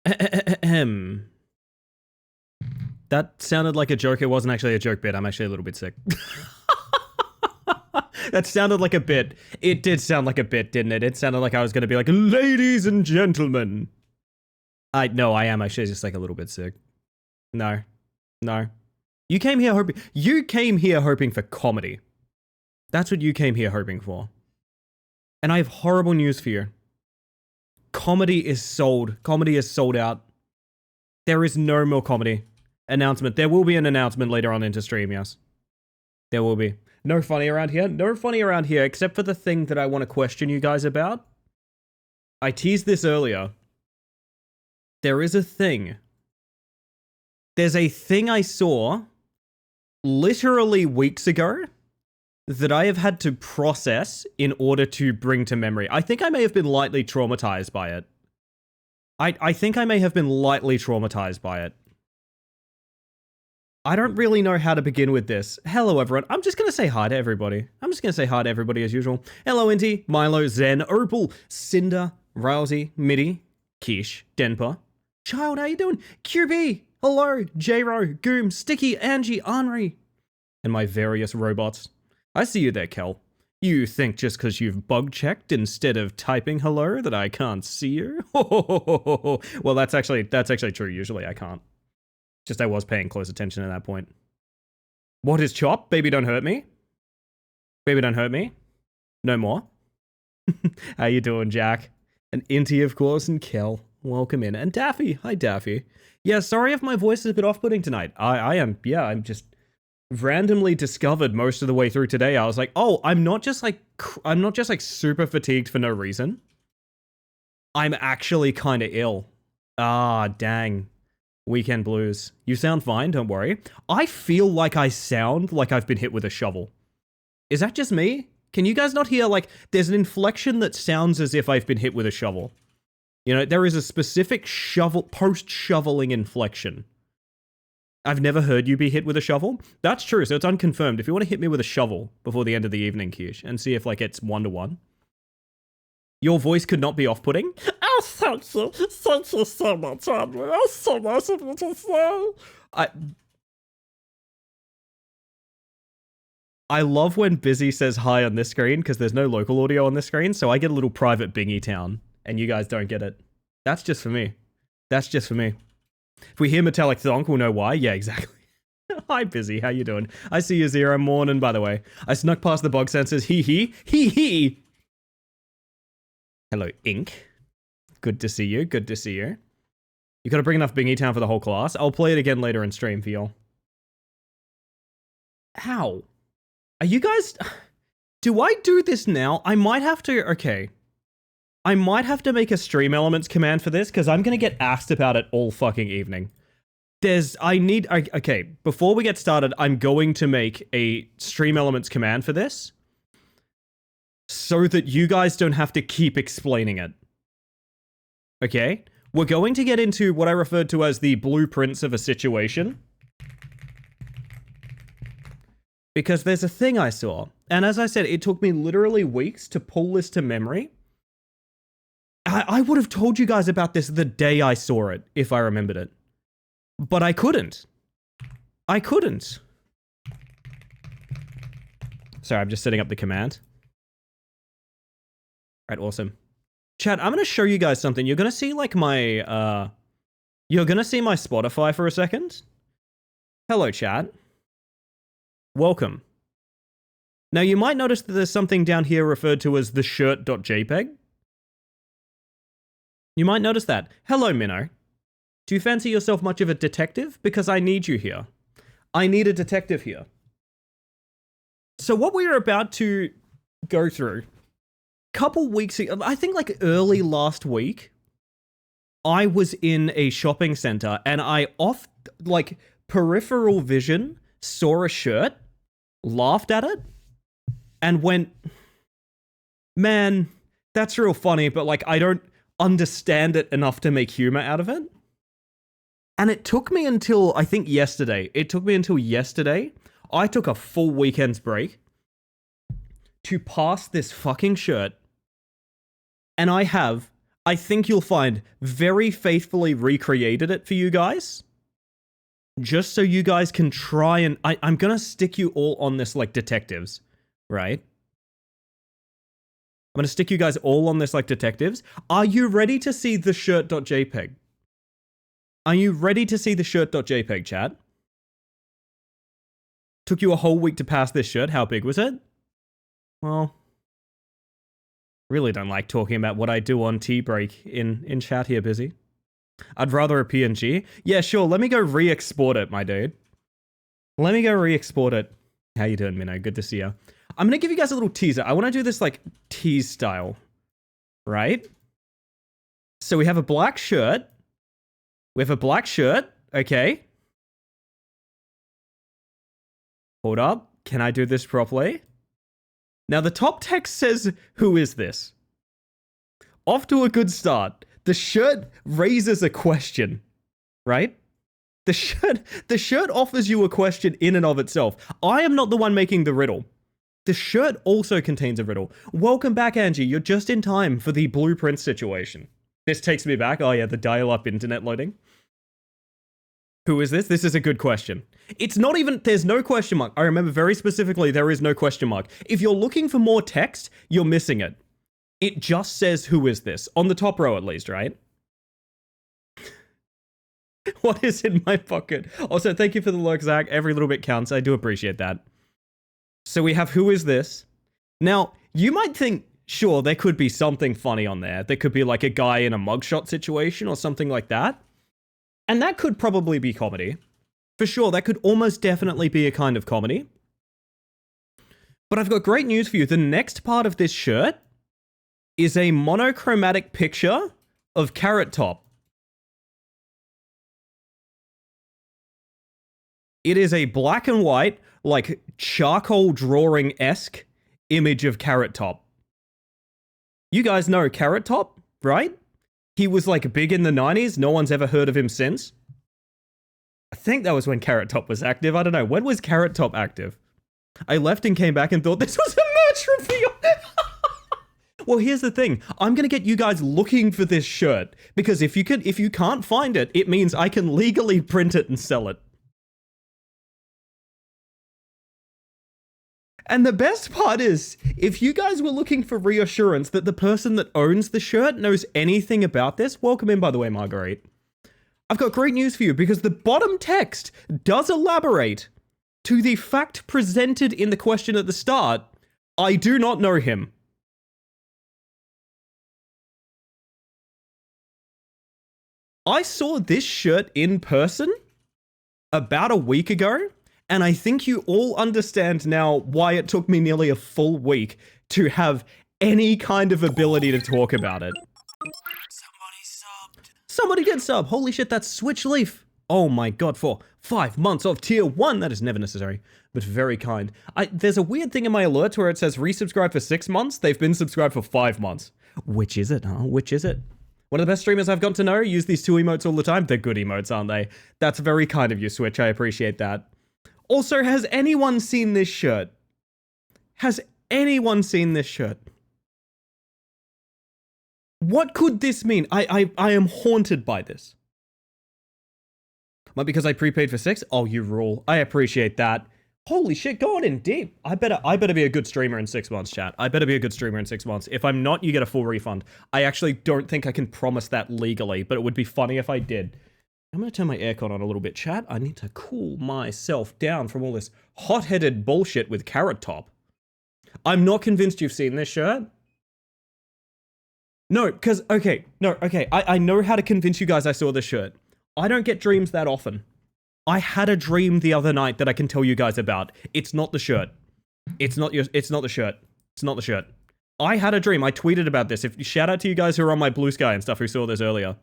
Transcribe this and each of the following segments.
Ahem. That sounded like a joke. It wasn't actually a joke bit. I'm actually a little bit sick. That sounded like a bit. It did sound like a bit, didn't it? It sounded like I was going to be like, ladies and gentlemen. No, I am actually just like a little bit sick. No. You came here hoping for comedy. That's what you came here hoping for. And I have horrible news for you. Comedy is sold. Comedy is sold out. There is no more comedy. Announcement. There will be an announcement later on into stream, yes. There will be. No funny around here. No funny around here, except for the thing that I want to question you guys about. I teased this earlier. There is a thing. There's a thing I saw literally weeks ago that I have had to process in order to bring to memory. I think I may have been lightly traumatized by it. I think I may have been lightly traumatized by it. I don't really know how to begin with this. Hello, everyone. I'm just going to say hi to everybody. As usual. Hello, Inti, Milo, Zen, Opal, Cinder, Rousey, Midi, Kish, Denpa. Child, how you doing? QB, hello, J-Ro, Goom, Sticky, Angie, Henri, and my various robots. I see you there, Kel. You think just because you've bug-checked instead of typing hello that I can't see you? Well, that's actually true. Usually I can't. Just I was paying close attention at that point. What is Chop? Baby, don't hurt me. Baby, don't hurt me. No more. How you doing, Jack? And Inti, of course, and Kel. Welcome in. And Daffy. Hi, Daffy. Yeah, sorry if my voice is a bit off-putting tonight. I'm just randomly discovered most of the way through today. I was like, oh, I'm not just like super fatigued for no reason. I'm actually kind of ill. Ah, dang. Weekend blues. You sound fine, don't worry. I feel like I sound like I've been hit with a shovel. Is that just me? Can you guys not hear, like, there's an inflection that sounds as if I've been hit with a shovel. You know, there is a specific post-shoveling inflection. I've never heard you be hit with a shovel. That's true, so it's unconfirmed. If you want to hit me with a shovel before the end of the evening, Kish, and see if, like, it's 1-to-1. Your voice could not be off-putting? Oh, thank you. Thank you so much, Andrew. That's so nice of you to say. I love when Busy says hi on this screen, because there's no local audio on this screen, so I get a little private Bingy town, and you guys don't get it. That's just for me. That's just for me. If we hear metallic thonk, we'll know why. Yeah, exactly. Hi, Busy. How you doing? I see you, Zero. Morning, by the way. I snuck past the bug sensors. Hee. Hello, Ink. Good to see you. Good to see you. You gotta bring enough Bingy Town for the whole class. I'll play it again later in stream for y'all. How? Are you guys... Do I do this now? I might have to... Okay. I might have to make a stream elements command for this, because I'm gonna get asked about it all fucking evening. Okay, before we get started, I'm going to make a stream elements command for this, so that you guys don't have to keep explaining it. Okay? We're going to get into what I referred to as the blueprints of a situation. Because there's a thing I saw, and as I said, it took me literally weeks to pull this to memory. I would have told you guys about this the day I saw it, if I remembered it. But I couldn't. Sorry, I'm just setting up the command. Right, awesome. Chat, I'm gonna show you guys something. You're gonna see like my, you're gonna see my Spotify for a second. Hello, chat. Welcome. Now, you might notice that there's something down here referred to as the shirt.jpg. You might notice that. Hello, Minnow. Do you fancy yourself much of a detective? Because I need you here. I need a detective here. So what we are about to go through, couple weeks ago, I think like early last week, I was in a shopping center and I like peripheral vision, saw a shirt, laughed at it, and went, man, that's real funny, but like I don't understand it enough to make humor out of it. And it took me until, I think yesterday, I took a full weekend's break to pass this fucking shirt, and I have I think you'll find very faithfully recreated it for you guys. Just so you guys can try and... I'm gonna stick you all on this like detectives, right? I'm gonna stick you guys all on this like detectives. Are you ready to see the shirt.jpg? Are you ready to see the shirt.jpg, chat? Took you a whole week to pass this shirt. How big was it? Well, really don't like talking about what I do on tea break in chat here, Busy. I'd rather a PNG. Yeah, sure. Let me go re-export it, my dude. Let me go re-export it. How you doing, Minnow? Good to see you. I'm going to give you guys a little teaser. I want to do this like tease style, right? So we have a black shirt. We have a black shirt. Okay. Hold up. Can I do this properly? Now the top text says, "Who is this?" Off to a good start. The shirt raises a question, right? The shirt offers you a question in and of itself. I am not the one making the riddle. The shirt also contains a riddle. Welcome back, Angie. You're just in time for the blueprint situation. This takes me back. Oh yeah, the dial-up internet loading. Who is this? This is a good question. It's not even, there's no question mark. I remember very specifically there is no question mark. If you're looking for more text, you're missing it. It just says, "Who is this?" On the top row at least, right? What is in my pocket? Also, thank you for the lurk, Zach. Every little bit counts. I do appreciate that. So we have "Who is this?" Now, you might think, sure, there could be something funny on there. There could be like a guy in a mugshot situation or something like that. And that could probably be comedy. For sure, that could almost definitely be a kind of comedy. But I've got great news for you. The next part of this shirt is a monochromatic picture of Carrot Top. It is a black and white, like charcoal drawing-esque image of Carrot Top. You guys know Carrot Top, right? He was like big in the 90s. No one's ever heard of him since. I think that was when Carrot Top was active. I don't know. When was Carrot Top active? I left and came back and thought this was a merch reveal. Well, here's the thing. I'm going to get you guys looking for this shirt. Because if you can't find it, it means I can legally print it and sell it. And the best part is, if you guys were looking for reassurance that the person that owns the shirt knows anything about this, welcome in, by the way, Marguerite. I've got great news for you, because the bottom text does elaborate to the fact presented in the question at the start. I do not know him. I saw this shirt in person about a week ago. And I think you all understand now why it took me nearly a full week to have any kind of ability to talk about it. Somebody subbed. Somebody did sub. Holy shit, that's Switch Leaf. Oh my god, for 5 months of tier 1. That is never necessary, but very kind. There's a weird thing in my alerts where it says resubscribe for 6 months. They've been subscribed for 5 months. Which is it, huh? Which is it? One of the best streamers I've got to know use these 2 emotes all the time. They're good emotes, aren't they? That's very kind of you, Switch. I appreciate that. Also, has anyone seen this shirt? Has anyone seen this shirt? What could this mean? I am haunted by this. But because I prepaid for 6? Oh, you rule. I appreciate that. Holy shit, going in deep. I better be a good streamer in 6 months, chat. I better be a good streamer in 6 months. If I'm not, you get a full refund. I actually don't think I can promise that legally, but it would be funny if I did. I'm going to turn my aircon on a little bit, chat. I need to cool myself down from all this hot-headed bullshit with Carrot Top. I'm not convinced you've seen this shirt. No, because, okay. I know how to convince you guys I saw this shirt. I don't get dreams that often. I had a dream the other night that I can tell you guys about. It's not the shirt. It's not the shirt. It's not the shirt. I had a dream. I tweeted about this. Shout out to you guys who are on my Blue Sky and stuff who saw this earlier.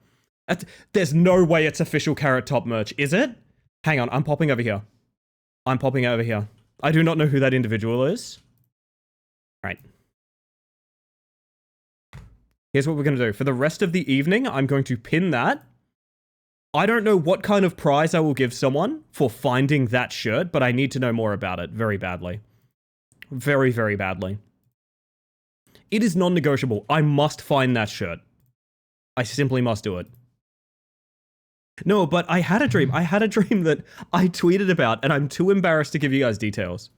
There's no way it's official Carrot Top merch, is it? Hang on, I'm popping over here. I do not know who that individual is. Right. Here's what we're going to do. For the rest of the evening, I'm going to pin that. I don't know what kind of prize I will give someone for finding that shirt, but I need to know more about it very badly. Very, very badly. It is non-negotiable. I must find that shirt. I simply must do it. No, but I had a dream. I had a dream that I tweeted about, and I'm too embarrassed to give you guys details.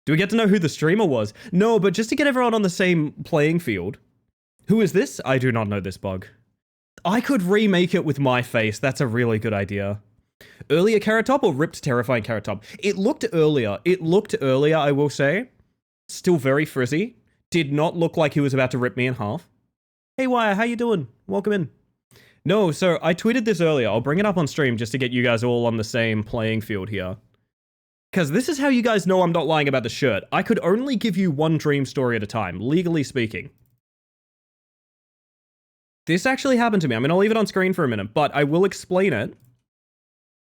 Do we get to know who the streamer was? No, but just to get everyone on the same playing field. Who is this? I do not know this bug. I could remake it with my face. That's a really good idea. Earlier Carrot Top or ripped terrifying Carrot Top? It looked earlier. It looked earlier, I will say. Still very frizzy. Did not look like he was about to rip me in half. Hey Wire, how you doing? Welcome in. No, so I tweeted this earlier. I'll bring it up on stream just to get you guys all on the same playing field here. Because this is how you guys know I'm not lying about the shirt. I could only give you one dream story at a time, legally speaking. This actually happened to me. I mean, I'll leave it on screen for a minute, but I will explain it.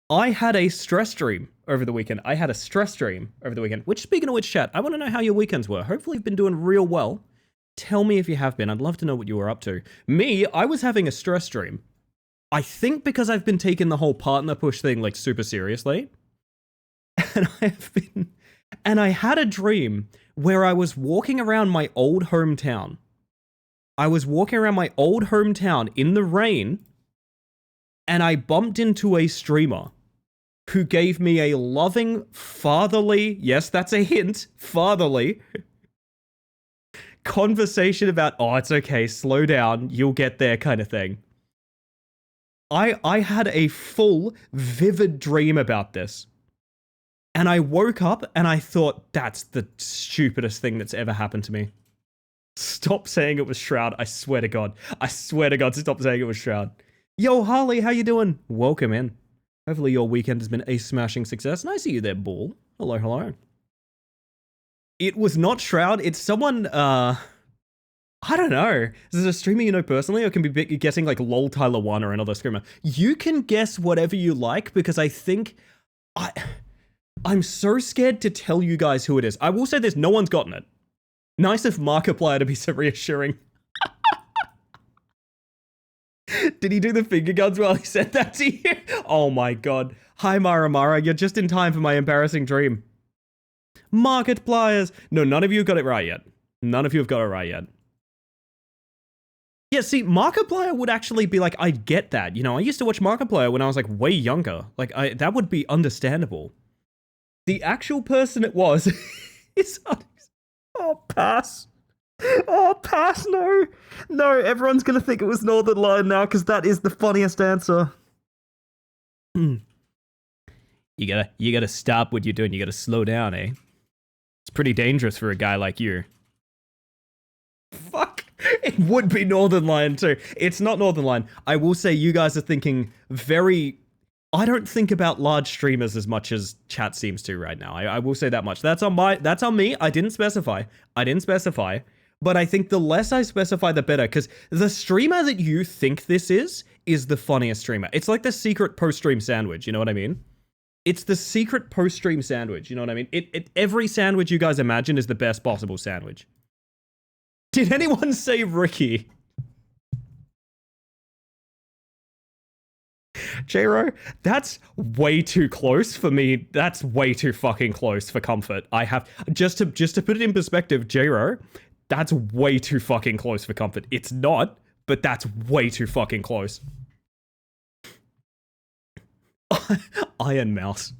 I had a stress dream over the weekend. Which, speaking of which, chat, I want to know how your weekends were. Hopefully you've been doing real well. Tell me if you have been. I'd love to know what you were up to. Me, I was having a stress dream. I think because I've been taking the whole partner push thing like super seriously. And I had a dream where I was walking around my old hometown. I was walking around my old hometown in the rain, and I bumped into a streamer who gave me a loving, fatherly, yes, that's a hint, fatherly, conversation about, oh, it's okay, slow down, you'll get there kind of thing. I had a full, vivid dream about this. And I woke up and I thought, that's the stupidest thing that's ever happened to me. Stop saying it was Shroud. I swear to God. I swear to God, stop saying it was Shroud. Yo, Harley, how you doing? Welcome in. Hopefully your weekend has been a smashing success. Nice to see you there, Bull. Hello, hello. It was not Shroud. It's someone, I don't know. Is it a streamer you know personally, or can be guessing like LOL Tyler 1 or another streamer? You can guess whatever you like, because I think... I'm so scared to tell you guys who it is. I will say this, no one's gotten it. Nice of Markiplier to be so reassuring. Did he do the finger guns while he said that to you? Oh my God. Hi Mara, you're just in time for my embarrassing dream. Markipliers. No, none of you have got it right yet. None of you have got it right yet. Yeah, see, Markiplier would actually be like, I'd get that. You know, I used to watch Markiplier when I was like way younger. Like, that would be understandable. The actual person it was is... Oh, pass. Oh, pass, no. No, everyone's going to think it was Northern Lion now, because that is the funniest answer. You gotta stop what you're doing. You gotta slow down, eh? It's pretty dangerous for a guy like you. Fuck. It would be Northern Lion too. It's not Northern Lion. I will say you guys are thinking very... I don't think about large streamers as much as chat seems to right now. I will say that much. That's on me. I didn't specify. But I think the less I specify, the better. Because the streamer that you think this is the funniest streamer. It's like the secret post-stream sandwich. You know what I mean? It's the secret post-stream sandwich. You know what I mean? Every sandwich you guys imagine is the best possible sandwich. Did anyone say Ricky? J-Ro, that's way too close for me. That's way too fucking close for comfort. I have just to put it in perspective, J-Ro, that's way too fucking close for comfort. It's not, but that's way too fucking close. Iron Mouse.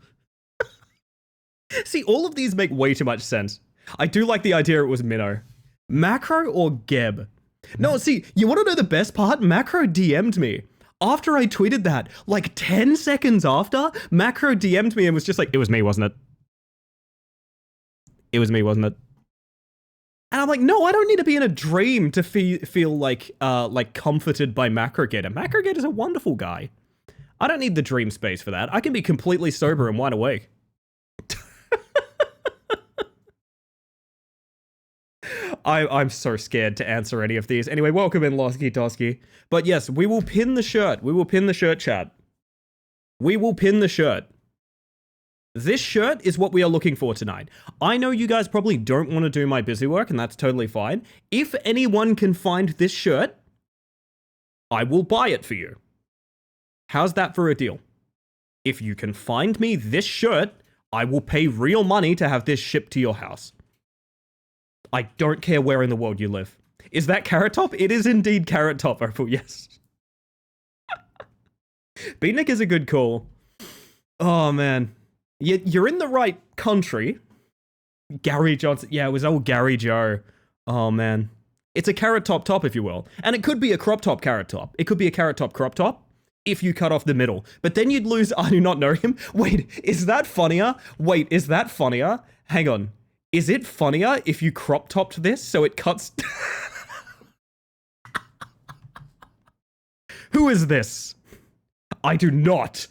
See, all of these make way too much sense. I do like the idea it was Minnow. Macro or Geb? No, see, you want to know the best part? Macro DM'd me. After I tweeted that, like 10 seconds after, Macro DM'd me and was just like, it was me, wasn't it? It was me, wasn't it? And I'm like, no, I don't need to be in a dream to feel like comforted by Macrogator. Macrogator's a wonderful guy. I don't need the dream space for that. I can be completely sober and wide awake. I'm so scared to answer any of these. Anyway, welcome in, Losky Tosky. But yes, we will pin the shirt. We will pin the shirt, chat. We will pin the shirt. This shirt is what we are looking for tonight. I know you guys probably don't want to do my busy work, and that's totally fine. If anyone can find this shirt, I will buy it for you. How's that for a deal? If you can find me this shirt, I will pay real money to have this shipped to your house. I don't care where in the world you live. Is that Carrot Top? It is indeed Carrot Top, Opal, yes. Beatnik is a good call. Oh, man. You're in the right country. Gary Johnson. Yeah, it was old Gary Joe. Oh, man. It's a Carrot Top, if you will. And it could be a crop top Carrot Top. It could be a Carrot Top crop top if you cut off the middle. But then you'd lose, I do not know him. Wait, is that funnier? Wait, is that funnier? Hang on. Is it funnier if you crop topped this so it cuts... Who is this? I do not.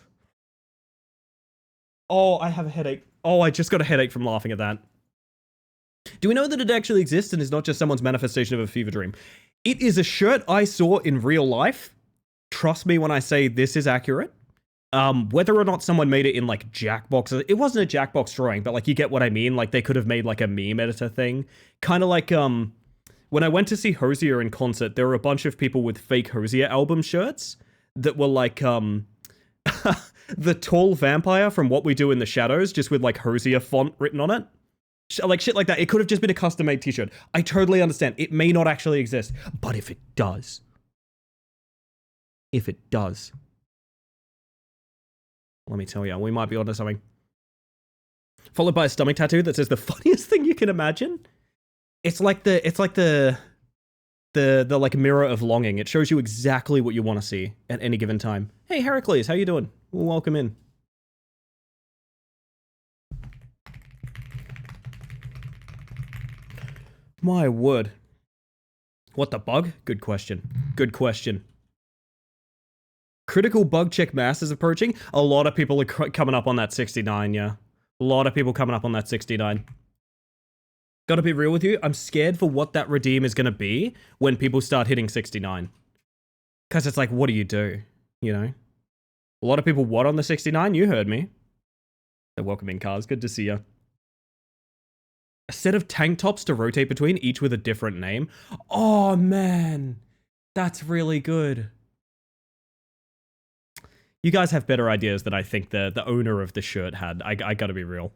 Oh, I have a headache. Oh, I just got a headache from laughing at that. Do we know that it actually exists and is not just someone's manifestation of a fever dream? It is a shirt I saw in real life. Trust me when I say this is accurate. Whether or not someone made it in like Jackbox, it wasn't a Jackbox drawing, but like you get what I mean. Like they could have made like a meme editor thing. Kind of like when I went to see Hosier in concert, there were a bunch of people with fake Hosier album shirts that were like the tall vampire from What We Do in the Shadows, just with like Hosier font written on it. Like shit like that. It could have just been a custom-made t-shirt. I totally understand. It may not actually exist. But if it does... let me tell you, we might be onto something. Followed by a stomach tattoo that says the funniest thing you can imagine. It's like the like mirror of longing. It shows you exactly what you want to see at any given time. Hey, Heracles, how you doing? Welcome in. My word. What the bug? Good question. Good question. Critical bug check mass is approaching. A lot of people are coming up on that 69, yeah. A lot of people coming up on that 69. Gotta be real with you, I'm scared for what that redeem is gonna be when people start hitting 69. Because it's like, what do? You know? A lot of people what on the 69? You heard me. So welcome in, cars. Good to see you. A set of tank tops to rotate between, each with a different name. Oh, man. That's really good. You guys have better ideas than I think the owner of the shirt had. I gotta be real.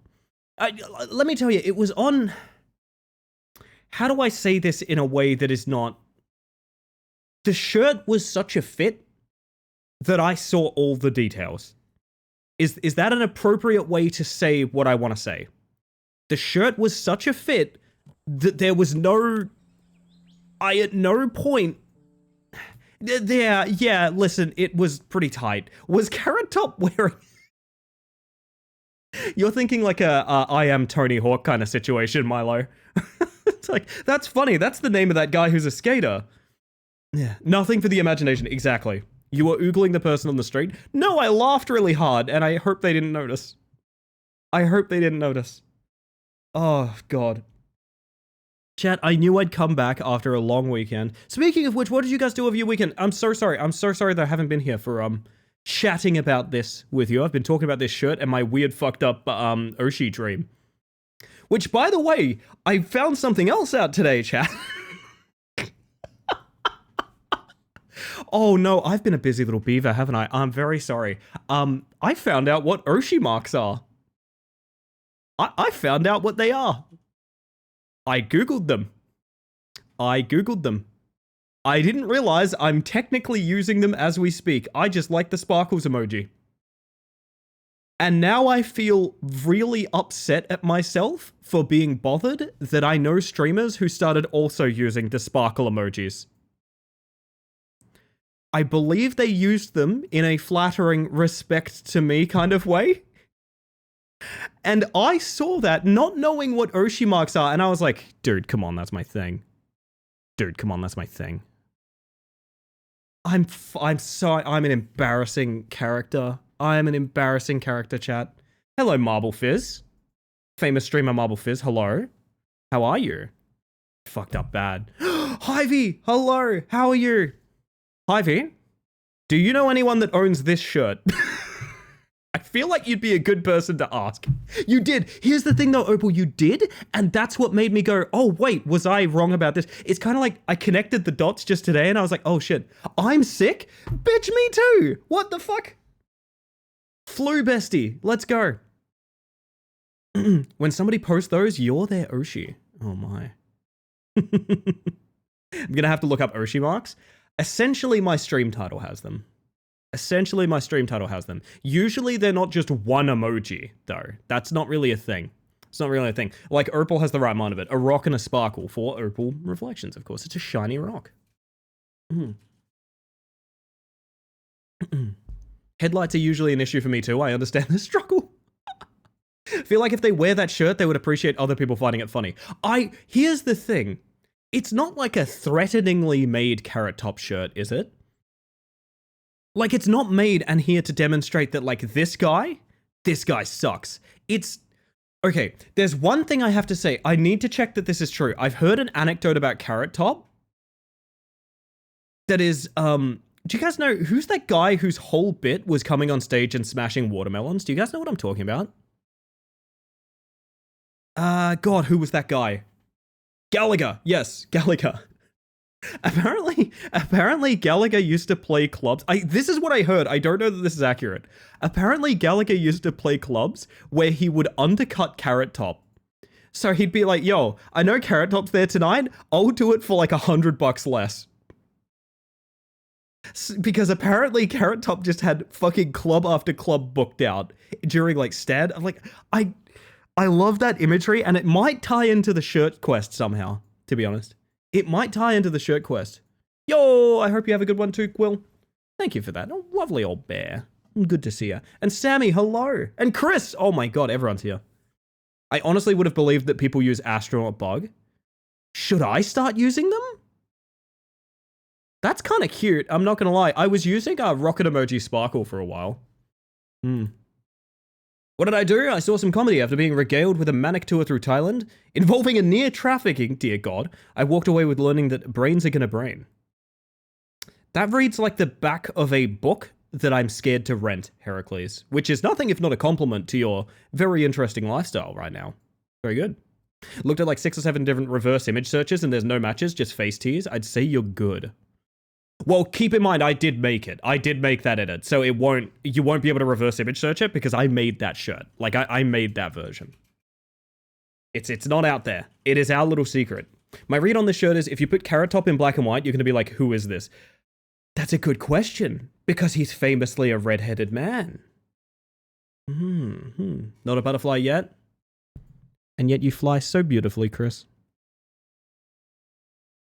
Let me tell you, it was on... How do I say this in a way that is not... The shirt was such a fit that I saw all the details. Is that an appropriate way to say what I want to say? The shirt was such a fit that there was no... I at no point... Yeah, listen, it was pretty tight. Was Carrot Top wearing... You're thinking like a I Am Tony Hawk kind of situation, Milo. It's like, that's funny. That's the name of that guy who's a skater. Yeah, nothing for the imagination. Exactly. You were oogling the person on the street? No, I laughed really hard, and I hope they didn't notice. I hope they didn't notice. Oh, God. Chat, I knew I'd come back after a long weekend. Speaking of which, what did you guys do over your weekend? I'm so sorry. I'm so sorry that I haven't been here for, chatting about this with you. I've been talking about this shirt and my weird fucked up, Oshi dream. Which, by the way, I found something else out today, chat. Oh no, I've been a busy little beaver, haven't I? I'm very sorry. I found out what Oshi marks are. I found out what they are. I googled them. I didn't realize I'm technically using them as we speak. I just like the sparkles emoji. And now I feel really upset at myself for being bothered that I know streamers who started also using the sparkle emojis. I believe they used them in a flattering respect to me kind of way. And I saw that not knowing what Oshi marks are, and I was like, dude, come on, that's my thing. Dude, come on, that's my thing. I'm an embarrassing character. I am an embarrassing character, chat. Hello, Marble Fizz. Famous streamer Marble Fizz, hello. How are you? Fucked up bad. Hyvee, hello, how are you? Hyvee, do you know anyone that owns this shirt? I feel like you'd be a good person to ask. You did. Here's the thing though, Opal, you did, and that's what made me go, oh wait, was I wrong about this? It's kind of like I connected the dots just today and I was like, oh shit, I'm sick? Bitch, me too. What the fuck? Flu bestie, let's go. When somebody posts those, you're their Oshi. Oh my. I'm gonna have to look up Oshi marks. Essentially, my stream title has them. Usually, they're not just one emoji, though. That's not really a thing. It's not really a thing. Like, Opal has the right mind of it. A rock and a sparkle for Opal Reflections, of course. It's a shiny rock. Headlights are usually an issue for me, too. I understand the struggle. I feel like if they wear that shirt, they would appreciate other people finding it funny. Here's the thing. It's not like a threateningly made Carrot Top shirt, is it? Like, it's not made and here to demonstrate that, like, this guy sucks. It's... Okay, there's one thing I have to say. I need to check that this is true. I've heard an anecdote about Carrot Top that is, do you guys know, who's that guy whose whole bit was coming on stage and smashing watermelons? Do you guys know what I'm talking about? God, who was that guy? Gallagher. Yes, Gallagher. Apparently Gallagher used to play clubs. This is what I heard. I don't know that this is accurate. Apparently Gallagher used to play clubs where he would undercut Carrot Top. So he'd be like, yo, I know Carrot Top's there tonight. I'll do it for like $100 less. Because apparently Carrot Top just had fucking club after club booked out during like stand. I'm like, I love that imagery, and it might tie into the shirt quest somehow, to be honest. It might tie into the shirt quest. Yo, I hope you have a good one too, Quill. Thank you for that. Oh, lovely old bear. Good to see you. And Sammy, hello. And Chris. Oh my god, everyone's here. I honestly would have believed that people use astronaut bug. Should I start using them? That's kind of cute. I'm not going to lie. I was using rocket emoji sparkle for a while. What did I do? I saw some comedy after being regaled with a manic tour through Thailand, involving a near trafficking, dear God. I walked away with learning that brains are gonna brain. That reads like the back of a book that I'm scared to rent, Heracles, which is nothing if not a compliment to your very interesting lifestyle right now. Very good. Looked at like 6 or 7 different reverse image searches and there's no matches, just face tears. I'd say you're good. Well, keep in mind, I did make it. I did make that edit, so you won't be able to reverse image search it because I made that shirt. Like, I made that version. It's not out there. It is our little secret. My read on this shirt is, if you put Carrot Top in black and white, you're going to be like, who is this? That's a good question, because he's famously a red-headed man. Not a butterfly yet? And yet you fly so beautifully, Chris.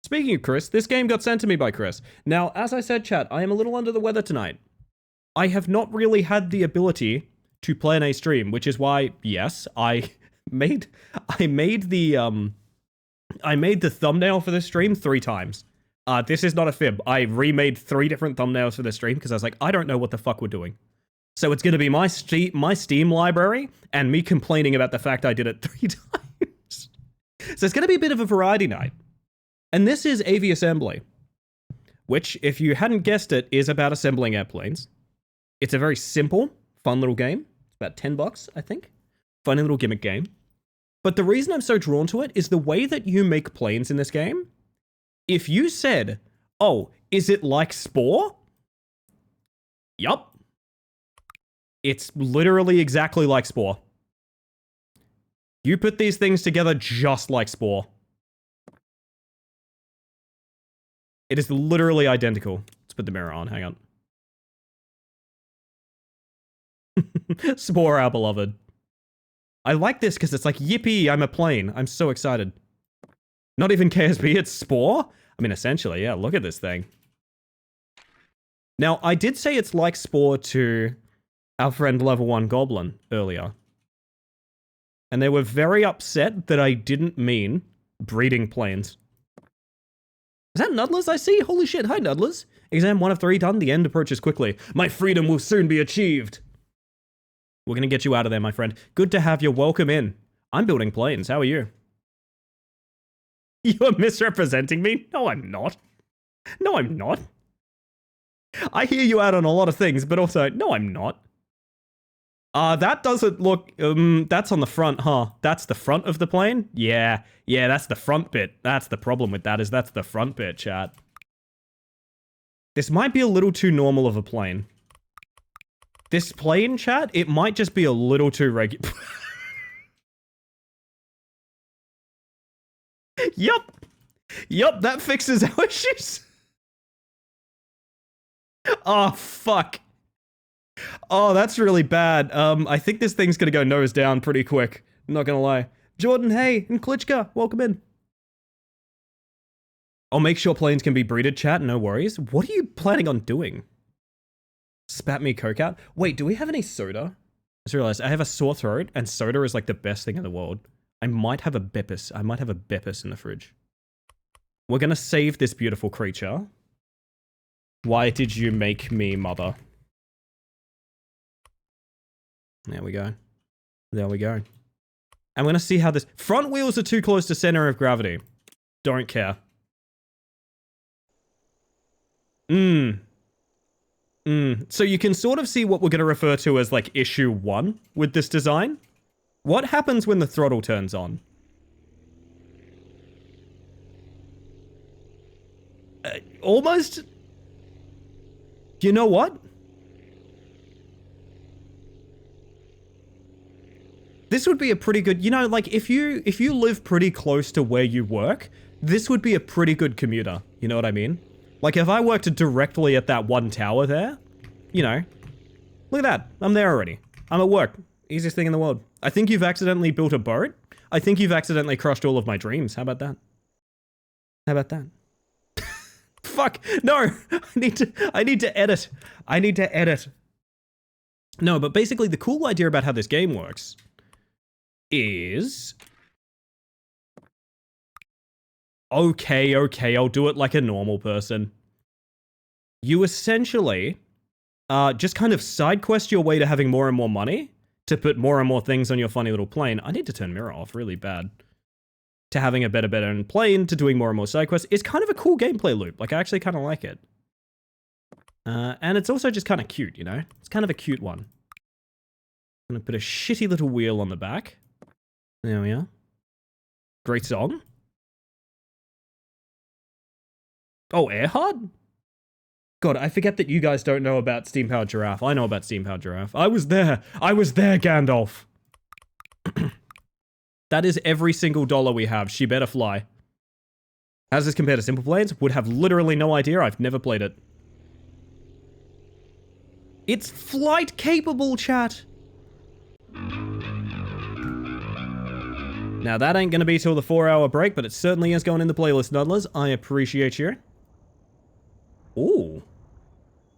Speaking of Chris, this game got sent to me by Chris. Now, as I said, chat, I am a little under the weather tonight. I have not really had the ability to plan a stream, which is why, yes, I made the thumbnail for this stream 3 times. This is not a fib. I remade 3 different thumbnails for this stream because I was like, I don't know what the fuck we're doing. So it's going to be my Steam library and me complaining about the fact I did it 3 times. So it's going to be a bit of a variety night. And this is Aviassembly, which, if you hadn't guessed it, is about assembling airplanes. It's a very simple, fun little game. It's about $10, I think. Funny little gimmick game. But the reason I'm so drawn to it is the way that you make planes in this game. If you said, oh, is it like Spore? Yup. It's literally exactly like Spore. You put these things together just like Spore. It is literally identical. Let's put the mirror on, hang on. Spore, our beloved. I like this because it's like, yippee, I'm a plane. I'm so excited. Not even KSB, it's Spore? I mean, essentially, yeah, look at this thing. Now, I did say it's like Spore to our friend Level 1 Goblin earlier. And they were very upset that I didn't mean breeding planes. Is that Nudlers I see? Holy shit, hi Nudlers. Exam 1 of 3 done, the end approaches quickly. My freedom will soon be achieved. We're gonna get you out of there, my friend. Good to have you, welcome in. I'm building planes, how are you? You are misrepresenting me? No, I'm not. No, I'm not. I hear you out on a lot of things, but also, no, I'm not. That doesn't look, that's on the front, huh? That's the front of the plane? Yeah, that's the front bit. That's the problem with that, is that's the front bit, chat. This might be a little too normal of a plane. This plane, chat, it might just be a little too regular. Yup. Yup, that fixes our issues. Oh, fuck. Oh, that's really bad. I think this thing's gonna go nose down pretty quick. I'm not gonna lie. Jordan, hey, and Klitschka, welcome in. I'll make sure planes can be breeded, chat, no worries. What are you planning on doing? Spat me Coke out? Wait, do we have any soda? I just realized I have a sore throat, and soda is like the best thing in the world. I might have a Beppis. I might have a Beppis in the fridge. We're gonna save this beautiful creature. Why did you make me, mother? There we go. There we go. I'm gonna see how this... Front wheels are too close to center of gravity. Don't care. So you can sort of see what we're gonna refer to as like issue 1 with this design. What happens when the throttle turns on? Almost... You know what? This would be a pretty good, you know, like if you live pretty close to where you work, this would be a pretty good commuter. You know what I mean? Like if I worked directly at that one tower there, you know, look at that. I'm there already. I'm at work. Easiest thing in the world. I think you've accidentally built a boat. I think you've accidentally crushed all of my dreams. How about that? How about that? Fuck. No. I need to edit. I need to edit. No, but basically the cool idea about how this game works is... Okay, I'll do it like a normal person. You essentially just kind of side quest your way to having more and more money to put more and more things on your funny little plane. I need to turn mirror off really bad. To having a better plane, to doing more and more side quests. It's kind of a cool gameplay loop. Like, I actually kind of like it. And it's also just kind of cute, you know? It's kind of a cute one. I'm gonna put a shitty little wheel on the back. There we are. Great song. Oh, Airhard? God, I forget that you guys don't know about Steam Powered Giraffe. I know about Steam Powered Giraffe. I was there, Gandalf. That is every single dollar we have. She better fly. How does this compare to Simple Planes? Would have literally no idea. I've never played it. It's flight capable, chat. Now that ain't gonna be till the 4-hour break, but it certainly is going in the playlist, Nuddlers. I appreciate you. Ooh.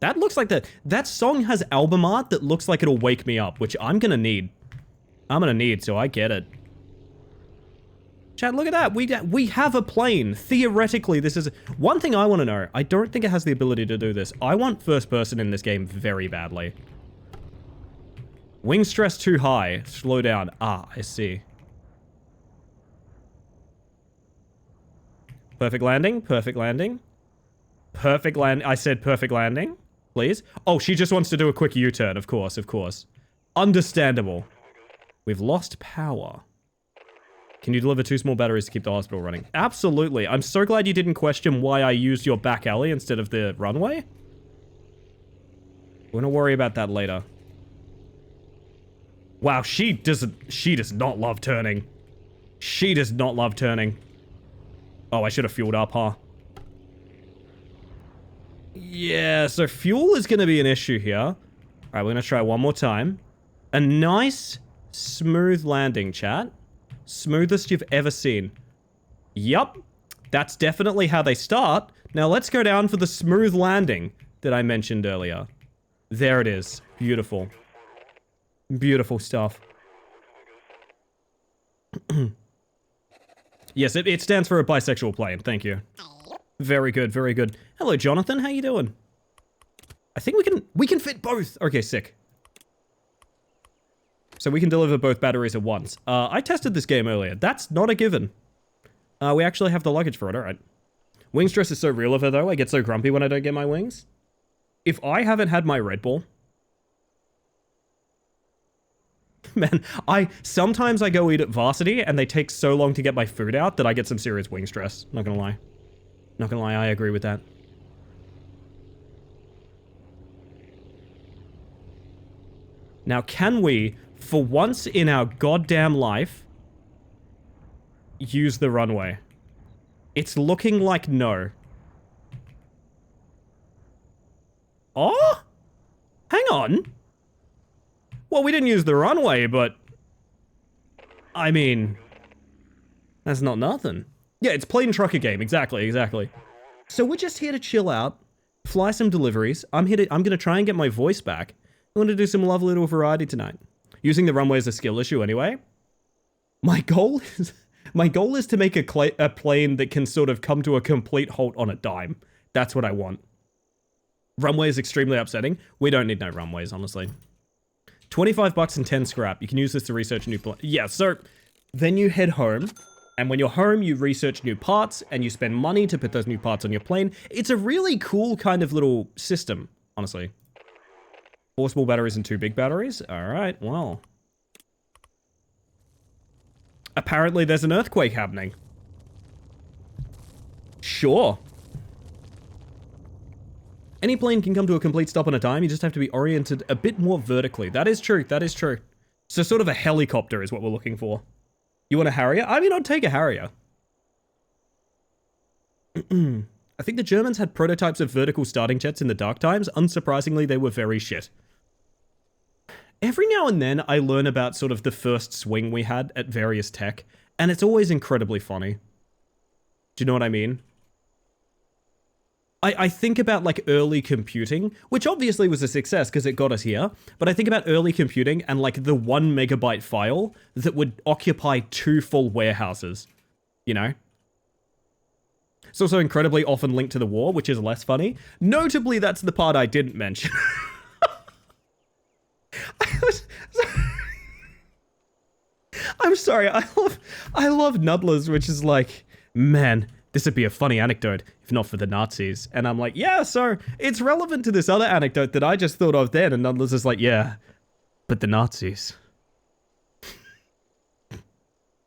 That looks like that song has album art that looks like it'll wake me up, which I'm gonna need. So I get it. Chat, look at that. We have a plane. Theoretically, this is... One thing I want to know, I don't think it has the ability to do this. I want first person in this game very badly. Wing stress too high. Slow down. Ah, I see. Perfect landing. Perfect landing. Perfect land. I said perfect landing. Please. Oh, she just wants to do a quick U-turn. Of course, of course. Understandable. We've lost power. Can you deliver 2 small batteries to keep the hospital running? Absolutely. I'm so glad you didn't question why I used your back alley instead of the runway. We're gonna worry about that later. Wow, she does not love turning. She does not love turning. Oh, I should have fueled up, huh? Yeah, so fuel is gonna be an issue here. Alright, we're gonna try one more time. A nice, smooth landing, chat. Smoothest you've ever seen. Yup. That's definitely how they start. Now let's go down for the smooth landing that I mentioned earlier. There it is. Beautiful. Beautiful stuff. Yes, it stands for a bisexual plane. Thank you. Very good, very good. Hello, Jonathan. How you doing? I think we can fit both. Okay, sick. So we can deliver both batteries at once. I tested this game earlier. That's not a given. We actually have the luggage for it, alright. Wing stress is so real of her, though. I get so grumpy when I don't get my wings. If I haven't had my Red Bull... Man, sometimes I go eat at Varsity, and they take so long to get my food out that I get some serious wing stress. Not gonna lie. Not gonna lie, I agree with that. Now, can we... for once in our goddamn life, use the runway? It's looking like no. Oh? Hang on. Well, we didn't use the runway, but... I mean... That's not nothing. Yeah, it's plane trucker game. Exactly. So we're just here to chill out, fly some deliveries. I'm gonna try and get my voice back. I want to do some lovely little variety tonight. Using the runway is a skill issue anyway. My goal is to make a plane that can sort of come to a complete halt on a dime. That's what I want. Runway is extremely upsetting. We don't need no runways, honestly. 25 bucks and 10 scrap. You can use this to research a new plane. Yeah, so then you head home. And when you're home, you research new parts and you spend money to put those new parts on your plane. It's a really cool kind of little system, honestly. 4 small batteries and 2 big batteries. All right, well. Apparently there's an earthquake happening. Sure. Any plane can come to a complete stop on a dime. You just have to be oriented a bit more vertically. That is true. So sort of a helicopter is what we're looking for. You want a Harrier? I mean, I'd take a Harrier. I think the Germans had prototypes of vertical starting jets in the dark times. Unsurprisingly, they were very shit. Every now and then, I learn about sort of the first swing we had at various tech, and it's always incredibly funny. Do you know what I mean? I think about, like, early computing, which obviously was a success because it got us here, but I think about early computing and, like, the 1 megabyte file that would occupy 2 full warehouses, you know? It's also incredibly often linked to the war, which is less funny. Notably, that's the part I didn't mention. I'm sorry, I love Nuddlers, which is like, man, this would be a funny anecdote if not for the Nazis. And I'm like, yeah, so it's relevant to this other anecdote that I just thought of then. And Nuddlers is like, yeah, but the Nazis.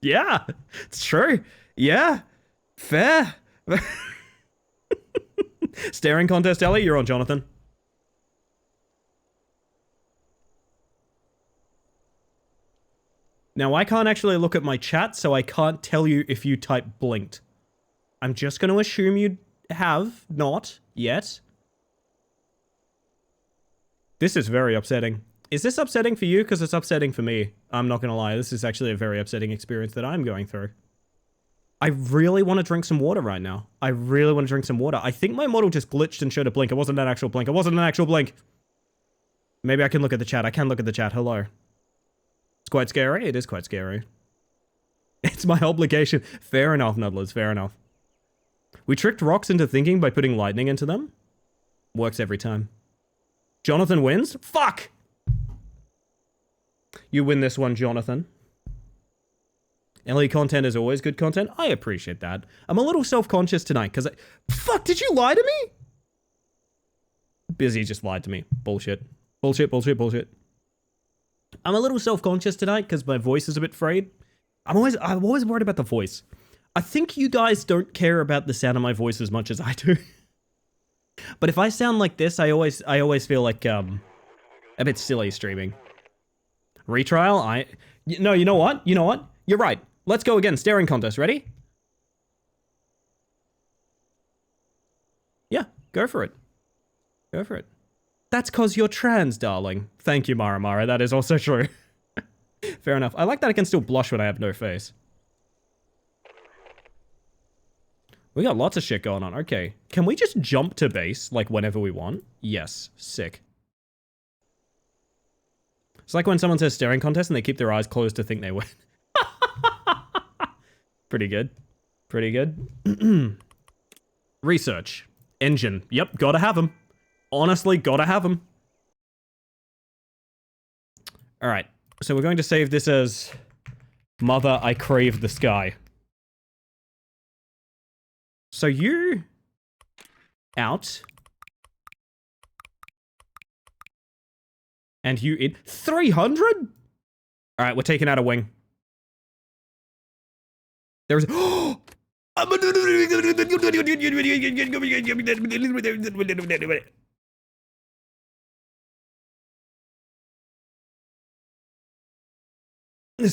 Yeah, it's true. Yeah, fair. Staring contest, Ellie, you're on, Jonathan. Now, I can't actually look at my chat, so I can't tell you if you type blinked. I'm just going to assume you have not yet. This is very upsetting. Is this upsetting for you? Because it's upsetting for me. I'm not going to lie. This is actually a very upsetting experience that I'm going through. I really want to drink some water right now. I think my model just glitched and showed a blink. It wasn't an actual blink. Maybe I can look at the chat. I can look at the chat. Hello. It's quite scary. It is quite scary. It's my obligation. Fair enough, Nuddlers. Fair enough. We tricked rocks into thinking by putting lightning into them. Works every time. Jonathan wins? Fuck! You win this one, Jonathan. LE content is always good content. I appreciate that. I'm a little self-conscious tonight because fuck, did you lie to me? Busy just lied to me. Bullshit. Bullshit. I'm a little self-conscious tonight because my voice is a bit frayed. I'm always worried about the voice. I think you guys don't care about the sound of my voice as much as I do. But if I sound like this, I always feel like a bit silly streaming. Retrial? No, you know what? You're right. Let's go again. Staring contest. Ready? Yeah, go for it. That's cause you're trans, darling. Thank you, Mara. That is also true. Fair enough. I like that I can still blush when I have no face. We got lots of shit going on. Okay. Can we just jump to base, like, whenever we want? Yes. Sick. It's like when someone says staring contest and they keep their eyes closed to think they win. Pretty good. Research. Engine. Yep, gotta have them. Honestly, gotta have them. Alright. So we're going to save this as Mother, I Crave the Sky. So you out and you in 300? All right, we're taking out a wing. There's this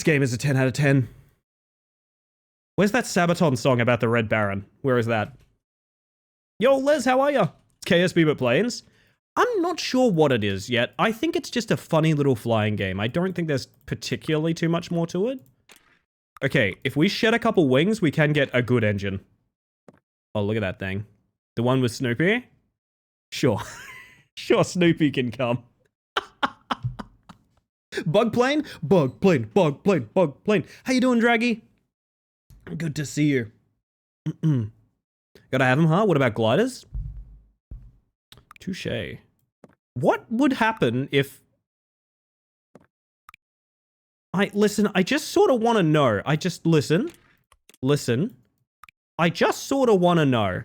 game is a 10 out of 10. Where's that Sabaton song about the Red Baron? Where is that? Yo, Les, how are ya? KSB but planes. I'm not sure what it is yet. I think it's just a funny little flying game. I don't think there's particularly too much more to it. Okay, if we shed a couple wings, we can get a good engine. Oh, look at that thing. The one with Snoopy? Sure. Sure, Snoopy can come. Bug plane? Bug plane, bug plane, bug plane. How you doing, Draggy? Good to see you. Gotta have him, huh? What about gliders? Touche. What would happen if... Listen, I just sort of want to know. Listen. I just sort of want to know.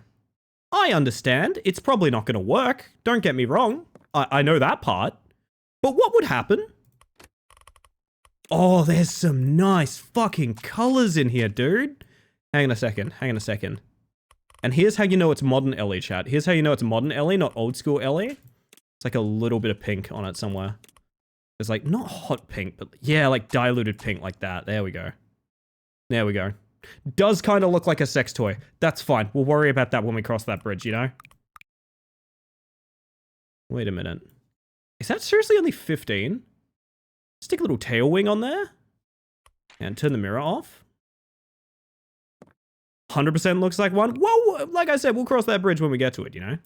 I understand. It's probably not going to work. Don't get me wrong. I know that part. But what would happen? Oh, there's some nice fucking colors in here, dude. Hang on a second. And here's how you know it's modern Ellie, chat. Here's how you know it's modern Ellie, not old school Ellie. It's like a little bit of pink on it somewhere. It's like, not hot pink, but yeah, like diluted pink like that. There we go. There we go. Does kind of look like a sex toy. That's fine. We'll worry about that when we cross that bridge, you know? Wait a minute. Is that seriously only 15? Stick a little tail wing on there. And turn the mirror off. 100% looks like one. Whoa, like I said, we'll cross that bridge when we get to it, you know?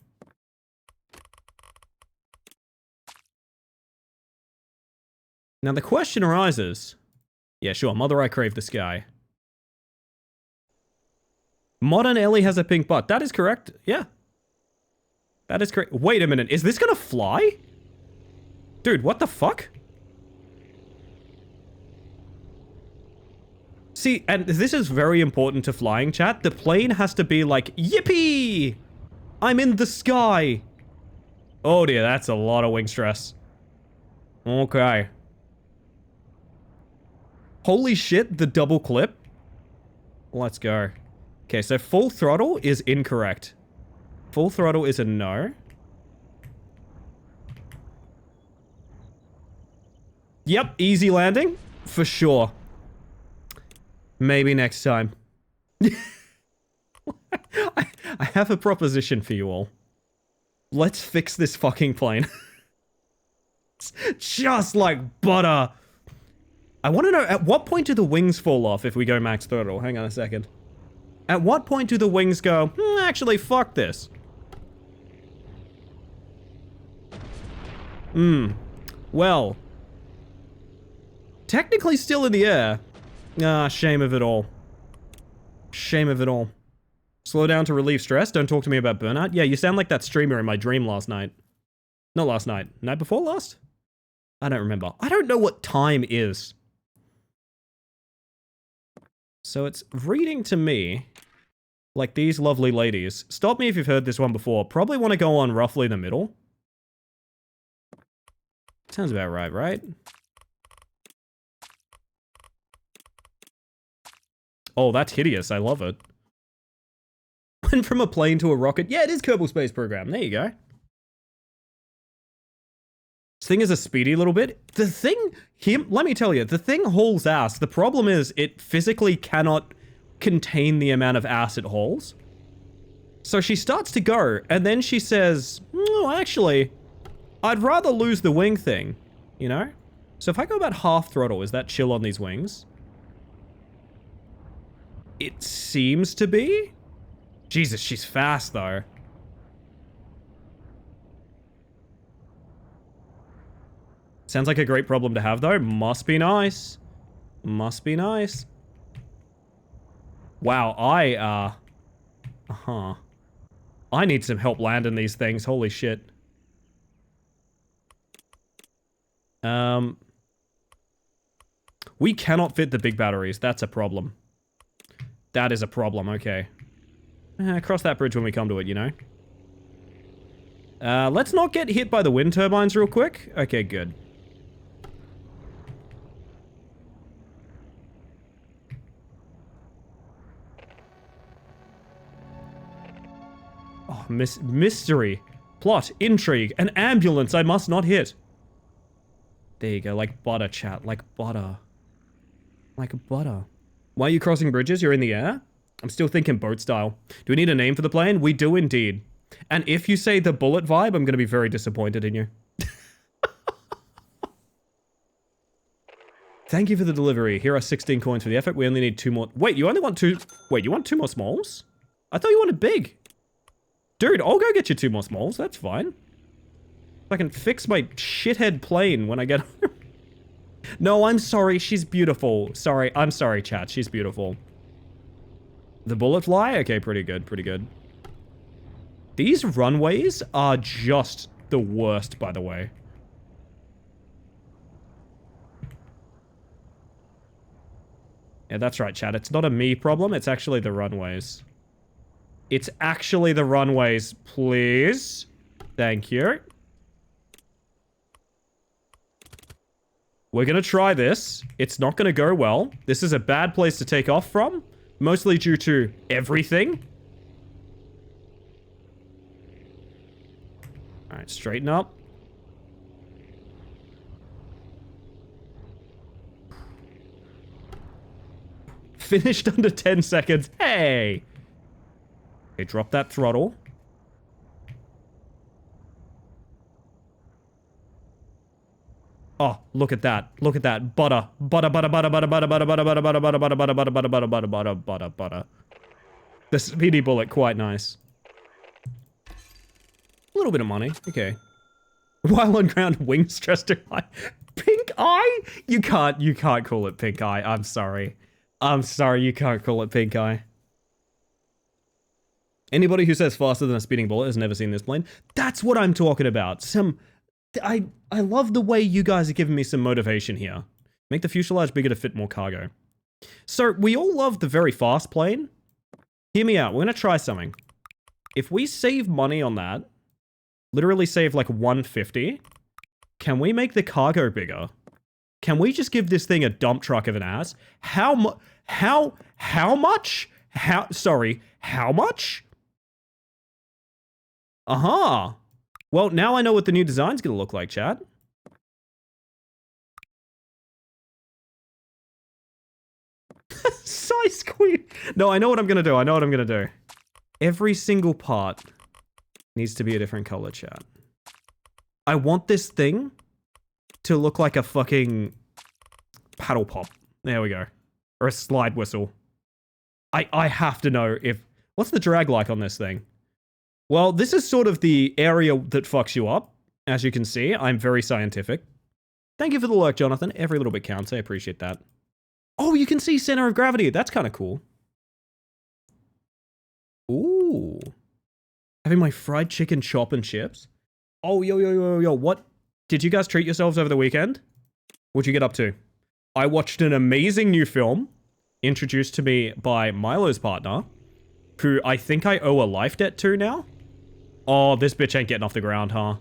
Now the question arises. Yeah, sure, Mother, I crave the sky. Modern Ellie has a pink butt. That is correct. Yeah. That is correct. Wait a minute. Is this gonna fly? Dude, what the fuck? See, and this is very important to flying, chat. The plane has to be like, yippee! I'm in the sky! Oh dear, that's a lot of wing stress. Okay. Holy shit, the double clip. Let's go. Okay, so full throttle is incorrect. Full throttle is a no. Yep, easy landing. For sure. Maybe next time. I have a proposition for you all. Let's fix this fucking plane. It's just like butter. I want to know, at what point do the wings fall off if we go max throttle? Hang on a second. At what point do the wings go, actually, fuck this? Well. Technically still in the air. Ah, shame of it all. Shame of it all. Slow down to relieve stress. Don't talk to me about burnout. Yeah, you sound like that streamer in my dream last night. Not last night. Night before last? I don't remember. I don't know what time is. So it's reading to me like these lovely ladies. Stop me if you've heard this one before. Probably want to go on roughly the middle. Sounds about right, right? Oh, that's hideous. I love it. Went from a plane to a rocket. Yeah, it is Kerbal Space Program. There you go. This thing is a speedy little bit. The thing, let me tell you, the thing hauls ass. The problem is it physically cannot contain the amount of ass it hauls. So she starts to go, and then she says, no, actually, I'd rather lose the wing thing, you know? So if I go about half throttle, is that chill on these wings? It seems to be. Jesus, she's fast, though. Sounds like a great problem to have, though. Must be nice. Must be nice. Wow, I need some help landing these things. Holy shit. We cannot fit the big batteries. That's a problem. That is a problem, okay. Cross that bridge when we come to it, you know? Let's not get hit by the wind turbines real quick. Okay, good. Oh, mystery. Plot, intrigue, an ambulance I must not hit. There you go, like butter, chat. Like butter. Like butter. Why are you crossing bridges? You're in the air? I'm still thinking boat style. Do we need a name for the plane? We do indeed. And if you say the bullet vibe, I'm going to be very disappointed in you. Thank you for the delivery. Here are 16 coins for the effort. We only need 2 more. Wait, you only want 2? Wait, you want 2 more smalls? I thought you wanted big. Dude, I'll go get you 2 more smalls. That's fine. I can fix my shithead plane when I get home. No, I'm sorry. She's beautiful. Sorry. I'm sorry, chat. She's beautiful. The bullet fly? Okay, pretty good. Pretty good. These runways are just the worst, by the way. Yeah, that's right, chat. It's not a me problem. It's actually the runways. It's actually the runways, please. Thank you. We're gonna try this. It's not gonna go well. This is a bad place to take off from. Mostly due to everything. Alright, straighten up. Finished under 10 seconds. Hey! Okay, drop that throttle. Oh, look at that. Look at that. Butter. Butter, butter, butter, butter, butter, butter, butter, butter, butter, butter, butter, butter, butter, butter, butter, butter, butter, butter, butter. The speedy bullet, quite nice. A little bit of money. Okay. While on ground, wing stress too high. Pink eye? You can't call it pink eye. I'm sorry. I'm sorry, you can't call it pink eye. Anybody who says faster than a speeding bullet has never seen this plane. That's what I'm talking about. I love the way you guys are giving me some motivation here. Make the fuselage bigger to fit more cargo. So, we all love the very fast plane. Hear me out. We're going to try something. If we save money on that, literally save like 150, can we make the cargo bigger? Can we just give this thing a dump truck of an ass? How much? Sorry, how much? Uh-huh. Well, now I know what the new design's gonna look like, chat. Size queen. No, I know what I'm gonna do. I know what I'm gonna do. Every single part needs to be a different color, chat. I want this thing to look like a fucking paddle pop. There we go. Or a slide whistle. I have to know if... What's the drag like on this thing? Well, this is sort of the area that fucks you up. As you can see, I'm very scientific. Thank you for the lurk, Jonathan. Every little bit counts. I appreciate that. Oh, you can see center of gravity. That's kind of cool. Ooh. Having my fried chicken chop and chips. Oh, yo. What? Did you guys treat yourselves over the weekend? What'd you get up to? I watched an amazing new film introduced to me by Milo's partner, who I think I owe a life debt to now. Oh, this bitch ain't getting off the ground, huh?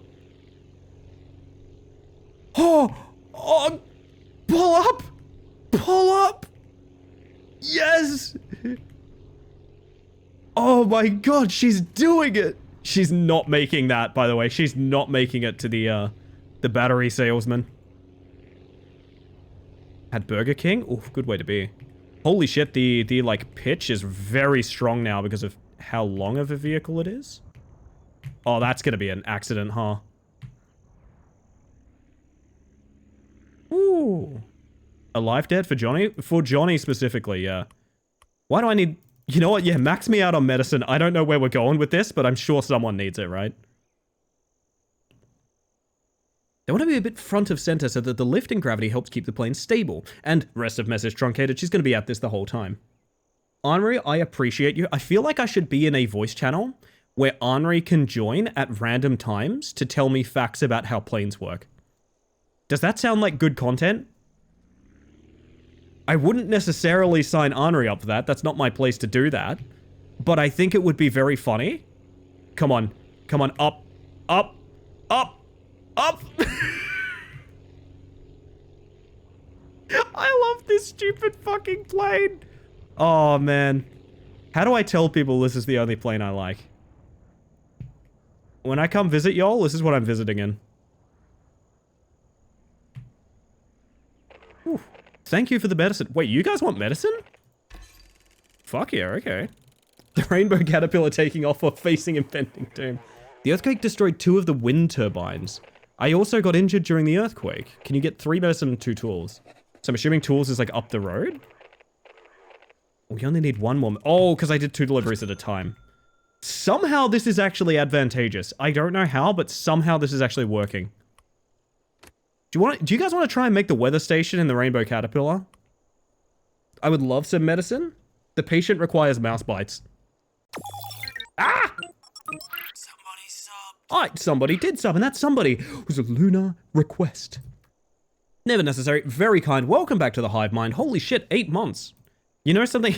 Oh, pull up! Pull up! Yes! Oh my god, she's doing it! She's not making that, by the way. She's not making it to the battery salesman. At Burger King? Oof, good way to be. Holy shit, the like, pitch is very strong now because of how long of a vehicle it is. Oh, that's gonna be an accident, huh? Ooh. A life debt for Johnny? For Johnny specifically, yeah. Why do I need... You know what? Yeah, max me out on medicine. I don't know where we're going with this, but I'm sure someone needs it, right? They want to be a bit front of center so that the lift and gravity helps keep the plane stable. And rest of message truncated, she's going to be at this the whole time. Henri, I appreciate you. I feel like I should be in a voice channel where Henri can join at random times to tell me facts about how planes work. Does that sound like good content? I wouldn't necessarily sign Henri up for that. That's not my place to do that. But I think it would be very funny. Come on. Come on. Up. Up. Up. Up. I love this stupid fucking plane. Oh, man. How do I tell people this is the only plane I like? When I come visit y'all, this is what I'm visiting in. Whew. Thank you for the medicine. Wait, you guys want medicine? Fuck yeah, okay. The rainbow caterpillar taking off while facing impending doom. The earthquake destroyed 2 of the wind turbines. I also got injured during the earthquake. Can you get 3 medicine and 2 tools? So I'm assuming tools is like up the road? We only need 1 more. Oh, because I did 2 deliveries at a time. Somehow this is actually advantageous. I don't know how, but somehow this is actually working. Do you guys want to try and make the weather station in the rainbow caterpillar? I would love some medicine. The patient requires mouse bites. Ah! Somebody subbed. Alright, somebody did sub, and that somebody was a Lunar request. Never necessary. Very kind. Welcome back to the Hive Mind. Holy shit, 8 months. You know something?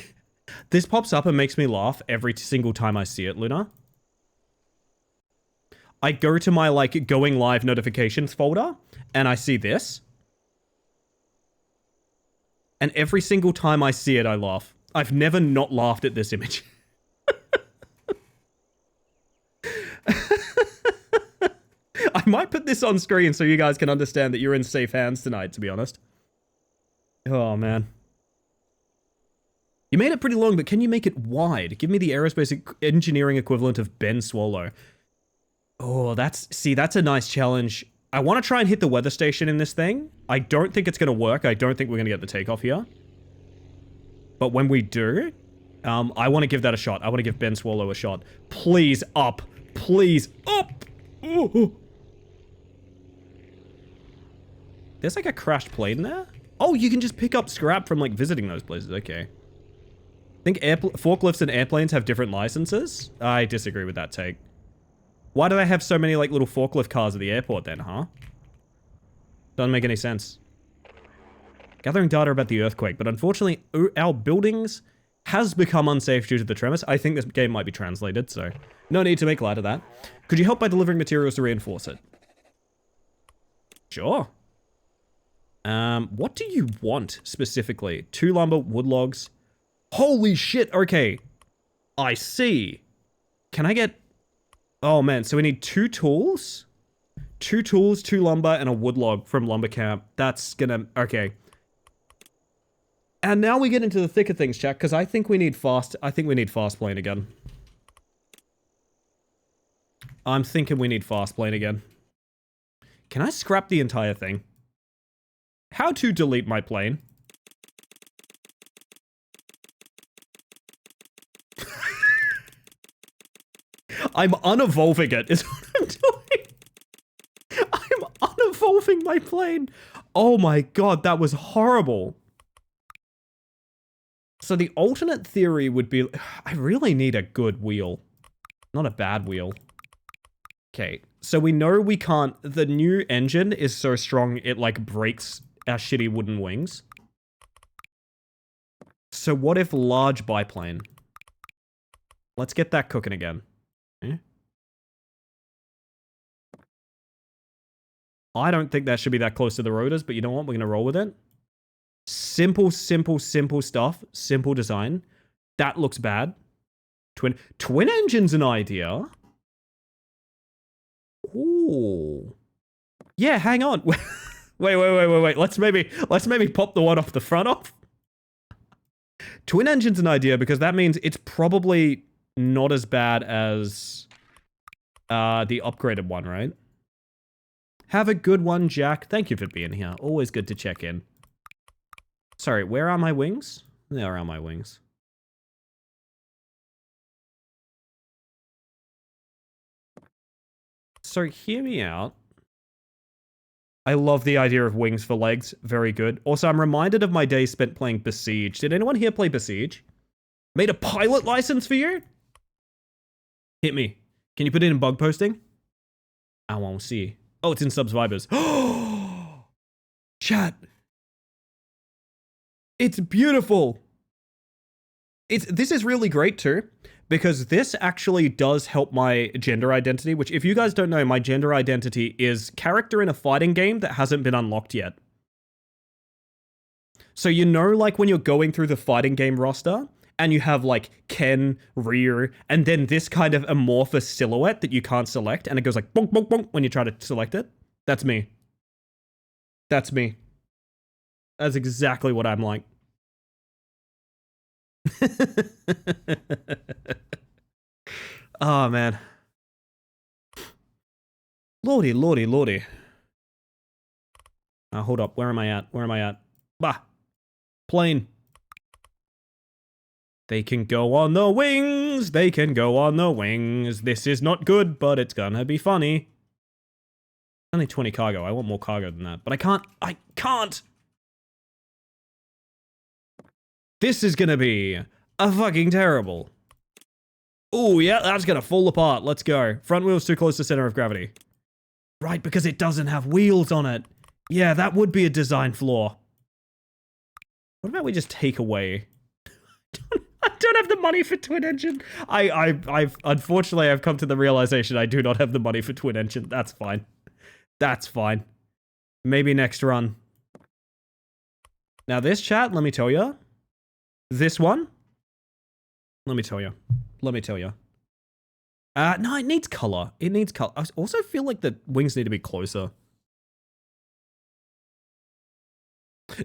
This pops up and makes me laugh every single time I see it, Luna. I go to my, like, going live notifications folder, and I see this. And every single time I see it, I laugh. I've never not laughed at this image. I might put this on screen so you guys can understand that you're in safe hands tonight, to be honest. Oh, man. You made it pretty long, but can you make it wide? Give me the aerospace engineering equivalent of Ben Swallow. Oh, that's a nice challenge. I want to try and hit the weather station in this thing. I don't think it's going to work. I don't think we're going to get the takeoff here. But when we do, I want to give that a shot. I want to give Ben Swallow a shot. Please, up. Please, up. Oh. There's like a crashed plane there? Oh, you can just pick up scrap from like visiting those places. Okay. I think forklifts and airplanes have different licenses. I disagree with that take. Why do they have so many like little forklift cars at the airport then, huh? Doesn't make any sense. Gathering data about the earthquake, but unfortunately our buildings has become unsafe due to the tremors. I think this game might be translated, so no need to make light of that. Could you help by delivering materials to reinforce it? Sure. What do you want specifically? 2 lumber, wood logs. Holy shit, okay. I see. Can I get... Oh man, so we need 2 tools? 2 tools, 2 lumber, and a wood log from lumber camp. That's gonna... Okay. And now we get into the thick of things, chat, because I think we need fast plane again. I'm thinking we need fast plane again. Can I scrap the entire thing? How to delete my plane? I'm unevolving it, is what I'm doing. I'm unevolving my plane. Oh my god, that was horrible. So the alternate theory would be... I really need a good wheel. Not a bad wheel. Okay, so we know we can't... The new engine is so strong it, like, breaks our shitty wooden wings. So what if large biplane? Let's get that cooking again. Okay. I don't think that should be that close to the rotors, but you know what? We're going to roll with it. Simple, simple, simple stuff. Simple design. That looks bad. Twin engine's an idea. Ooh. Yeah, hang on. Wait. Let's maybe pop the one off the front off. Twin engine's an idea because that means it's probably not as bad as the upgraded one, right? Have a good one, Jack. Thank you for being here. Always good to check in. Sorry, where are my wings? There are my wings. So hear me out. I love the idea of wings for legs. Very good. Also, I'm reminded of my days spent playing Besiege. Did anyone here play Besiege? Made a pilot license for you? Hit me. Can you put it in bug posting? I won't see. Oh, it's in subscribers. Chat. It's beautiful. This is really great too, because this actually does help my gender identity, which if you guys don't know, my gender identity is character in a fighting game that hasn't been unlocked yet. So you know, like when you're going through the fighting game roster and you have like Ken, Ryu, and then this kind of amorphous silhouette that you can't select and it goes like bonk, bonk, bonk when you try to select it. That's me. That's me. That's exactly what I'm like. Oh, man. Lordy, lordy, lordy. Hold up. Where am I at? Where am I at? Bah. Plane. They can go on the wings. They can go on the wings. This is not good, but it's gonna be funny. Only 20 cargo. I want more cargo than that. But I can't. I can't. This is gonna be a fucking terrible. Oh, yeah, that's gonna fall apart. Let's go. Front wheel's too close to center of gravity. Right, because it doesn't have wheels on it. Yeah, that would be a design flaw. What about we just take away... I don't have the money for twin engine. Unfortunately, I've come to the realization I do not have the money for twin engine. That's fine. That's fine. Maybe next run. Now this chat, let me tell you. This one. Let me tell you. Let me tell you. No, it needs color. It needs color. I also feel like the wings need to be closer.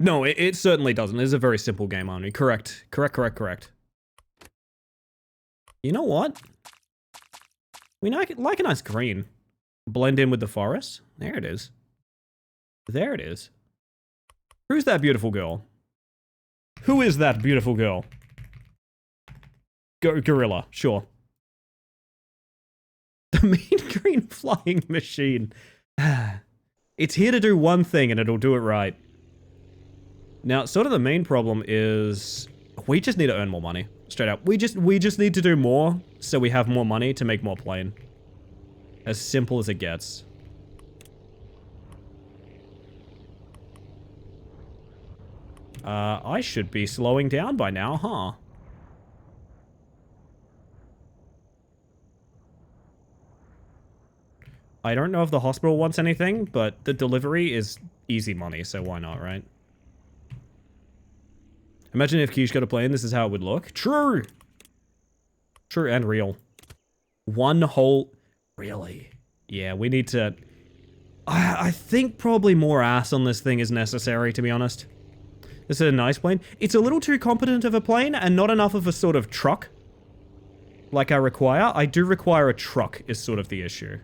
No, it certainly doesn't. It's a very simple game, Arnie. Correct. Correct. You know what? We like a nice green. Blend in with the forest. There it is. There it is. Who's that beautiful girl? Who is that beautiful girl? Gorilla, sure. The mean green flying machine. It's here to do one thing and it'll do it right. Now, sort of the main problem is we just need to earn more money. Straight up. We just need to do more so we have more money to make more plane. As simple as it gets. I should be slowing down by now, huh? I don't know if the hospital wants anything, but the delivery is easy money, so why not, right? Imagine if Quiche got a plane, this is how it would look. True! True and real. One whole... Really? Yeah, we need to... I think probably more ass on this thing is necessary, to be honest. This is a nice plane. It's a little too competent of a plane and not enough of a sort of truck. Like I require. I do require a truck is sort of the issue.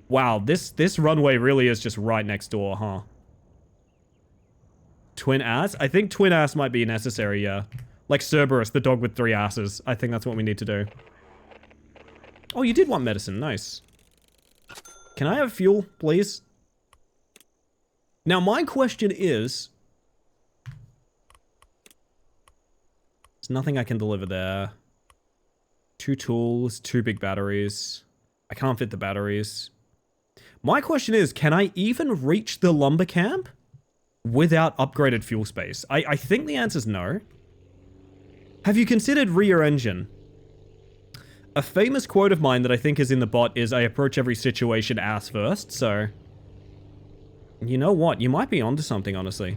Wow, this runway really is just right next door, huh? Twin ass? I think twin ass might be necessary, yeah. Like Cerberus, the dog with 3 asses. I think that's what we need to do. Oh, you did want medicine. Nice. Can I have fuel, please? Now, my question is... There's nothing I can deliver there. 2 tools, 2 big batteries. I can't fit the batteries. My question is, can I even reach the lumber camp without upgraded fuel space? I think the answer is no. Have you considered rear engine? A famous quote of mine that I think is in the bot is, I approach every situation ass first, so... You know what? You might be onto something, honestly.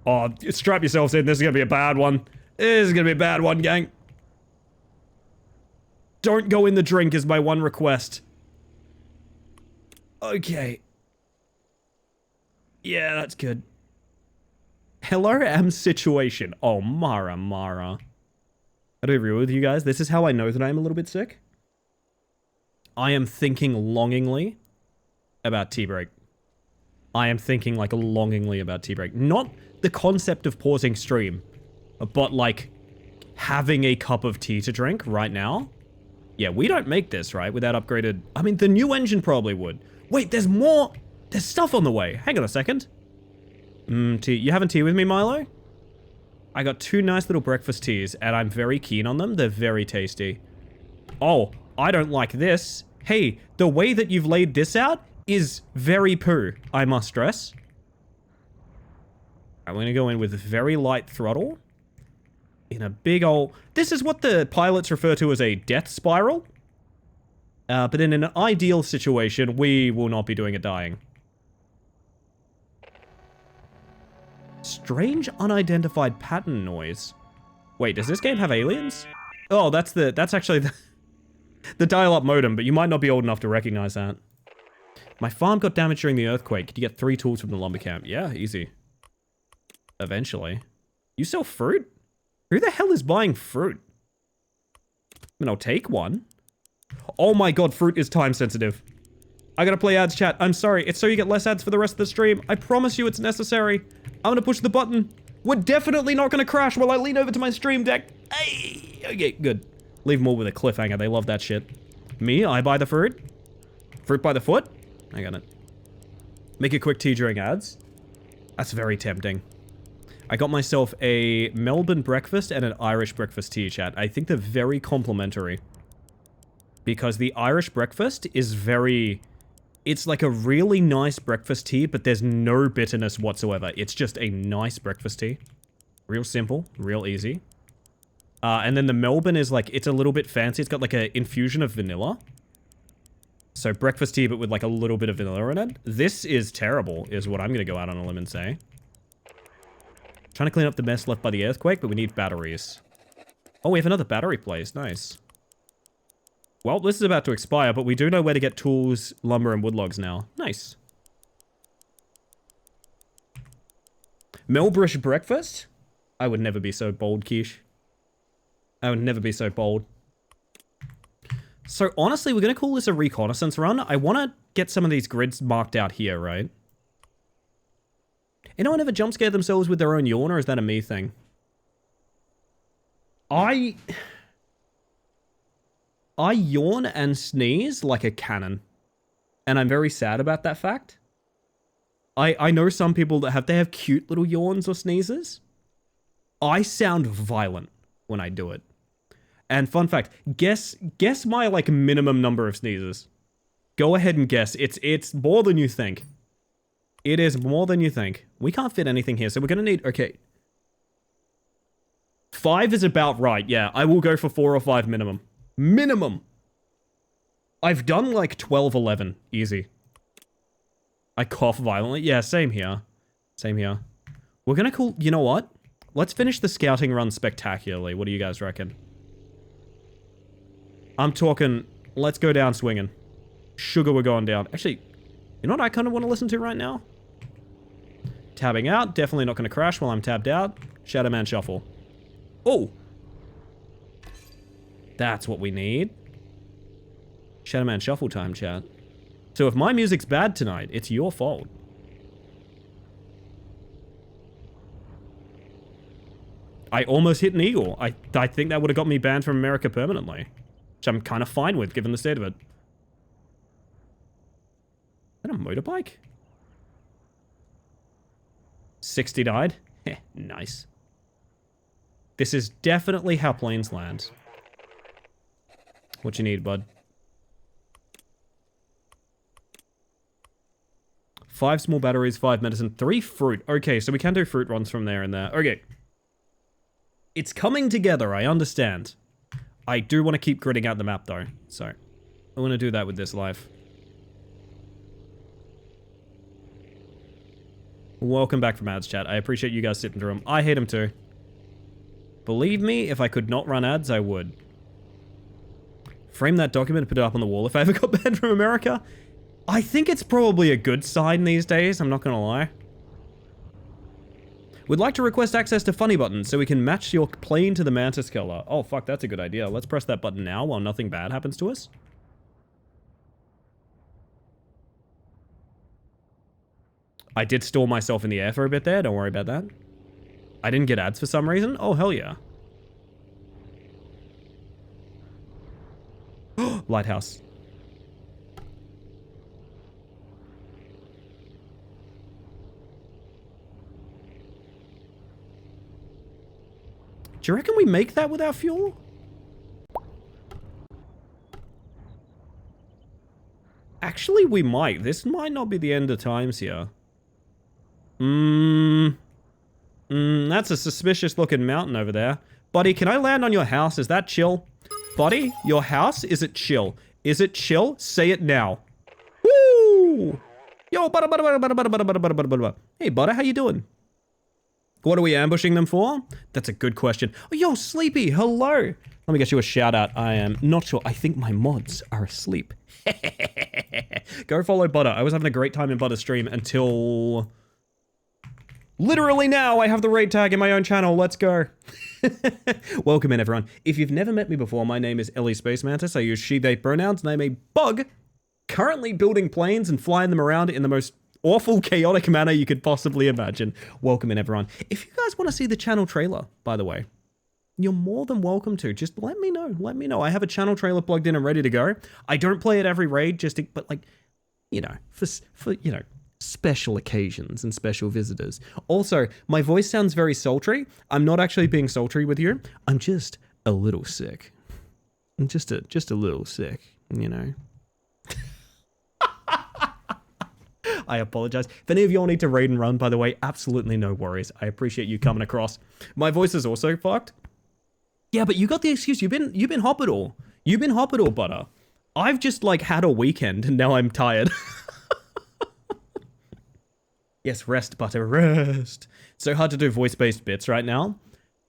Oh, strap yourselves in. This is gonna be a bad one. This is gonna be a bad one, gang. Don't go in the drink is my one request. Okay. Yeah, that's good. Hello, M situation. Oh, Mara. I do agree with you guys. This is how I know that I'm a little bit sick. I am thinking longingly about tea break. I am thinking, like, longingly about tea break. Not the concept of pausing stream, but, like, having a cup of tea to drink right now. Yeah, we don't make this, right, without upgraded... I mean, the new engine probably would. Wait, there's more... There's stuff on the way. Hang on a second. Tea. You having tea with me, Milo? I got 2 nice little breakfast teas, and I'm very keen on them. They're very tasty. Oh, I don't like this. Hey, the way that you've laid this out is very poo, I must stress. I'm gonna go in with very light throttle. In a big ol'... This is what the pilots refer to as a death spiral. But in an ideal situation, we will not be doing a dying. Strange unidentified pattern noise. Wait, does this game have aliens? Oh, that's actually the dial-up modem, but you might not be old enough to recognize that. My farm got damaged during the earthquake. Could you get 3 tools from the lumber camp? Yeah, easy. Eventually. You sell fruit? Who the hell is buying fruit? I mean, I'll take one. Oh my god, fruit is time sensitive. I gotta play ads, chat. I'm sorry. It's so you get less ads for the rest of the stream. I promise you it's necessary. I'm gonna push the button. We're definitely not gonna crash while I lean over to my stream deck. Hey! Okay, good. Leave them all with a cliffhanger. They love that shit. Me, I buy the fruit. Fruit by the foot? I got it. Make a quick tea during ads. That's very tempting. I got myself a Melbourne breakfast and an Irish breakfast tea, chat. I think they're very complimentary. Because the Irish breakfast is very... It's like a really nice breakfast tea, but there's no bitterness whatsoever. It's just a nice breakfast tea. Real simple, real easy. And then the Melbourne is like, it's a little bit fancy. It's got like an infusion of vanilla. So breakfast tea, but with like a little bit of vanilla in it. This is terrible, is what I'm going to go out on a limb and say. Trying to clean up the mess left by the earthquake, but we need batteries. Oh, we have another battery place. Nice. Well, this is about to expire, but we do know where to get tools, lumber, and wood logs now. Nice. Melbrish breakfast? I would never be so bold, Quiche. I would never be so bold. So, honestly, we're going to call this a reconnaissance run. I want to get some of these grids marked out here, right? Anyone ever jump scare themselves with their own yawn, or is that a me thing? I yawn and sneeze like a cannon. And I'm very sad about that fact. I know some people that they have cute little yawns or sneezes. I sound violent when I do it. And fun fact, guess my like minimum number of sneezes. Go ahead and guess. It's more than you think. It is more than you think. We can't fit anything here, so we're gonna need, okay. 5 is about right, yeah. I will go for 4 or 5 minimum. Minimum! I've done like 12, 11. Easy. I cough violently. Yeah, same here. Same here. We're gonna call, you know what? Let's finish the scouting run spectacularly. What do you guys reckon? I'm talking, let's go down swinging. Sugar, we're going down. Actually, you know what I kind of want to listen to right now? Tabbing out. Definitely not going to crash while I'm tabbed out. Shadow Man Shuffle. Oh! That's what we need. Shadow Man Shuffle time, chat. So if my music's bad tonight, it's your fault. I almost hit an eagle. I think that would have got me banned from America permanently. Which I'm kind of fine with, given the state of it. Is that a motorbike? 60 died? Heh, nice. This is definitely how planes land. What you need, bud? 5 small batteries, 5 medicine, 3 fruit. Okay, so we can do fruit runs from there and there. Okay. It's coming together, I understand. I do want to keep gridding out the map, though. So, I want to do that with this life. Welcome back from ads, chat. I appreciate you guys sitting through them. I hate them too. Believe me, if I could not run ads, I would. Frame that document and put it up on the wall if I ever got banned from America. I think it's probably a good sign these days, I'm not gonna lie. Would like to request access to funny buttons so we can match your plane to the mantis killer. Oh, fuck, that's a good idea. Let's press that button now while nothing bad happens to us. I did store myself in the air for a bit there. Don't worry about that. I didn't get ads for some reason. Oh, hell yeah. Lighthouse. Do you reckon we make that without fuel? Actually, we might. This might not be the end of times here. That's a suspicious looking mountain over there. Buddy, can I land on your house? Is that chill? Buddy, your house? Is it chill? Is it chill? Say it now. Woo! Yo, butter. Hey, butter, how you doing? What are we ambushing them for? That's a good question. Oh, yo, Sleepy, hello. Let me get you a shout out. I am not sure. I think my mods are asleep. Go follow Butter. I was having a great time in Butter's stream until Literally now, I have the raid tag in my own channel. Let's go. Welcome in, everyone. If you've never met me before, my name is Ellie Space Mantis. I use she, they pronouns, and I'm a bug currently building planes and flying them around in the most awful, chaotic manner you could possibly imagine. Welcome in, everyone. If you guys want to see the channel trailer, by the way, you're more than welcome to. Just let me know. Let me know. I have a channel trailer plugged in and ready to go. I don't play it every raid, but like, you know, for you know, special occasions and special visitors. Also, my voice sounds very sultry. I'm not actually being sultry with you. I'm just a little sick. I'm just a little sick, you know. I apologize. If any of y'all need to raid and run, by the way, absolutely no worries. I appreciate you coming across. My voice is also fucked. Yeah, but you got the excuse. You've been hospital. You've been hospital, butter. I've just like had a weekend and now I'm tired. Yes, rest, butter, rest. It's so hard to do voice-based bits right now.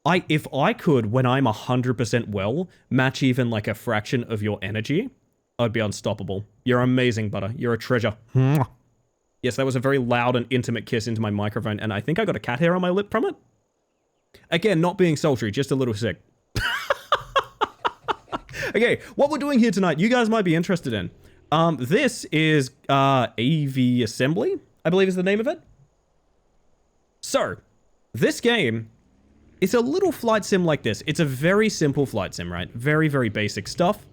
If I could, when I'm 100% well, match even like a fraction of your energy, I'd be unstoppable. You're amazing, butter. You're a treasure. Yes, that was a very loud and intimate kiss into my microphone, and I think I got a cat hair on my lip from it. Again, not being sultry, just a little sick. Okay, what we're doing here tonight, you guys might be interested in. This is Aviassembly, I believe is the name of it. So, this game is a little flight sim like this. It's a very simple flight sim, right? Very, very basic stuff.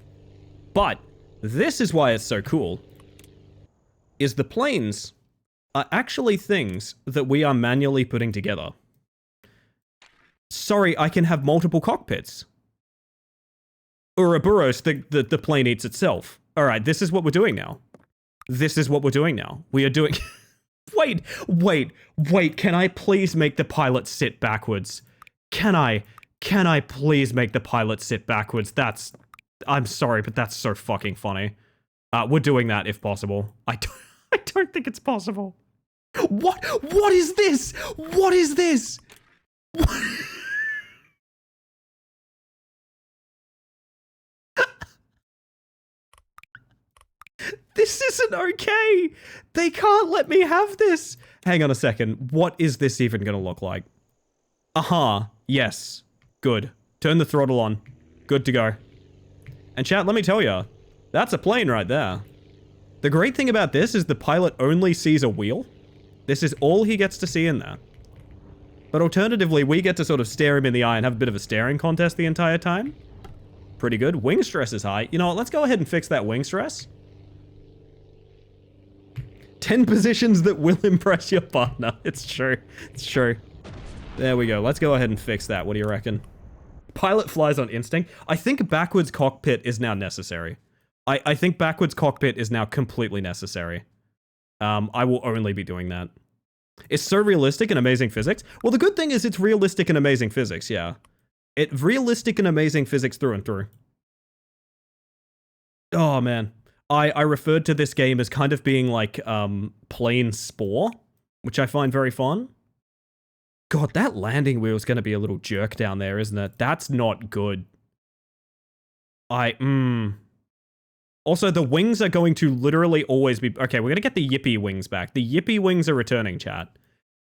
But this is why it's so cool, is the planes are actually things that we are manually putting together. Sorry, I can have multiple cockpits. Ouroboros, the plane eats itself. All right, this is what we're doing now. This is what we're doing now. We are doing... Wait, can I please make the pilot sit backwards? Can I please make the pilot sit backwards? I'm sorry, but that's so fucking funny. We're doing that if possible. I don't think it's possible. What is this? What is this? This isn't okay. They can't let me have this. Hang on a second. What is this even gonna look like? Yes. Good. Turn the throttle on. Good to go. And chat, let me tell you, that's a plane right there. The great thing about this is the pilot only sees a wheel. This is all he gets to see in there. But alternatively, we get to sort of stare him in the eye and have a bit of a staring contest the entire time. Pretty good. Wing stress is high. You know what? Let's go ahead and fix that wing stress. 10 positions that will impress your partner. It's true. It's true. There we go. Let's go ahead and fix that. What do you reckon? Pilot flies on instinct. I think backwards cockpit is now necessary. I think backwards cockpit is now completely necessary. I will only be doing that. It's so realistic and amazing physics. Well, the good thing is it's realistic and amazing physics, yeah. It's realistic and amazing physics through and through. Oh, man. I referred to this game as kind of being like, plane Spore, which I find very fun. God, that landing wheel is going to be a little jerk down there, isn't it? That's not good. Also, the wings are going to literally always be... Okay, we're going to get the Yippee wings back. The Yippee wings are returning, chat.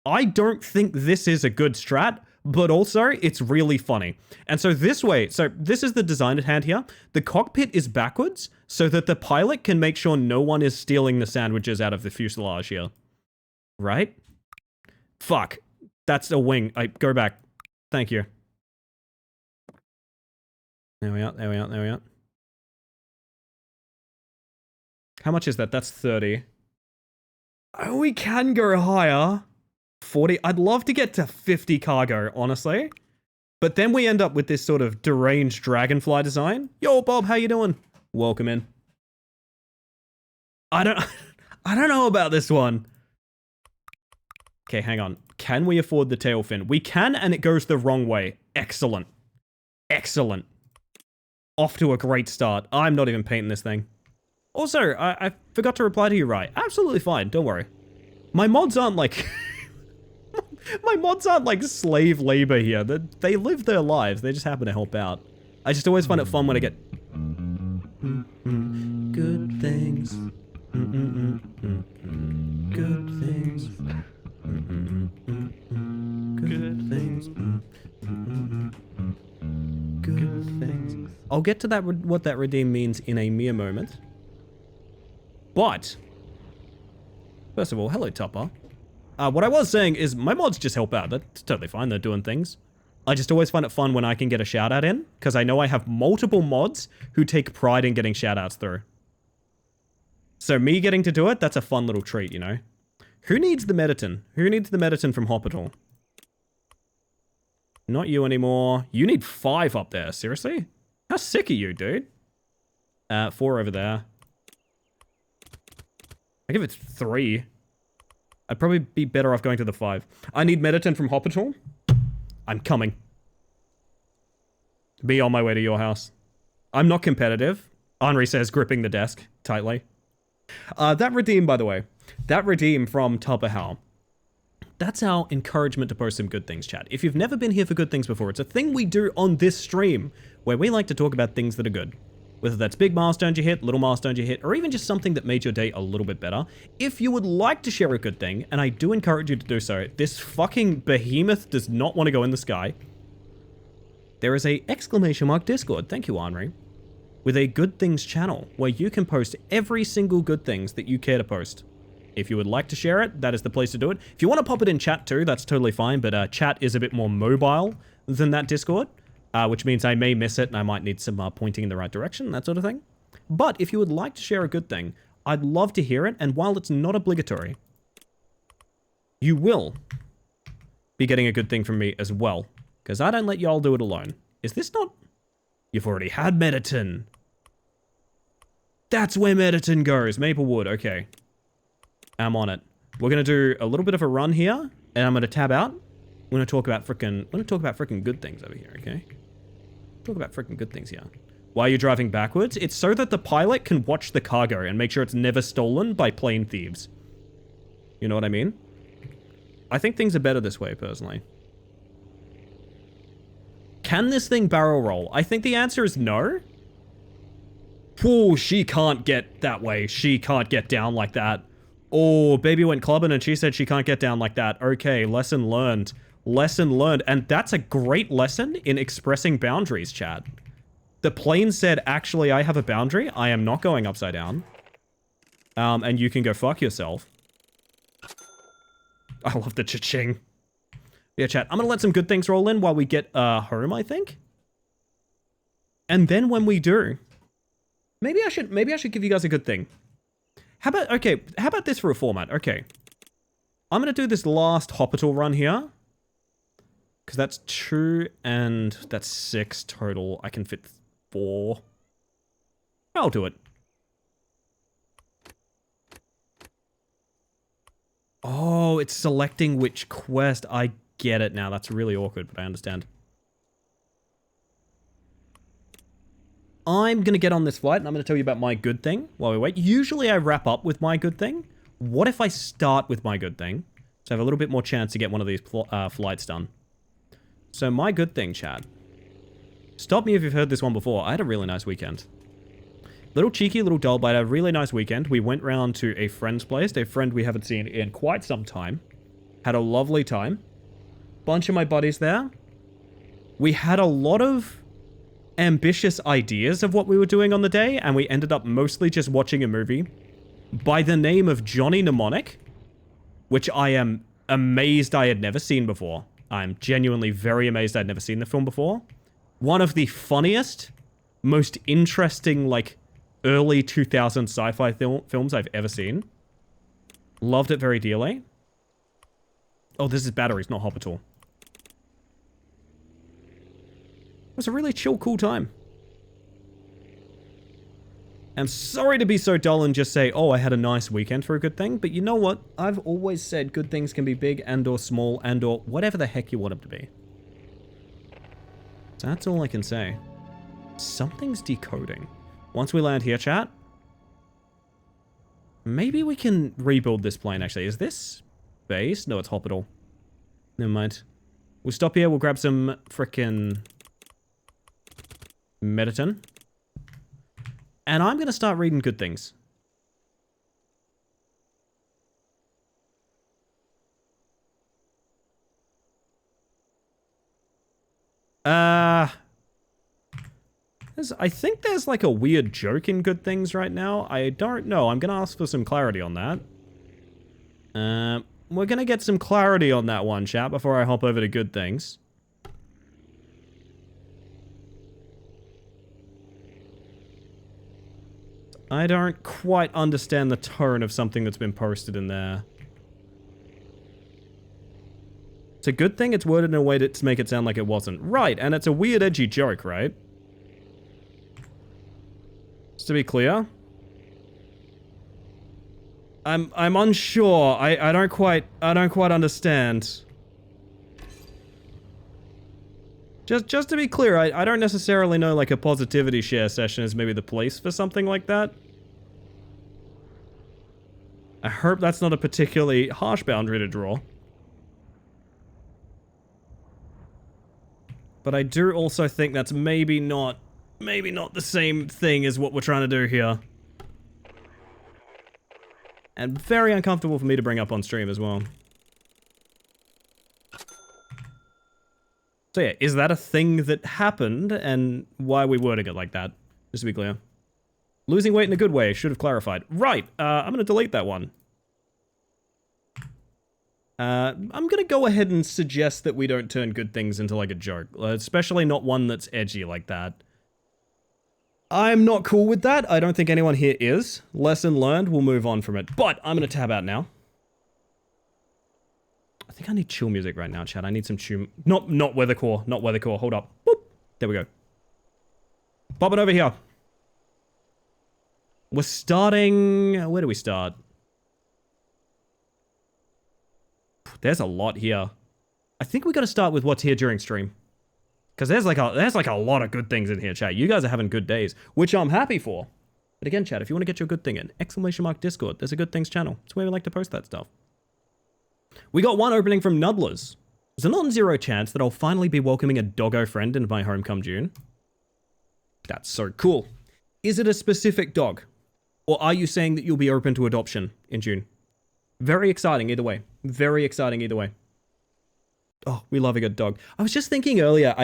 I don't think this is a good strat, but also, it's really funny. And so this way... So, this is the design at hand here. The cockpit is backwards, so that the pilot can make sure no one is stealing the sandwiches out of the fuselage here. Right? Fuck. That's a wing. Go back. Thank you. There we are, there we are, there we are. How much is that? That's 30. Oh, we can go higher. 40. I'd love to get to 50 cargo, honestly. But then we end up with this sort of deranged dragonfly design. Yo, Bob, how you doing? Welcome in. I don't know about this one. Okay, hang on. Can we afford the tail fin? We can, and it goes the wrong way. Excellent. Excellent. Off to a great start. I'm not even painting this thing. Also, I forgot to reply to you right. Absolutely fine, don't worry. My mods aren't like... My mods aren't like slave labor here. They live their lives. They just happen to help out. I just always find it fun when I get... Good things. Good things. I'll get to that what that redeem means in a mere moment. But, first of all, hello, Tupper. What I was saying is my mods just help out. That's totally fine. They're doing things. I just always find it fun when I can get a shout out in, because I know I have multiple mods who take pride in getting shout outs through. So me getting to do it, that's a fun little treat, you know? Who needs the Mediton? Who needs the Mediton from Hospital? Not you anymore. You need 5 up there. Seriously? How sick are you, dude? 4 over there. I give it 3. I'd probably be better off going to the 5. I need Mediton from Hospital. I'm coming. Be on my way to your house. I'm not competitive. Henri says, gripping the desk tightly. That redeem, by the way. That redeem from Tupper How. That's our encouragement to post some good things, chat. If you've never been here for good things before, it's a thing we do on this stream, where we like to talk about things that are good. Whether that's big milestones you hit, little milestones you hit, or even just something that made your day a little bit better. If you would like to share a good thing, and I do encourage you to do so, this fucking behemoth does not want to go in the sky. There is a ! Discord, thank you, Henri, with a good things channel, where you can post every single good things that you care to post. If you would like to share it, that is the place to do it. If you want to pop it in chat too, that's totally fine, but chat is a bit more mobile than that Discord, which means I may miss it and I might need some pointing in the right direction, that sort of thing. But if you would like to share a good thing, I'd love to hear it, and while it's not obligatory, you will be getting a good thing from me as well, because I don't let y'all do it alone. Is this not... You've already had Mediton. That's where Mediton goes. Maplewood, okay. I'm on it. We're gonna do a little bit of a run here, and I'm gonna tab out. We're gonna talk about frickin' good things over here, okay? Talk about frickin' good things here. Why are you driving backwards? It's so that the pilot can watch the cargo and make sure it's never stolen by plane thieves. You know what I mean? I think things are better this way, personally. Can this thing barrel roll? I think the answer is no. Oh, she can't get that way. She can't get down like that. Oh, baby went clubbing and she said she can't get down like that. Okay, lesson learned. Lesson learned. And that's a great lesson in expressing boundaries, chat. The plane said, actually, I have a boundary. I am not going upside down. And you can go fuck yourself. I love the cha-ching. Yeah, chat. I'm gonna let some good things roll in while we get home, I think. And then when we do, maybe I should give you guys a good thing. How about this for a format? Okay. I'm going to do this last Hospital run here. Because that's 2 and that's 6 total. I can fit 4. I'll do it. Oh, it's selecting which quest. I get it now. That's really awkward, but I understand. I'm going to get on this flight, and I'm going to tell you about my good thing while we wait. Usually I wrap up with my good thing. What if I start with my good thing? So I have a little bit more chance to get one of these flights done. So my good thing, chat. Stop me if you've heard this one before. I had a really nice weekend. Little cheeky, little dull, but I had a really nice weekend. We went round to a friend's place, a friend we haven't seen in quite some time. Had a lovely time. Bunch of my buddies there. We had a lot of ambitious ideas of what we were doing on the day, and we ended up mostly just watching a movie by the name of Johnny Mnemonic, which I am amazed I had never seen before. I'm genuinely very amazed I'd never seen the film before. One of the funniest, most interesting, like, early 2000s sci-fi films I've ever seen. Loved it very dearly. Oh, this is batteries, not Hospital. It was a really chill, cool time. I'm sorry to be so dull and just say, oh, I had a nice weekend for a good thing, but you know what? I've always said good things can be big and or small and or whatever the heck you want them to be. So that's all I can say. Something's decoding. Once we land here, chat, maybe we can rebuild this plane, actually. Is this base? No, it's Hospital. Never mind. We'll stop here. We'll grab some frickin' Mediton. And I'm going to start reading good things. I think there's like a weird joke in Good Things right now. I don't know. I'm going to ask for some clarity on that. We're going to get some clarity on that one, chat, before I hop over to Good Things. I don't quite understand the tone of something that's been posted in there. It's a good thing it's worded in a way to make it sound like it wasn't. Right, and it's a weird, edgy joke, right? Just to be clear. I'm unsure. I don't quite understand. Just to be clear, I don't necessarily know like a positivity share session is maybe the place for something like that. I hope that's not a particularly harsh boundary to draw. But I do also think that's maybe not the same thing as what we're trying to do here. And very uncomfortable for me to bring up on stream as well. So yeah, is that a thing that happened, and why are we wording it like that? Just to be clear. Losing weight in a good way, should have clarified. Right, I'm going to delete that one. I'm going to go ahead and suggest that we don't turn Good Things into like a joke, especially not one that's edgy like that. I'm not cool with that. I don't think anyone here is. Lesson learned, we'll move on from it. But I'm going to tab out now. I think I need chill music right now, chat. I need some chill... Not weathercore. Not weathercore. Hold up. Boop. There we go. Bob it over here. We're starting... Where do we start? There's a lot here. I think we got to start with what's here during stream. Because there's like a lot of good things in here, chat. You guys are having good days, which I'm happy for. But again, chat, if you want to get your good thing in, ! Discord. There's a Good Things channel. It's where we like to post that stuff. We got one opening from Nudlers. There's a non-zero chance that I'll finally be welcoming a doggo friend into my home come June. That's so cool. Is it a specific dog? Or are you saying that you'll be open to adoption in June? Very exciting either way. Very exciting either way. Oh, we love a good dog. I was just thinking earlier,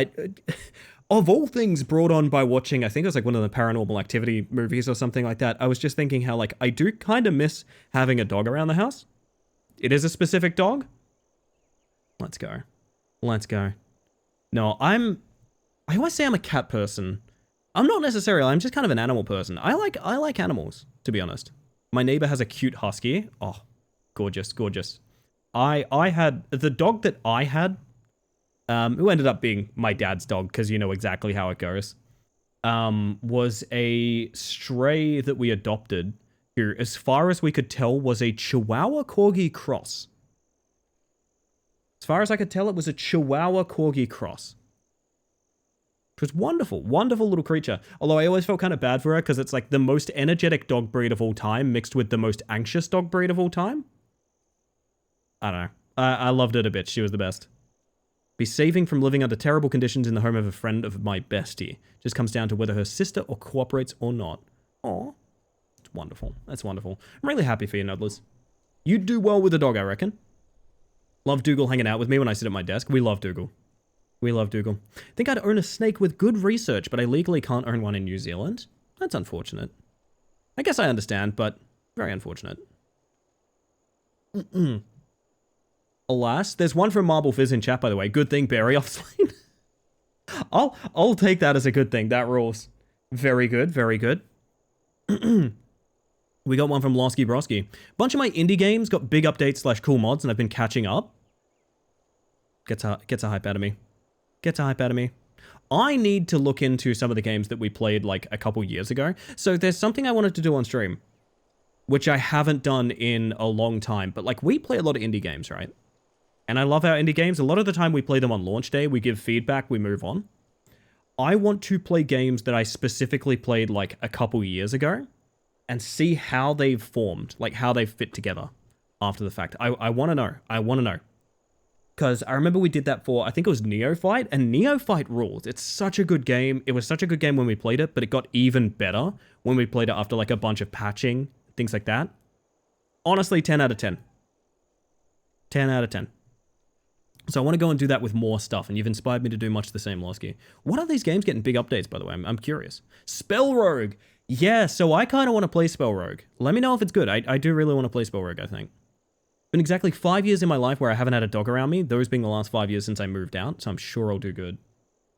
of all things brought on by watching, I think it was like one of the Paranormal Activity movies or something like that, I was just thinking how like, I do kind of miss having a dog around the house. It is a specific dog. Let's go. Let's go. No, I always say I'm a cat person. I'm not necessarily, I'm just kind of an animal person. I like animals, to be honest. My neighbor has a cute husky. Oh, gorgeous, gorgeous. I had, the dog that I had, who ended up being my dad's dog, because you know exactly how it goes, was a stray that we adopted, who, as far as we could tell, was a Chihuahua Corgi cross. As far as I could tell, it was a Chihuahua Corgi cross. It was wonderful, wonderful little creature. Although I always felt kind of bad for her, because it's like the most energetic dog breed of all time, mixed with the most anxious dog breed of all time. I don't know. I loved it a bit. She was the best. Be saving from living under terrible conditions in the home of a friend of my bestie. Just comes down to whether her sister or cooperates or not. Aw. It's wonderful. That's wonderful. I'm really happy for you, Nudlers. You'd do well with a dog, I reckon. Love Dougal hanging out with me when I sit at my desk. We love Dougal. We love Dougal. Think I'd own a snake with good research, but I legally can't own one in New Zealand. That's unfortunate. I guess I understand, but very unfortunate. Alas, there's one from Marble Fizz in chat, by the way. Good thing, Barry off slain. I'll take that as a good thing. That rules. Very good, very good. We got one from Losky Broski. Bunch of my indie games got big updates / cool mods, and I've been catching up. Gets a hype out of me. Gets a hype out of me. I need to look into some of the games that we played like a couple years ago. So there's something I wanted to do on stream, which I haven't done in a long time. But like, we play a lot of indie games, right? And I love our indie games. A lot of the time we play them on launch day. We give feedback, we move on. I want to play games that I specifically played like a couple years ago and see how they've formed, like how they fit together after the fact. I want to know. I want to know. Because I remember we did that for, I think it was Neophyte, and Neophyte rules. It's such a good game. It was such a good game when we played it, but it got even better when we played it after like a bunch of patching, things like that. Honestly, 10 out of 10. 10 out of 10. So I want to go and do that with more stuff, and you've inspired me to do much the same, Losky. What are these games getting big updates, by the way? I'm curious. Spell Rogue! Yeah, so I kind of want to play Spell Rogue. Let me know if it's good. I do really want to play Spell Rogue, I think. Been exactly 5 years in my life where I haven't had a dog around me, those being the last 5 years since I moved out, so I'm sure I'll do good.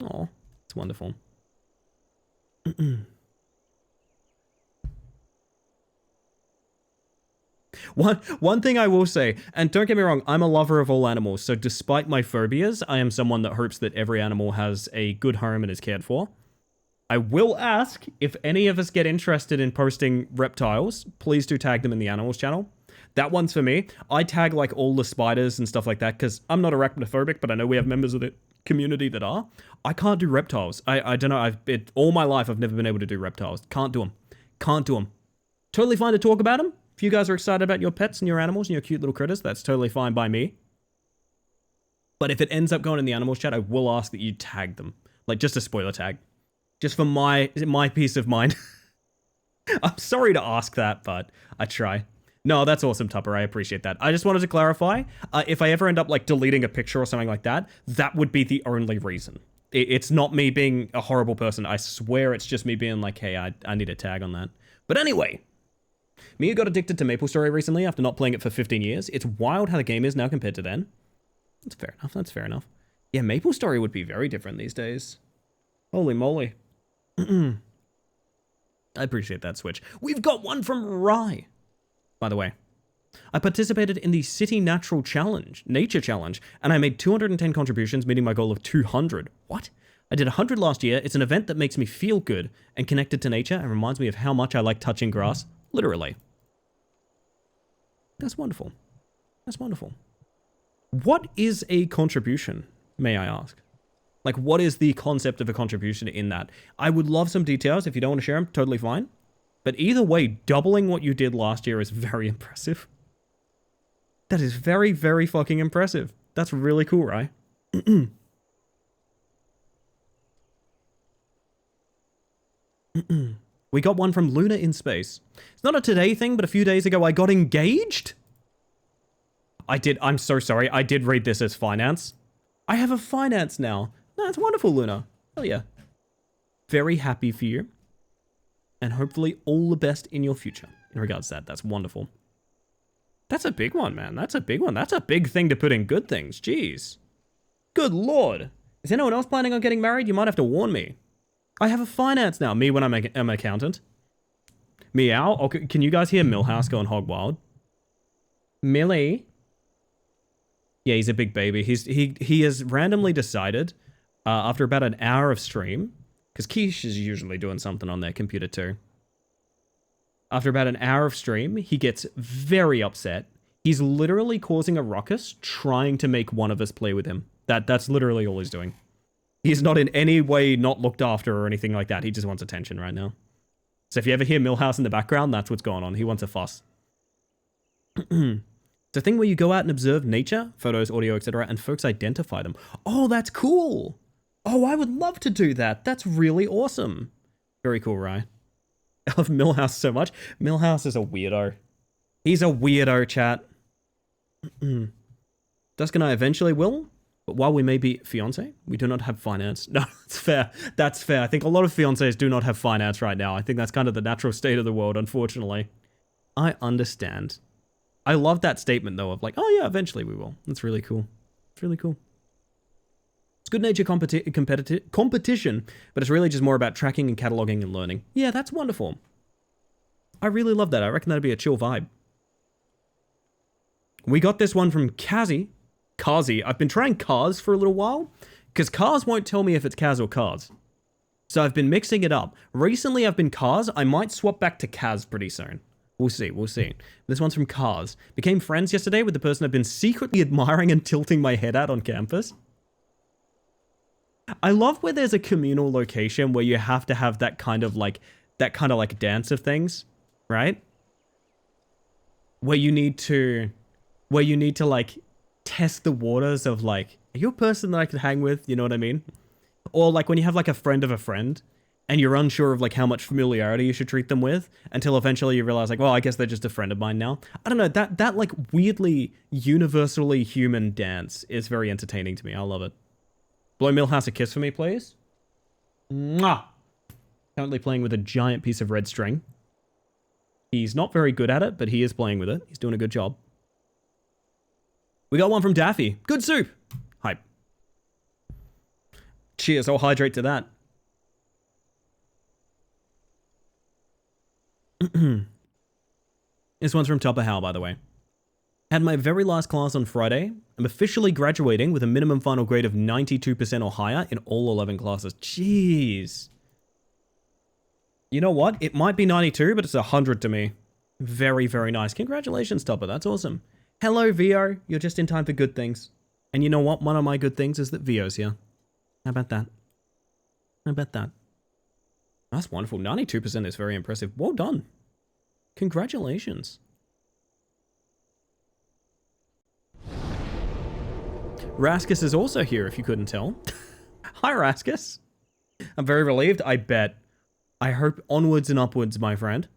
Oh, it's wonderful. One thing I will say, and don't get me wrong, I'm a lover of all animals, so despite my phobias, I am someone that hopes that every animal has a good home and is cared for. I will ask, if any of us get interested in posting reptiles, please do tag them in the animals channel. That one's for me. I tag like all the spiders and stuff like that, because I'm not arachnophobic, but I know we have members of the community that are. I can't do reptiles. I don't know, all my life I've never been able to do reptiles. Can't do them. Can't do them. Totally fine to talk about them. If you guys are excited about your pets and your animals and your cute little critters, that's totally fine by me. But if it ends up going in the animals chat, I will ask that you tag them. Like, just a spoiler tag. Just for my peace of mind. I'm sorry to ask that, but I try. No, that's awesome, Tupper. I appreciate that. I just wanted to clarify, if I ever end up, like, deleting a picture or something like that, that would be the only reason. It's not me being a horrible person. I swear it's just me being like, hey, I need a tag on that. But anyway, Mia got addicted to MapleStory recently after not playing it for 15 years. It's wild how the game is now compared to then. That's fair enough. That's fair enough. Yeah, MapleStory would be very different these days. Holy moly. I appreciate that switch. We've got one from Rye. By the way, I participated in the City Nature Challenge, and I made 210 contributions, meeting my goal of 200. What? I did 100 last year. It's an event that makes me feel good and connected to nature and reminds me of how much I like touching grass. Literally. That's wonderful. That's wonderful. What is a contribution, may I ask? Like, what is the concept of a contribution in that? I would love some details. If you don't want to share them, totally fine. But either way, doubling what you did last year is very impressive. That is very, very fucking impressive. That's really cool, right? We got one from Luna in Space. It's not a today thing, but a few days ago I got engaged. I'm so sorry. I did read this as finance. I have a finance now. That's wonderful, Luna. Hell yeah. Very happy for you. And hopefully all the best in your future in regards to that. That's wonderful. That's a big one, man. That's a big one. That's a big thing to put in good things. Jeez. Good lord. Is anyone else planning on getting married? You might have to warn me. I have a finance now. Me when I'm an accountant. Meow. Oh, can you guys hear Millhouse going hog wild? Millie. Yeah, he's a big baby. He has randomly decided, after about an hour of stream, because Quiche is usually doing something on their computer too. After about an hour of stream, he gets very upset. He's literally causing a ruckus, trying to make one of us play with him. That's literally all he's doing. He's not in any way not looked after or anything like that. He just wants attention right now. So if you ever hear Millhouse in the background, that's what's going on. He wants a fuss. It's a thing where you go out and observe nature, photos, audio, etc., and folks identify them. Oh, that's cool. Oh, I would love to do that. That's really awesome. Very cool, right? I love Millhouse so much. Millhouse is a weirdo. He's a weirdo, chat. Dusk and I eventually will, but while we may be fiancé, we do not have finance. No, that's fair. That's fair. I think a lot of fiancés do not have finance right now. I think that's kind of the natural state of the world, unfortunately. I understand. I love that statement, though, of like, oh yeah, eventually we will. That's really cool. It's really cool. It's good nature competition, but it's really just more about tracking and cataloging and learning. Yeah, that's wonderful. I really love that. I reckon that'd be a chill vibe. We got this one from Kazi. I've been trying Kaz for a little while, because Kaz won't tell me if it's Kaz or Kaz. So I've been mixing it up. Recently I've been Kaz. I might swap back to Kaz pretty soon. We'll see, we'll see. This one's from Kaz. Became friends yesterday with the person I've been secretly admiring and tilting my head at on campus. I love where there's a communal location where you have to have that kind of like dance of things, right? Where you need to like test the waters of like, are you a person that I could hang with? You know what I mean? Or like when you have like a friend of a friend and you're unsure of like how much familiarity you should treat them with until eventually you realize like, well, I guess they're just a friend of mine now. I don't know, that like weirdly universally human dance is very entertaining to me. I love it. Blow Millhouse a kiss for me, please. Mwah! Currently playing with a giant piece of red string. He's not very good at it, but he is playing with it. He's doing a good job. We got one from Daffy. Good soup. Hype. Cheers, I'll hydrate to that. This one's from Topper How, by the way. Had my very last class on Friday. I'm officially graduating with a minimum final grade of 92% or higher in all 11 classes. Jeez. You know what? It might be 92, but it's 100 to me. Very, very nice. Congratulations, Topper. That's awesome. Hello, VO. You're just in time for good things. And you know what? One of my good things is that VO's here. How about that? How about that? That's wonderful. 92% is very impressive. Well done. Congratulations. Raskus is also here, if you couldn't tell. Hi, Raskus. I'm very relieved, I bet. I hope onwards and upwards, my friend.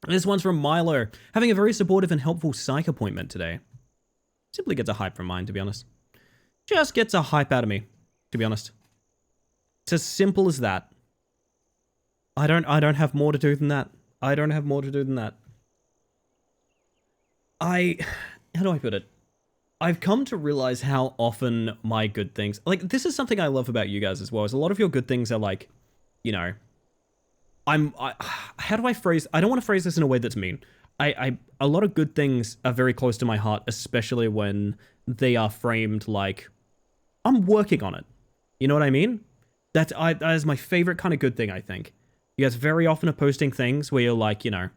This one's from Milo. Having a very supportive and helpful psych appointment today. Simply gets a hype from mine, to be honest. Just gets a hype out of me, to be honest. It's as simple as that. I don't have more to do than that. I don't have more to do than that. How do I put it? I've come to realize how often my good things, like, this is something I love about you guys as well, is a lot of your good things are like, you know, how do I phrase, I don't want to phrase this in a way that's mean. A lot of good things are very close to my heart, especially when they are framed like, I'm working on it. You know what I mean? That is my favorite kind of good thing, I think. You guys very often are posting things where you're like, you know,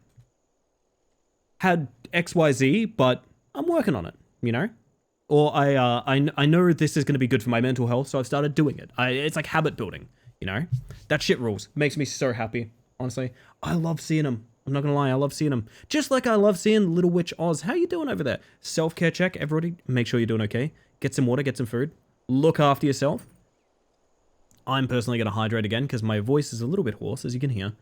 had XYZ, but I'm working on it, you know? Or I know this is going to be good for my mental health, so I've started doing it. It's like habit building, you know? That shit rules. Makes me so happy, honestly. I love seeing them. I'm not going to lie, I love seeing them. Just like I love seeing Little Witch Oz. How you doing over there? Self-care check, everybody. Make sure you're doing okay. Get some water, get some food. Look after yourself. I'm personally going to hydrate again because my voice is a little bit hoarse, as you can hear.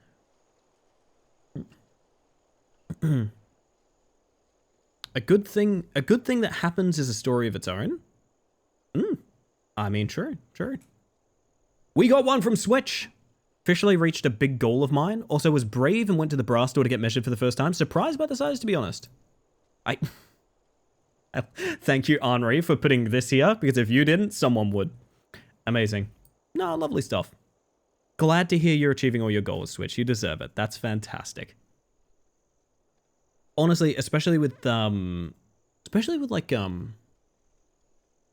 A good thing that happens is a story of its own. I mean, true. We got one from Switch. Officially reached a big goal of mine. Also was brave and went to the bra store to get measured for the first time. Surprised by the size, to be honest. Thank you, Henri, for putting this here, because if you didn't, someone would. Amazing. No, lovely stuff. Glad to hear you're achieving all your goals, Switch. You deserve it. That's fantastic. Honestly, especially with like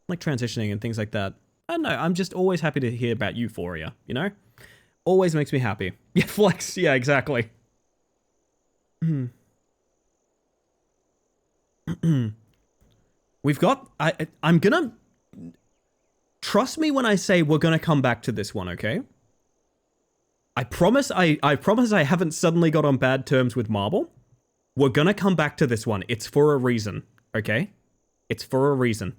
transitioning and things like that. I don't know, I'm just always happy to hear about euphoria, you know? Always makes me happy. Yeah, flex. Yeah, exactly. We've got... I'm gonna... Trust me when I say we're gonna come back to this one, okay? I promise I haven't suddenly got on bad terms with Marble. We're gonna come back to this one. It's for a reason, okay? It's for a reason.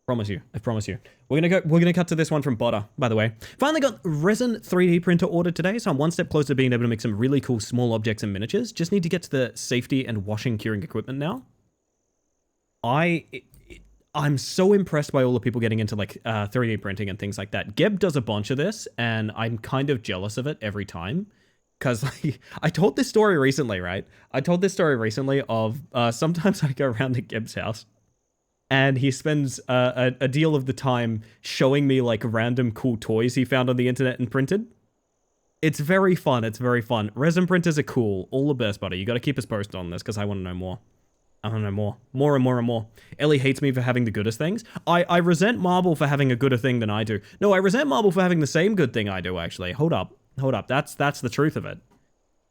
Promise you. I promise you. We're gonna cut to this one from Butter, by the way. Finally got resin 3D printer ordered today, so I'm one step closer to being able to make some really cool small objects and miniatures. Just need to get to the safety and washing curing equipment now. I'm so impressed by all the people getting into like 3D printing and things like that. Geb does a bunch of this, and I'm kind of jealous of it every time. Because I told this story recently, right? I told this story recently of sometimes I go around to Geb's house and he spends a deal of the time showing me like random cool toys he found on the internet and printed. It's very fun. It's very fun. Resin printers are cool. All the best, buddy. You got to keep us posted on this because I want to know more. I want to know more. More and more and more. Ellie hates me for having the goodest things. I resent Marble for having a gooder thing than I do. No, I resent Marble for having the same good thing I do, actually. Hold up. Hold up. That's the truth of it.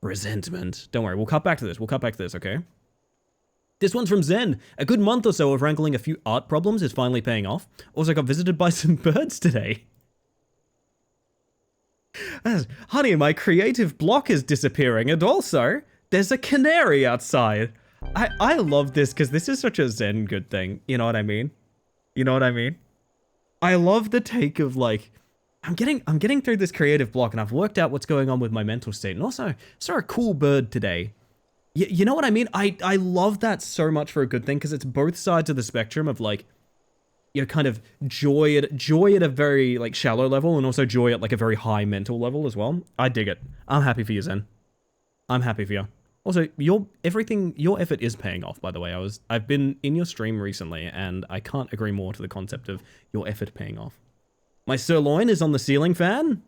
Resentment. Don't worry. We'll cut back to this. We'll cut back to this, okay? This one's from Zen. A good month or so of wrangling a few art problems is finally paying off. Also got visited by some birds today. Honey, my creative block is disappearing, and also, there's a canary outside. I love this because this is such a Zen good thing. You know what I mean? You know what I mean? I love the take of like, I'm getting through this creative block, and I've worked out what's going on with my mental state. And also, saw a cool bird today. You know what I mean? I love that so much for a good thing, because it's both sides of the spectrum of like, you know, kind of joy at a very like shallow level, and also joy at like a very high mental level as well. I dig it. I'm happy for you, Zen. I'm happy for you. Also, your effort is paying off, by the way. I've been in your stream recently, and I can't agree more to the concept of your effort paying off. My sirloin is on the ceiling fan.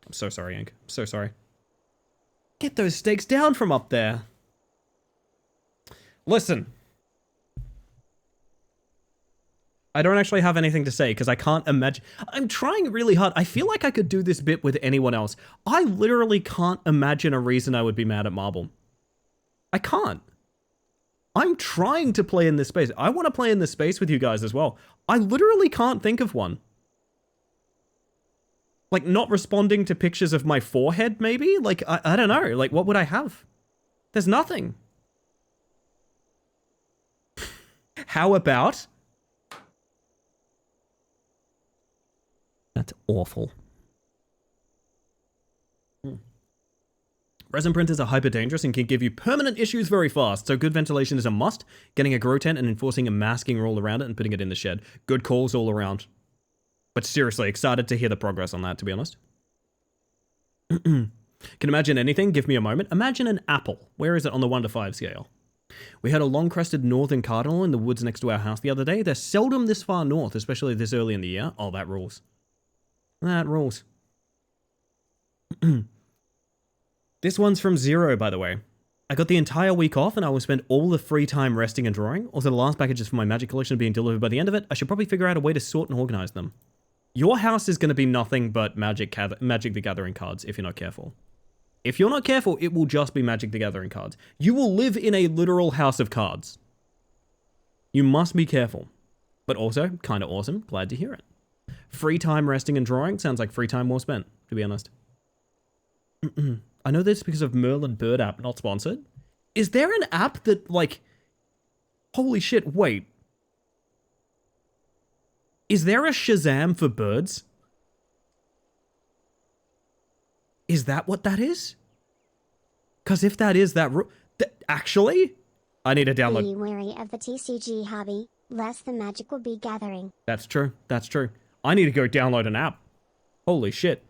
I'm so sorry, Ink. I'm so sorry. Get those steaks down from up there. Listen. I don't actually have anything to say because I can't imagine. I'm trying really hard. I feel like I could do this bit with anyone else. I literally can't imagine a reason I would be mad at Marble. I can't. I'm trying to play in this space. I want to play in this space with you guys as well. I literally can't think of one. Like, not responding to pictures of my forehead, maybe? Like, I don't know. Like, what would I have? There's nothing. How about... That's awful. Resin printers are hyper dangerous and can give you permanent issues very fast, so good ventilation is a must. Getting a grow tent and enforcing a masking rule around it and putting it in the shed. Good calls all around. But seriously, excited to hear the progress on that, to be honest. Can imagine anything? Give me a moment. Imagine an apple. Where is it on the 1 to 5 scale? We had a long-crested northern cardinal in the woods next to our house the other day. They're seldom this far north, especially this early in the year. Oh, that rules. That rules. This one's from Zero, by the way. I got the entire week off and I will spend all the free time resting and drawing. Also, the last packages for my magic collection being delivered by the end of it. I should probably figure out a way to sort and organize them. Your house is going to be nothing but Magic the Gathering cards if you're not careful. If you're not careful, it will just be Magic the Gathering cards. You will live in a literal house of cards. You must be careful. But also, kind of awesome. Glad to hear it. Free time resting and drawing sounds like free time well spent, to be honest. I know this because of Merlin Bird app, not sponsored. Is there an app that, like... Holy shit, wait. Is there a Shazam for birds? Is that what that is? Because if that is that... actually? I need to download... Be wary of the TCG hobby, lest the magic will be gathering. That's true. That's true. I need to go download an app. Holy shit.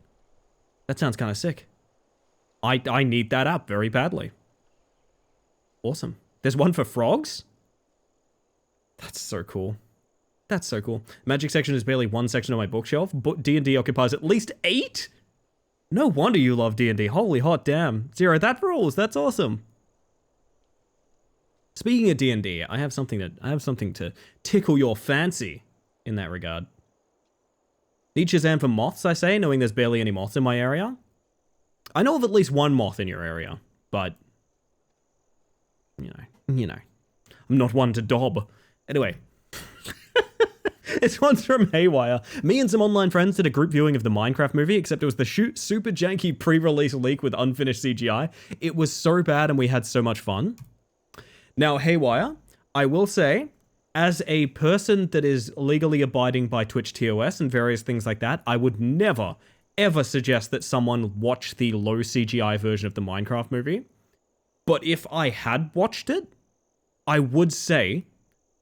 That sounds kind of sick. I need that app very badly. Awesome. There's one for frogs? That's so cool. That's so cool. Magic section is barely one section of my bookshelf, but D&D occupies at least 8? No wonder you love D&D. Holy hot damn. Zero, that rules. That's awesome. Speaking of D&D, I have something to tickle your fancy in that regard. Need Shazam for moths, I say, knowing there's barely any moths in my area. I know of at least one moth in your area, but you know. I'm not one to dob. Anyway. This one's from Haywire. Me and some online friends did a group viewing of the Minecraft movie, except it was the super janky pre-release leak with unfinished CGI. It was so bad and we had so much fun. Now, Haywire, I will say, as a person that is legally abiding by Twitch TOS and various things like that, I would never, ever suggest that someone watch the low CGI version of the Minecraft movie. But if I had watched it, I would say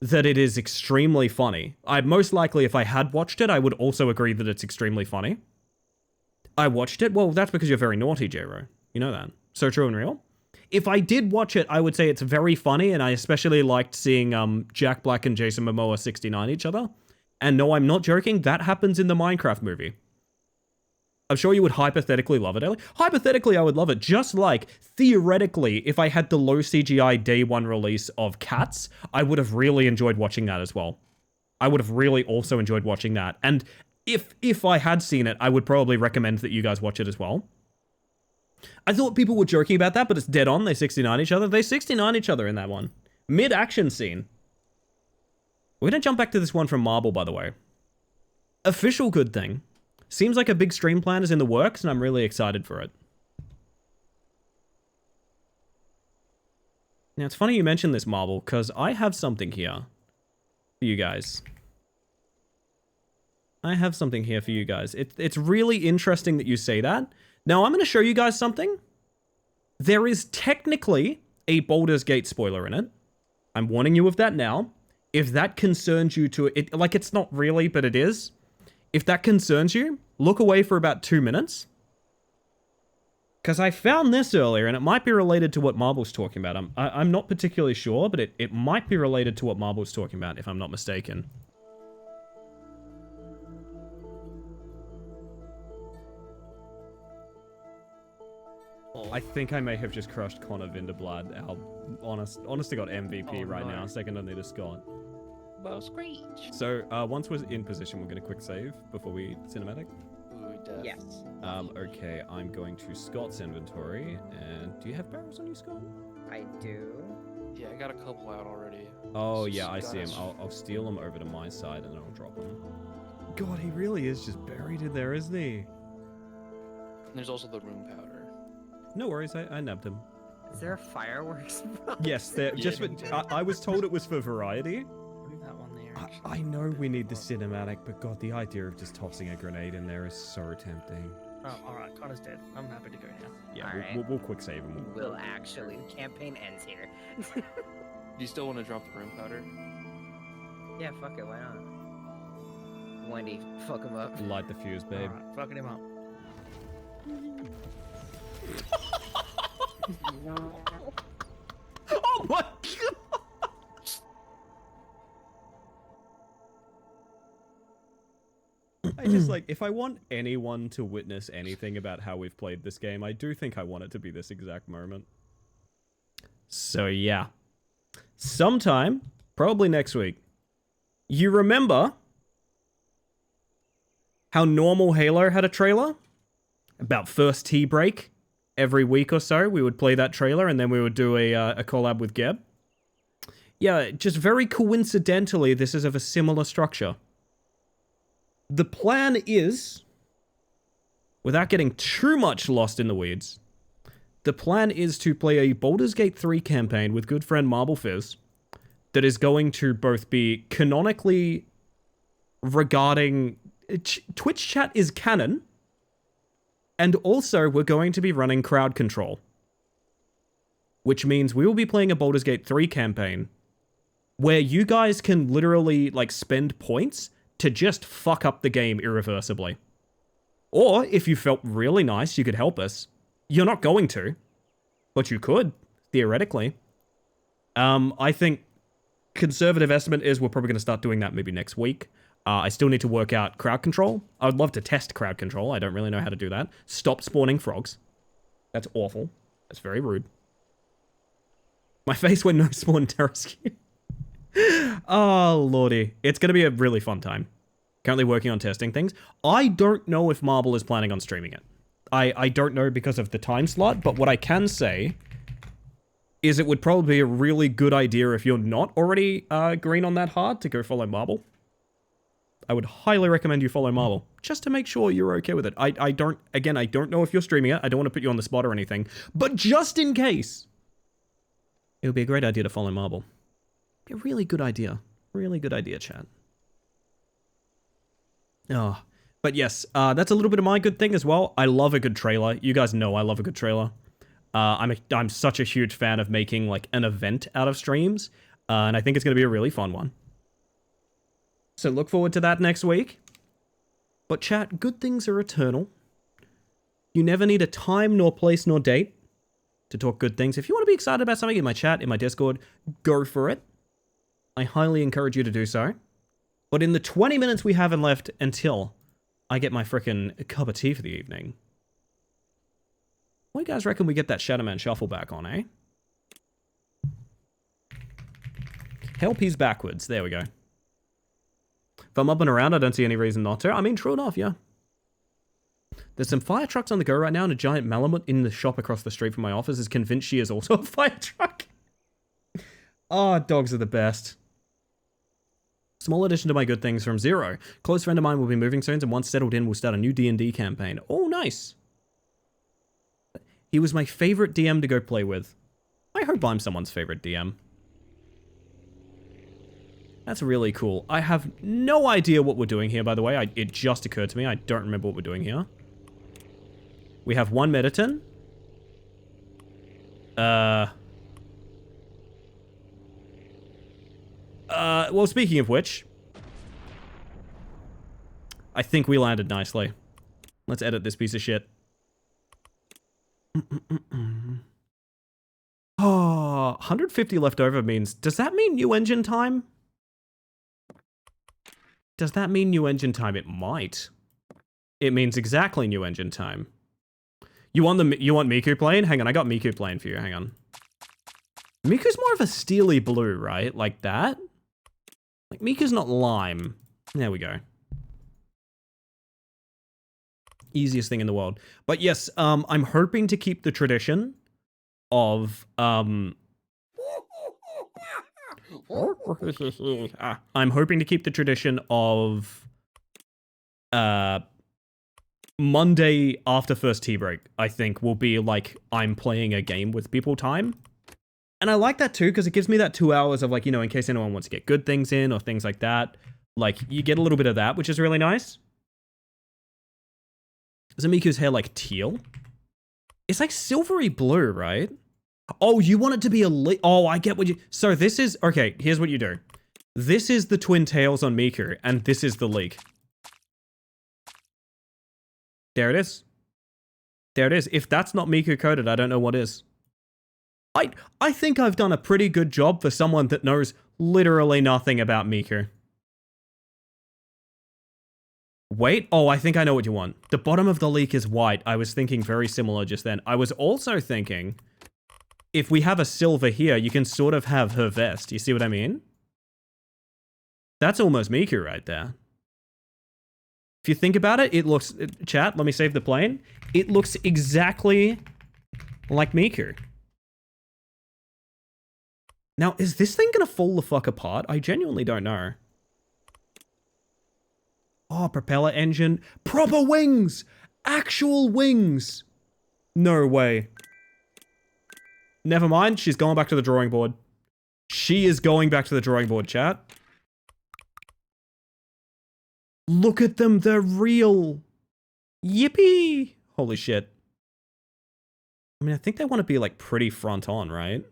that it is extremely funny. I'd most likely, if I had watched it, I would also agree that it's extremely funny. I watched it? Well, that's because you're very naughty, J-Ro. You know that. So true and real. If I did watch it, I would say it's very funny, and I especially liked seeing Jack Black and Jason Momoa 69 each other. And no, I'm not joking, that happens in the Minecraft movie. I'm sure you would hypothetically love it, Ellie. Hypothetically, I would love it. Just like, theoretically, if I had the low CGI day one release of Cats, I would have really enjoyed watching that as well. I would have really also enjoyed watching that. And if I had seen it, I would probably recommend that you guys watch it as well. I thought people were joking about that, but it's dead on. They 69 each other. They 69 each other in that one. Mid-action scene. We're going to jump back to this one from Marble, by the way. Official good thing. Seems like a big stream plan is in the works, and I'm really excited for it. Now, it's funny you mentioned this, Marble, because I have something here for you guys. I have something here for you guys. It's really interesting that you say that. Now, I'm going to show you guys something. There is technically a Baldur's Gate spoiler in it. I'm warning you of that now. If that concerns you to it, like it's not really, but it is. If that concerns you, look away for about 2 minutes. Because I found this earlier, and it might be related to what Marble's talking about. I'm not particularly sure, but it might be related to what Marble's talking about, if I'm not mistaken. I think I may have just crushed Connor Vinderblad, our honest to God MVP right now, second only to Scott. Well, screech. So, once we're in position, we're going to quick save before we cinematic. Ooh, Yes. Okay, I'm going to Scott's inventory, and do you have barrels on you, Scott? I do. Yeah, I got a couple out already. Oh, yeah, I see him. I'll steal him over to my side, and then I'll drop him. God, he really is just buried in there, isn't he? And there's also the room powder. No worries, I nabbed him. Is there a fireworks? Yes, there. Just for, I was told it was for variety. Leave that one there. I know we need the cinematic, but God, the idea of just tossing a grenade in there is so tempting. Oh, alright, Connor's dead. I'm happy to go now. Yeah, Alright. we'll quick save him. Will actually. The campaign ends here. Do you still want to drop the room powder? Yeah, fuck it, why not? Wendy, fuck him up. Light the fuse, babe. Alright, fucking him up. Oh my God! I just like, if I want anyone to witness anything about how we've played this game, I do think I want it to be this exact moment. So yeah. Sometime, probably next week. You remember how normal Halo had a trailer? About first tea break? Every week or so, we would play that trailer, and then we would do a collab with Geb. Yeah, just very coincidentally, this is of a similar structure. The plan is, without getting too much lost in the weeds, the plan is to play a Baldur's Gate 3 campaign with good friend Marble Fizz that is going to both be canonically regarding... Twitch chat is canon, and also we're going to be running crowd control. Which means we will be playing a Baldur's Gate 3 campaign where you guys can literally, like, spend points to just fuck up the game irreversibly. Or, if you felt really nice, you could help us. You're not going to, but you could, theoretically. I think conservative estimate is we're probably going to start doing that maybe next week. I still need to work out crowd control. I would love to test crowd control. I don't really know how to do that. Stop spawning frogs. That's awful. That's very rude. My face when no spawn Terrascue. Oh, lordy. It's going to be a really fun time. Currently working on testing things. I don't know if Marble is planning on streaming it. I don't know because of the time slot, but what I can say is it would probably be a really good idea if you're not already green on that hard to go follow Marble. I would highly recommend you follow Marble, just to make sure you're okay with it. I don't know if you're streaming it. I don't want to put you on the spot or anything, but just in case, it would be a great idea to follow Marble. Be a really good idea. Really good idea, chat. Oh, but yes, that's a little bit of my good thing as well. I love a good trailer. You guys know I love a good trailer. I'm such a huge fan of making like an event out of streams, and I think it's going to be a really fun one. So look forward to that next week. But chat, good things are eternal. You never need a time, nor place, nor date to talk good things. If you want to be excited about something in my chat, in my Discord, go for it. I highly encourage you to do so. But in the 20 minutes we have left until I get my frickin' cup of tea for the evening, what do you guys reckon we get that Shadowman Shuffle back on, eh? Help, he's backwards. There we go. If I'm up and around, I don't see any reason not to. I mean, true enough, yeah. There's some fire trucks on the go right now, and a giant Malamute in the shop across the street from my office is convinced she is also a fire truck. Oh, dogs are the best. Small addition to my good things from Zero. Close friend of mine will be moving soon, and once settled in, we'll start a new D&D campaign. Oh, nice. He was my favorite DM to go play with. I hope I'm someone's favorite DM. That's really cool. I have no idea what we're doing here, by the way. It just occurred to me. I don't remember what we're doing here. We have one Mediton. Well, speaking of which, I think we landed nicely. Let's edit this piece of shit. Oh, 150 left over means... Does that mean new engine time? Does that mean new engine time? It might. It means exactly new engine time. You want Miku plane? Hang on, I got Miku plane for you. Hang on. Miku's more of a steely blue, right? Like that? Like, Miku's not lime. There we go. Easiest thing in the world. But yes, I'm hoping to keep the tradition of, I'm hoping to keep the tradition of, Monday after first tea break, I think, will be like, I'm playing a game with people time. And I like that too, because it gives me that 2 hours of like, you know, in case anyone wants to get good things in or things like that. Like, you get a little bit of that, which is really nice. Is Miku's hair like teal? It's like silvery blue, right? Oh, you want it to be a oh, I get what you... So this is... Okay, here's what you do. This is the twin tails on Miku, and this is the leak. There it is. There it is. If that's not Miku coded, I don't know what is. I think I've done a pretty good job for someone that knows literally nothing about Miku. Wait, oh, I think I know what you want. The bottom of the leak is white. I was thinking very similar just then. I was also thinking, if we have a silver here, you can sort of have her vest. You see what I mean? That's almost Miku right there. If you think about it, it looks... Chat, let me save the plane. It looks exactly like Miku. Now, is this thing gonna fall the fuck apart? I genuinely don't know. Oh, propeller engine. Proper wings! Actual wings! No way. Never mind, she's going back to the drawing board. She is going back to the drawing board, chat. Look at them, they're real. Yippee! Holy shit. I mean, I think they want to be like pretty front on, right?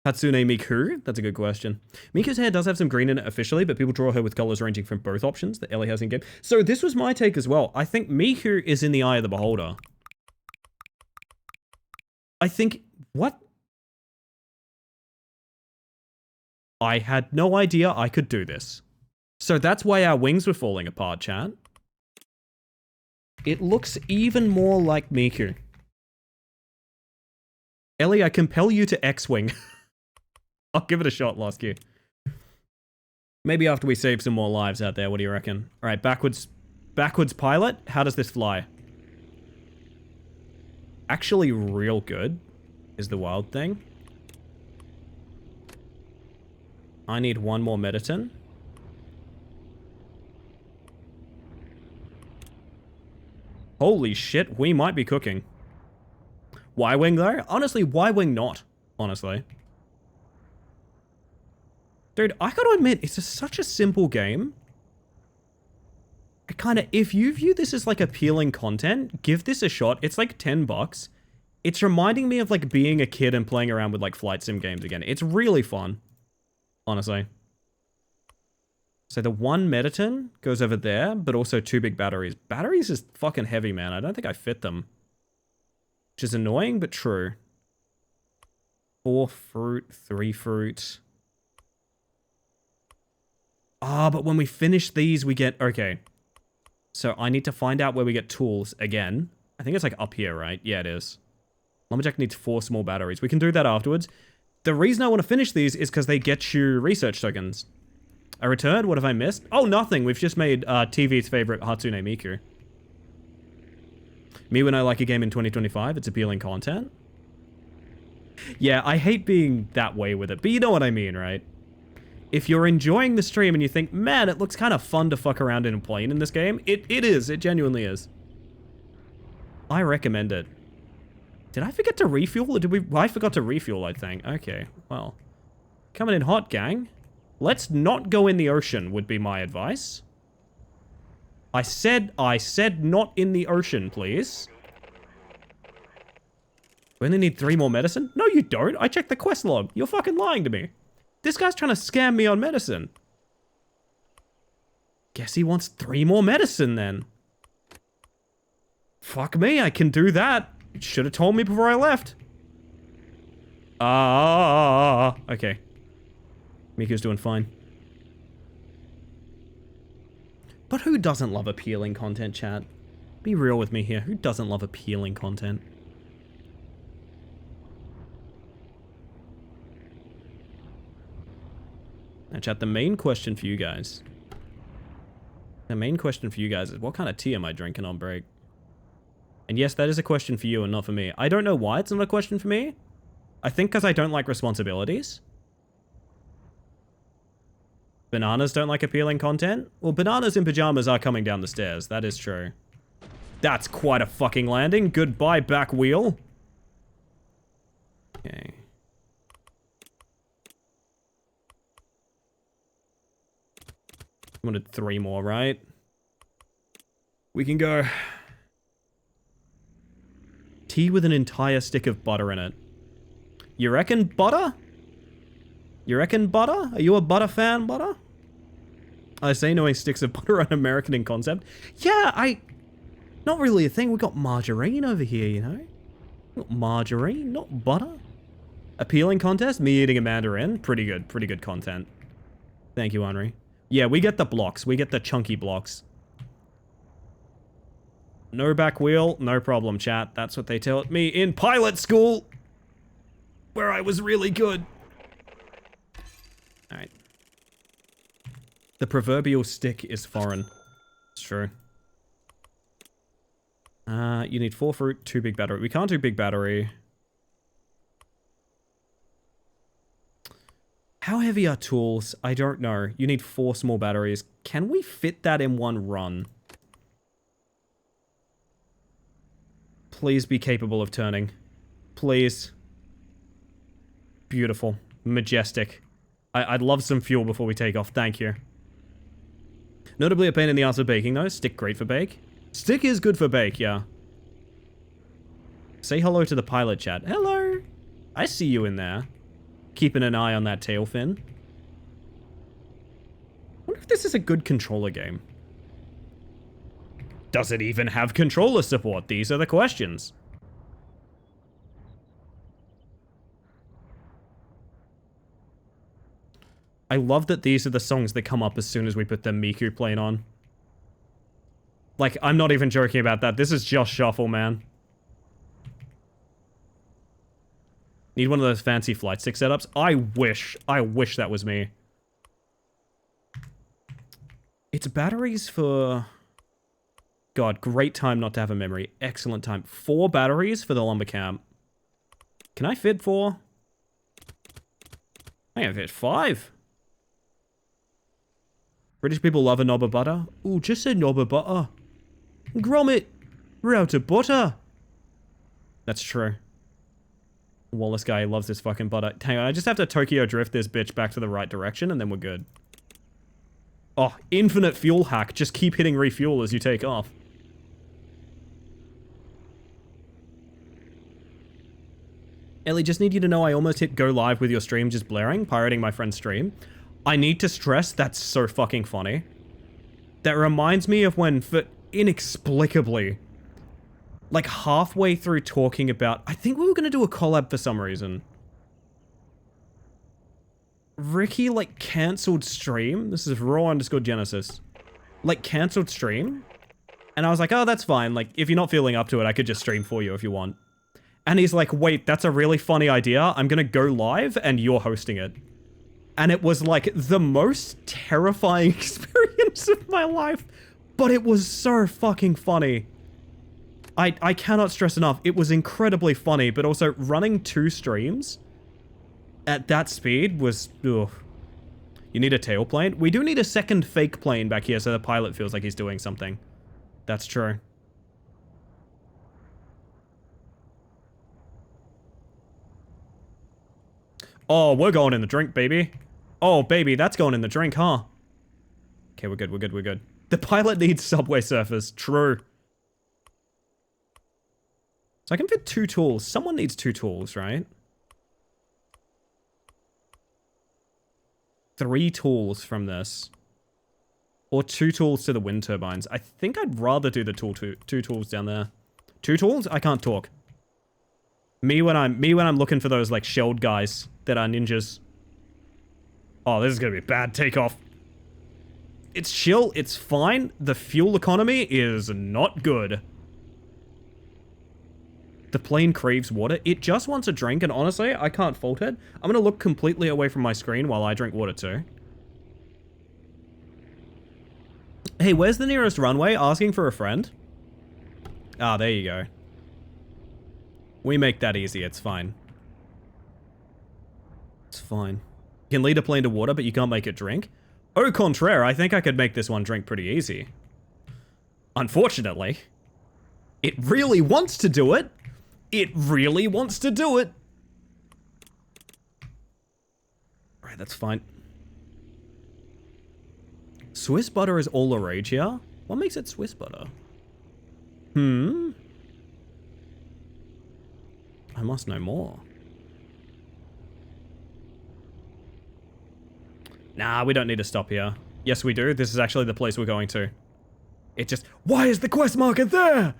Hatsune Miku? That's a good question. Miku's hair does have some green in it officially, but people draw her with colors ranging from both options that Ellie has in game. So this was my take as well. I think Miku is in the eye of the beholder. I think... What? I had no idea I could do this. So that's why our wings were falling apart, chat. It looks even more like Miku. Ellie, I compel you to X-Wing. I'll give it a shot, Losky. Maybe after we save some more lives out there, what do you reckon? Alright, backwards pilot. How does this fly? Actually real good is the wild thing. I need one more Mediton. Holy shit, we might be cooking. Y-Wing though? Honestly, Y-Wing not. Honestly. Dude, I gotta admit, it's such a simple game. If you view this as like appealing content, give this a shot. It's like $10. It's reminding me of like being a kid and playing around with like flight sim games again. It's really fun. Honestly. So the one Mediton goes over there, but also 2 big batteries. Batteries is fucking heavy, man. I don't think I fit them. Which is annoying, but true. 4 fruit, 3 fruit. Ah, but when we finish these, we get... Okay. So I need to find out where we get tools again. I think it's like up here, right? Yeah, it is. Lumberjack needs 4 small batteries. We can do that afterwards. The reason I want to finish these is because they get you research tokens. I returned? What have I missed? Oh, nothing. We've just made TV's favorite Hatsune Miku. Me when I like a game in 2025, it's appealing content. Yeah, I hate being that way with it, but you know what I mean, right? If you're enjoying the stream and you think, man, it looks kind of fun to fuck around in a plane in this game, it is. It genuinely is. I recommend it. Did I forget to refuel, or did we... I forgot to refuel, I think. Okay, well. Coming in hot, gang. Let's not go in the ocean, would be my advice. I said not in the ocean, please. We only need 3 more medicine? No, you don't. I checked the quest log. You're fucking lying to me. This guy's trying to scam me on medicine. Guess he wants 3 more medicine, then. Fuck me, I can do that. Should have told me before I left. Okay. Miku's doing fine. But who doesn't love appealing content, chat? Be real with me here. Who doesn't love appealing content? Now, chat, the main question for you guys... The main question for you guys is, what kind of tea am I drinking on break? And yes, that is a question for you and not for me. I don't know why it's not a question for me. I think because I don't like responsibilities. Bananas don't like appealing content? Well, bananas in pajamas are coming down the stairs. That is true. That's quite a fucking landing. Goodbye, back wheel. Okay. Wanted 3 more, right? We can go. Tea with an entire stick of butter in it. You reckon butter? You reckon butter? Are you a butter fan, butter? I say knowing sticks of butter are American in concept. Yeah, not really a thing. We got margarine over here, you know? We got margarine, not butter. Appealing contest? Me eating a mandarin? Pretty good content. Thank you, Henry. Yeah, we get the blocks. We get the chunky blocks. No back wheel, no problem, chat. That's what they taught me in pilot school, where I was really good. Alright. The proverbial stick is foreign. It's true. You need 4 fruit, 2 big battery. We can't do big battery. How heavy are tools? I don't know. You need 4 small batteries. Can we fit that in one run? Please be capable of turning. Please. Beautiful. Majestic. I'd love some fuel before we take off. Thank you. Notably a pain in the ass for baking, though. Stick great for bake. Stick is good for bake, yeah. Say hello to the pilot chat. Hello. I see you in there. Keeping an eye on that tail fin. Wonder if this is a good controller game. Does it even have controller support? These are the questions. I love that these are the songs that come up as soon as we put the Miku playing on. Like, I'm not even joking about that. This is just shuffle, man. Need one of those fancy flight stick setups? I wish that was me. It's batteries for... God, great time not to have a memory. Excellent time. 4 batteries for the lumber camp. Can I fit 4? I can fit 5. British people love a knob of butter. Ooh, just a knob of butter. Grommet! We're out of butter! That's true. Wallace guy loves this fucking butter. Hang on, I just have to Tokyo drift this bitch back to the right direction and then we're good. Oh, infinite fuel hack. Just keep hitting refuel as you take off. Ellie, just need you to know I almost hit go live with your stream just blaring, pirating my friend's stream. I need to stress that's so fucking funny. That reminds me of when, for inexplicably, like halfway through talking about, I think we were going to do a collab for some reason. Ricky, like, cancelled stream. This is raw_Genesis. Like, cancelled stream. And I was like, oh, that's fine. Like, if you're not feeling up to it, I could just stream for you if you want. And he's like, wait, that's a really funny idea. I'm going to go live and you're hosting it. And it was like the most terrifying experience of my life. But it was so fucking funny. I cannot stress enough. It was incredibly funny, but also running 2 streams at that speed was... Ugh. You need a tail plane? We do need a second fake plane back here so the pilot feels like he's doing something. That's true. Oh, we're going in the drink, baby. Oh, baby, that's going in the drink, huh? Okay, we're good, we're good, we're good. The pilot needs subway surfers. True. So I can fit 2 tools. Someone needs 2 tools, right? 3 tools from this. Or 2 tools to the wind turbines. I think I'd rather do the 2 tools down there. 2 tools? I can't talk. Me when I'm looking for those like shelled guys that are ninjas. Oh, this is gonna be a bad takeoff. It's chill, it's fine. The fuel economy is not good. The plane craves water. It just wants a drink, and honestly, I can't fault it. I'm gonna look completely away from my screen while I drink water too. Hey, where's the nearest runway? Asking for a friend? Ah, there you go. We make that easy, it's fine. It's fine. You can lead a plane to water, but you can't make it drink? Au contraire, I think I could make this one drink pretty easy. Unfortunately, it really wants to do it. It really wants to do it. Alright, that's fine. Swiss butter is all the rage here? What makes it Swiss butter? I must know more. Nah, we don't need to stop here. Yes, we do. This is actually the place we're going to. It just... Why is the quest marker there?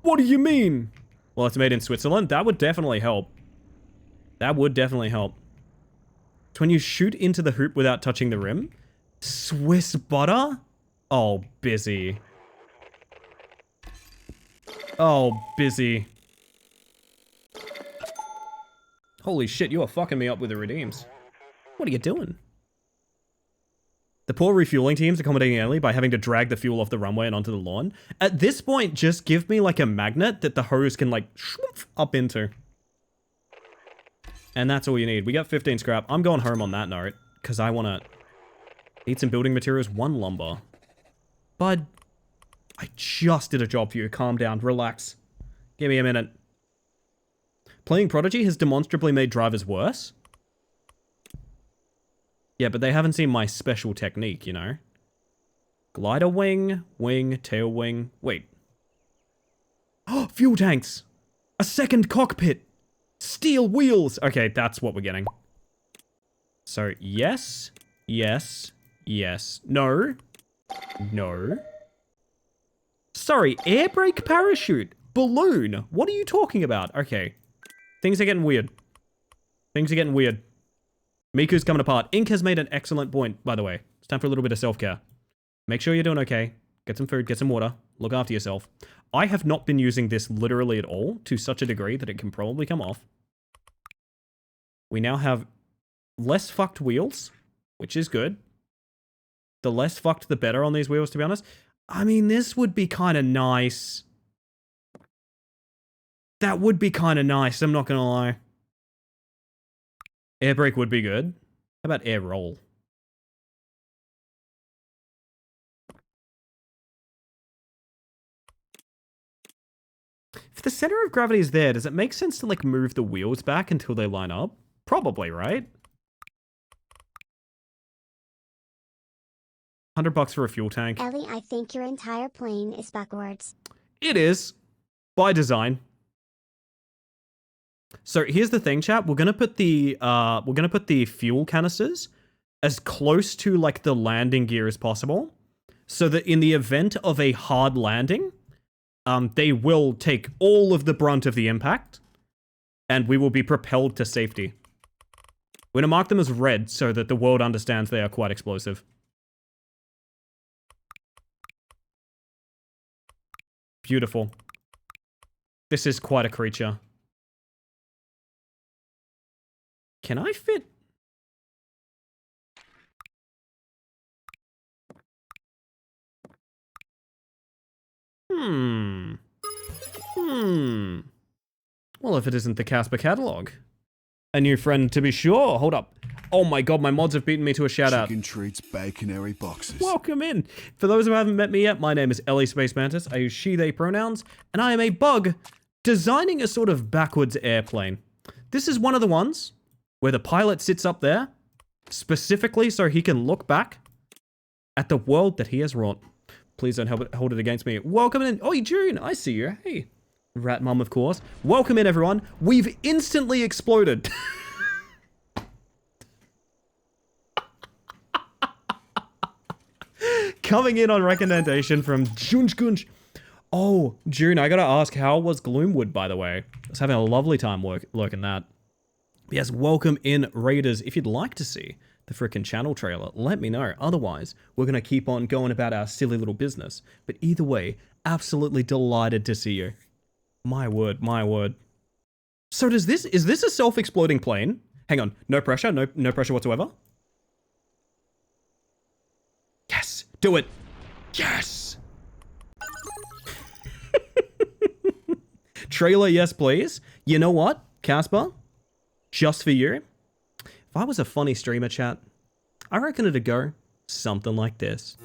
What do you mean? Well, it's made in Switzerland. That would definitely help. That would definitely help. It's when you shoot into the hoop without touching the rim. Swiss butter? Oh, busy. Oh, busy. Holy shit, you are fucking me up with the redeems. What are you doing? The poor refueling team's accommodating Ellie by having to drag the fuel off the runway and onto the lawn. At this point, just give me like a magnet that the hose can like shwoof up into. And that's all you need. We got 15 scrap. I'm going home on that note, because I want to eat some building materials, 1 lumber. Bud, I just did a job for you. Calm down, relax. Give me a minute. Playing Prodigy has demonstrably made drivers worse. Yeah, but they haven't seen my special technique, you know? Glider wing, wing, tail wing. Wait. Oh, fuel tanks! A second cockpit! Steel wheels! Okay, that's what we're getting. So, yes, yes, yes. No. No. Sorry, air brake parachute. Balloon. What are you talking about? Okay. Things are getting weird. Things are getting weird. Miku's coming apart. Ink has made an excellent point, by the way. It's time for a little bit of self-care. Make sure you're doing okay. Get some food, get some water. Look after yourself. I have not been using this literally at all to such a degree that it can probably come off. We now have less fucked wheels, which is good. The less fucked, the better on these wheels, to be honest. I mean, this would be kind of nice. That would be kind of nice, I'm not gonna lie. Air brake would be good. How about air roll? If the center of gravity is there, does it make sense to like move the wheels back until they line up? Probably, right? $100 for a fuel tank. Ellie, I think your entire plane is backwards. It is. By design. So here's the thing, chat. We're gonna put the fuel canisters as close to like the landing gear as possible, so that in the event of a hard landing, they will take all of the brunt of the impact, and we will be propelled to safety. We're gonna mark them as red so that the world understands they are quite explosive. Beautiful. This is quite a creature. Can I fit? Well, if it isn't the Casper catalog. A new friend to be sure. Hold up. Oh my god, my mods have beaten me to a shout out. Chicken treats, baconary boxes. Welcome in. For those who haven't met me yet, my name is Ellie Space Mantis. I use she, they pronouns, and I am a bug designing a sort of backwards airplane. This is one of the ones where the pilot sits up there, specifically so he can look back at the world that he has wrought. Please don't hold it against me. Welcome in. Oh, June, I see you. Hey. Rat Mum, of course. Welcome in, everyone. We've instantly exploded. Coming in on recommendation from Junjgunj. Oh, June, I gotta ask, how was Gloomwood, by the way? I was having a lovely time lurking that. Yes, welcome in, Raiders. If you'd like to see the frickin' channel trailer, let me know. Otherwise, we're gonna keep on going about our silly little business. But either way, absolutely delighted to see you. My word, my word. So is this a self-exploding plane? Hang on, no pressure, no pressure whatsoever. Yes, do it. Yes. Trailer, yes, please. You know what, Casper? Just for you. If I was a funny streamer, chat, I reckon it'd go something like this.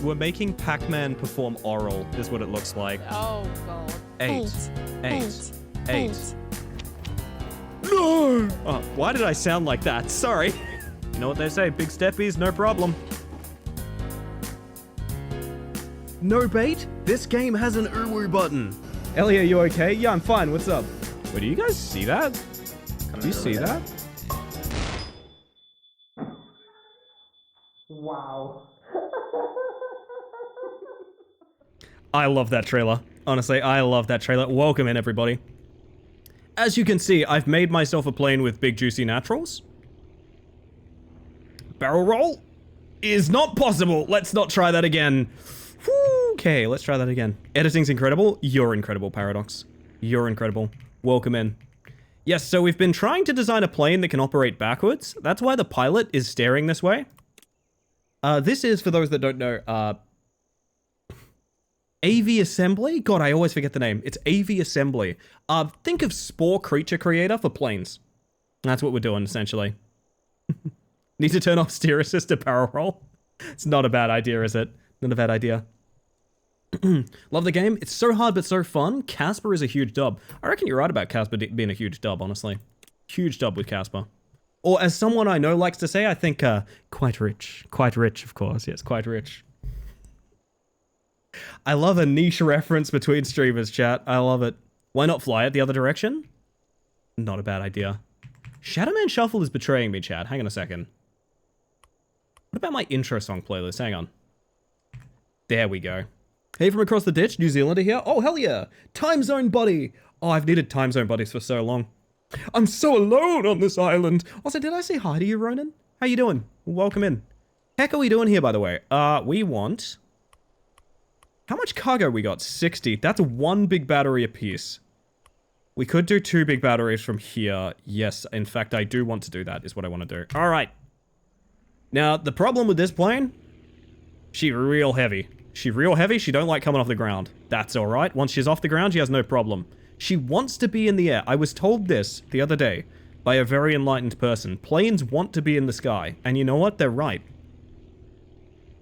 We're making Pac-Man perform oral, is what it looks like. Oh, God. Eight. No! Oh, why did I sound like that? Sorry. You know what they say, big steppies, no problem. No bait? This game has an uwu button. Ellie, are you okay? Yeah, I'm fine. What's up? Wait, do you guys see that? Do you see that? Wow. I love that trailer. Honestly, I love that trailer. Welcome in, everybody. As you can see, I've made myself a plane with big juicy naturals. Barrel roll is not possible. Let's not try that again. Whew, okay, let's try that again. Editing's incredible. You're incredible, Paradox. You're incredible. Welcome in. Yes, so we've been trying to design a plane that can operate backwards. That's why the pilot is staring this way. This is, for those that don't know, Aviassembly? God, I always forget the name. It's Aviassembly. Think of Spore Creature Creator for planes. That's what we're doing, essentially. Need to turn off steer assist to barrel roll. It's not a bad idea, is it? Not a bad idea. Love the game. It's so hard, but so fun. Casper is a huge dub. I reckon you're right about Casper being a huge dub, honestly. Huge dub with Casper. Or as someone I know likes to say, I think, quite rich. Quite rich, of course. Yes, quite rich. I love a niche reference between streamers, chat. I love it. Why not fly it the other direction? Not a bad idea. Shadowman Shuffle is betraying me, chat. Hang on a second. What about my intro song playlist? Hang on. There we go. Hey from across the ditch, New Zealander here. Oh, hell yeah. Time zone buddy. Oh, I've needed time zone buddies for so long. I'm so alone on this island. Also, did I say hi to you, Ronan? How you doing? Welcome in. Heck are we doing here, by the way? We want... How much cargo we got? 60. That's one big battery apiece. We could do 2 big batteries from here. Yes, in fact, I do want to do that, is what I want to do. All right. Now, the problem with this plane, she real heavy. She real heavy. She don't like coming off the ground. That's all right. Once she's off the ground, she has no problem. She wants to be in the air. I was told this the other day by a very enlightened person. Planes want to be in the sky. And you know what? They're right.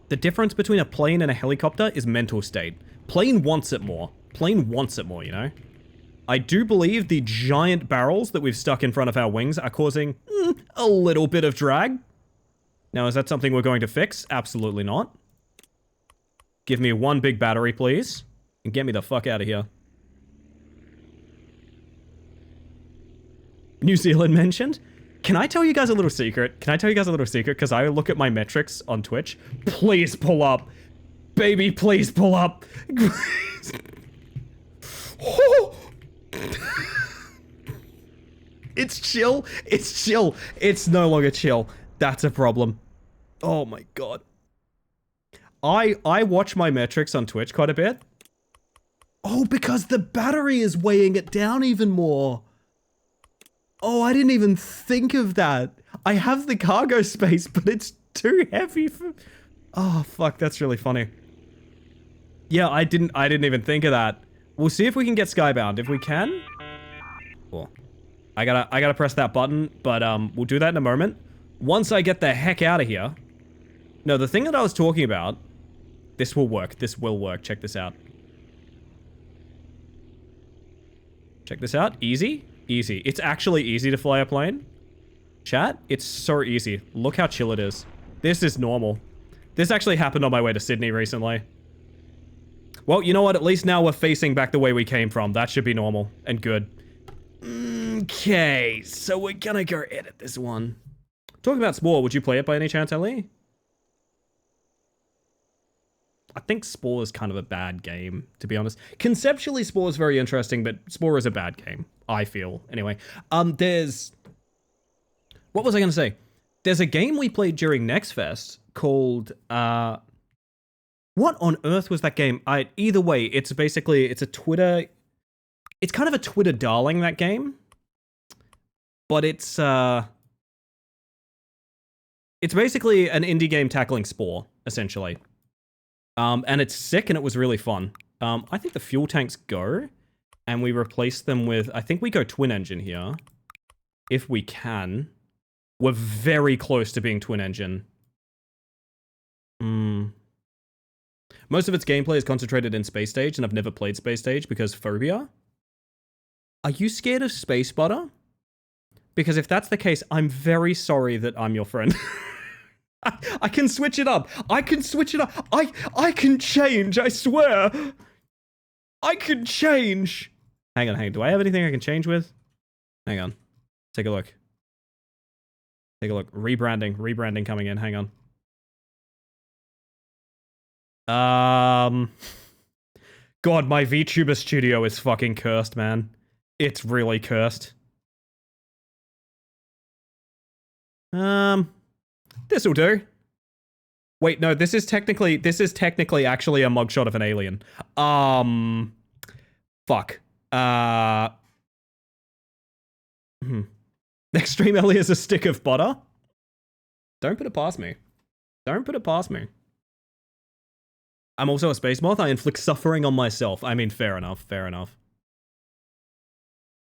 The difference between a plane and a helicopter is mental state. Plane wants it more. Plane wants it more, you know? I do believe the giant barrels that we've stuck in front of our wings are causing a little bit of drag. Now, is that something we're going to fix? Absolutely not. Give me one big battery, please. And get me the fuck out of here. New Zealand mentioned? Can I tell you guys a little secret? Can I tell you guys a little secret? Because I look at my metrics on Twitch. Please pull up. Baby, please pull up. It's chill. It's chill. It's no longer chill. That's a problem. Oh my god. I watch my metrics on Twitch quite a bit. Oh, because the battery is weighing it down even more. Oh, I didn't even think of that. I have the cargo space, but it's too heavy for... Oh, fuck, that's really funny. Yeah, I didn't even think of that. We'll see if we can get skybound. If we can... Cool. I gotta press that button, but we'll do that in a moment. Once I get the heck out of here... No, the thing that I was talking about... This will work. This will work. Check this out. Check this out. Easy. Easy. It's actually easy to fly a plane. Chat, it's so easy. Look how chill it is. This is normal. This actually happened on my way to Sydney recently. Well, you know what? At least now we're facing back the way we came from. That should be normal and good. Okay, so we're gonna go edit this one. Talking about Spore, would you play it by any chance, Ellie? I think Spore is kind of a bad game, to be honest. Conceptually, Spore is very interesting, but Spore is a bad game, I feel. Anyway, there's... What was I going to say? There's a game we played during Next Fest called, what on earth was that game? Either way, it's basically, it's a Twitter... It's kind of a Twitter darling, that game. But it's basically an indie game tackling Spore, essentially. And it's sick and it was really fun. I think the fuel tanks go, and we replace them with, I think we go twin engine here. If we can. We're very close to being twin engine. Most of its gameplay is concentrated in Space Stage, and I've never played Space Stage because phobia. Are you scared of Space Butter? Because if that's the case, I'm very sorry that I'm your friend. I can switch it up. I can switch it up. I can change, I swear. I can change. Hang on. Do I have anything I can change with? Hang on. Take a look. Take a look. Rebranding coming in. Hang on. God, my VTuber studio is fucking cursed, man. It's really cursed. This'll do. Wait, no, this is technically actually a mugshot of an alien. Fuck. Extreme Ellie is a stick of butter? Don't put it past me. Don't put it past me. I'm also a space moth. I inflict suffering on myself. I mean, fair enough, fair enough.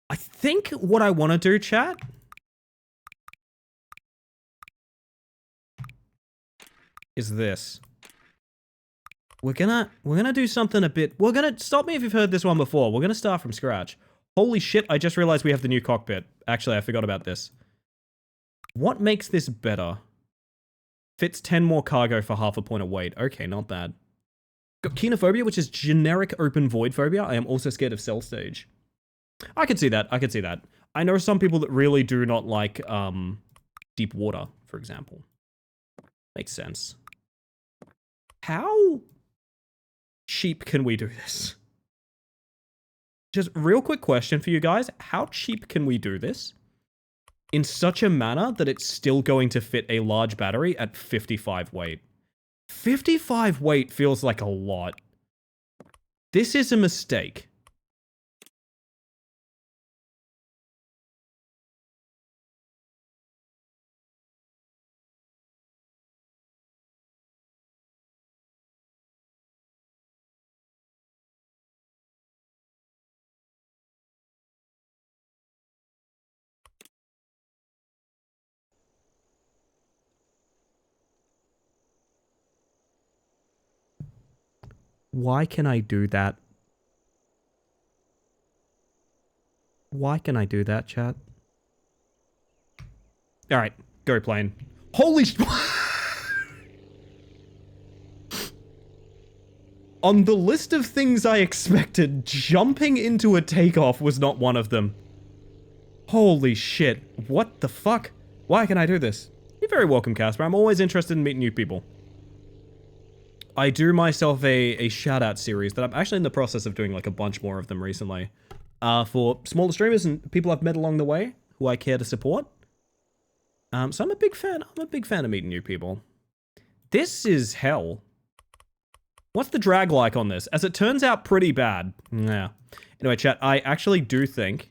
I think what I want to do, chat... is this. We're gonna do something a bit... Stop me if you've heard this one before. We're gonna start from scratch. Holy shit, I just realized we have the new cockpit. Actually, I forgot about this. What makes this better? Fits 10 more cargo for half a point of weight. Okay, not bad. Got Kenophobia, which is generic open void phobia. I am also scared of Cell Stage. I could see that. I could see that. I know some people that really do not like deep water, for example. Makes sense. How cheap can we do this? Just real quick question for you guys. How cheap can we do this in such a manner that it's still going to fit a large battery at 55 weight? 55 weight feels like a lot. This is a mistake. Why can I do that? Why can I do that, chat? Alright, go plane. Holy On the list of things I expected, jumping into a takeoff was not one of them. Holy shit. What the fuck? Why can I do this? You're very welcome, Casper. I'm always interested in meeting new people. I do myself a shout-out series that I'm actually in the process of doing like a bunch more of them recently. For smaller streamers and people I've met along the way who I care to support. So I'm a big fan. I'm a big fan of meeting new people. This is hell. What's the drag like on this? As it turns out, pretty bad. Yeah. Anyway, chat, I actually do think,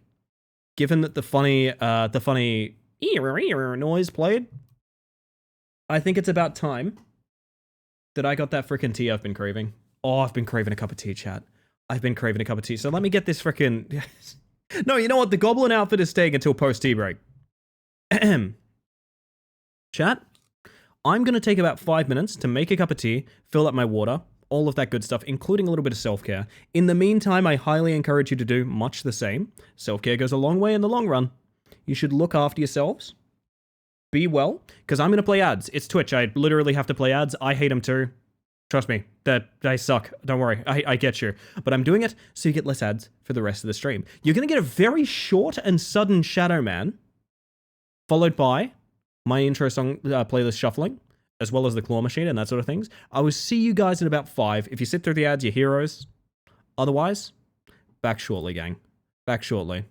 given that the funny noise played, I think it's about time that I got that freaking tea I've been craving. Oh, I've been craving a cup of tea, chat. I've been craving a cup of tea. So let me get this freaking... No, you know what? The goblin outfit is staying until post-tea break. Chat, I'm going to take about 5 minutes to make a cup of tea, fill up my water, all of that good stuff, including a little bit of self-care. In the meantime, I highly encourage you to do much the same. Self-care goes a long way in the long run. You should look after yourselves. Be well, because I'm going to play ads. It's Twitch. I literally have to play ads. I hate them too. Trust me, that they suck. Don't worry, I get you. But I'm doing it so you get less ads for the rest of the stream. You're going to get a very short and sudden Shadow Man, followed by my intro song playlist shuffling, as well as the claw machine and that sort of things. I will see you guys in about 5. If you sit through the ads, you're heroes. Otherwise, back shortly, gang. Back shortly.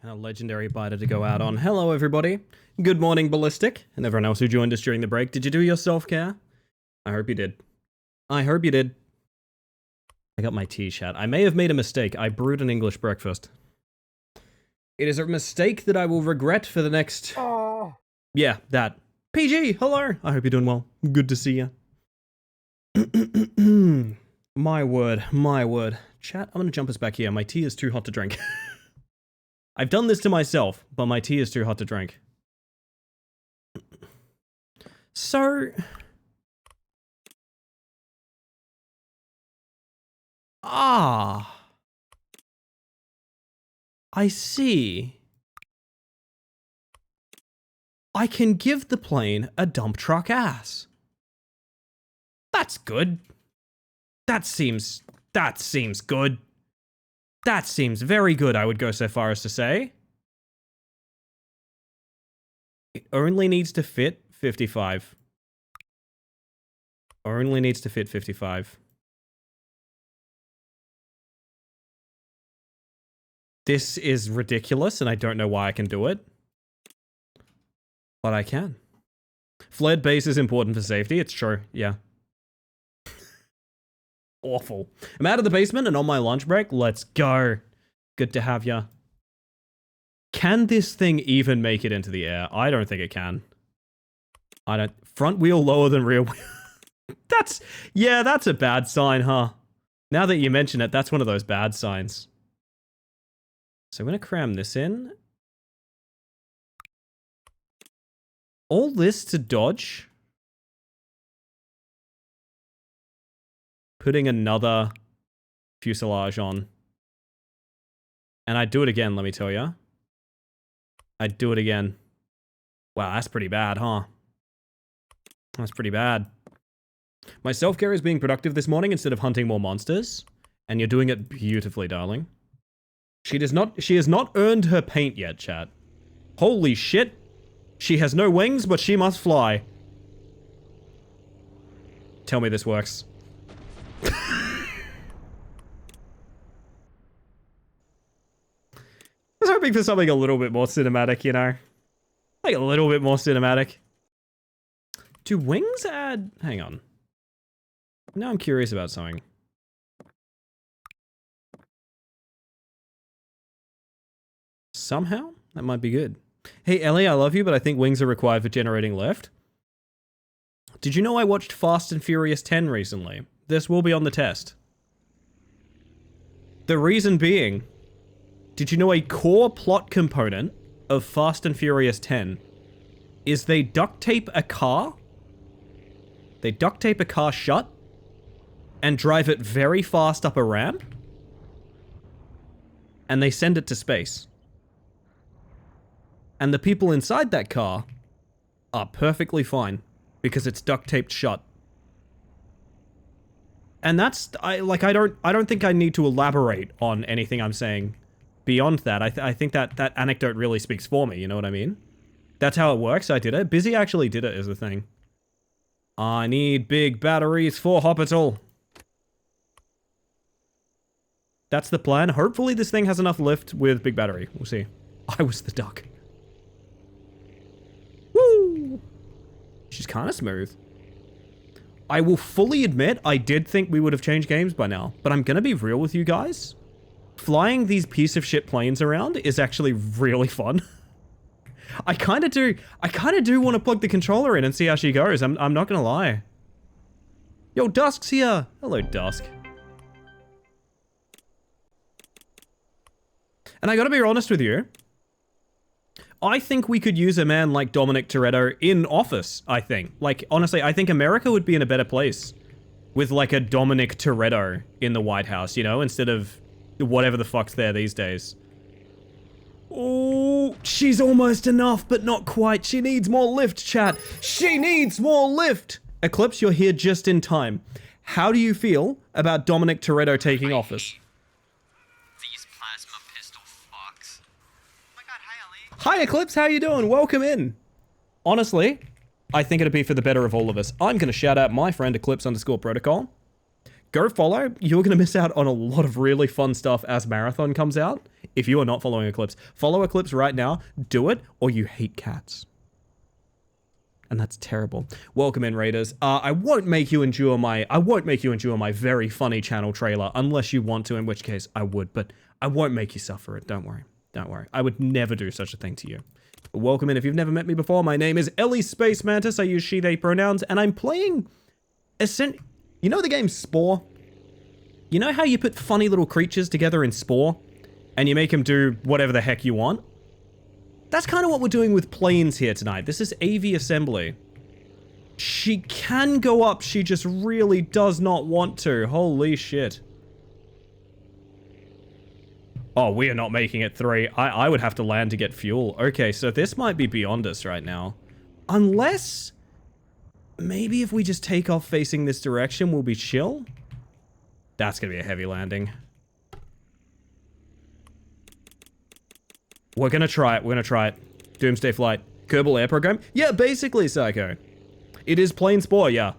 And a legendary biter to go out on. Hello, everybody. Good morning, Ballistic, and everyone else who joined us during the break. Did you do your self-care? I hope you did. I hope you did. I got my tea, chat. I may have made a mistake. I brewed an English breakfast. It is a mistake that I will regret for the next... Oh. Yeah, that. PG, hello. I hope you're doing well. Good to see you. My word, my word. Chat, I'm gonna jump us back here. My tea is too hot to drink. I've done this to myself, but my tea is too hot to drink. So... Ah. I see. I can give the plane a dump truck ass. That's good. That seems good. That seems very good, I would go so far as to say. It only needs to fit 55. Only needs to fit 55. This is ridiculous, and I don't know why I can do it. But I can. Flared base is important for safety, it's true, yeah. Awful. I'm out of the basement and on my lunch break. Let's go. Good to have ya. Can this thing even make it into the air? I don't think it can. I don't... Front wheel lower than rear wheel. That's... Yeah, that's a bad sign, huh? Now that you mention it, that's one of those bad signs. So I'm going to cram this in. All this to dodge. Putting another fuselage on. And I'd do it again, let me tell you. I'd do it again. Wow, that's pretty bad, huh? That's pretty bad. My self-care is being productive this morning instead of hunting more monsters. And you're doing it beautifully, darling. She has not earned her paint yet, chat. Holy shit. She has no wings, but she must fly. Tell me this works. I was hoping for something a little bit more cinematic, you know? Like a little bit more cinematic. Do wings add... Hang on. Now I'm curious about something. Somehow? That might be good. Hey, Ellie, I love you, but I think wings are required for generating lift. Did you know I watched Fast and Furious 10 recently? This will be on the test. The reason being, did you know a core plot component of Fast and Furious 10 is they duct tape a car? They duct tape a car shut and drive it very fast up a ramp and they send it to space. And the people inside that car are perfectly fine because it's duct taped shut. And that's, I don't think I need to elaborate on anything I'm saying beyond that. I think that anecdote really speaks for me, you know what I mean? That's how it works, I did it. Busy actually did it is the thing. I need big batteries for hospital. That's the plan. Hopefully this thing has enough lift with big battery. We'll see. I was the duck. Woo! She's kind of smooth. I will fully admit, I did think we would have changed games by now, but I'm gonna be real with you guys. Flying these piece of shit planes around is actually really fun. I kind of do want to plug the controller in and see how she goes. I'm not gonna lie. Yo, Dusk's here. Hello, Dusk. And I gotta be honest with you. I think we could use a man like Dominic Toretto in office, I think. Like, honestly, I think America would be in a better place with, like, a Dominic Toretto in the White House, you know, instead of whatever the fuck's there these days. Oh, she's almost enough, but not quite. She needs more lift, chat. She needs more lift! Eclipse, you're here just in time. How do you feel about Dominic Toretto taking office? These plasma pistol fucks. Oh my god, hi Ellie. Hi Eclipse, how you doing? Welcome in. Honestly, I think it'd be for the better of all of us. I'm gonna shout out my friend Eclipse_protocol. Go follow. You're going to miss out on a lot of really fun stuff as Marathon comes out. If you are not following Eclipse, follow Eclipse right now. Do it, or you hate cats. And that's terrible. Welcome in, Raiders. I won't make you endure my very funny channel trailer unless you want to, in which case I would, but I won't make you suffer it. Don't worry. Don't worry. I would never do such a thing to you. But welcome in. If you've never met me before, my name is Ellie Space Mantis. I use she, they pronouns, and I'm playing you know the game Spore? You know how you put funny little creatures together in Spore? And you make them do whatever the heck you want? That's kind of what we're doing with planes here tonight. This is Aviassembly. She can go up, she just really does not want to. Holy shit. Oh, we are not making it 3. I would have to land to get fuel. Okay, so this might be beyond us right now. Unless... maybe if we just take off facing this direction, we'll be chill? That's gonna be a heavy landing. We're gonna try it. We're gonna try it. Doomsday Flight. Kerbal Air Program? Yeah, basically, Psycho. It is plain Spore, yeah.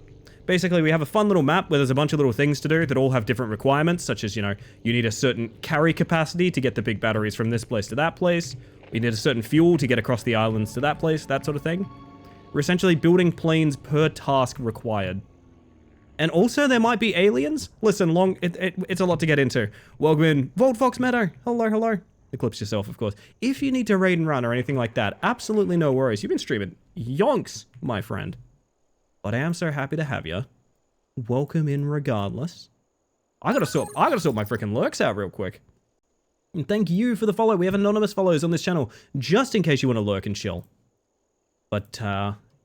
Basically, we have a fun little map where there's a bunch of little things to do that all have different requirements, such as, you know, you need a certain carry capacity to get the big batteries from this place to that place. You need a certain fuel to get across the islands to that place, that sort of thing. We're essentially building planes per task required. And also, there might be aliens. Listen, it's a lot to get into. Welcome in, Vault Fox Meadow. Hello, hello. Eclipse yourself, of course. If you need to raid and run or anything like that, absolutely no worries. You've been streaming yonks, my friend. But I am so happy to have you. Welcome in regardless. I gotta sort my freaking lurks out real quick. And thank you for the follow. We have anonymous follows on this channel, just in case you want to lurk and chill. But,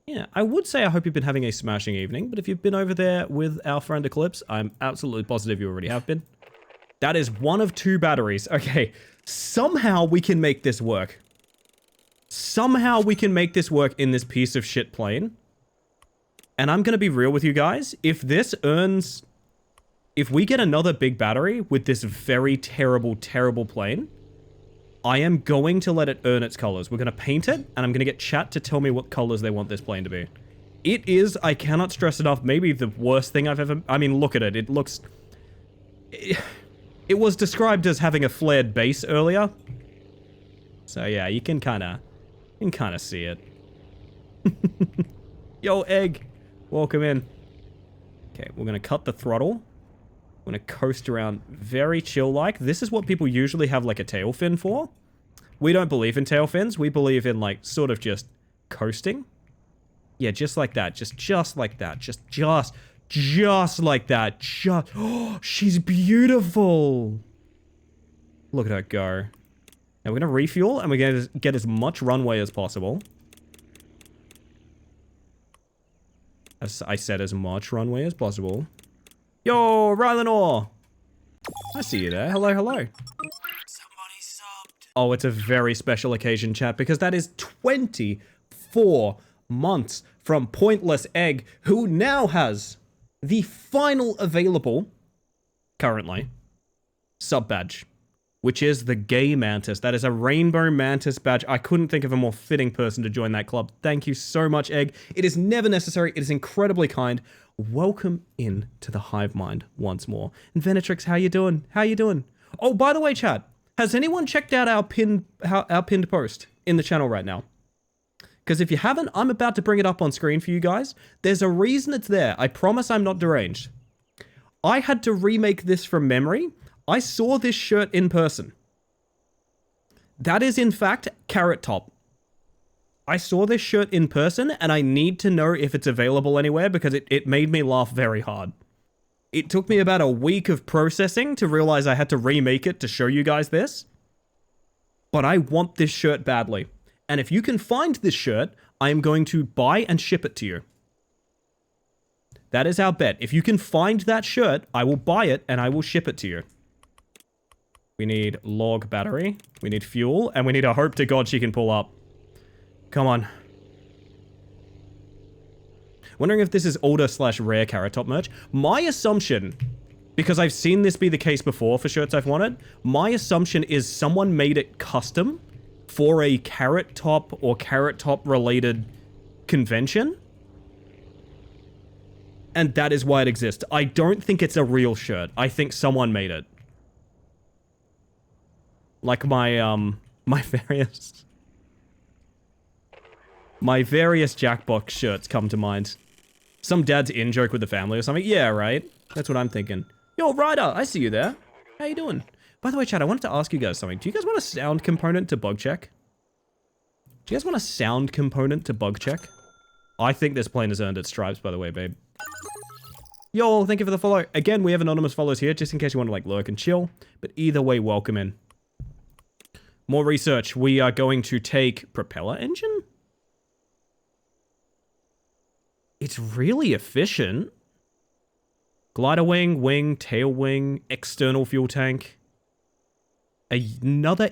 yeah, I would say I hope you've been having a smashing evening, but if you've been over there with our friend Eclipse, I'm absolutely positive you already have been. That is 1 of 2 batteries. Okay, somehow we can make this work. Somehow we can make this work in this piece of shit plane. And I'm gonna be real with you guys, if we get another big battery with this very terrible, terrible plane, I am going to let it earn its colors. We're going to paint it, and I'm going to get chat to tell me what colors they want this plane to be. It is, I cannot stress enough, maybe the worst thing I've ever... I mean, look at it. It looks... It was described as having a flared base earlier. So, yeah, you can kind of see it. Yo, Egg. Welcome in. Okay, we're going to cut the throttle. I'm going to coast around very chill-like. This is what people usually have, like, a tail fin for. We don't believe in tail fins. We believe in, like, sort of just coasting. Yeah, just like that. Just like that. Just like that. Oh, she's beautiful. Look at her go. Now, we're going to refuel, and we're going to get as much runway as possible. As I said, as much runway as possible. Yo, Rylanor! I see you there. Hello, hello. Somebody subbed. Oh, it's a very special occasion, chat, because that is 24 months from Pointless Egg, who now has the final available, currently, sub badge, which is the Gay Mantis. That is a Rainbow Mantis badge. I couldn't think of a more fitting person to join that club. Thank you so much, Egg. It is never necessary. It is incredibly kind. Welcome in to the hive mind once more. And Venetrix, how you doing? How you doing? Oh, by the way, chat, has anyone checked out our pinned post in the channel right now? Because if you haven't, I'm about to bring it up on screen for you guys. There's a reason it's there. I promise I'm not deranged. I had to remake this from memory. I saw this shirt in person. That is, in fact, Carrot Top. I saw this shirt in person, and I need to know if it's available anywhere because it made me laugh very hard. It took me about a week of processing to realize I had to remake it to show you guys this. But I want this shirt badly. And if you can find this shirt, I am going to buy and ship it to you. That is our bet. If you can find that shirt, I will buy it and I will ship it to you. We need log battery, we need fuel, and we need a hope to God she can pull up. Come on. Wondering if this is older/rare Carrot Top merch. My assumption, because I've seen this be the case before for shirts I've wanted, my assumption is someone made it custom for a Carrot Top or Carrot Top related convention. And that is why it exists. I don't think it's a real shirt. I think someone made it. Like my various Jackbox shirts come to mind. Some dad's in-joke with the family or something. Yeah, right? That's what I'm thinking. Yo, Ryder, I see you there. How you doing? By the way, chat, I wanted to ask you guys something. Do you guys want a sound component to bug check? Do you guys want a sound component to bug check? I think this plane has earned its stripes, by the way, babe. Yo, thank you for the follow. Again, we have anonymous follows here, just in case you want to, like, lurk and chill. But either way, welcome in. More research. We are going to take propeller engine? It's really efficient. Glider wing, tail wing, external fuel tank. Another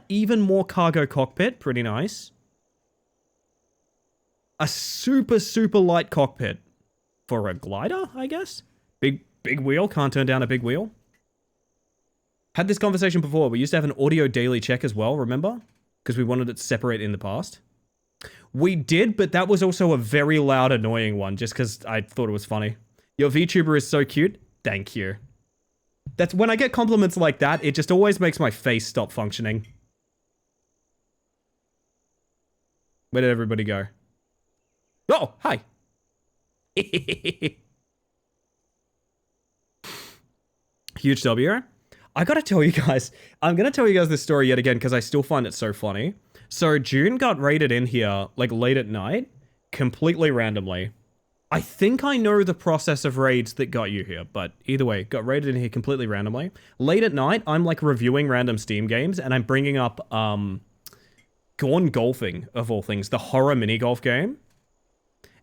even more cargo cockpit. Pretty nice. A super, super light cockpit. For a glider, I guess? Big wheel. Can't turn down a big wheel. Had this conversation before. We used to have an audio daily check as well, remember? Because we wanted it separate in the past. We did, but that was also a very loud, annoying one, just because I thought it was funny. Your VTuber is so cute. Thank you. That's when I get compliments like that, it just always makes my face stop functioning. Where did everybody go? Oh, hi. Huge W. I gotta tell you guys, I'm gonna tell you guys this story yet again because I still find it so funny. So June got raided in here, like, late at night, completely randomly. I think I know the process of raids that got you here, but either way, got raided in here completely randomly. Late at night, I'm, like, reviewing random Steam games, and I'm bringing up, Gone Golfing, of all things, the horror mini-golf game.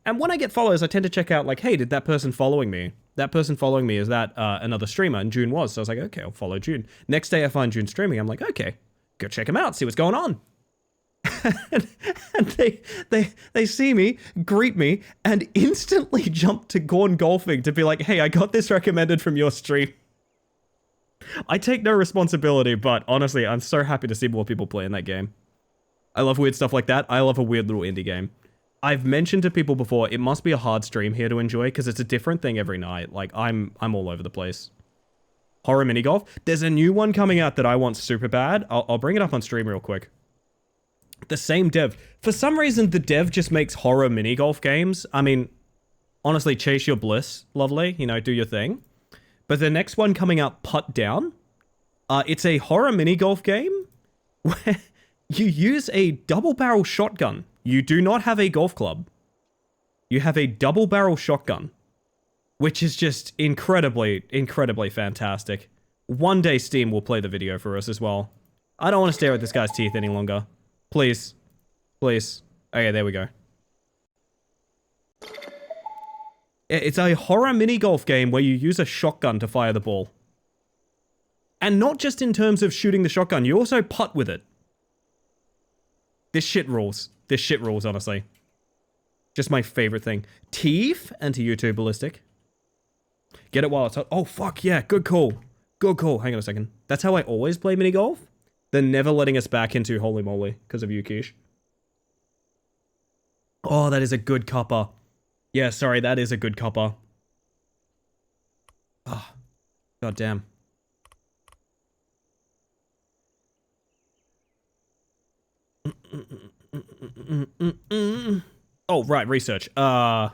And when I get follows, I tend to check out, like, hey, did that person following me? That person following me, is that another streamer? And June was, so I was like, okay, I'll follow June. Next day, I find June streaming. I'm like, okay, go check him out, see what's going on. and they see me, greet me, and instantly jump to Gone Golfing to be like, hey, I got this recommended from your stream. I take no responsibility, but honestly, I'm so happy to see more people playing that game. I love weird stuff like that. I love a weird little indie game. I've mentioned to people before, it must be a hard stream here to enjoy, because it's a different thing every night. Like, I'm all over the place. Horror mini golf. There's a new one coming out that I want super bad. I'll bring it up on stream real quick. The same dev. For some reason, the dev just makes horror mini golf games. I mean, honestly, chase your bliss, lovely. You know, do your thing. But the next one coming out, Putt Down. It's a horror mini golf game where you use a double barrel shotgun. You do not have a golf club. You have a double barrel shotgun, which is just incredibly, incredibly fantastic. One day Steam will play the video for us as well. I don't want to stare at this guy's teeth any longer. Please. Please. Okay, there we go. It's a horror mini golf game where you use a shotgun to fire the ball. And not just in terms of shooting the shotgun, you also putt with it. This shit rules. This shit rules, honestly. Just my favorite thing. Teeth and to you too, Ballistic. Get it while it's hot. Oh, fuck yeah. Good call. Good call. Hang on a second. That's how I always play mini golf. They're never letting us back into holy moly because of you, Kish. Oh, that is a good copper. Yeah, sorry, that is a good copper. Oh, god damn. Oh, right, research. Is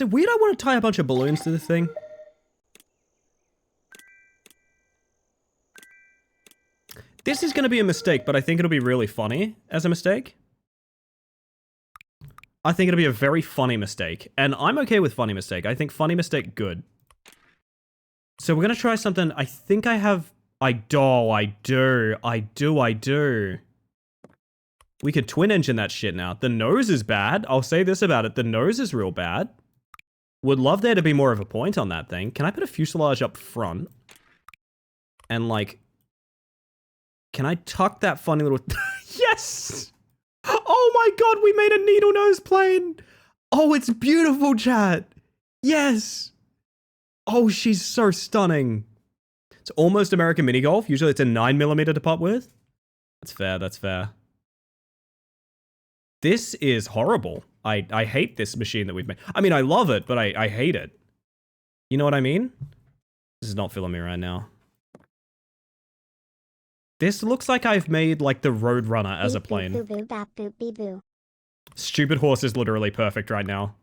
it weird I want to tie a bunch of balloons to this thing? This is going to be a mistake, but I think it'll be really funny as a mistake. I think it'll be a very funny mistake. And I'm okay with funny mistake. I think funny mistake, good. So we're going to try something. I think I have... I do. We could twin engine that shit now. The nose is bad. I'll say this about it. The nose is real bad. Would love there to be more of a point on that thing. Can I put a fuselage up front? And like... Can I tuck that funny little... Yes! Oh my god, we made a needle nose plane! Oh, it's beautiful, chat! Yes! Oh, she's so stunning. It's almost American mini golf. Usually it's a 9mm to putt with. That's fair, that's fair. This is horrible. I hate this machine that we've made. I mean, I love it, but I hate it. You know what I mean? This is not filling me right now. This looks like I've made, like, the Roadrunner as a Beep, boop, plane. boo, boo, bap, boop, bee, boo. Stupid horse is literally perfect right now.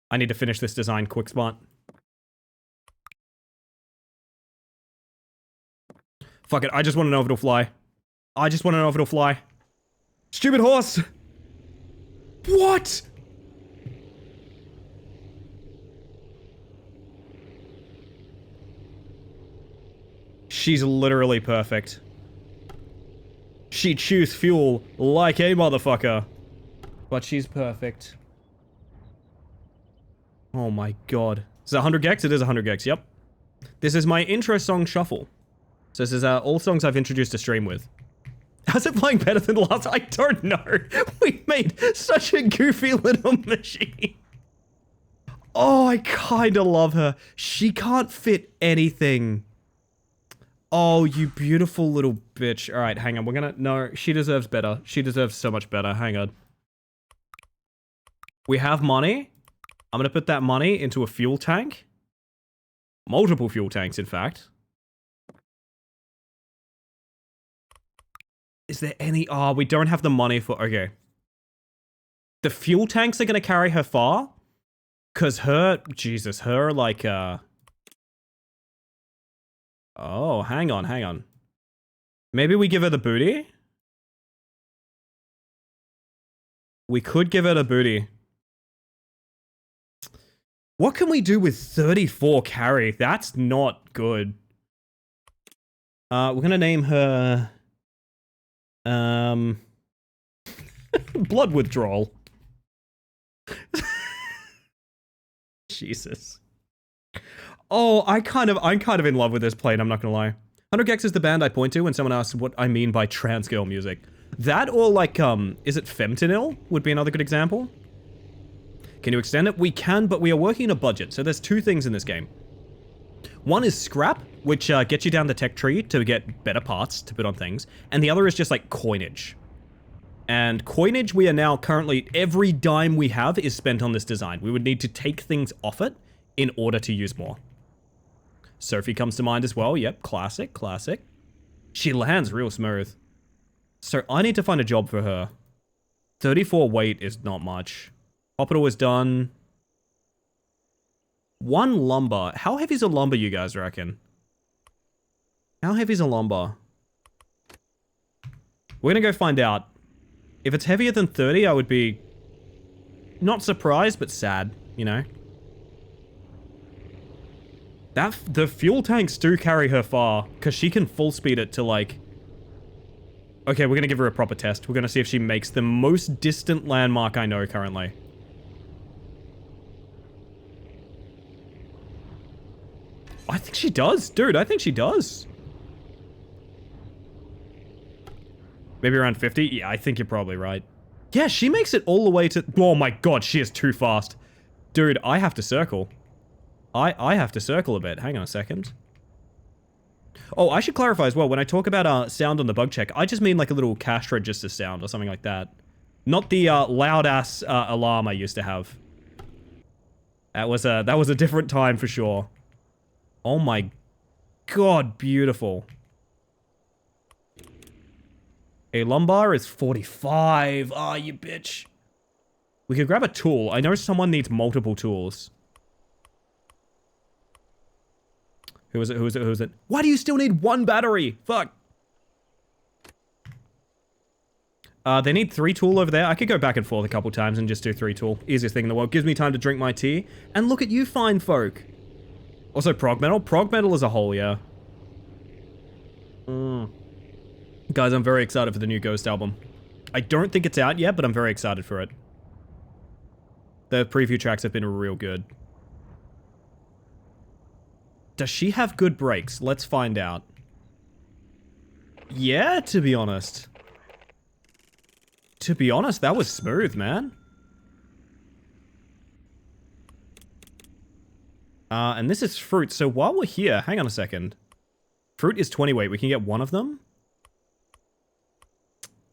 I need to finish this design quick spot. Fuck it, I just want to know if it'll fly. I just want to know if it'll fly. Stupid horse! What? She's literally perfect. She chews fuel like a motherfucker. But she's perfect. Oh my god. Is it 100 gex? It is 100 gex, yep. This is my intro song shuffle. So this is all songs I've introduced to stream with. How's it playing better than last? I don't know. We made such a goofy little machine. Oh, I kinda love her. She can't fit anything. Oh, you beautiful little bitch. Alright, hang on. We're gonna... No, she deserves better. She deserves so much better. Hang on. We have money. I'm gonna put that money into a fuel tank. Multiple fuel tanks, in fact. Is there any... Oh, we don't have the money for... Okay. The fuel tanks are gonna carry her far. Because her... Jesus, her, like, Oh, hang on, hang on. Maybe we give her the booty? We could give her the booty. What can we do with 34 carry? That's not good. We're gonna name her... Blood withdrawal. Jesus. Oh, I'm kind of in love with this plane, I'm not gonna lie. 100 Gex is the band I point to when someone asks what I mean by trans girl music. That or like, is it fentanyl? Would be another good example. Can you extend it? We can, but we are working in a budget, so there's two things in this game. One is scrap, which gets you down the tech tree to get better parts to put on things, and the other is just like coinage. And coinage, we are now currently, every dime we have is spent on this design. We would need to take things off it in order to use more. Sophie comes to mind as well. Yep, classic, classic. She lands real smooth. So I need to find a job for her. 34 weight is not much. Hospital is done. 1 lumber. How heavy is a lumber, you guys reckon? How heavy is a lumber? We're gonna go find out. If it's heavier than 30, I would be not surprised, but sad, you know? The fuel tanks do carry her far, because she can full speed it to like... Okay, we're gonna give her a proper test. We're gonna see if she makes the most distant landmark I know currently. I think she does, dude. I think she does. Maybe around 50? Yeah, I think you're probably right. Yeah, she makes it all the way to... Oh my god, she is too fast. Dude, I have to circle. I have to circle a bit. Hang on a second. Oh, I should clarify as well. When I talk about sound on the bug check, I just mean like a little cash register sound or something like that. Not the loud-ass alarm I used to have. That was a different time for sure. Oh my god, beautiful. A lumbar is 45. Ah, you bitch. We could grab a tool. I know someone needs multiple tools. Who is it? Who is it? Who is it? Why do you still need 1 battery? Fuck. They need 3 tool over there. I could go back and forth a couple times and just do 3 tool. Easiest thing in the world. Gives me time to drink my tea. And look at you fine folk. Also prog metal. Prog metal as a whole, yeah. Guys, I'm very excited for the new Ghost album. I don't think it's out yet, but I'm very excited for it. The preview tracks have been real good. Does she have good brakes? Let's find out. Yeah, to be honest. To be honest, that was smooth, man. And this is fruit. So while we're here, hang on a second. Fruit is 20 weight. We can get 1 of them.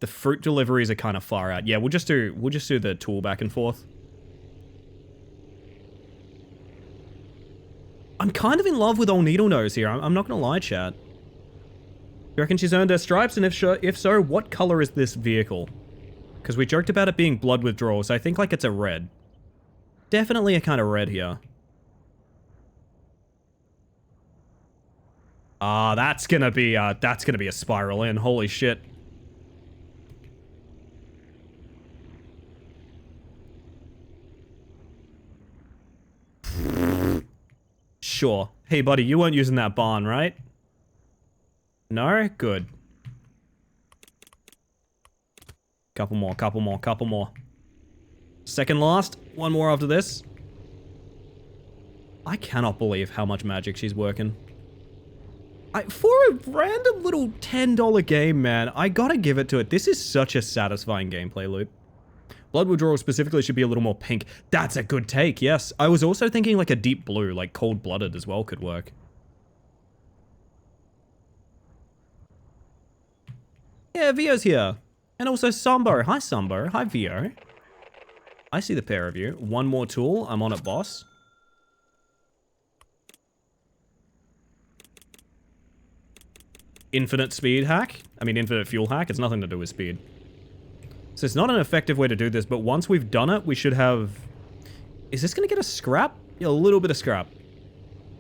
The fruit deliveries are kind of far out. Yeah, we'll just do the tool back and forth. I'm kind of in love with old Needle Nose here. I'm not gonna lie, chat. You reckon she's earned her stripes? And if so, what color is this vehicle? Because we joked about it being blood withdrawal, so I think like it's a red. Definitely a kind of red here. Ah, that's gonna be a spiral in. Holy shit. Sure. Hey, buddy, you weren't using that barn, right? No? Good. Couple more, couple more, couple more. Second last. One more after this. I cannot believe how much magic she's working. For a random little $10 game, man, I gotta give it to it. This is such a satisfying gameplay loop. Blood withdrawal specifically should be a little more pink. That's a good take, yes. I was also thinking like a deep blue, like cold-blooded as well could work. Yeah, Vio's here. And also Sambo. Hi, Sambo. Hi, Vio. I see the pair of you. One more tool. I'm on it, boss. Infinite speed hack. I mean, infinite fuel hack. It's nothing to do with speed. So it's not an effective way to do this, but once we've done it, we should have... Is this going to get a scrap? Yeah, a little bit of scrap.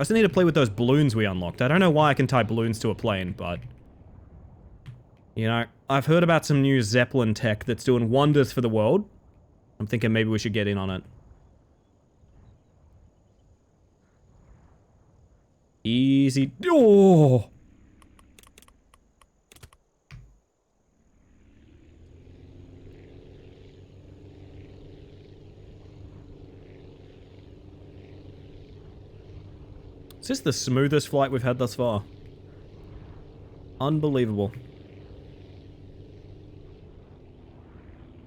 I still need to play with those balloons we unlocked. I don't know why I can tie balloons to a plane, but... You know, I've heard about some new Zeppelin tech that's doing wonders for the world. I'm thinking maybe we should get in on it. Easy. Oh! Is this the smoothest flight we've had thus far? Unbelievable.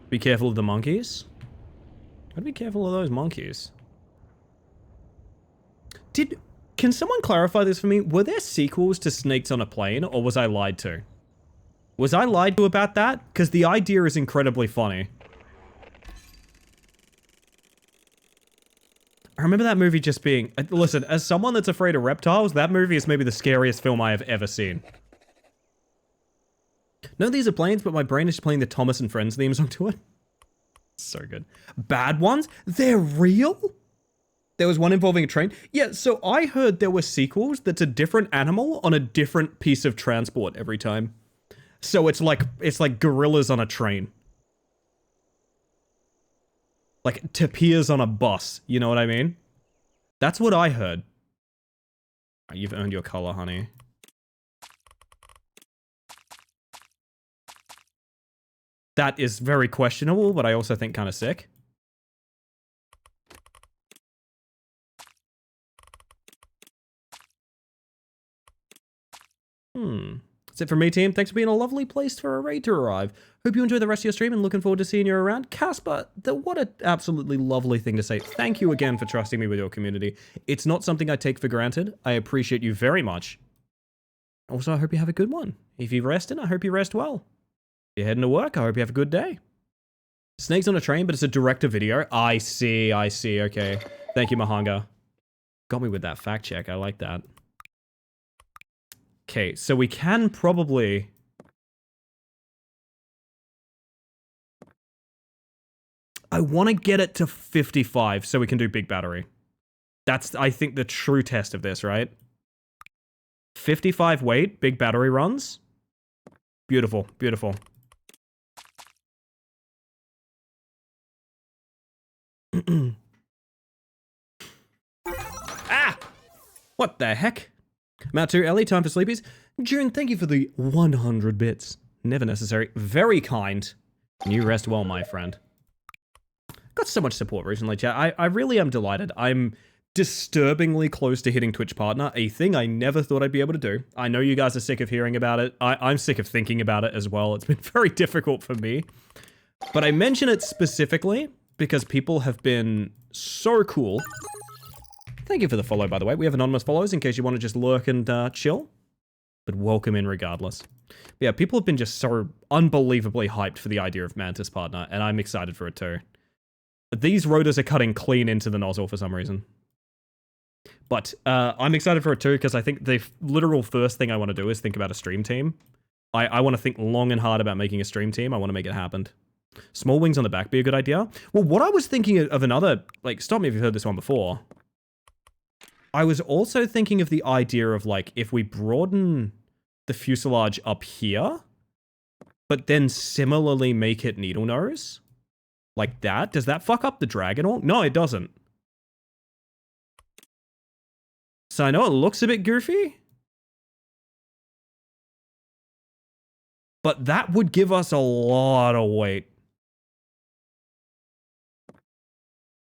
Be careful of the monkeys. Gotta be careful of those monkeys. Can someone clarify this for me? Were there sequels to Snakes on a Plane, or was I lied to? Was I lied to about that? Because the idea is incredibly funny. I remember that movie just being... Listen, as someone that's afraid of reptiles, that movie is maybe the scariest film I have ever seen. None of these are planes, but my brain is just playing the Thomas and Friends theme song to it. So good. Bad ones? They're real? There was one involving a train? Yeah, so I heard there were sequels that's a different animal on a different piece of transport every time. So it's like gorillas on a train. Like tapirs on a bus, you know what I mean? That's what I heard. You've earned your color, honey. That is very questionable, but I also think kind of sick. That's it from me, team. Thanks for being a lovely place for a raid to arrive. Hope you enjoy the rest of your stream and looking forward to seeing you around. Casper, what an absolutely lovely thing to say. Thank you again for trusting me with your community. It's not something I take for granted. I appreciate you very much. Also, I hope you have a good one. If you're resting, I hope you rest well. If you're heading to work, I hope you have a good day. Snakes on a train, but it's a direct-to-video. I see, okay. Thank you, Mahanga. Got me with that fact check, I like that. Okay, so we can probably... I want to get it to 55 so we can do big battery. That's, I think, the true test of this, right? 55 weight, big battery runs. Beautiful, beautiful. Ah! What the heck? Matu, Ellie, time for sleepies. June, thank you for the 100 bits. Never necessary. Very kind. You rest well, my friend. Got so much support recently, chat. I really am delighted. I'm disturbingly close to hitting Twitch Partner, a thing I never thought I'd be able to do. I know you guys are sick of hearing about it. I'm sick of thinking about it as well. It's been very difficult for me. But I mention it specifically because people have been so cool. Thank you for the follow, by the way. We have anonymous follows in case you want to just lurk and chill. but welcome in regardless. But yeah, people have been just so unbelievably hyped for the idea of Mantis Partner, and I'm excited for it too. These rotors are cutting clean into the nozzle for some reason. But I'm excited for it too, because I think the literal first thing I want to do is think about a stream team. I want to think long and hard about making a stream team. I want to make it happen. Small wings on the back be a good idea. Well, what I was thinking of another, like, stop me if you've heard this one before. I was also thinking of the idea of, like, if we broaden the fuselage up here, but then similarly make it needle nose, like that. Does that fuck up the drag at all? No, it doesn't. So I know it looks a bit goofy, but that would give us a lot of weight.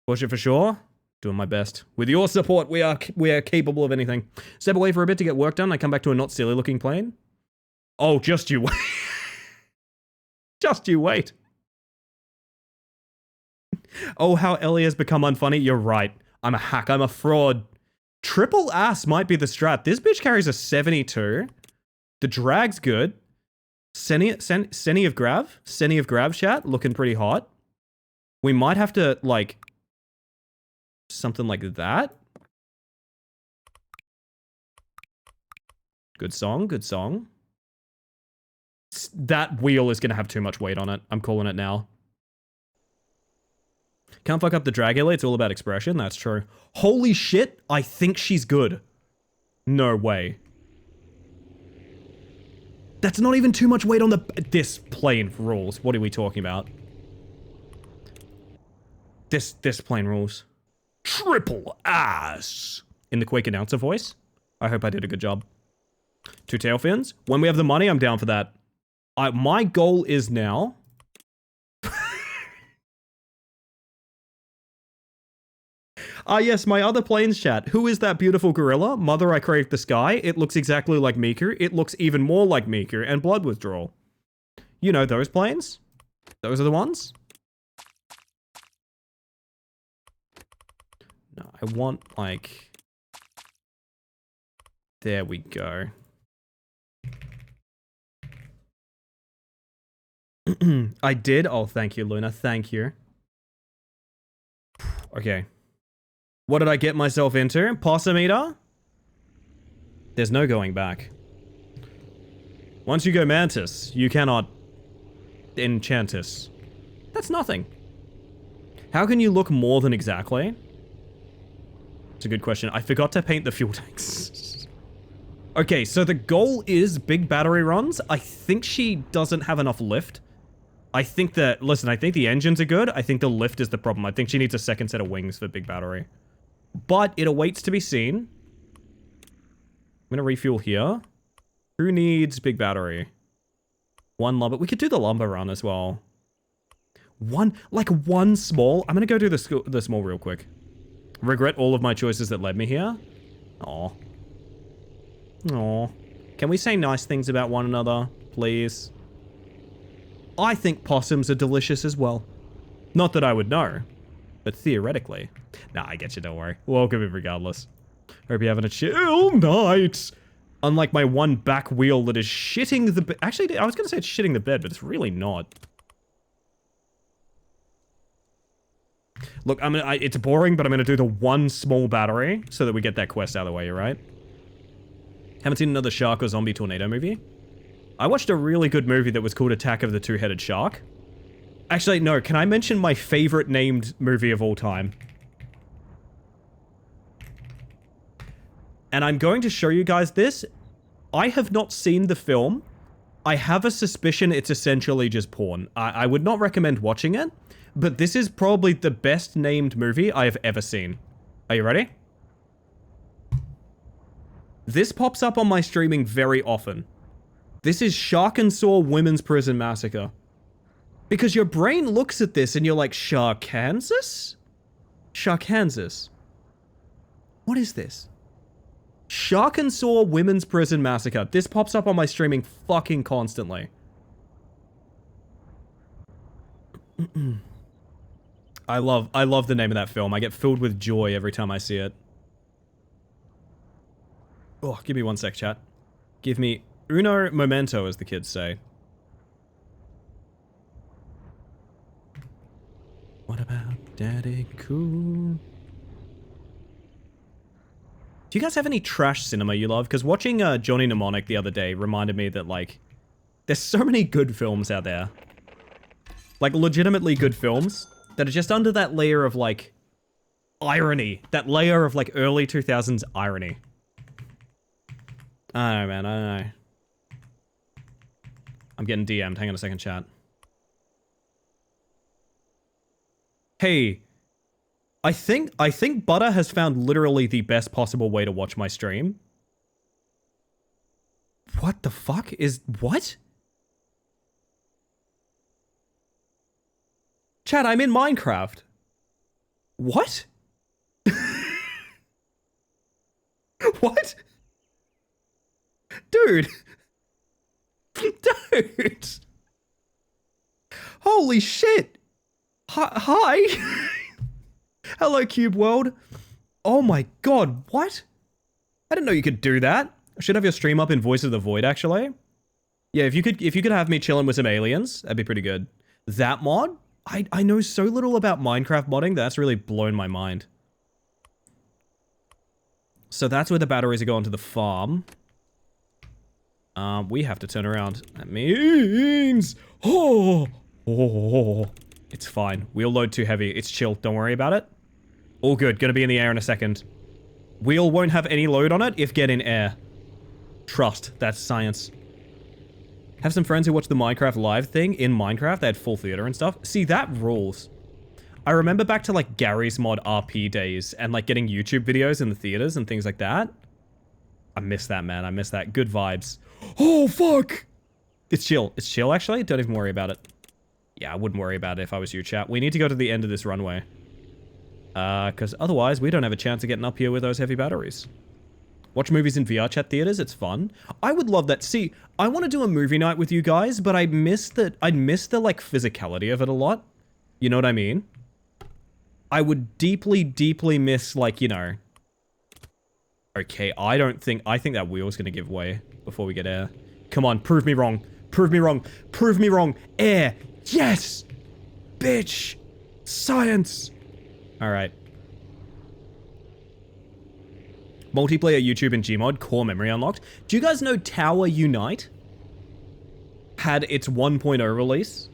Push it for sure. Doing my best. With your support, we are capable of anything. Step away for a bit to get work done. I come back to a not silly looking plane. Oh, just you wait. Just you wait. Oh, how Ellie has become unfunny. You're right. I'm a hack. I'm a fraud. Triple ass might be the strat. This bitch carries a 72. The drag's good. Seni of Grav chat, looking pretty hot. We might have to, like, something like that. Good song, good song. That wheel is going to have too much weight on it. I'm calling it now. Can't fuck up the drag Ellie. It's all about expression. That's true. Holy shit. I think she's good. No way. That's not even too much weight on the... This plane rules. What are we talking about? This plane rules. Triple ass. In the Quake announcer voice. I hope I did a good job. 2 tail fins. When we have the money, I'm down for that. My goal is now... yes, my other planes chat. Who is that beautiful gorilla? Mother, I crave the sky. It looks exactly like Miku. It looks even more like Miku and blood withdrawal. You know those planes? Those are the ones? No, I want, like... There we go. I did? Oh, thank you, Luna. Thank you. Okay. What did I get myself into? Possum eater? There's no going back. Once you go Mantis, you cannot Enchantis. That's nothing. How can you look more than exactly? It's a good question. I forgot to paint the fuel tanks. Okay, so the goal is big battery runs. I think she doesn't have enough lift. I think that, listen, I think the engines are good. I think the lift is the problem. I think she needs a second set of wings for big battery. But it awaits to be seen. I'm gonna refuel here. Who needs big battery? One lumber. We could do the lumber run as well. One small. I'm gonna go do the small real quick. Regret all of my choices that led me here. Aw. Aw. Can we say nice things about one another, please? I think possums are delicious as well. Not that I would know, but theoretically. Nah, I get you, don't worry. Welcome in regardless. Hope you're having a chill night. Unlike my one back wheel that is shitting the bed. Actually, I was going to say it's shitting the bed, but it's really not. Look, it's boring, but I'm going to do the one small battery so that we get that quest out of the way, you right? Haven't seen another shark or zombie tornado movie? I watched a really good movie that was called Attack of the Two-Headed Shark. Actually, no, can I mention my favorite named movie of all time? And I'm going to show you guys this. I have not seen the film. I have a suspicion it's essentially just porn. I would not recommend watching it, but this is probably the best named movie I have ever seen. Are you ready? This pops up on my streaming very often. This is Shark and Saw Women's Prison Massacre. Because your brain looks at this and you're like, Sharkansas? Sharkansas. What is this? Shark and Saw Women's Prison Massacre. This pops up on my streaming fucking constantly. I love the name of that film. I get filled with joy every time I see it. Oh, give me one sec, chat. Give me uno momento, as the kids say. What about Daddy Cool? Do you guys have any trash cinema you love? Because watching Johnny Mnemonic the other day reminded me that, like, there's so many good films out there. Like, legitimately good films that are just under that layer of, like, irony. That layer of, like, early 2000s irony. I don't know, man. I don't know. I'm getting DM'd. Hang on a second, chat. Hey, I think Butter has found literally the best possible way to watch my stream. What the fuck is what? Chat, I'm in Minecraft. What? What? Dude. Dude. Holy shit. Hi. Hello, Cube World. Oh my god, what? I didn't know you could do that. I should have your stream up in Voice of the Void, actually. Yeah, if you could have me chilling with some aliens, that'd be pretty good. That mod? I know so little about Minecraft modding, that's really blown my mind. So that's where the batteries are going to the farm. We have to turn around. That means... Oh! It's fine. Wheel load too heavy. It's chill. Don't worry about it. All good. Gonna be in the air in a second. Wheel won't have any load on it if get in air. Trust. That's science. Have some friends who watch the Minecraft live thing in Minecraft. They had full theater and stuff. See, that rules. I remember back to, like, Gary's Mod RP days and, like, getting YouTube videos in the theaters and things like that. I miss that, man. I miss that. Good vibes. Oh, fuck! It's chill. It's chill, actually. Don't even worry about it. Yeah, I wouldn't worry about it if I was you, chat. We need to go to the end of this runway. Because otherwise, we don't have a chance of getting up here with those heavy batteries. Watch movies in VR chat theaters, it's fun. I would love that. See, I want to do a movie night with you guys, but I miss the, like, physicality of it a lot. You know what I mean? I would deeply, deeply miss, like, you know... Okay, I think that wheel's gonna give way before we get air. Come on, prove me wrong. Prove me wrong. Prove me wrong. Air. Yes! Bitch! Science! Alright. Multiplayer YouTube and Gmod, core memory unlocked. Do you guys know Tower Unite had its 1.0 release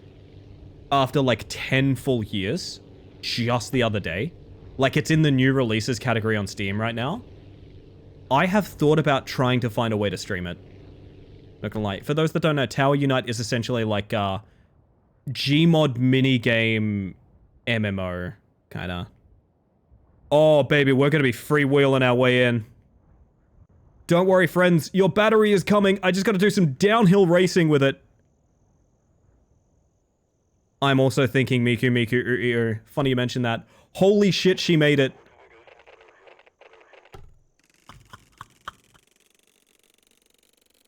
after like 10 full years just the other day? Like, it's in the new releases category on Steam right now. I have thought about trying to find a way to stream it. Not gonna lie. For those that don't know, Tower Unite is essentially like a Gmod minigame MMO, kinda. Oh, baby, we're gonna be freewheeling our way in. Don't worry, friends. Your battery is coming. I just gotta do some downhill racing with it. I'm also thinking Miku. Funny you mentioned that. Holy shit, she made it.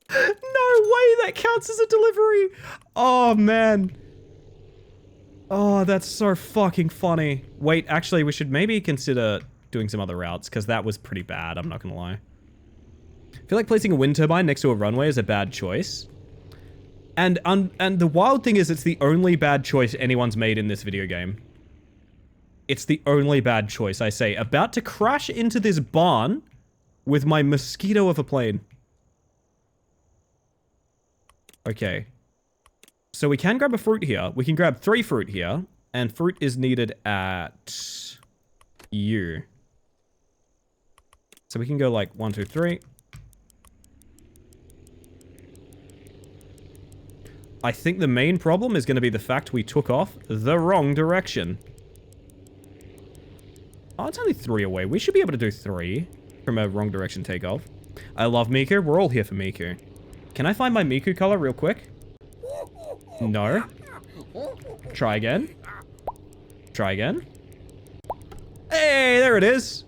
No way that counts as a delivery. Oh, man. Oh, that's so fucking funny. Wait, actually, we should maybe consider doing some other routes, because that was pretty bad, I'm not gonna lie. I feel like placing a wind turbine next to a runway is a bad choice. And the wild thing is, it's the only bad choice anyone's made in this video game. It's the only bad choice, I say. About to crash into this barn with my mosquito of a plane. Okay. So we can grab a fruit here. We can grab 3 fruit here. And fruit is needed at... U. So we can go like 1, 2, 3. I think the main problem is going to be the fact we took off the wrong direction. Oh, it's only 3 away. We should be able to do 3 from a wrong direction takeoff. I love Miku. We're all here for Miku. Can I find my Miku color real quick? No. Try again. Try again. Hey, there it is.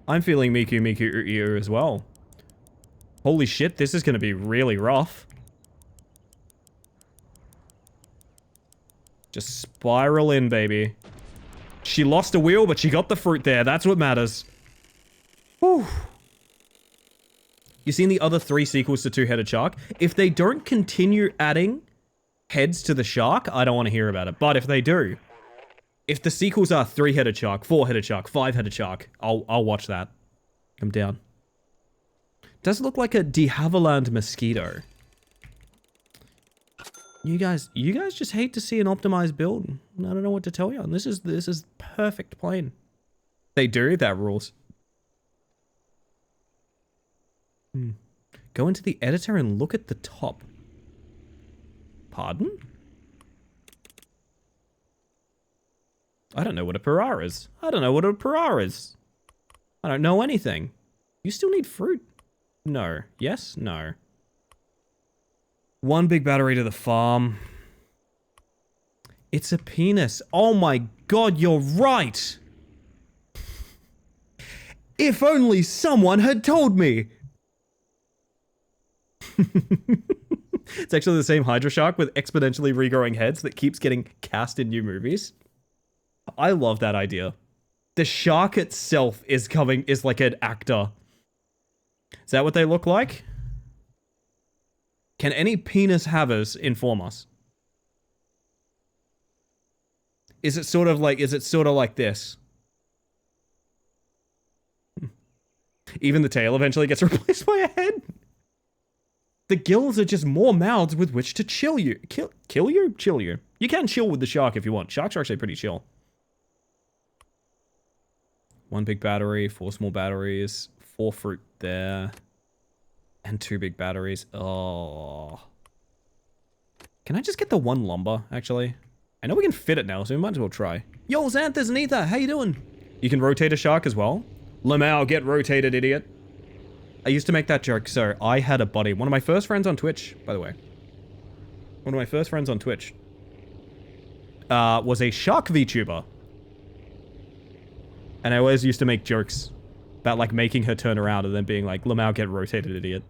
I'm feeling Miku as well. Holy shit, this is going to be really rough. Just spiral in, baby. She lost a wheel, but she got the fruit there. That's what matters. Whew. You seen the other 3 sequels to Two-Headed Shark? If they don't continue adding heads to the shark, I don't want to hear about it. But if they do, if the sequels are 3-headed shark, 4-headed shark, 5-headed shark, I'll watch that. Come down. Does look like a de Havilland mosquito. You guys just hate to see an optimized build. I don't know what to tell you. This is perfect plane. They do, that rules. Go into the editor and look at the top. Pardon? I don't know what a Parrar is. I don't know what a Parrar is. I don't know anything. You still need fruit? No. Yes? No. 1 big battery to the farm. It's a penis. Oh my god, you're right! If only someone had told me! It's actually the same Hydra Shark with exponentially regrowing heads that keeps getting cast in new movies. I love that idea. The shark itself is like an actor. Is that what they look like? Can any penis havers inform us? Is it sort of like this? Even the tail eventually gets replaced by a head? The gills are just more mouths with which to chill you. Kill you? Chill you. You can chill with the shark if you want. Sharks are actually pretty chill. 1 big battery, 4 small batteries, 4 fruit there, and 2 big batteries. Oh. Can I just get the 1 lumber, actually? I know we can fit it now, so we might as well try. Yo, Xanthus and Ether, how you doing? You can rotate a shark as well. Lamau, get rotated, idiot. I used to make that joke, so I had a buddy. One of my first friends on Twitch, by the way. One of my first friends on Twitch. Was a shark VTuber. And I always used to make jokes about, like, making her turn around and then being like, Lamau, get rotated, idiot.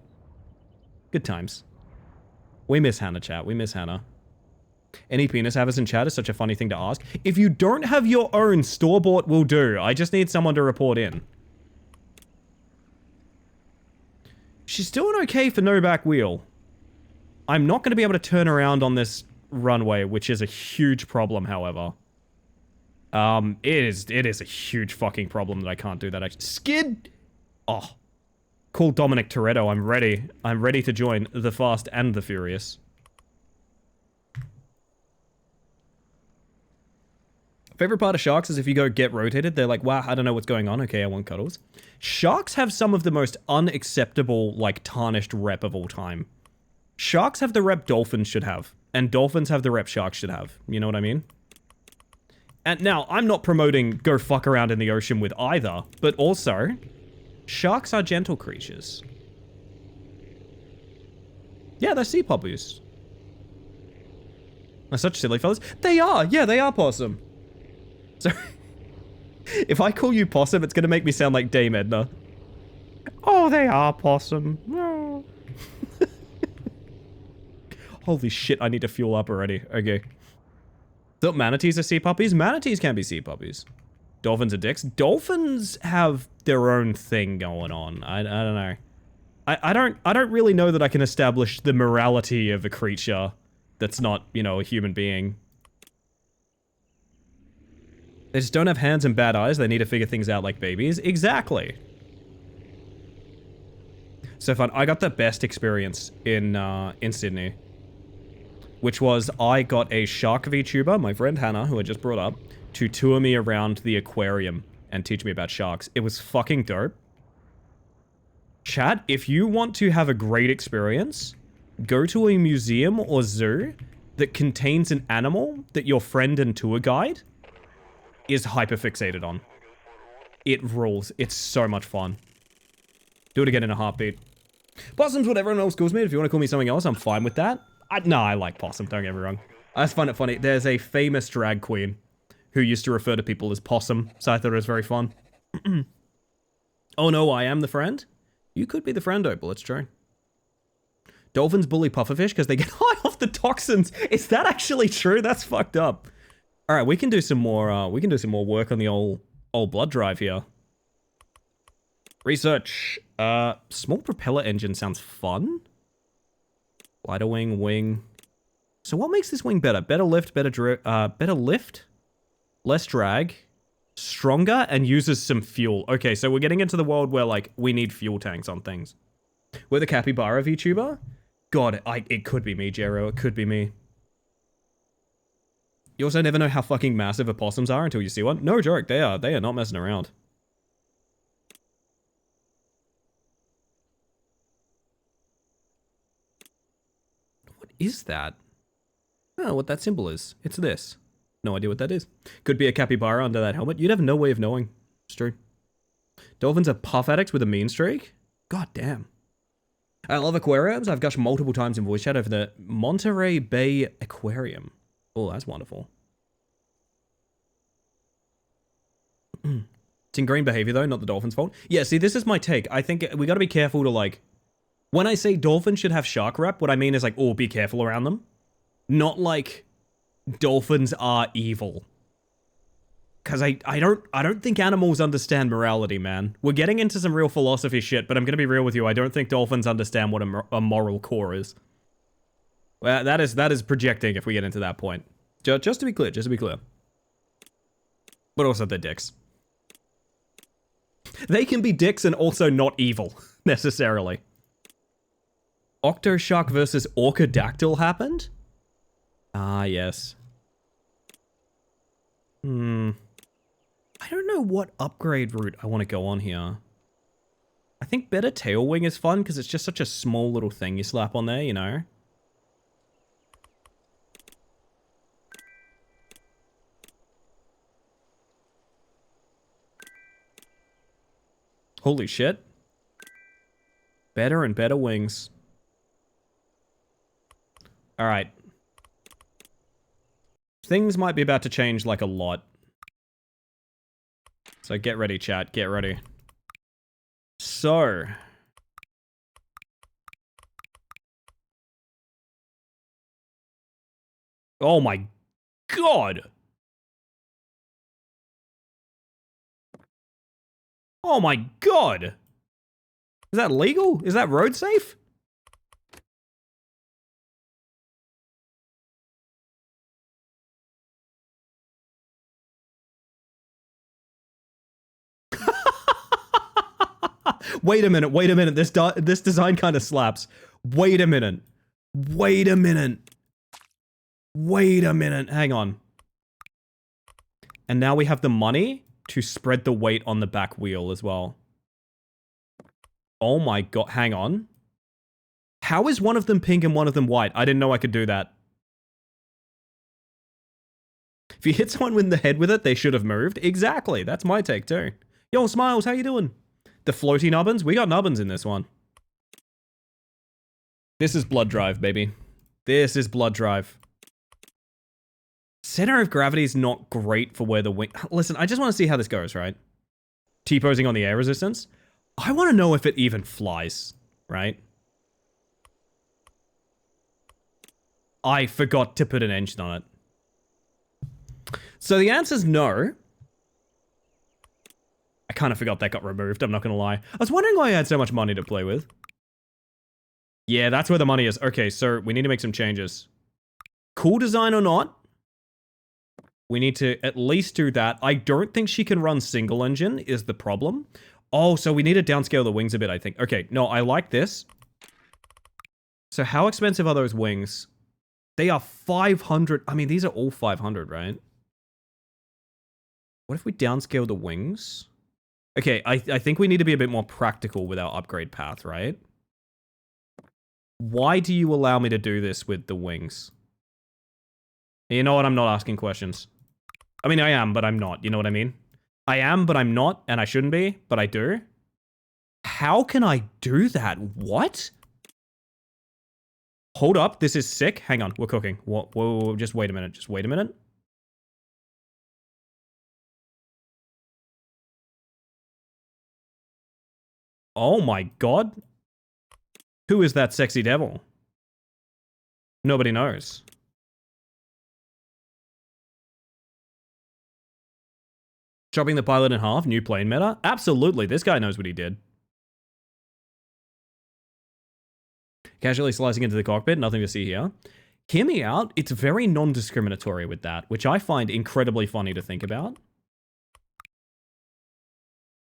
Good times. We miss Hannah, chat. We miss Hannah. Any penis havers in chat is such a funny thing to ask. If you don't have your own, store-bought will do. I just need someone to report in. She's doing okay for no back wheel. I'm not going to be able to turn around on this runway, which is a huge problem, however. It is a huge fucking problem that I can't do that. Actually, skid. Oh, call Dominic Toretto. I'm ready. I'm ready to join the Fast and the Furious. Favorite part of sharks is if you go get rotated, they're like, wow, I don't know what's going on. Okay, I want cuddles. Sharks have some of the most unacceptable, like, tarnished rep of all time. Sharks have the rep dolphins should have, and dolphins have the rep sharks should have. You know what I mean? And now, I'm not promoting go fuck around in the ocean with either, but also, sharks are gentle creatures. Yeah, they're sea puppies. They're such silly fellas. They are! Yeah, they are possum. So, if I call you possum, it's gonna make me sound like Dame Edna. Oh, they are possum. Oh. Holy shit, I need to fuel up already. Okay. Thought manatees are sea puppies? Manatees can be sea puppies. Dolphins are dicks. Dolphins have their own thing going on. I don't know. I don't really know that I can establish the morality of a creature that's not, you know, a human being. They just don't have hands and bad eyes. They need to figure things out like babies. Exactly. So fun. I got the best experience in Sydney. Which was, I got a shark VTuber, my friend Hannah, who I just brought up, to tour me around the aquarium and teach me about sharks. It was fucking dope. Chat, if you want to have a great experience, go to a museum or zoo that contains an animal that your friend and tour guide is hyperfixated on. It rules. It's so much fun. Do it again in a heartbeat. Possum's what everyone else calls me. If you want to call me something else, I'm fine with that. No, I like possum, don't get me wrong. I just find it funny. There's a famous drag queen who used to refer to people as possum, so I thought it was very fun. Oh no, I am the friend? You could be the friend, Opal, it's true. Dolphins bully pufferfish because they get high off the toxins. Is that actually true? That's fucked up. All right, we can do some more work on the old blood drive here. Research. Small propeller engine sounds fun. Glider wing, wing. So what makes this wing better? Better lift, better lift, less drag, stronger, and uses some fuel. Okay, so we're getting into the world where, like, we need fuel tanks on things. We're the capybara VTuber? God, it could be me, Jero. It could be me. You also never know how fucking massive opossums are until you see one. No joke, they are not messing around. What is that? I don't know what that symbol is. It's this. No idea what that is. Could be a capybara under that helmet. You'd have no way of knowing. It's true. Dolphins are puff addicts with a mean streak? God damn. I love aquariums. I've gushed multiple times in voice chat over the Monterey Bay Aquarium. Oh, that's wonderful. It's in green behavior though, not the dolphin's fault. Yeah, see, this is my take. I think we gotta be careful to, like, when I say dolphins should have shark rep, what I mean is, like, oh, be careful around them. Not like dolphins are evil. Cause I don't think animals understand morality, man. We're getting into some real philosophy shit, but I'm gonna be real with you. I don't think dolphins understand what a moral core is. Well, that is projecting if we get into that point. Just to be clear, But also they're dicks. They can be dicks and also not evil, necessarily. Octoshark versus Orcadactyl happened? Ah, yes. I don't know what upgrade route I want to go on here. I think better tail wing is fun because it's just such a small little thing you slap on there, you know? Holy shit. Better and better wings. Alright. Things might be about to change, like, a lot. So get ready, chat. Get ready. So. Oh my god. Oh my god. Is that legal? Is that road safe? Wait a minute. This design kind of slaps. Wait a minute. Hang on. And now we have the money to spread the weight on the back wheel as well. Oh my god, hang on. How is one of them pink and one of them white? I didn't know I could do that. If you hit someone in the head with it, they should have moved. Exactly, that's my take too. Yo, Smiles, how you doing? The floaty nubbins? We got nubbins in this one. This is blood drive, baby. This is blood drive. Center of gravity is not great for where the wing... Listen, I just want to see how this goes, right? T-posing on the air resistance. I want to know if it even flies, right? I forgot to put an engine on it. So the answer's no. I kind of forgot that got removed, I'm not going to lie. I was wondering why I had so much money to play with. Yeah, that's where the money is. Okay, so we need to make some changes. Cool design or not? We need to at least do that. I don't think she can run single engine is the problem. Oh, so we need to downscale the wings a bit, I think. Okay, no, I like this. So how expensive are those wings? They are 500. I mean, these are all 500, right? What if we downscale the wings? Okay, I think we need to be a bit more practical with our upgrade path, right? Why do you allow me to do this with the wings? You know what? I'm not asking questions. I mean, I am, but I'm not. You know what I mean? I am, but I'm not, and I shouldn't be, but I do. How can I do that? What? Hold up, this is sick. Hang on, we're cooking. Whoa, just wait a minute. Just wait a minute. Oh my god. Who is that sexy devil? Nobody knows. Chopping the pilot in half, new plane meta? Absolutely, this guy knows what he did. Casually slicing into the cockpit, nothing to see here. Hear me out, it's very non-discriminatory with that, which I find incredibly funny to think about.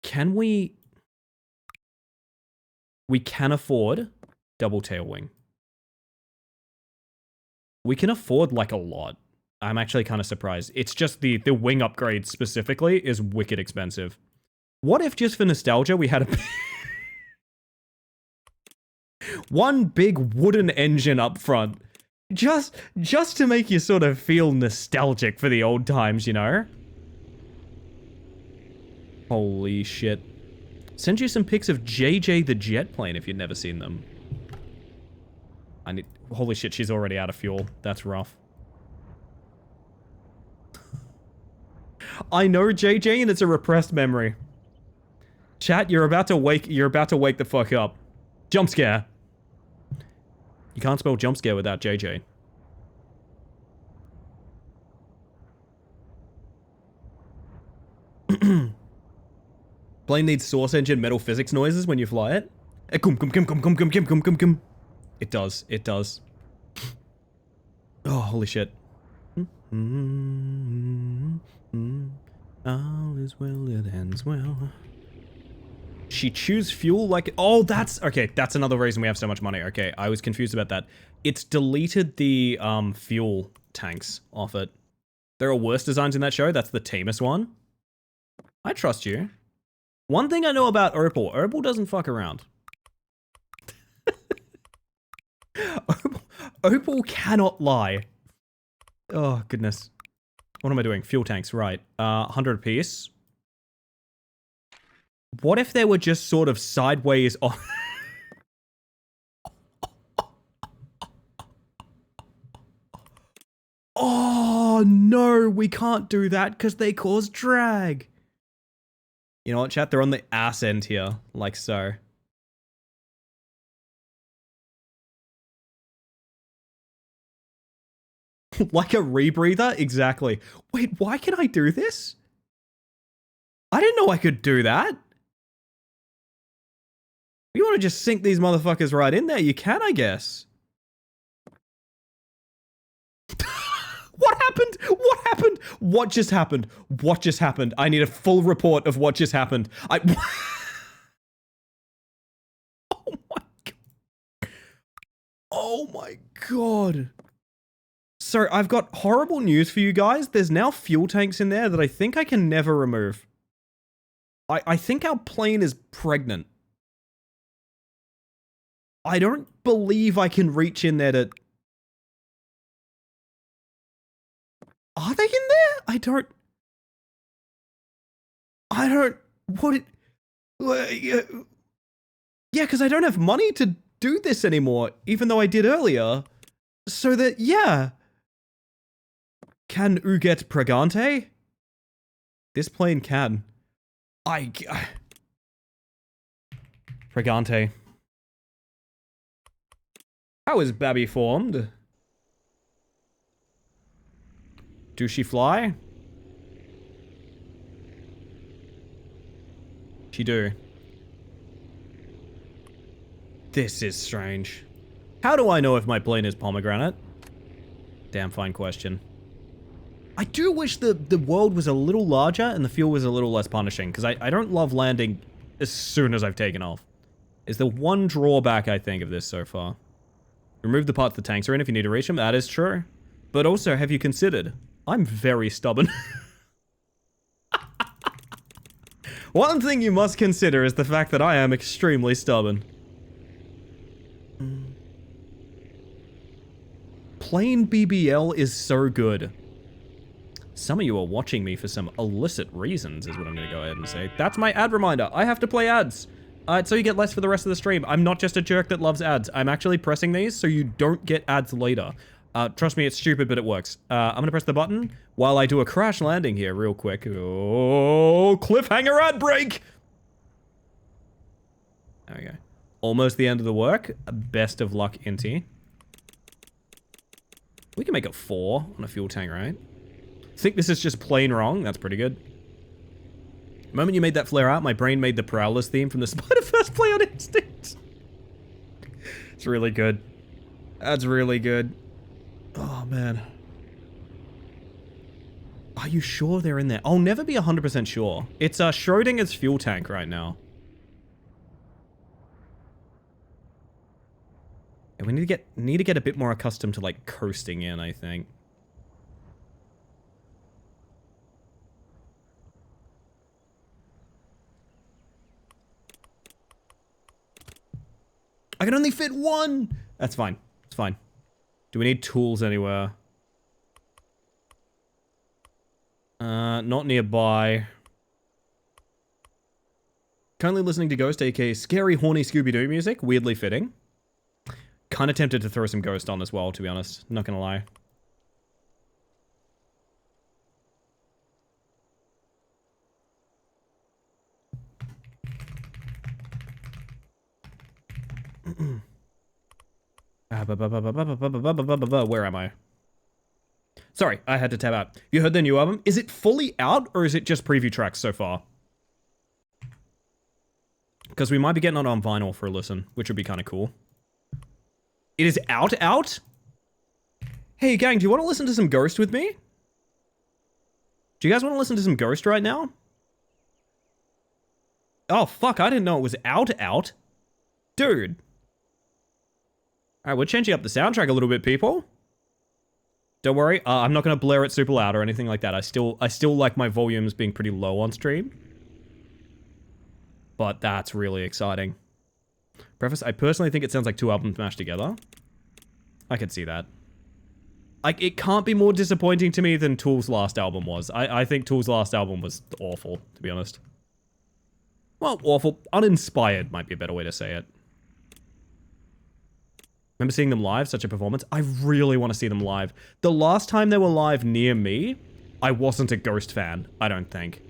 Can we... We can afford double tail wing. We can afford, like, a lot. I'm actually kind of surprised. It's just the wing upgrade specifically is wicked expensive. What if just for nostalgia we had a... one big wooden engine up front? Just to make you sort of feel nostalgic for the old times, you know? Holy shit. Send you some pics of JJ the jet plane if you'd never seen them. I need... Holy shit, she's already out of fuel. That's rough. I know, JJ, and it's a repressed memory. Chat, you're about to wake the fuck up. Jump scare. You can't spell jump scare without JJ. Plane needs source engine metal physics noises when you fly it. It does. It does. Oh, holy shit. All is well that ends well. She chews fuel like... Oh, that's... Okay, that's another reason we have so much money. Okay, I was confused about that. It's deleted the fuel tanks off it. There are worse designs in that show. That's the tamest one. I trust you. One thing I know about Opal doesn't fuck around. Opal cannot lie. Oh, goodness. What am I doing? Fuel tanks, right. 100 apiece. What if they were just sort of sideways on... Oh, no, we can't do that because they cause drag. You know what, chat? They're on the ass end here, like so. Like a rebreather? Exactly. Wait, why can I do this? I didn't know I could do that. You want to just sink these motherfuckers right in there? You can, I guess. What happened? What happened? What just happened? What just happened? I need a full report of what just happened. Oh my god. Oh my god. So I've got horrible news for you guys. There's now fuel tanks in there that I think I can never remove. I think our plane is pregnant. I don't believe I can reach in there to... Are they in there? I don't... What it... Yeah, because I don't have money to do this anymore, even though I did earlier. So that, yeah. Can you get pregante? This plane can. Pregante. How is Babby formed? Do she fly? She do. This is strange. How do I know if my plane is pomegranate? Damn fine question. I do wish the world was a little larger and the fuel was a little less punishing, because I don't love landing as soon as I've taken off. Is the one drawback I think of this so far. Remove the parts the tanks are in if you need to reach them, that is true. But also, have you considered? I'm very stubborn. One thing you must consider is the fact that I am extremely stubborn. Plain BBL is so good. Some of you are watching me for some illicit reasons, is what I'm going to go ahead and say. That's my ad reminder. I have to play ads. So you get less for the rest of the stream. I'm not just a jerk that loves ads. I'm actually pressing these so you don't get ads later. Trust me, it's stupid, but it works. I'm going to press the button while I do a crash landing here real quick. Oh, cliffhanger ad break! There we go. Almost the end of the work. Best of luck, Inti. We can make it 4 on a fuel tank, right? Think this is just plain wrong. That's pretty good. The moment you made that flare out, my brain made the Prowlers theme from the Spider-Verse Play on Instinct. It's really good. That's really good. Oh, man. Are you sure they're in there? I'll never be 100% sure. It's Schrodinger's fuel tank right now. Yeah, we need to get a bit more accustomed to, like, coasting in, I think. I can only fit one! That's fine. It's fine. Do we need tools anywhere? Not nearby. Currently listening to Ghost, aka scary, horny Scooby-Doo music. Weirdly fitting. Kind of tempted to throw some Ghost on as well, to be honest. Not gonna lie. Where am I? Sorry, I had to tab out. You heard the new album? Is it fully out, or is it just preview tracks so far? Because we might be getting it on vinyl for a listen, which would be kind of cool. It is out? Hey, gang, do you want to listen to some Ghost with me? Do you guys want to listen to some Ghost right now? Oh, fuck, I didn't know it was out. Dude. Alright, we're changing up the soundtrack a little bit, people. Don't worry, I'm not going to blare it super loud or anything like that. I still like my volumes being pretty low on stream. But that's really exciting. Preface, I personally think it sounds like two albums mashed together. I could see that. Like, it can't be more disappointing to me than Tool's last album was. I think Tool's last album was awful, to be honest. Well, awful. Uninspired might be a better way to say it. Remember seeing them live? Such a performance. I really want to see them live. The last time they were live near me, I wasn't a Ghost fan, I don't think.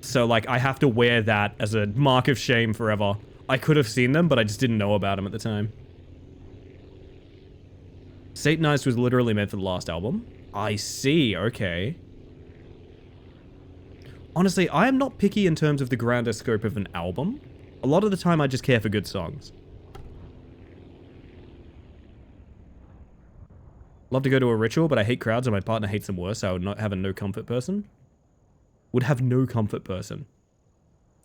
So, like, I have to wear that as a mark of shame forever. I could have seen them, but I just didn't know about them at the time. Satanized was literally meant for the last album. I see, okay. Honestly, I am not picky in terms of the grander scope of an album. A lot of the time, I just care for good songs. Love to go to a ritual, but I hate crowds and my partner hates them worse, so I would not have a no comfort person. Would have no comfort person.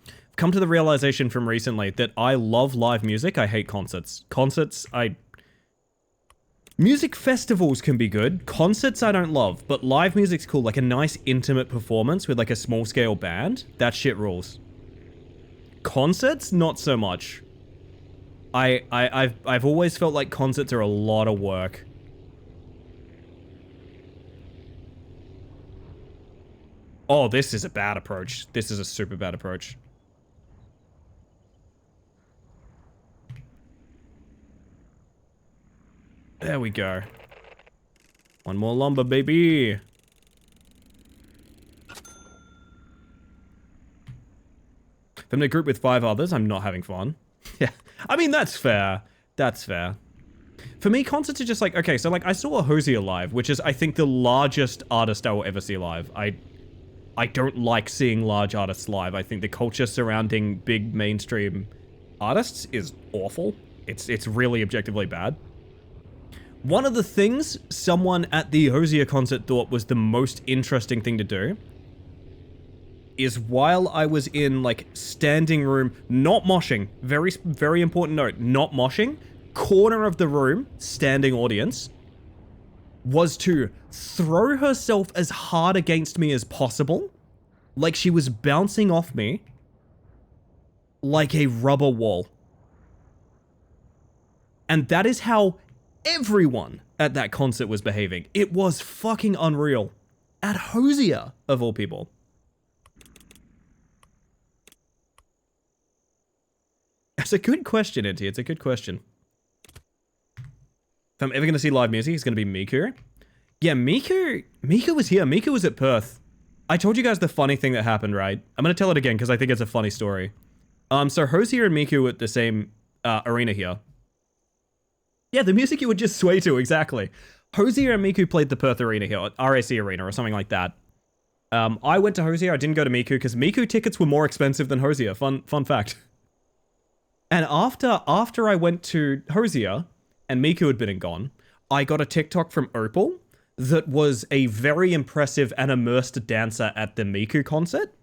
I've come to the realization from recently that I love live music, I hate concerts. Music festivals can be good, concerts I don't love, but live music's cool, like a nice intimate performance with like a small scale band, that shit rules. Concerts, not so much. I've always felt like concerts are a lot of work. Oh, this is a bad approach. This is a super bad approach. There we go. One more lumber, baby. If I'm in a group with 5 others, I'm not having fun. Yeah, I mean, that's fair. That's fair. For me, concerts are just like, okay, so like I saw a Hosier live, which is, I think, the largest artist I will ever see live. I don't like seeing large artists live. I think the culture surrounding big mainstream artists is awful. It's really objectively bad. One of the things someone at the Hosier concert thought was the most interesting thing to do is while I was in, like, standing room, not moshing, very, very important note, not moshing, corner of the room, standing audience, was to throw herself as hard against me as possible, like she was bouncing off me, like a rubber wall. And that is how everyone at that concert was behaving. It was fucking unreal. At Hosier, of all people. It's a good question, Inti. It's a good question. If I'm ever going to see live music, it's going to be Miku. Yeah, Miku was here. Miku was at Perth. I told you guys the funny thing that happened, right? I'm going to tell it again because I think it's a funny story. So Hosier and Miku were at the same arena here. Yeah, the music you would just sway to, exactly. Hosier and Miku played the Perth arena here, RAC arena or something like that. I went to Hosier, I didn't go to Miku because Miku tickets were more expensive than Hosier. Fun fact. And after I went to Hosier and Miku had been and gone, I got a TikTok from Opal that was a very impressive and immersed dancer at the Miku concert.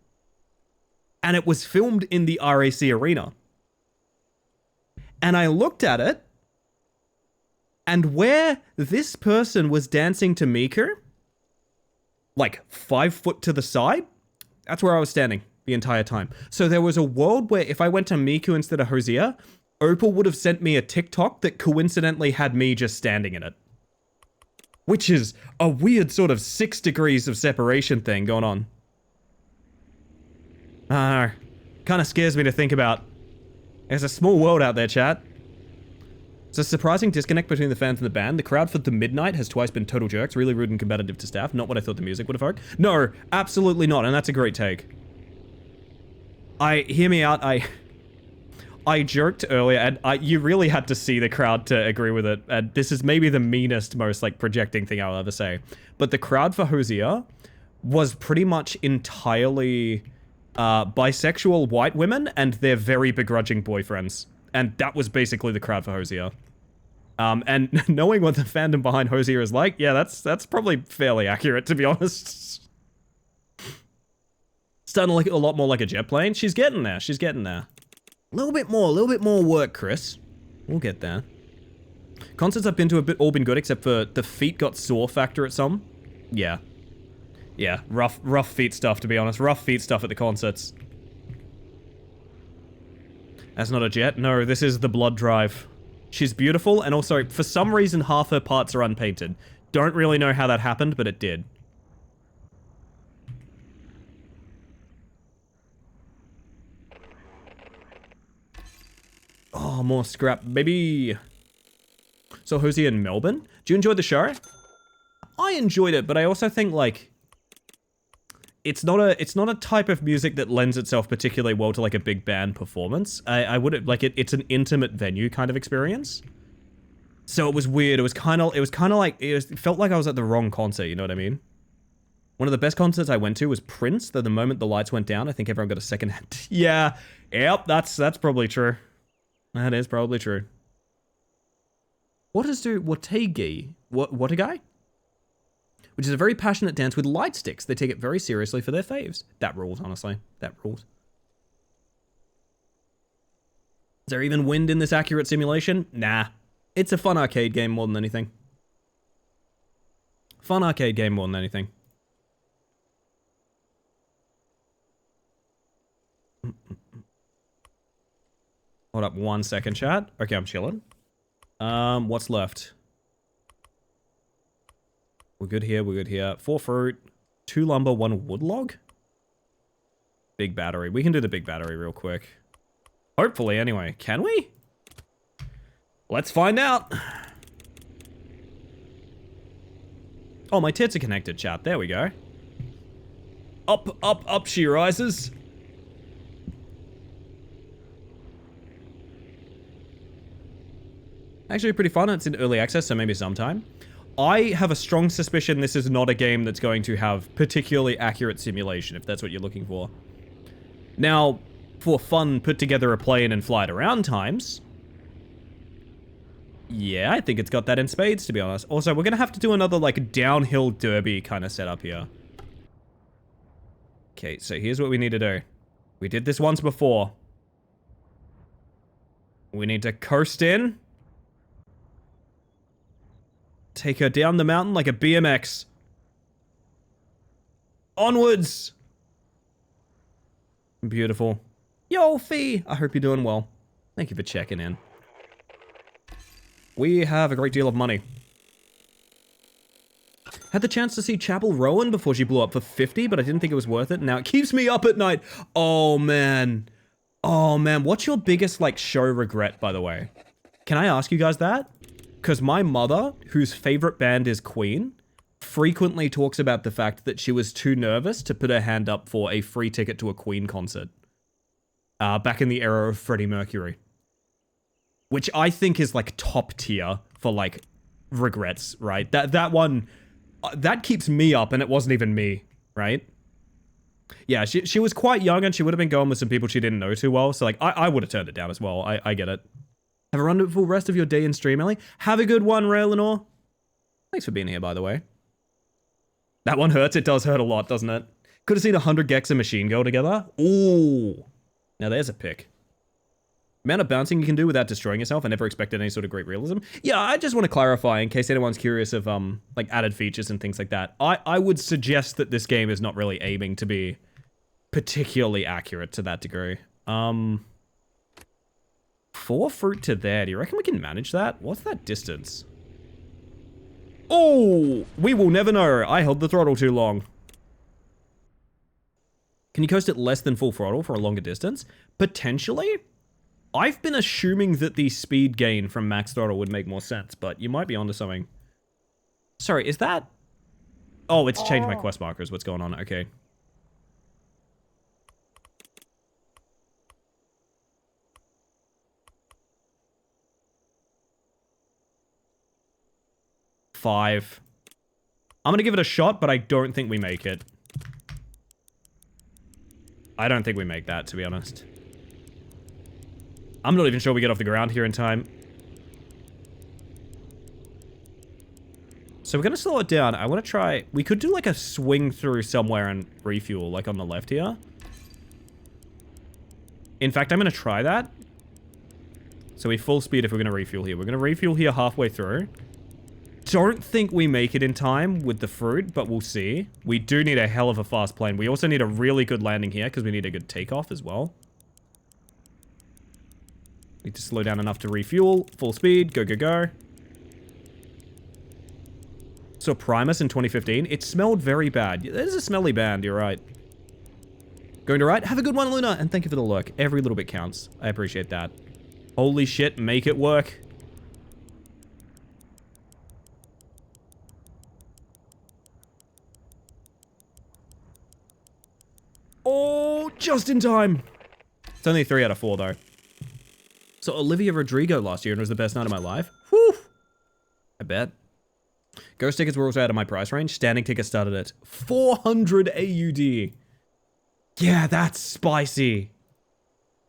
And it was filmed in the RAC arena. And I looked at it, and where this person was dancing to Miku, like 5 foot to the side, that's where I was standing the entire time. So there was a world where if I went to Miku instead of Hosier, Opal would have sent me a TikTok that coincidentally had me just standing in it. Which is a weird sort of 6 degrees of separation thing going on. Kind of scares me to think about. There's a small world out there, chat. It's a surprising disconnect between the fans and the band. The crowd for The Midnight has twice been total jerks, really rude and combative to staff. Not what I thought the music would evoke. No, absolutely not, and that's a great take. Hear me out, I joked earlier, and you really had to see the crowd to agree with it, and this is maybe the meanest, most, like, projecting thing I'll ever say. But the crowd for Hosier was pretty much entirely bisexual white women and their very begrudging boyfriends. And that was basically the crowd for Hosier. And knowing what the fandom behind Hosier is like, yeah, that's probably fairly accurate, to be honest. Starting to look a lot more like a jet plane. She's getting there. She's getting there. A little bit more work, Chris. We'll get there. Concerts I've been to have all been good, except for the feet got sore factor at some. Yeah. Yeah, rough feet stuff, to be honest. Rough feet stuff at the concerts. That's not a jet. No, this is the blood drive. She's beautiful, and also, for some reason, half her parts are unpainted. Don't really know how that happened, but it did. Oh, more scrap, baby. So, Hosier in Melbourne? Do you enjoy the show? I enjoyed it, but I also think, like, it's not a type of music that lends itself particularly well to like a big band performance. I wouldn't like it. It's an intimate venue kind of experience. So it was weird. It felt like I was at the wrong concert. You know what I mean? One of the best concerts I went to was Prince. Though the moment the lights went down, I think everyone got a second hand. Yeah, yep. That's probably true. That is probably true. What does do Wategi? What a guy? Which is a very passionate dance with light sticks. They take it very seriously for their faves. That rules, honestly. That rules. Is there even wind in this accurate simulation? Nah. It's a fun arcade game more than anything. Fun arcade game more than anything. Hold up 1 second, chat. Okay, I'm chilling. What's left? We're good here, we're good here. 4 fruit, 2 lumber, 1 wood log. Big battery. We can do the big battery real quick. Hopefully, anyway. Can we? Let's find out. Oh, my tits are connected, chat. There we go. Up, up, up she rises. Actually pretty fun. It's in early access, so maybe sometime. I have a strong suspicion this is not a game that's going to have particularly accurate simulation, if that's what you're looking for. Now, for fun, put together a plane and fly it around times. Yeah, I think it's got that in spades, to be honest. Also, we're gonna have to do another, like, downhill derby kind of setup here. Okay, so here's what we need to do. We did this once before. We need to coast in. Take her down the mountain like a BMX. Onwards! Beautiful. Yo, Fee! I hope you're doing well. Thank you for checking in. We have a great deal of money. Had the chance to see Chapel Rowan before she blew up for 50, but I didn't think it was worth it. Now it keeps me up at night. Oh, man. Oh, man. What's your biggest, like, show regret, by the way? Can I ask you guys that? Because my mother, whose favorite band is Queen, frequently talks about the fact that she was too nervous to put her hand up for a free ticket to a Queen concert. Back in the era of Freddie Mercury. Which I think is, like, top tier for, like, regrets, right? That one, that keeps me up, and it wasn't even me, right? Yeah, she was quite young and she would have been going with some people she didn't know too well. So like, I would have turned it down as well. I get it. Have a wonderful rest of your day in stream, Ellie. Have a good one, Ray Lenore. Thanks for being here, by the way. That one hurts. It does hurt a lot, doesn't it? Could have seen 100 Gex and Machine go together. Ooh. Now there's a pick. Amount of bouncing you can do without destroying yourself. I never expected any sort of great realism. Yeah, I just want to clarify in case anyone's curious of like added features and things like that. I would suggest that this game is not really aiming to be particularly accurate to that degree. 4 fruit to there. Do you reckon we can manage that? What's that distance? Oh, we will never know. I held the throttle too long. Can you coast at less than full throttle for a longer distance? Potentially. I've been assuming that the speed gain from max throttle would make more sense, but you might be onto something. Sorry, is that... Oh, it's changed my quest markers. What's going on? Okay. Five. I'm gonna give it a shot, but I don't think we make it. I don't think we make that, to be honest. I'm not even sure we get off the ground here in time. So we're gonna slow it down. I want to try... We could do like a swing through somewhere and refuel, like on the left here. In fact, I'm gonna try that. So we full speed if we're gonna refuel here. We're gonna refuel here halfway through. Don't think we make it in time with the fruit, but we'll see. We do need a hell of a fast plane. We also need a really good landing here because we need a good takeoff as well. Need to slow down enough to refuel. Full speed. Go, go, go. So Primus in 2015. It smelled very bad. It is a smelly band, you're right. Going to right? Have a good one, Luna. And thank you for the lurk. Every little bit counts. I appreciate that. Holy shit, make it work. Oh, just in time. It's only 3 out of 4, though. So Olivia Rodrigo last year and was the best night of my life. Whew. I bet. Ghost tickets were also out of my price range. Standing tickets started at 400 AUD. Yeah, that's spicy.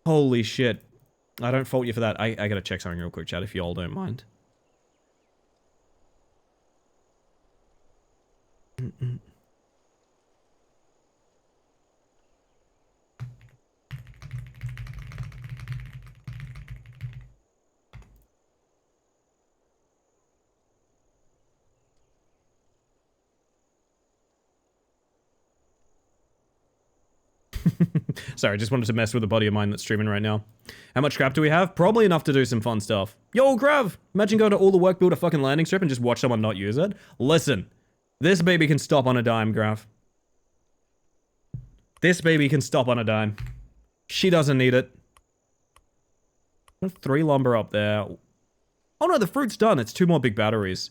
Holy shit. I don't fault you for that. I gotta check something real quick, chat, if you all don't mind. Sorry, just wanted to mess with a buddy of mine that's streaming right now. How much crap do we have? Probably enough to do some fun stuff. Yo, Grav! Imagine going to all the work, build a fucking landing strip, and just watch someone not use it. Listen, this baby can stop on a dime, Grav. This baby can stop on a dime. She doesn't need it. 3 lumber up there. Oh no, the fruit's done. It's 2 more big batteries.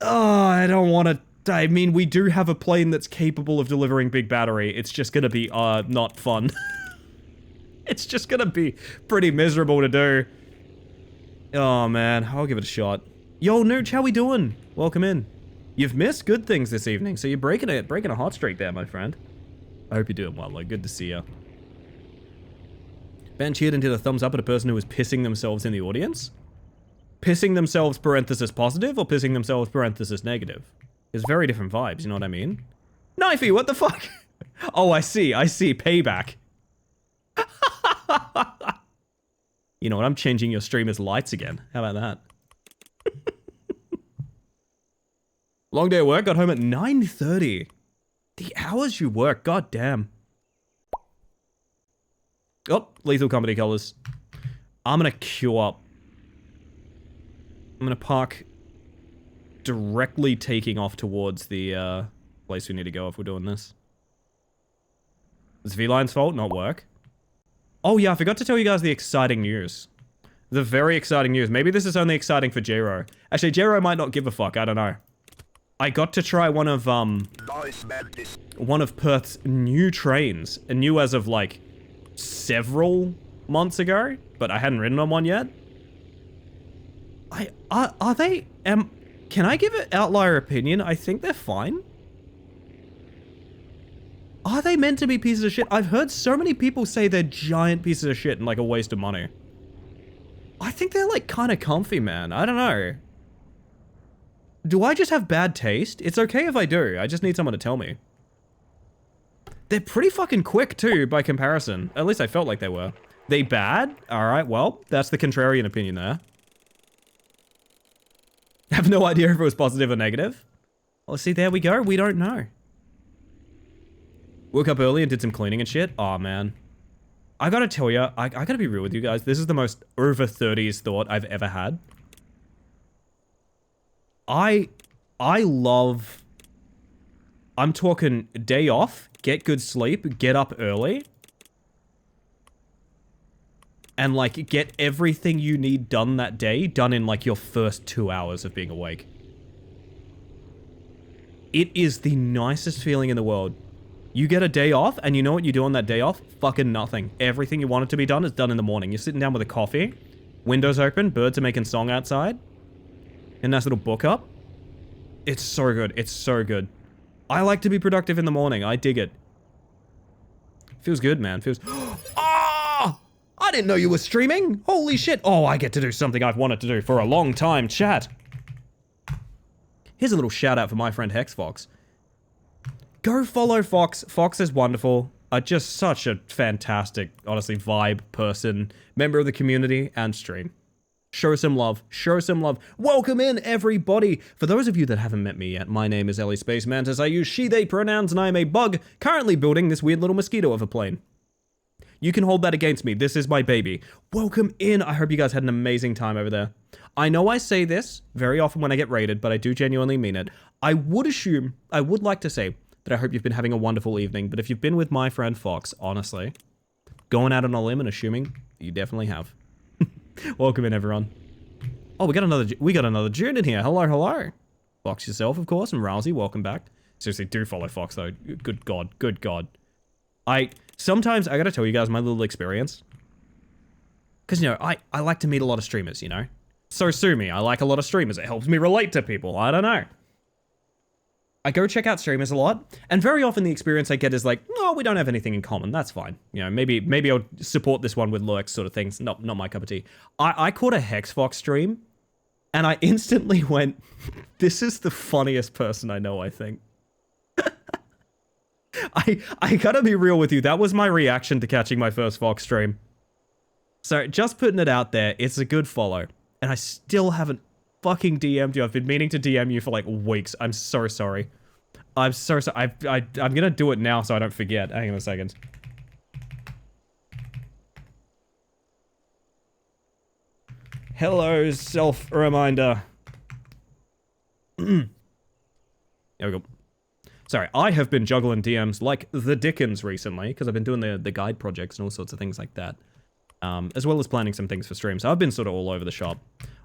Oh, I don't want to... I mean, we do have a plane that's capable of delivering big battery. It's just gonna be, not fun. It's just gonna be pretty miserable to do. Oh, man. I'll give it a shot. Yo, Nooch, how we doing? Welcome in. You've missed good things this evening, so you're breaking a hot streak there, my friend. I hope you're doing well, like, good to see you. Ben cheered and did a thumbs up at a person who was pissing themselves in the audience. Pissing themselves parenthesis positive or pissing themselves parenthesis negative? It's very different vibes, you know what I mean? Knifey, what the fuck? Oh, I see, payback. You know what, I'm changing your streamer's lights again. How about that? Long day at work, got home at 9:30. The hours you work, god damn. Oh, lethal comedy colors. I'm gonna queue up. I'm gonna park directly taking off towards the place we need to go if we're doing this. It's V-Line's fault, not work. Oh yeah, I forgot to tell you guys the exciting news. The very exciting news. Maybe this is only exciting for J-Ro. Actually, J-Ro might not give a fuck, I don't know. I got to try one of Perth's new trains. And new as of like several months ago, but I hadn't ridden on one yet. Are they can I give an outlier opinion? I think they're fine. Are they meant to be pieces of shit? I've heard so many people say they're giant pieces of shit and like a waste of money. I think they're like kind of comfy, man. I don't know. Do I just have bad taste? It's okay if I do. I just need someone to tell me. They're pretty fucking quick too, by comparison. At least I felt like they were. They bad? Alright, well, that's the contrarian opinion there. Have no idea if it was positive or negative. Well, see, there we go. We don't know. Woke up early and did some cleaning and shit. Aw, man. I gotta tell you, I gotta be real with you guys. This is the most over 30s thought I've ever had. I love... I'm talking day off, get good sleep, get up early. And, like, get everything you need done that day, done in, like, your first 2 hours of being awake. It is the nicest feeling in the world. You get a day off, and you know what you do on that day off? Fucking nothing. Everything you want it to be done is done in the morning. You're sitting down with a coffee, windows open, birds are making song outside, a nice little book up. It's so good. It's so good. I like to be productive in the morning. I dig it. Feels good, man. Feels... Ah! I didn't know you were streaming. Holy shit. Oh, I get to do something I've wanted to do for a long time, chat. Here's a little shout out for my friend HexFox. Go follow Fox. Fox is wonderful. Just such a fantastic, honestly, vibe person, member of the community, and stream. Show some love. Show some love. Welcome in, everybody. For those of you that haven't met me yet, my name is Ellie Space Mantis. I use she, they pronouns, and I am a bug currently building this weird little mosquito of a plane. You can hold that against me. This is my baby. Welcome in. I hope you guys had an amazing time over there. I know I say this very often when I get raided, but I do genuinely mean it. I would like to say that I hope you've been having a wonderful evening, but if you've been with my friend Fox, honestly, going out on a limb and assuming you definitely have. Welcome in, everyone. Oh, we got another June in here. Hello, hello. Fox yourself, of course, and Rousey, welcome back. Seriously, do follow Fox, though. Good God, good God. Sometimes, I gotta tell you guys my little experience. Because, you know, I like to meet a lot of streamers, you know? So sue me, I like a lot of streamers. It helps me relate to people, I don't know. I go check out streamers a lot, and very often the experience I get is like, oh, we don't have anything in common, that's fine. You know, maybe I'll support this one with lurks sort of things, not my cup of tea. I caught a HexFox stream, and I instantly went, this is the funniest person I know, I think. I gotta be real with you, that was my reaction to catching my first Fox stream. So, just putting it out there, it's a good follow. And I still haven't fucking DM'd you. I've been meaning to DM you for like weeks. I'm so sorry. I'm so sorry. I'm gonna do it now so I don't forget. Hang on a second. Hello, self-reminder. There we go. Sorry, I have been juggling DMs like the Dickens recently, because I've been doing the guide projects and all sorts of things like that. As well as planning some things for streams. So I've been sort of all over the shop.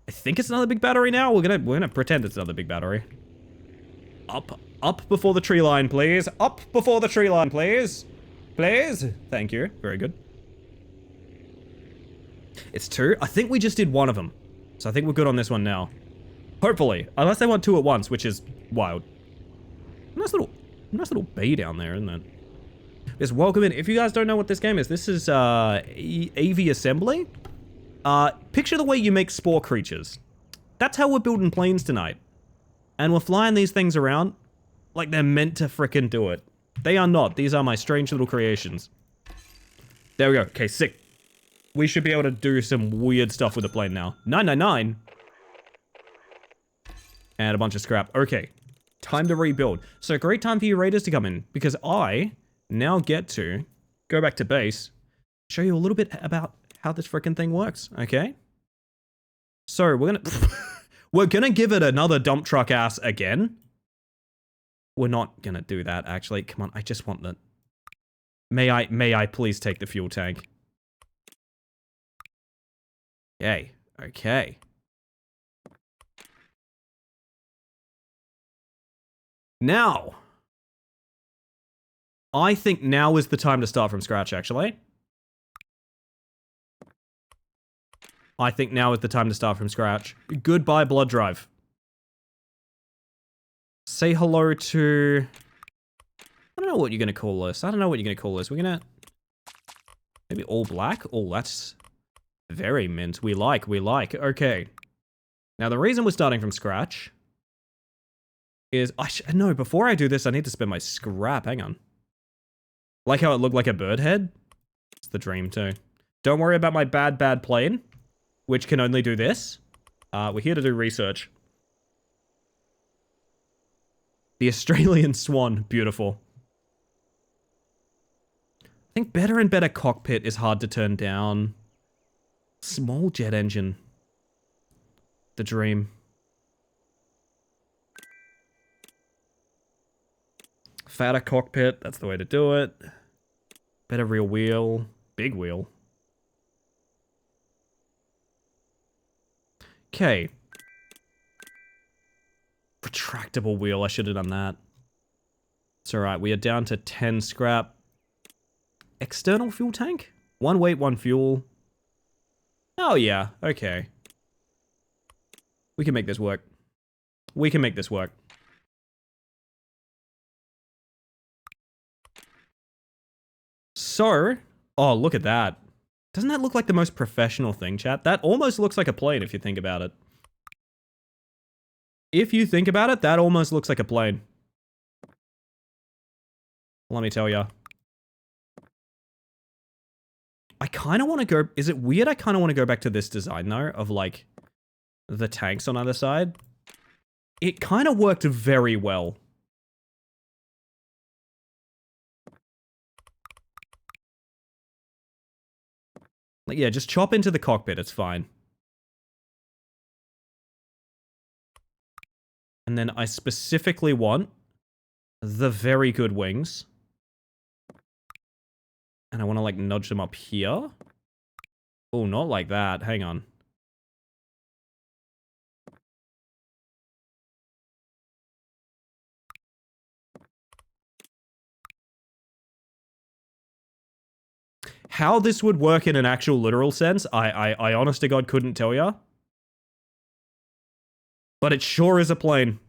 I think it's another big battery now. We're gonna pretend it's another big battery. Up before the tree line, please. Up before the tree line, please. Please. Thank you. Very good. It's 2. I think we just did 1 of them. So I think we're good on this one now. Hopefully. Unless they want 2 at once, which is wild. Nice little bee down there, isn't it? Just welcome in. If you guys don't know what this game is, this is Aviassembly. Picture the way you make spore creatures. That's how we're building planes tonight. And we're flying these things around like they're meant to frickin' do it. They are not. These are my strange little creations. There we go. Okay, sick. We should be able to do some weird stuff with the plane now. 999. And a bunch of scrap. Okay. Time to rebuild. So great time for you raiders to come in, because I now get to go back to base, show you a little bit about how this frickin' thing works, okay? So we're gonna give it another dump truck ass again. We're not gonna do that, actually. Come on, I just want the... May I please take the fuel tank? Okay, okay. Now, I think now is the time to start from scratch, actually. I think now is the time to start from scratch. Goodbye, blood drive. Say hello to... I don't know know what you're gonna call this. I don't know what you're gonna call this. We're gonna... Maybe all black? Oh, that's very mint. We like. Okay. Now, the reason we're starting from scratch is... No, before I do this, I need to spend my scrap. Hang on. Like how it looked like a bird head? It's the dream, too. Don't worry about my bad plane, which can only do this. We're here to do research. The Australian swan. Beautiful. I think better and better cockpit is hard to turn down. Small jet engine. The dream. Fatter cockpit. That's the way to do it. Better rear wheel. Big wheel. Okay. Retractable wheel. I should have done that. It's alright. We are down to 10 scrap. External fuel tank? 1 weight, 1 fuel. Oh yeah. Okay. We can make this work. We can make this work. So... Oh, look at that. Doesn't that look like the most professional thing, chat? That almost looks like a plane if you think about it. If you think about it, that almost looks like a plane. Let me tell ya. I kind of want to go... Is it weird? I kind of want to go back to this design, though, of, like, the tanks on either side. It kind of worked very well. Like, yeah, just chop into the cockpit. It's fine. And then I specifically want the very good wings. And I want to, like, nudge them up here. Oh, not like that. Hang on. How this would work in an actual literal sense, I honest to God couldn't tell ya. But it sure is a plane.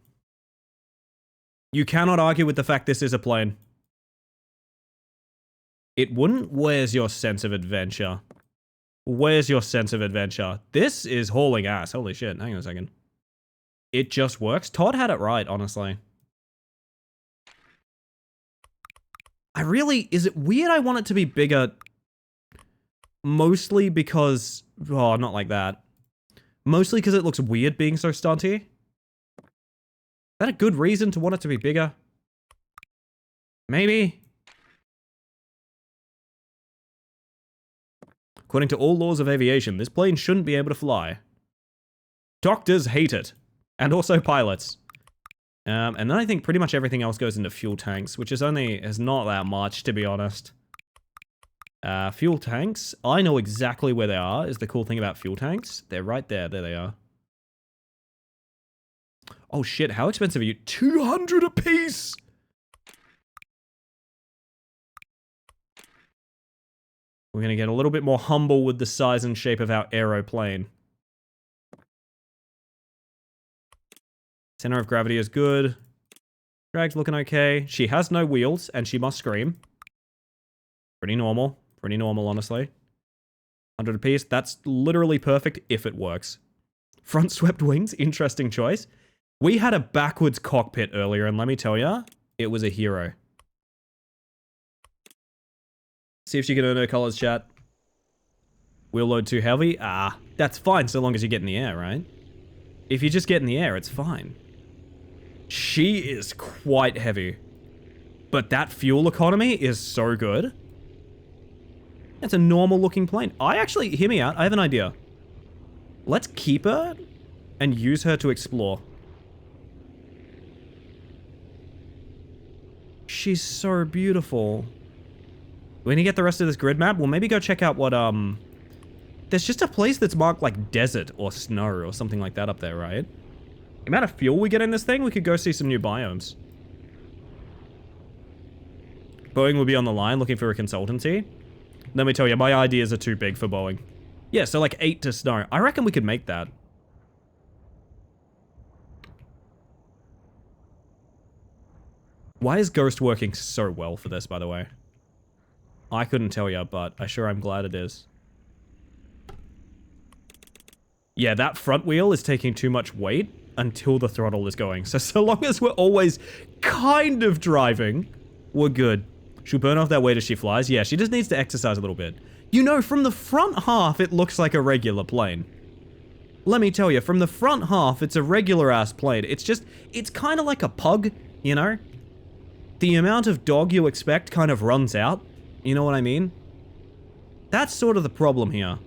You cannot argue with the fact this is a plane. It wouldn't? Where's your sense of adventure? Where's your sense of adventure? This is hauling ass. Holy shit. Hang on a second. It just works. Todd had it right, honestly. Is it weird I want it to be bigger? Mostly because... Oh, not like that. Mostly because it looks weird being so stunty. Is that a good reason to want it to be bigger? Maybe. According to all laws of aviation, this plane shouldn't be able to fly. Doctors hate it. And also pilots. And then I think pretty much everything else goes into fuel tanks, which is not that much, to be honest. Fuel tanks. I know exactly where they are, is the cool thing about fuel tanks. They're right there. There they are. Oh shit, how expensive are you? 200 a piece! We're gonna get a little bit more humble with the size and shape of our aeroplane. Center of gravity is good. Drag's looking okay. She has no wheels, and she must scream. Pretty normal. Pretty normal, honestly. 100 a piece. That's literally perfect if it works. Front swept wings. Interesting choice. We had a backwards cockpit earlier, and let me tell ya, it was a hero. See if she can earn her colors, chat. Wheel load too heavy? Ah, that's fine so long as you get in the air, right? If you just get in the air, it's fine. She is quite heavy. But that fuel economy is so good. It's a normal looking plane. Hear me out, I have an idea. Let's keep her and use her to explore. She's so beautiful. When you get the rest of this grid map, we'll maybe go check out what, there's just a place that's marked like desert or snow or something like that up there, right? The amount of fuel we get in this thing, we could go see some new biomes. Boeing will be on the line looking for a consultancy. Let me tell you, my ideas are too big for Boeing. Yeah, so like 8 to snow. I reckon we could make that. Why is Ghost working so well for this, by the way? I couldn't tell you, but I sure am glad it is. Yeah, that front wheel is taking too much weight until the throttle is going. So long as we're always kind of driving, we're good. She'll burn off that weight as she flies. Yeah, she just needs to exercise a little bit. You know, from the front half, it looks like a regular plane. Let me tell you, from the front half, it's a regular-ass plane. It's just, it's kind of like a pug, you know? The amount of dog you expect kind of runs out. You know what I mean? That's sort of the problem here.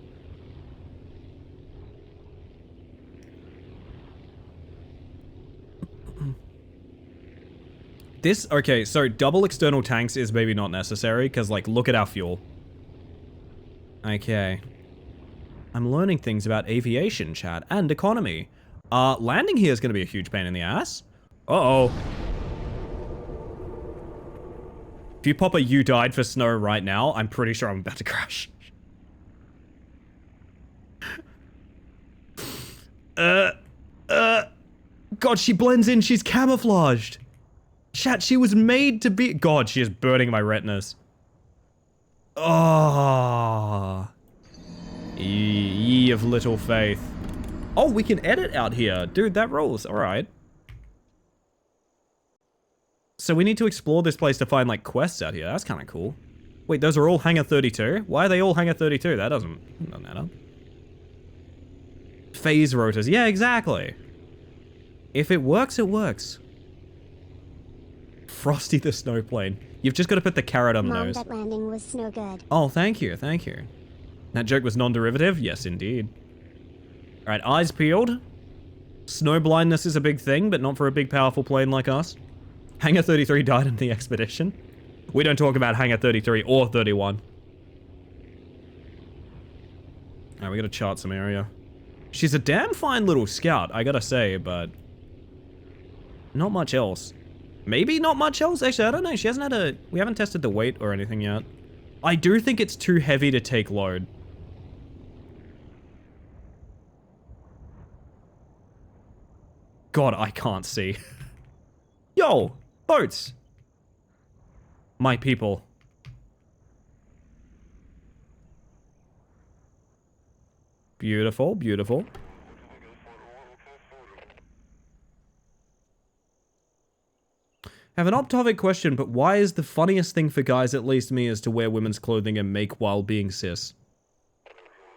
This, okay, so double external tanks is maybe not necessary, because, like, look at our fuel. Okay. I'm learning things about aviation, chat, and economy. Landing here is going to be a huge pain in the ass. Uh-oh. If you pop a "you died for snow" right now, I'm pretty sure I'm about to crash. God, she blends in, she's camouflaged. Chat, she was made to be- God, she is burning my retinas. Oh. Ye of little faith. Oh, we can edit out here. Dude, that rules. Alright. So we need to explore this place to find, like, quests out here. That's kind of cool. Wait, those are all Hangar 32? Why are they all Hangar 32? That doesn't add up. Phase rotors. Yeah, exactly. If it works, it works. Frosty the Snowplane. You've just got to put the carrot on the Mom, nose. that landing was snow good. Oh, thank you, thank you. That joke was non-derivative? Yes, indeed. Alright, eyes peeled. Snow blindness is a big thing, but not for a big, powerful plane like us. Hangar 33 died in the expedition. We don't talk about Hangar 33 or 31. Alright, we gotta chart some area. She's a damn fine little scout, I gotta say, but... not much else. Maybe not much else? Actually, I don't know. She hasn't had a... we haven't tested the weight or anything yet. I do think it's too heavy to take load. God, I can't see. Yo! Boats! My people. Beautiful, beautiful. I have an off-topic question, but why is the funniest thing for guys, at least me, is to wear women's clothing and make while being cis?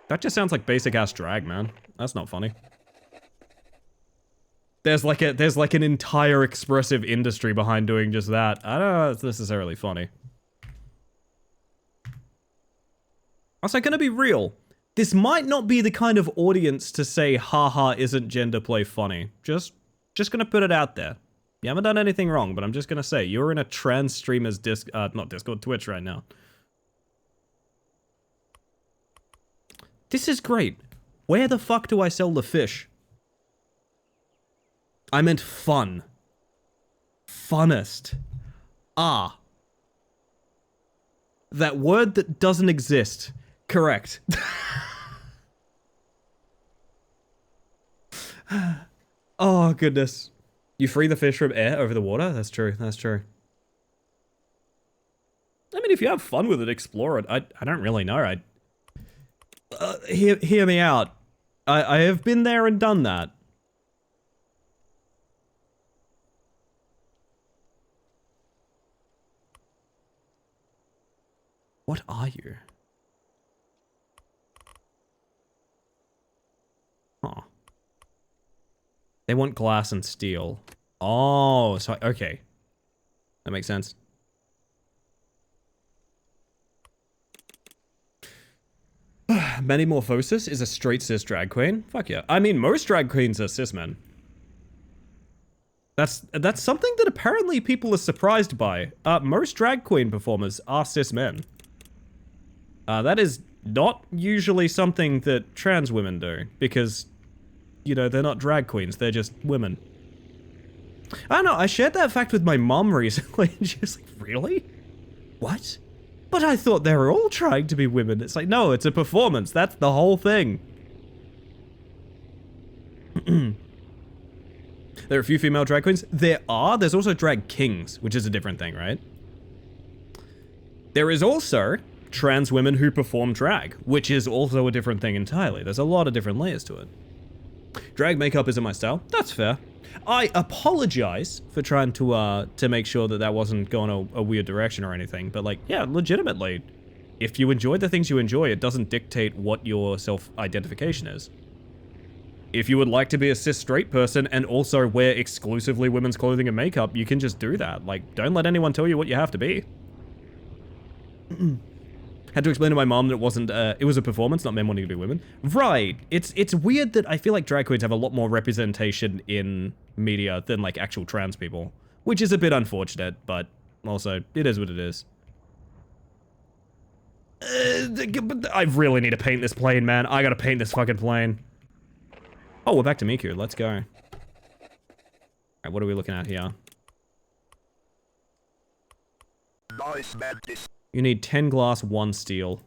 That just sounds like basic-ass drag, man. That's not funny. There's like an entire expressive industry behind doing just that. I don't know if it's necessarily funny. Also, gonna be real. This might not be the kind of audience to say, haha, isn't gender play funny. Just gonna put it out there. You haven't done anything wrong, but I'm just gonna say, you're in a trans streamer's not Discord, Twitch right now. This is great. Where the fuck do I sell the fish? I meant fun. Funnest. Ah. That word that doesn't exist. Correct. Oh, goodness. You free the fish from air over the water? That's true, that's true. I mean, if you have fun with it, explore it. I don't really know. Hear me out. I have been there and done that. What are you? Huh. They want glass and steel. Oh, so, okay. That makes sense. Metamorphosis is a straight cis drag queen? Fuck yeah. I mean, most drag queens are cis men. That's something that apparently people are surprised by. Most drag queen performers are cis men. That is not usually something that trans women do, because, you know, they're not drag queens, they're just women. I don't know, I shared that fact with my mom recently, and she was like, really? What? But I thought they were all trying to be women. It's like, no, it's a performance, that's the whole thing. There are a few female drag queens. There are. There's also drag kings, which is a different thing, right? There is also trans women who perform drag, which is also a different thing entirely. There's a lot of different layers to it. Drag makeup isn't my style. That's fair. I apologize for trying to make sure that that wasn't going a weird direction or anything, but like, yeah, legitimately, if you enjoy the things you enjoy, it doesn't dictate what your self-identification is. If you would like to be a cis straight person and also wear exclusively women's clothing and makeup, you can just do that. Like, don't let anyone tell you what you have to be. Had to explain to my mom that it was a performance, not men wanting to be women. Right. It's weird that I feel like drag queens have a lot more representation in media than like actual trans people, which is a bit unfortunate, but also it is what it is. I really need to paint this plane, man. I gotta paint this fucking plane. Oh, we're back to Miku. Let's go. Alright, what are we looking at here? You need 10 glass, 1 steel.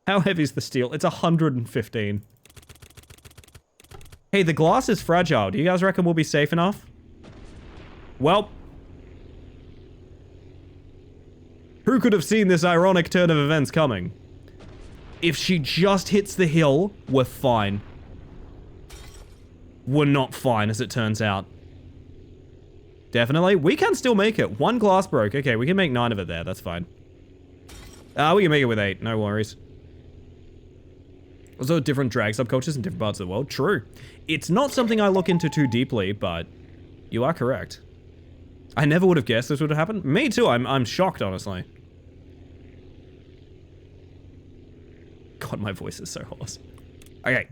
How heavy is the steel? It's 115. Hey, the glass is fragile. Do you guys reckon we'll be safe enough? Well. Who could have seen this ironic turn of events coming? If she just hits the hill, we're fine. We're not fine, as it turns out. Definitely. We can still make it. 1 glass broke. Okay, we can make 9 of it there. That's fine. We can make it with 8. No worries. Also, different drag subcultures in different parts of the world. True. It's not something I look into too deeply, but you are correct. I never would have guessed this would have happened. Me too. I'm shocked, honestly. God, my voice is so hoarse. Okay.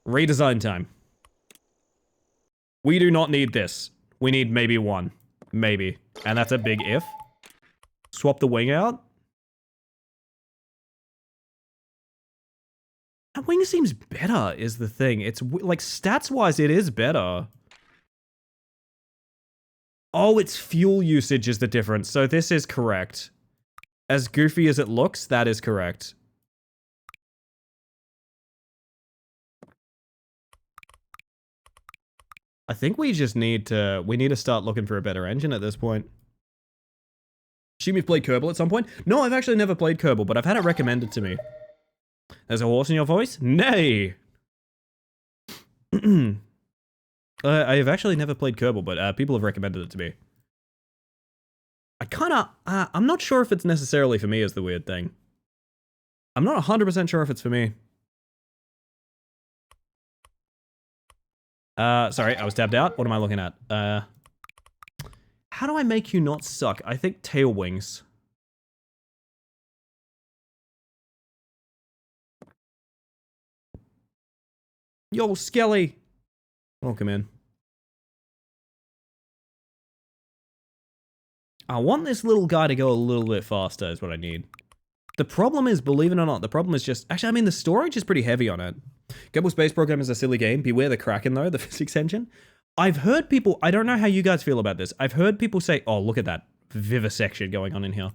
Redesign time. We do not need this. We need maybe 1. Maybe. And that's a big if. Swap the wing out. That wing seems better is the thing. It's like stats-wise, it is better. Oh, it's fuel usage is the difference. So this is correct. As goofy as it looks, that is correct. I think we just need to start looking for a better engine at this point. Assume you've played Kerbal at some point? No, I've actually never played Kerbal, but I've had it recommended to me. There's a horse in your voice? Nay! I have actually never played Kerbal, but people have recommended it to me. I'm not sure if it's necessarily for me is the weird thing. I'm not 100% sure if it's for me. Sorry, I was tabbed out. What am I looking at? How do I make you not suck? I think tail wings. Yo, Skelly! Welcome in. I want this little guy to go a little bit faster is what I need. The problem is, believe it or not, the problem is just... Actually, I mean, the storage is pretty heavy on it. Kerbal Space Program is a silly game. Beware the Kraken, though, the physics engine. I've heard people... I don't know how you guys feel about this. I've heard people say... Oh, look at that vivisection going on in here.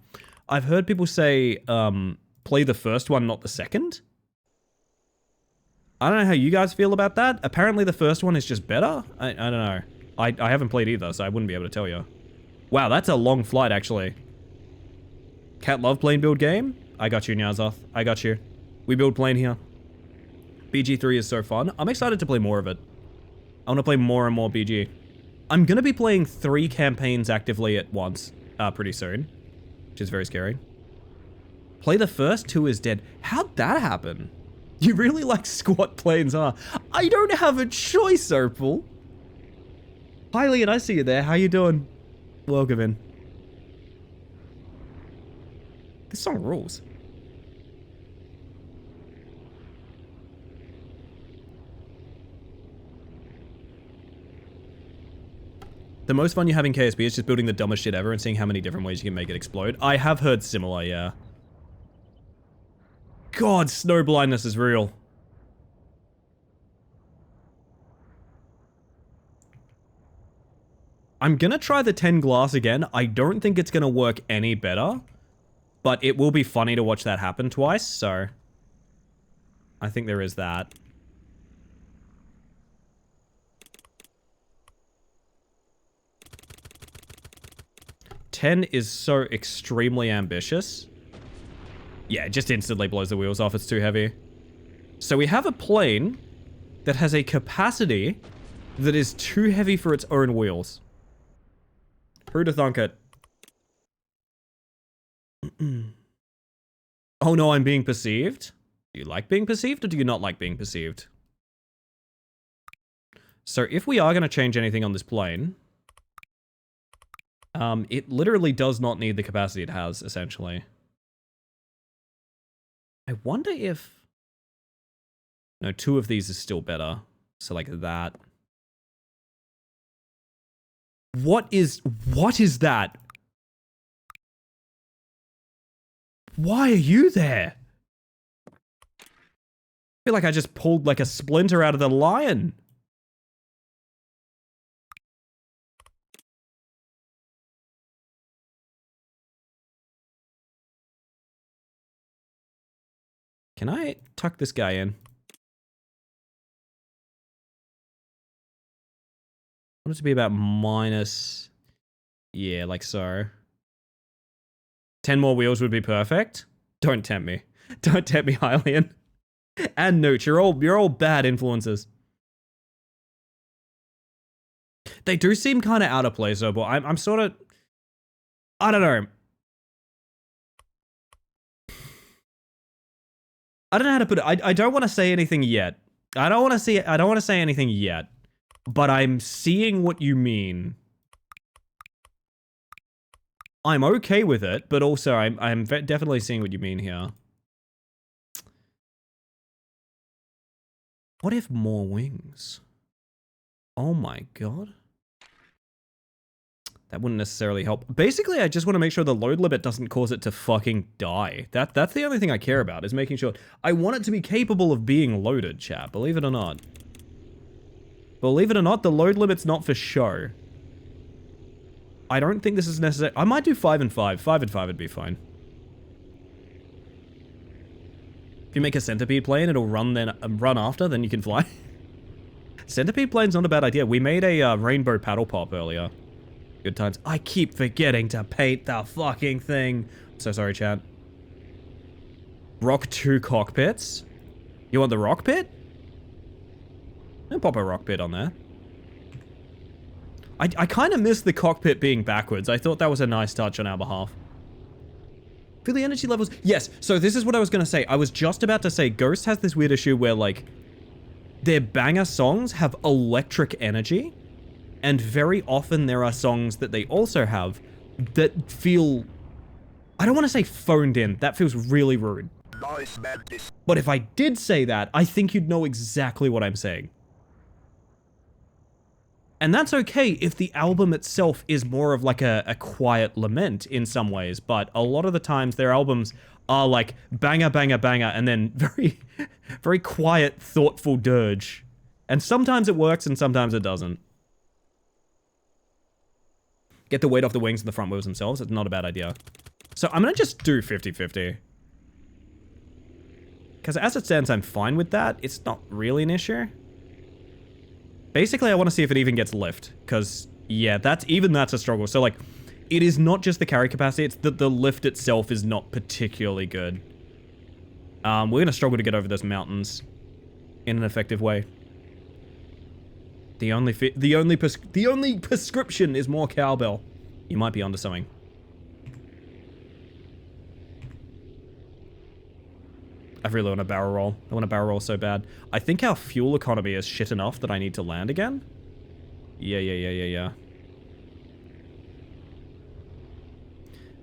I've heard people say, play the first one, not the second. I don't know how you guys feel about that. Apparently the first one is just better. I don't know. I haven't played either, so I wouldn't be able to tell you. Wow, that's a long flight, actually. Cat love plane build game? I got you, Nyazoth. I got you. We build plane here. BG3 is so fun. I'm excited to play more of it. I want to play more and more BG. I'm going to be playing 3 campaigns actively at once pretty soon, which is very scary. Play the first, 2 is dead. How'd that happen? You really like squat planes, huh? I don't have a choice, Opal. Hi, Leon, I see you there. How you doing? Welcome in. This song rules. The most fun you have in KSP is just building the dumbest shit ever and seeing how many different ways you can make it explode. I have heard similar, yeah. God, snow blindness is real. I'm gonna try the 10 glass again. I don't think it's gonna work any better, but it will be funny to watch that happen twice, so I think there is that. 10 is so extremely ambitious. Yeah, it just instantly blows the wheels off. It's too heavy. So we have a plane that has a capacity that is too heavy for its own wheels. Who'da thunk it? Oh no, I'm being perceived? Do you like being perceived or do you not like being perceived? So if we are going to change anything on this plane, it literally does not need the capacity it has, essentially. I wonder if... No, 2 of these is still better. So like that. What is that? Why are you there? I feel like I just pulled like a splinter out of the lion. Can I tuck this guy in? I want it to be about minus... Yeah, like so. 10 more wheels would be perfect. Don't tempt me. Don't tempt me, Hylian. And Nooch, you're all bad influences. They do seem kind of out of place though, but I'm sort of... I don't know. I don't know how to put it. I don't want to say anything yet. I don't want to say anything yet. But I'm seeing what you mean. I'm okay with it, but also I'm definitely seeing what you mean here. What if more wings? Oh my god. That wouldn't necessarily help. Basically, I just want to make sure the load limit doesn't cause it to fucking die. That's the only thing I care about, is making sure... I want it to be capable of being loaded, chat. Believe it or not. Believe it or not, the load limit's not for show. I don't think this is necessary. I might do 5 and 5. 5 and 5 would be fine. If you make a centipede plane, it'll run after, then you can fly. Centipede plane's not a bad idea. We made a rainbow paddle pop earlier. Good times. I keep forgetting to paint the fucking thing. So sorry, chat. Rock 2 cockpits. You want the rock pit? I'll pop a rock pit on there. I kind of miss the cockpit being backwards. I thought that was a nice touch on our behalf. Feel the energy levels? Yes, so this is what I was going to say. I was just about to say Ghost has this weird issue where, like, their banger songs have electric energy. And very often there are songs that they also have that feel... I don't want to say phoned in. That feels really rude. But if I did say that, I think you'd know exactly what I'm saying. And that's okay if the album itself is more of like a quiet lament in some ways, but a lot of the times their albums are like banger, banger, banger, and then very, very quiet, thoughtful dirge. And sometimes it works and sometimes it doesn't. Get the weight off the wings and the front wheels themselves. It's not a bad idea. So I'm going to just do 50-50. Because as it stands, I'm fine with that. It's not really an issue. Basically, I want to see if it even gets lift. Because, yeah, that's a struggle. So, like, it is not just the carry capacity. It's that the lift itself is not particularly good. We're going to struggle to get over those mountains in an effective way. The only prescription is more cowbell. You might be onto something. I really want a barrel roll. I want a barrel roll so bad. I think our fuel economy is shit enough that I need to land again. Yeah.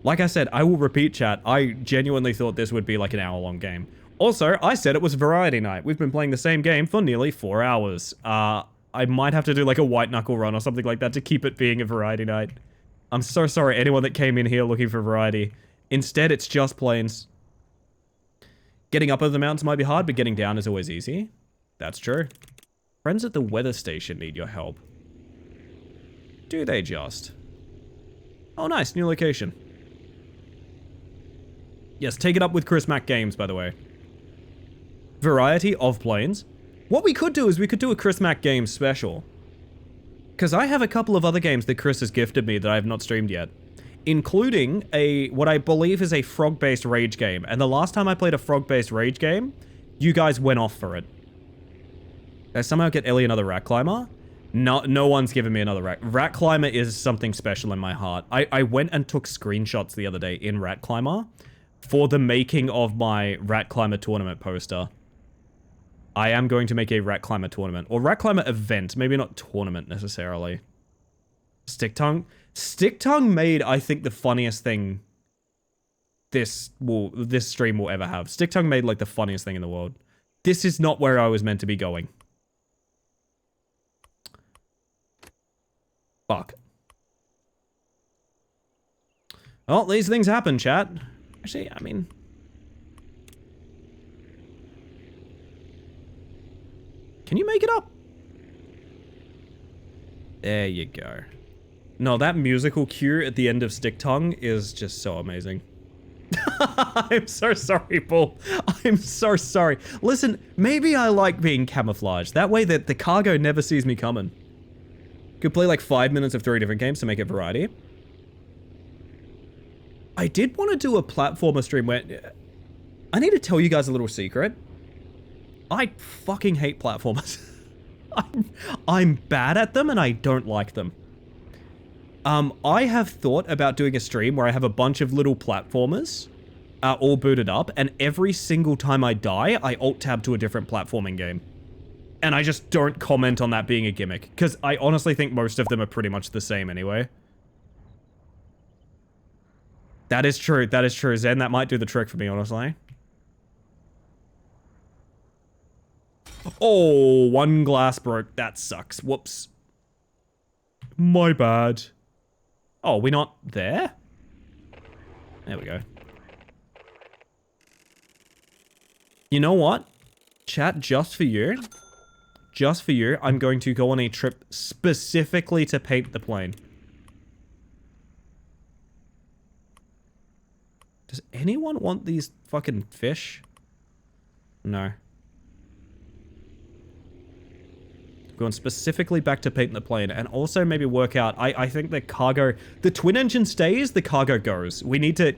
Like I said, I will repeat, chat. I genuinely thought this would be like an hour-long game. Also, I said it was variety night. We've been playing the same game for nearly 4 hours. I might have to do like a white knuckle run or something like that to keep it being a variety night. I'm so sorry anyone that came in here looking for variety. Instead, it's just planes. Getting up over the mountains might be hard, but getting down is always easy. That's true. Friends at the weather station need your help. Do they just? Oh, nice. New location. Yes, take it up with Chris Mack Games, by the way. Variety of planes. What we could do is we could do a Chris Mack Games special. Because I have a couple of other games that Chris has gifted me that I have not streamed yet. including what I believe is a frog-based rage game. And the last time I played a frog-based rage game, you guys went off for it. Did I somehow get Ellie another rat climber? No one's given me another rat. Rat climber is something special in my heart. I went and took screenshots the other day in rat climber for the making of my rat climber tournament poster. I am going to make a rat climber tournament or rat climber event, maybe not tournament necessarily. Stick tongue made, I think, the funniest thing this stream will ever have. Stick tongue made like the funniest thing in the world. This is not where I was meant to be going. Fuck. Well, these things happen, chat. Actually, I mean... Can you make it up? There you go. No, that musical cue at the end of Stick Tongue is just so amazing. I'm so sorry, Paul. I'm so sorry. Listen, maybe I like being camouflaged. That way that the cargo never sees me coming. Could play like 5 minutes of 3 different games to make it variety. I did want to do a platformer stream where... I need to tell you guys a little secret. I fucking hate platformers. I'm bad at them and I don't like them. I have thought about doing a stream where I have a bunch of little platformers all booted up, and every single time I die, I alt-tab to a different platforming game. And I just don't comment on that being a gimmick, because I honestly think most of them are pretty much the same anyway. That is true, Zen. That might do the trick for me, honestly. Oh, one glass broke. That sucks. Whoops. My bad. Oh, we're not there? There we go. You know what? Chat, just for you, I'm going to go on a trip specifically to paint the plane. Does anyone want these fucking fish? No. Going specifically back to paint the plane, and also maybe work out, I think the cargo, the twin engine stays, the cargo goes. We need to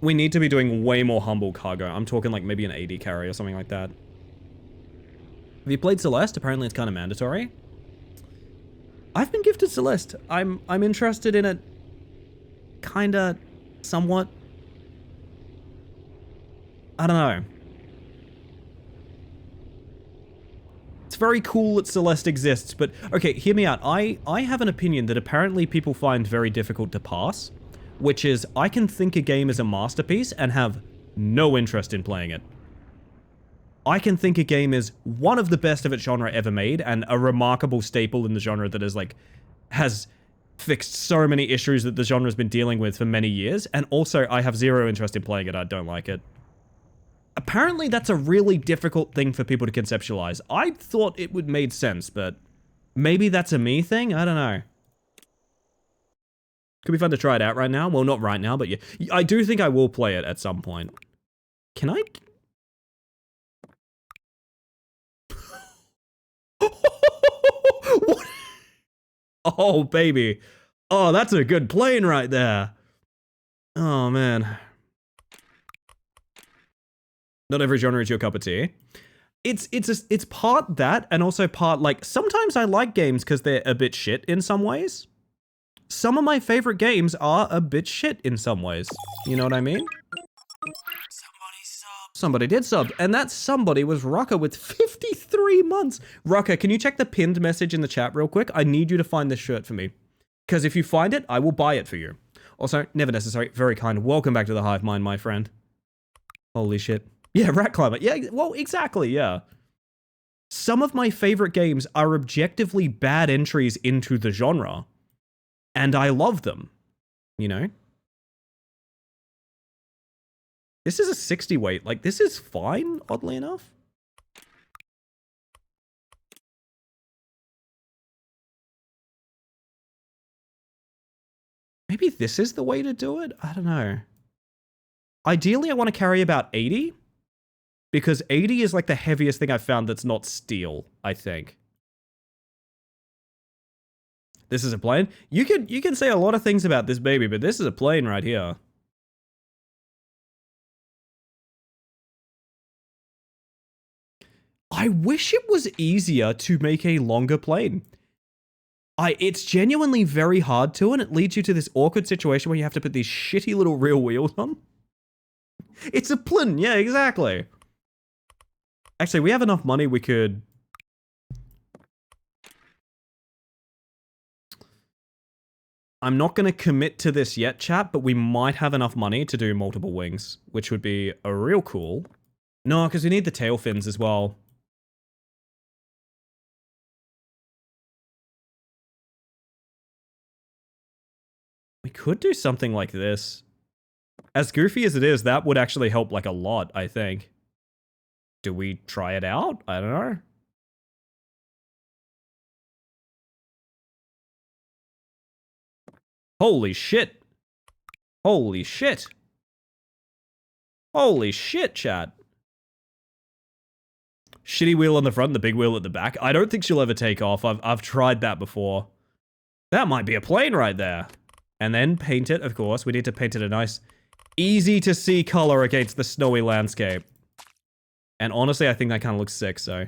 be doing way more humble cargo. I'm talking like maybe an 80 carry or something like that. Have you played Celeste? Apparently it's kind of mandatory. I've been gifted Celeste. I'm interested in it. Kinda, somewhat. I don't know. It's very cool that Celeste exists, but okay, hear me out. I have an opinion that apparently people find very difficult to pass, which is I can think a game is a masterpiece and have no interest in playing it. I can think a game is one of the best of its genre ever made and a remarkable staple in the genre that is like, has fixed so many issues that the genre's been dealing with for many years, and also I have zero interest in playing it, I don't like it. Apparently that's a really difficult thing for people to conceptualize. I thought it would make sense, but maybe that's a me thing? I don't know. Could be fun to try it out right now. Well, not right now, but yeah. I do think I will play it at some point. Can I? What? Oh, baby. Oh, that's a good plane right there. Oh, man. Not every genre is your cup of tea. It's part that, and also part, like, sometimes I like games because they're a bit shit in some ways. Some of my favorite games are a bit shit in some ways. You know what I mean? Somebody did sub, and that somebody was Rucker with 53 months. Rucker, can you check the pinned message in the chat real quick? I need you to find this shirt for me. Because if you find it, I will buy it for you. Also, never necessary, very kind. Welcome back to the Hive Mind, my friend. Holy shit. Yeah, Rat Climber. Yeah, well, exactly, yeah. Some of my favorite games are objectively bad entries into the genre. And I love them. You know? This is a 60 weight. Like, this is fine, oddly enough. Maybe this is the way to do it? I don't know. Ideally, I want to carry about 80. Because 80 is like the heaviest thing I've found that's not steel, I think. This is a plane? You can say a lot of things about this baby, but this is a plane right here. I wish it was easier to make a longer plane. It's genuinely very hard to, and it leads you to this awkward situation where you have to put these shitty little real wheels on. It's a plane, yeah, exactly. Actually, we have enough money we could... I'm not going to commit to this yet, chat, but we might have enough money to do multiple wings, which would be a real cool. No, because we need the tail fins as well. We could do something like this. As goofy as it is, that would actually help like a lot, I think. Do we try it out? I don't know. Holy shit. Holy shit. Holy shit, chat. Shitty wheel on the front, the big wheel at the back. I don't think she'll ever take off. I've tried that before. That might be a plane right there. And then paint it, of course. We need to paint it a nice, easy to see color against the snowy landscape. And honestly, I think that kind of looks sick, so.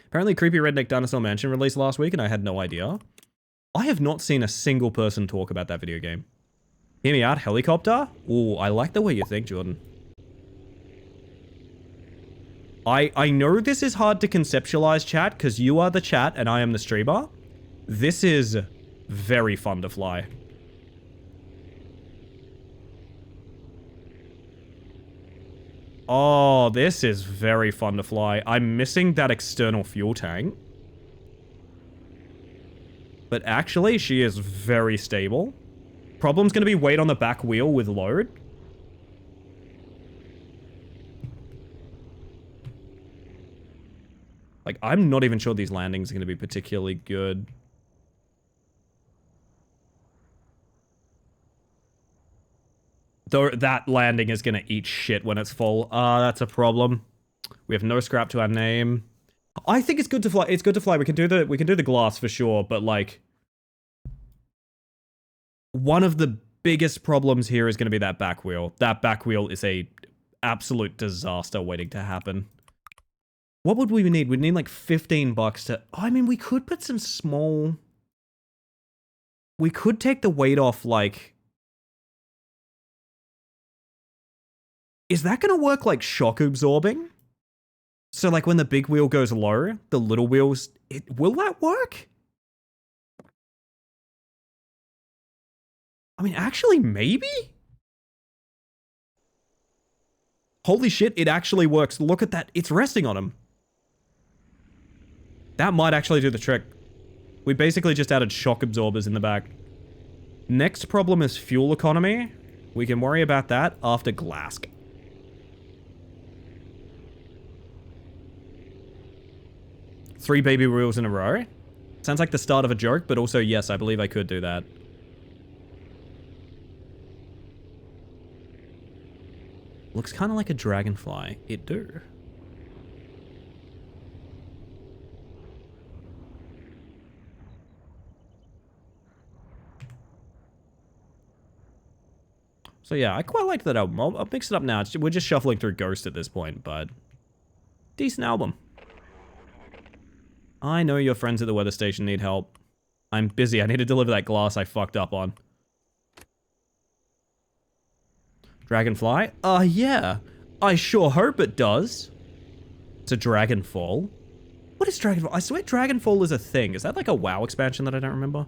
Apparently, Creepy Redneck Dinosaur Mansion released last week, and I had no idea. I have not seen a single person talk about that video game. Hear me out, helicopter? Ooh, I like the way you think, Jordan. I know this is hard to conceptualize, chat, because you are the chat and I am the streamer. This is very fun to fly. Oh, this is very fun to fly. I'm missing that external fuel tank. But actually, she is very stable. Problem's gonna be weight on the back wheel with load. Like, I'm not even sure these landings are gonna be particularly good. Though that landing is gonna eat shit when it's full. That's a problem. We have no scrap to our name. I think it's good to fly. It's good to fly. We can do the glass for sure, but like one of the biggest problems here is going to be that back wheel. That back wheel is a absolute disaster waiting to happen. What would we need? We'd need like $15 to... I mean, we could put some small... We could take the weight off, like... Is that going to work like shock absorbing? So like when the big wheel goes low, the little wheels... will that work? I mean, actually, maybe? Holy shit, it actually works. Look at that. It's resting on him. That might actually do the trick. We basically just added shock absorbers in the back. Next problem is fuel economy. We can worry about that after Glask. Three baby wheels in a row. Sounds like the start of a joke, but also, yes, I believe I could do that. Looks kind of like a dragonfly. It do. So yeah, I quite like that album. I'll mix it up now. We're just shuffling through Ghost at this point, but... decent album. I know your friends at the weather station need help. I'm busy. I need to deliver that glass I fucked up on. Dragonfly? Yeah. I sure hope it does. It's a Dragonfall. What is Dragonfall? I swear Dragonfall is a thing. Is that like a WoW expansion that I don't remember?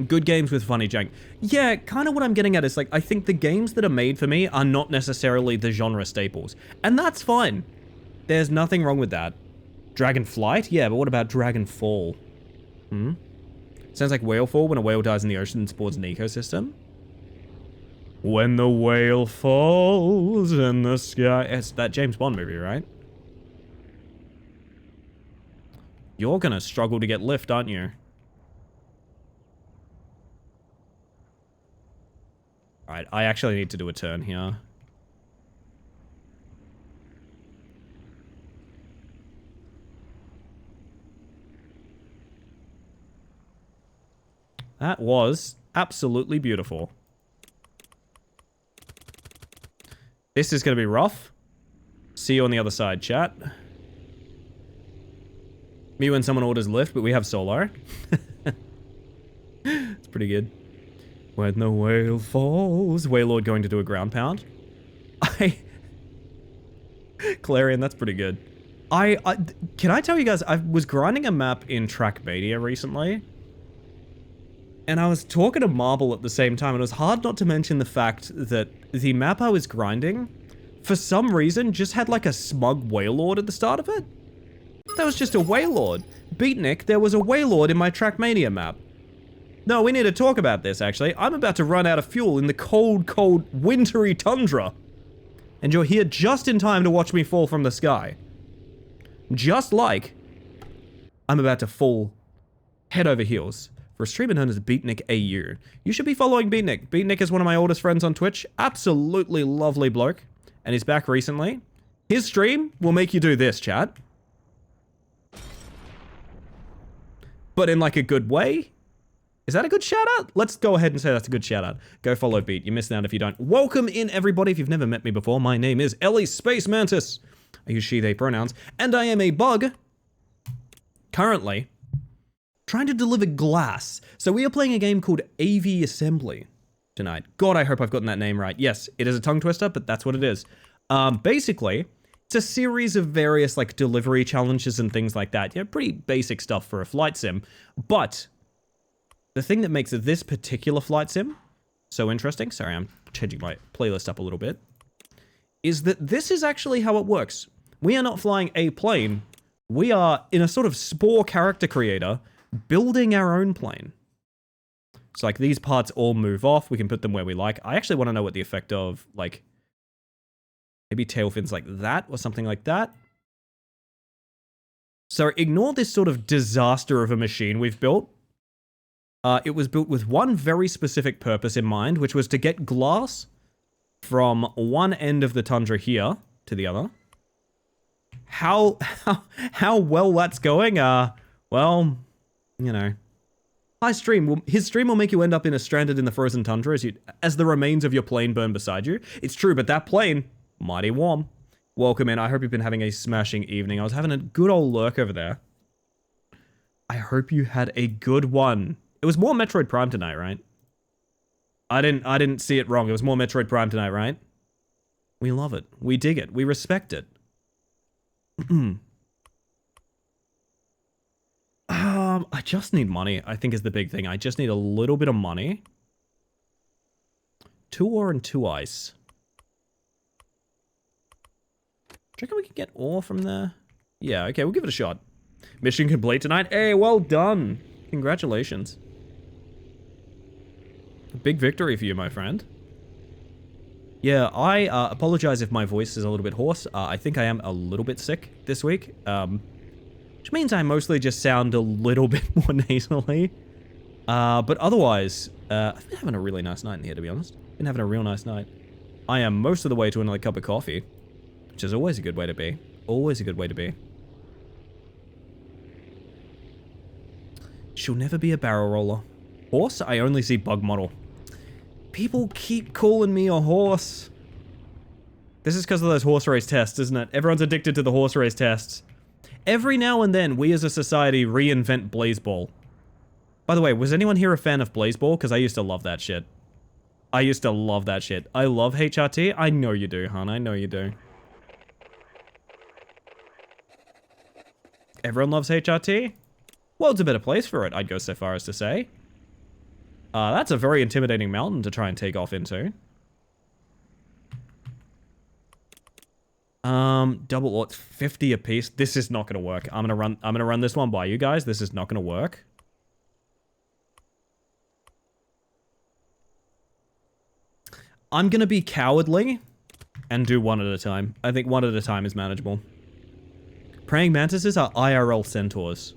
Good games with funny jank. Yeah, kind of what I'm getting at is like, I think the games that are made for me are not necessarily the genre staples. And that's fine. There's nothing wrong with that. Dragonflight? Yeah, but what about Dragonfall? Sounds like Whalefall when a whale dies in the ocean and spawns an ecosystem. When the whale falls in the sky. It's that James Bond movie, right? You're gonna struggle to get lift, aren't you? Alright, I actually need to do a turn here. That was absolutely beautiful. This is going to be rough. See you on the other side, chat. Me when someone orders lift, but we have solar. It's pretty good. When the whale falls. Whalelord going to do a ground pound. Clarion, that's pretty good. Can I tell you guys, I was grinding a map in Trackmania recently. And I was talking to Marble at the same time, and it was hard not to mention the fact that the map I was grinding, for some reason, just had like a smug Whalelord at the start of it. That was just a Whalelord. Beatnik, there was a Whalelord in my Trackmania map. No, we need to talk about this, actually. I'm about to run out of fuel in the cold, cold, wintry tundra. And you're here just in time to watch me fall from the sky. Just like I'm about to fall head over heels for a streamer known as Beatnik AU. You should be following Beatnik. Beatnik is one of my oldest friends on Twitch. Absolutely lovely bloke. And he's back recently. His stream will make you do this, chat. But in like a good way. Is that a good shout out? Let's go ahead and say that's a good shout out. Go follow Beat. You missed out if you don't. Welcome in, everybody. If you've never met me before, my name is Ellie Space Mantis. I use she, they pronouns. And I am a bug. Currently trying to deliver glass. So we are playing a game called Aviassembly tonight. God, I hope I've gotten that name right. Yes, it is a tongue twister, but that's what it is. Basically, it's a series of various like delivery challenges and things like that. Yeah, pretty basic stuff for a flight sim. But the thing that makes this particular flight sim so interesting, sorry, I'm changing my playlist up a little bit, is that this is actually how it works. We are not flying a plane. We are in a sort of Spore character creator building our own plane. So like these parts all move off. We can put them where we like. I actually want to know what the effect of like maybe tail fins like that or something like that. So ignore this sort of disaster of a machine we've built. It was built with one very specific purpose in mind, which was to get glass from one end of the tundra here to the other. How well that's going? Well, you know. His stream will make you end up stranded in the frozen tundra as the remains of your plane burn beside you. It's true, but that plane, mighty warm. Welcome in. I hope you've been having a smashing evening. I was having a good old lurk over there. I hope you had a good one. It was more Metroid Prime tonight, right? I didn't see it wrong. It was more Metroid Prime tonight, right? We love it. We dig it. We respect it. I just need money, I think is the big thing. I just need a little bit of money. 2 ore and 2 ice. Do you reckon we can get ore from there? Yeah, okay, we'll give it a shot. Mission complete tonight. Hey, well done. Congratulations. A big victory for you, my friend. Yeah, I apologize if my voice is a little bit hoarse. I think I am a little bit sick this week. Which means I mostly just sound a little bit more nasally. But otherwise, I've been having a really nice night in here, to be honest. Been having a real nice night. I am most of the way to another cup of coffee, which is always a good way to be. Always a good way to be. She'll never be a barrel roller. Horse? I only see bug model. People keep calling me a horse. This is because of those horse race tests, isn't it? Everyone's addicted to the horse race tests. Every now and then, we as a society reinvent Blazeball. By the way, was anyone here a fan of Blazeball? Because I used to love that shit. I used to love that shit. I love HRT. I know you do, hon. I know you do. Everyone loves HRT? World's a better place for it, I'd go so far as to say. That's a very intimidating mountain to try and take off into. Double or 50 a piece. This is not gonna work. I'm gonna run this one by you guys. This is not gonna work. I'm gonna be cowardly and do one at a time. I think one at a time is manageable. Praying mantises are IRL centaurs.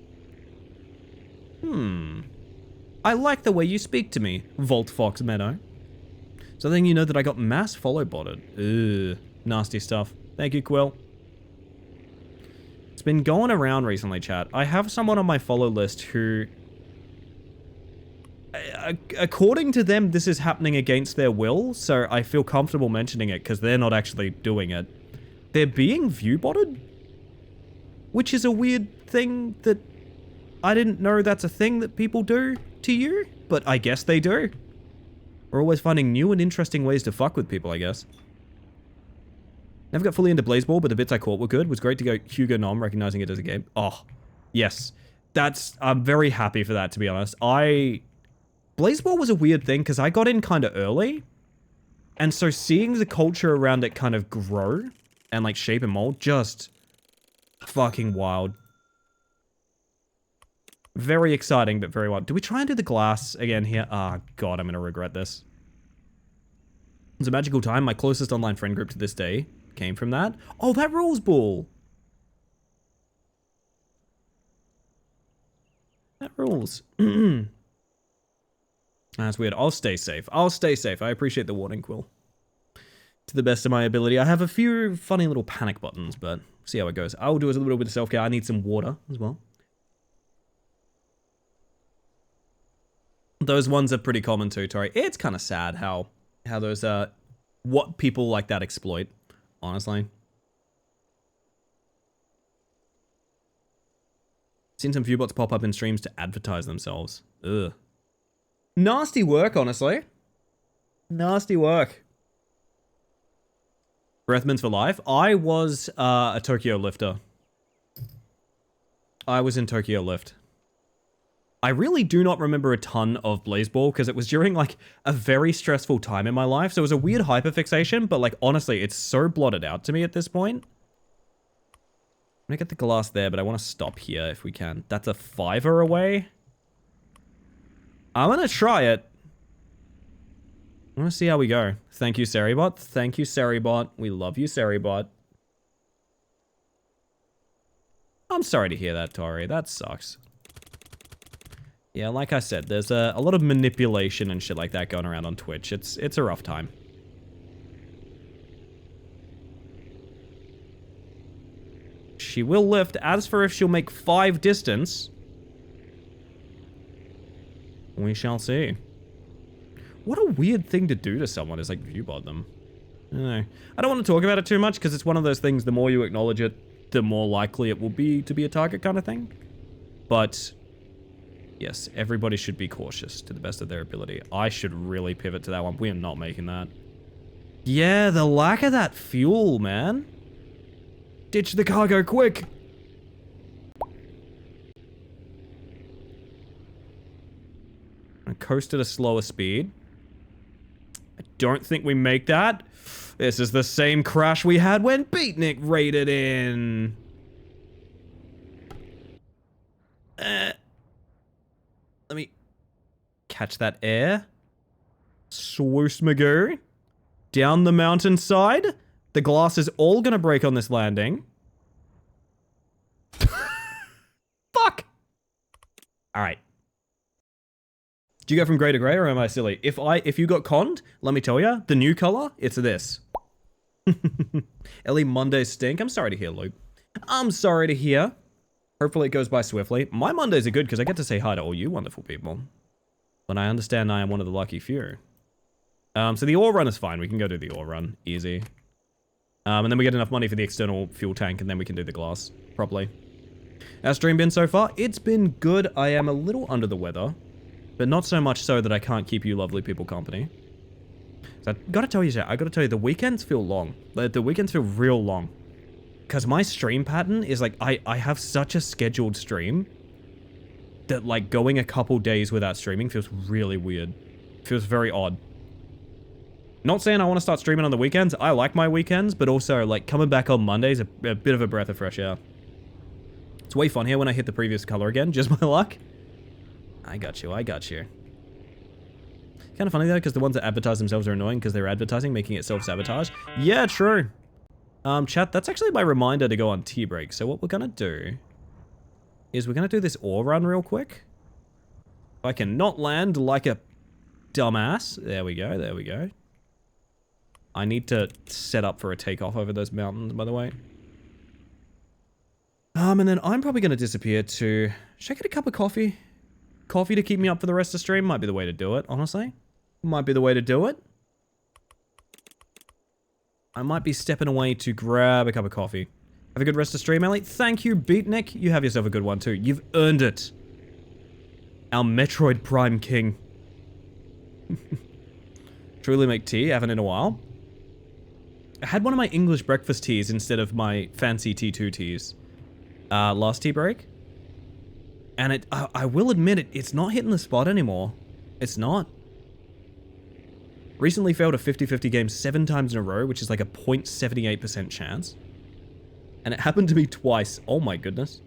I like the way you speak to me, Volt Fox Meadow. So then you know that I got mass follow botted. Ugh, nasty stuff. Thank you, Quill. It's been going around recently, chat. I have someone on my follow list who... according to them, this is happening against their will, so I feel comfortable mentioning it because they're not actually doing it. They're being view-botted? Which is a weird thing that I didn't know that's a thing that people do to you, but I guess they do. We're always finding new and interesting ways to fuck with people, I guess. Never got fully into Blazeball, but the bits I caught were good. Was great to go Hugo Nom, recognizing it as a game. Oh, yes. I'm very happy for that, to be honest. Blazeball was a weird thing, because I got in kind of early. And so seeing the culture around it kind of grow, and like shape and mold, just fucking wild. Very exciting, but very wild. Do we try and do the glass again here? Ah, God, I'm going to regret this. It's a magical time. My closest online friend group to this day came from that. Oh, that rules ball. That rules. That's weird. I'll stay safe. I'll stay safe. I appreciate the warning, Quill. To the best of my ability. I have a few funny little panic buttons, but see how it goes. I'll do a little bit of self-care. I need some water as well. Those ones are pretty common too, Tori. It's kind of sad how those what people like that exploit, honestly. Seen some viewbots pop up in streams to advertise themselves. Ugh. Nasty work, honestly. Nasty work. Breathmints for life. I was a Tokyo lifter. I was in Tokyo Lift. I really do not remember a ton of Blazeball because it was during like a very stressful time in my life. So it was a weird hyperfixation, but like honestly, it's so blotted out to me at this point. I'm gonna get the glass there, but I want to stop here if we can. That's a $5 away. I'm gonna try it. I want to see how we go. Thank you, Seribot. Thank you, Seribot. We love you, Seribot. I'm sorry to hear that, Tori. That sucks. Yeah, like I said, there's a lot of manipulation and shit like that going around on Twitch. It's a rough time. She will lift. As for if she'll make 5 distance, we shall see. What a weird thing to do to someone is like viewbot them. I don't want to talk about it too much because it's one of those things, the more you acknowledge it, the more likely it will be to be a target kind of thing. But yes, everybody should be cautious to the best of their ability. I should really pivot to that one. We are not making that. Yeah, the lack of that fuel, man. Ditch the cargo quick. I coast at a slower speed. I don't think we make that. This is the same crash we had when Beatnik raided in. Let me catch that air. Swoosh Magoo. Down the mountainside. The glass is all gonna break on this landing. Fuck! Alright. Do you go from grey to grey or am I silly? If you got conned, let me tell you, the new color, it's this. Ellie Mondays stink. I'm sorry to hear, Luke. I'm sorry to hear. Hopefully it goes by swiftly. My Mondays are good because I get to say hi to all you wonderful people. But I understand I am one of the lucky few. So the ore run is fine. We can go do the ore run. Easy. And then we get enough money for the external fuel tank and then we can do the glass properly. How's stream been so far? It's been good. I am a little under the weather. But not so much so that I can't keep you lovely people company. So I gotta tell you, the weekends feel long. The weekends feel real long. Because my stream pattern is like, I have such a scheduled stream that like going a couple days without streaming feels really weird. Feels very odd. Not saying I want to start streaming on the weekends. I like my weekends, but also like coming back on Mondays, a bit of a breath of fresh air. It's way fun here when I hit the previous color again, just my luck. I got you. Kind of funny though, because the ones that advertise themselves are annoying because they're advertising, making it self-sabotage. Yeah, true. Chat, that's actually my reminder to go on tea break. So what we're gonna do is we're gonna do this ore run real quick. If I can not land like a dumbass. There we go, there we go. I need to set up for a takeoff over those mountains, by the way. And then I'm probably gonna disappear to... Should I get a cup of coffee? coffee to keep me up for the rest of the stream might be the way to do it, honestly. Might be the way to do it. I might be stepping away to grab a cup of coffee. Have a good rest of the stream, Ellie. Thank you, Beatnik. You have yourself a good one, too. You've earned it. Our Metroid Prime King. Truly make tea. Haven't in a while. I had one of my English breakfast teas instead of my fancy T2 teas. Last tea break. And I will admit it's not hitting the spot anymore. It's not. Recently failed a 50-50 game 7 times in a row, which is like a 0.78% chance. And it happened to me twice. Oh my goodness.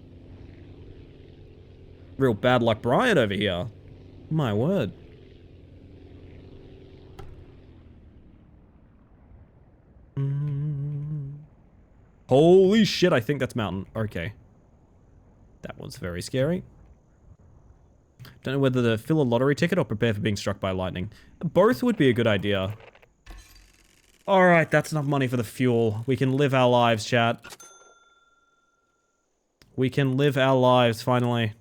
Real bad luck Brian over here. My word. Holy shit, I think that's mountain. Okay. That was very scary. Don't know whether to fill a lottery ticket or prepare for being struck by lightning. Both would be a good idea. Alright, that's enough money for the fuel. We can live our lives, chat. We can live our lives, finally.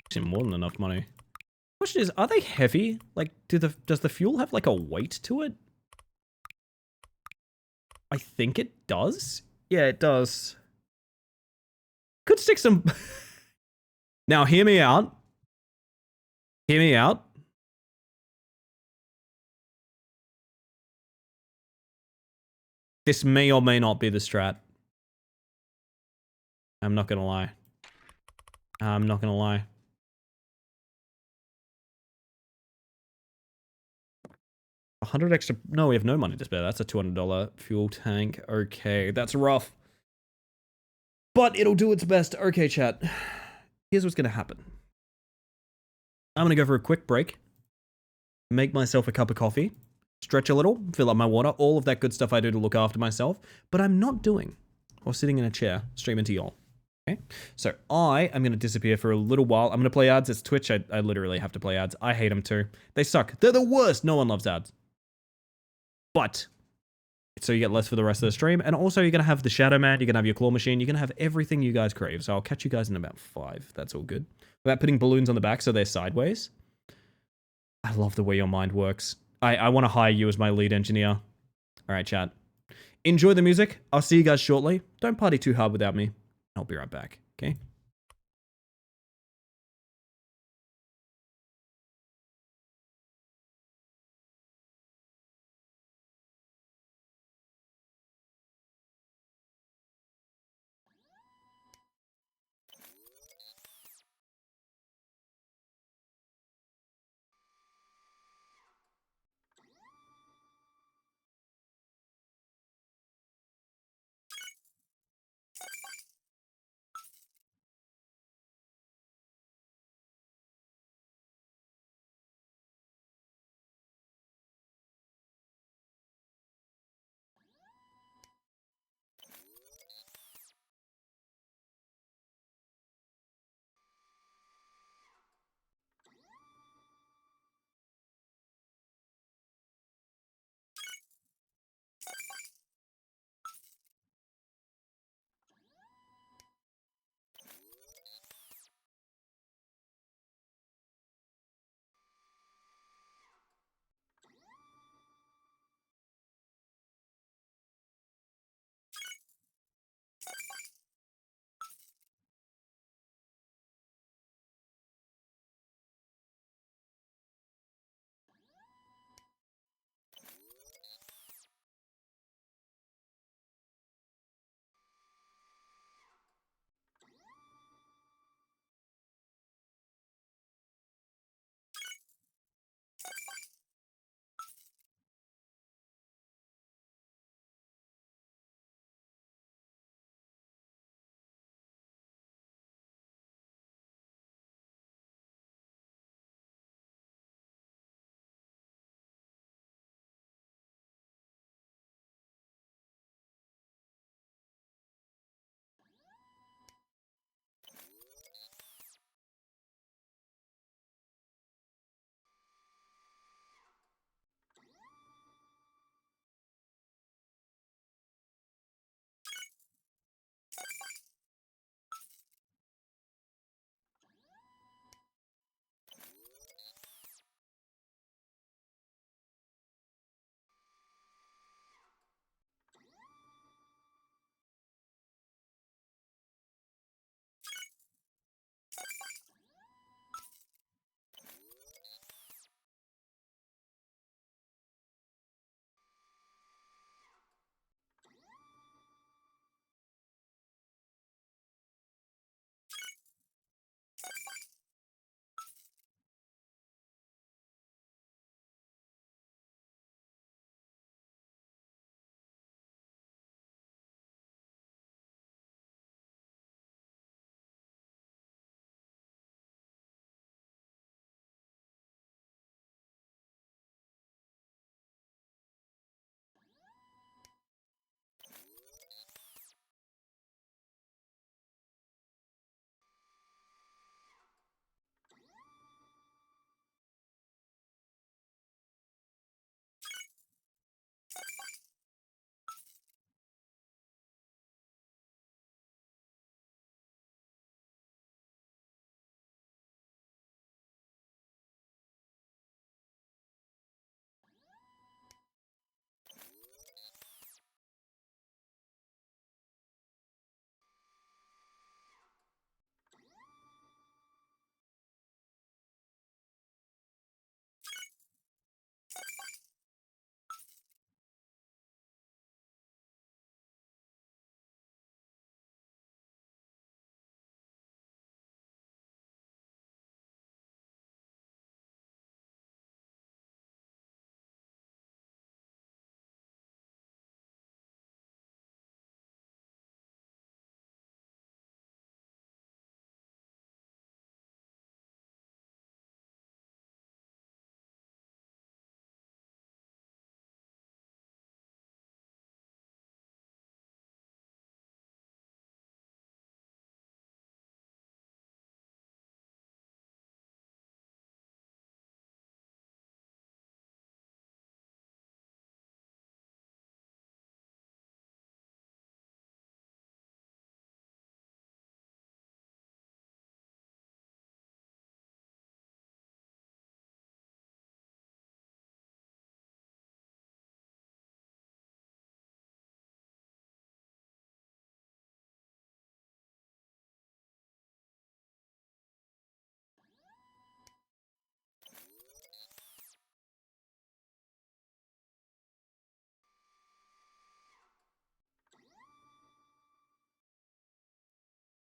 Actually, more than enough money. Question is, are they heavy? Like, does the fuel have like a weight to it? I think it does. Yeah, it does. Could stick some... Now, hear me out. Hear me out. This may or may not be the strat. I'm not gonna lie. I'm not gonna lie. $100 extra... No, we have no money to spare. That's a $200 fuel tank. Okay, that's rough. But it'll do its best. Okay, chat. Here's what's gonna happen. I'm gonna go for a quick break. Make myself a cup of coffee. Stretch a little. Fill up my water. All of that good stuff I do to look after myself. But I'm not doing. Or sitting in a chair, streaming to y'all. Okay? So I am gonna disappear for a little while. I'm gonna play ads. It's Twitch. I literally have to play ads. I hate them too. They suck. They're the worst. No one loves ads. But, so you get less for the rest of the stream, and also you're going to have the Shadow Man, you're going to have your Claw Machine, you're going to have everything you guys crave, so I'll catch you guys in about 5, that's all good. About putting balloons on the back so they're sideways. I love the way your mind works. I want to hire you as my lead engineer. Alright, chat. Enjoy the music, I'll see you guys shortly. Don't party too hard without me. I'll be right back, okay?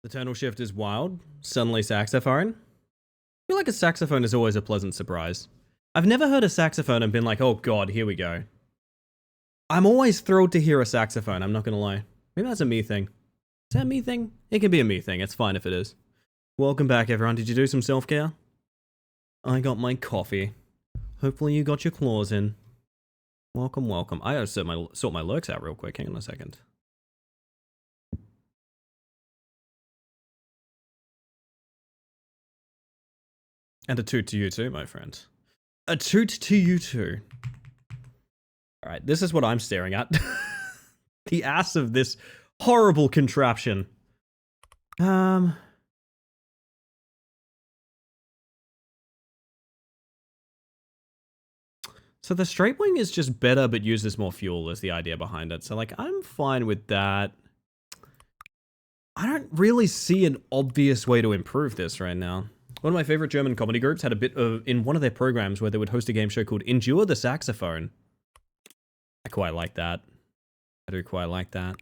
The tonal shift is wild. Suddenly saxophone. I feel like a saxophone is always a pleasant surprise. I've never heard a saxophone and been like, oh god, here we go. I'm always thrilled to hear a saxophone, I'm not gonna lie. Maybe that's a me thing. Is that a me thing? It can be a me thing, it's fine if it is. Welcome back everyone, did you do some self-care? I got my coffee. Hopefully you got your claws in. Welcome, welcome. I gotta sort my lurks out real quick, hang on a second. And a toot to you too, my friend. A toot to you too. Alright, this is what I'm staring at. The ass of this horrible contraption. So the straight wing is just better but uses more fuel is the idea behind it. So like, I'm fine with that. I don't really see an obvious way to improve this right now. One of my favorite German comedy groups had a bit of, in one of their programs where they would host a game show called Endure the Saxophone. I quite like that. I do quite like that.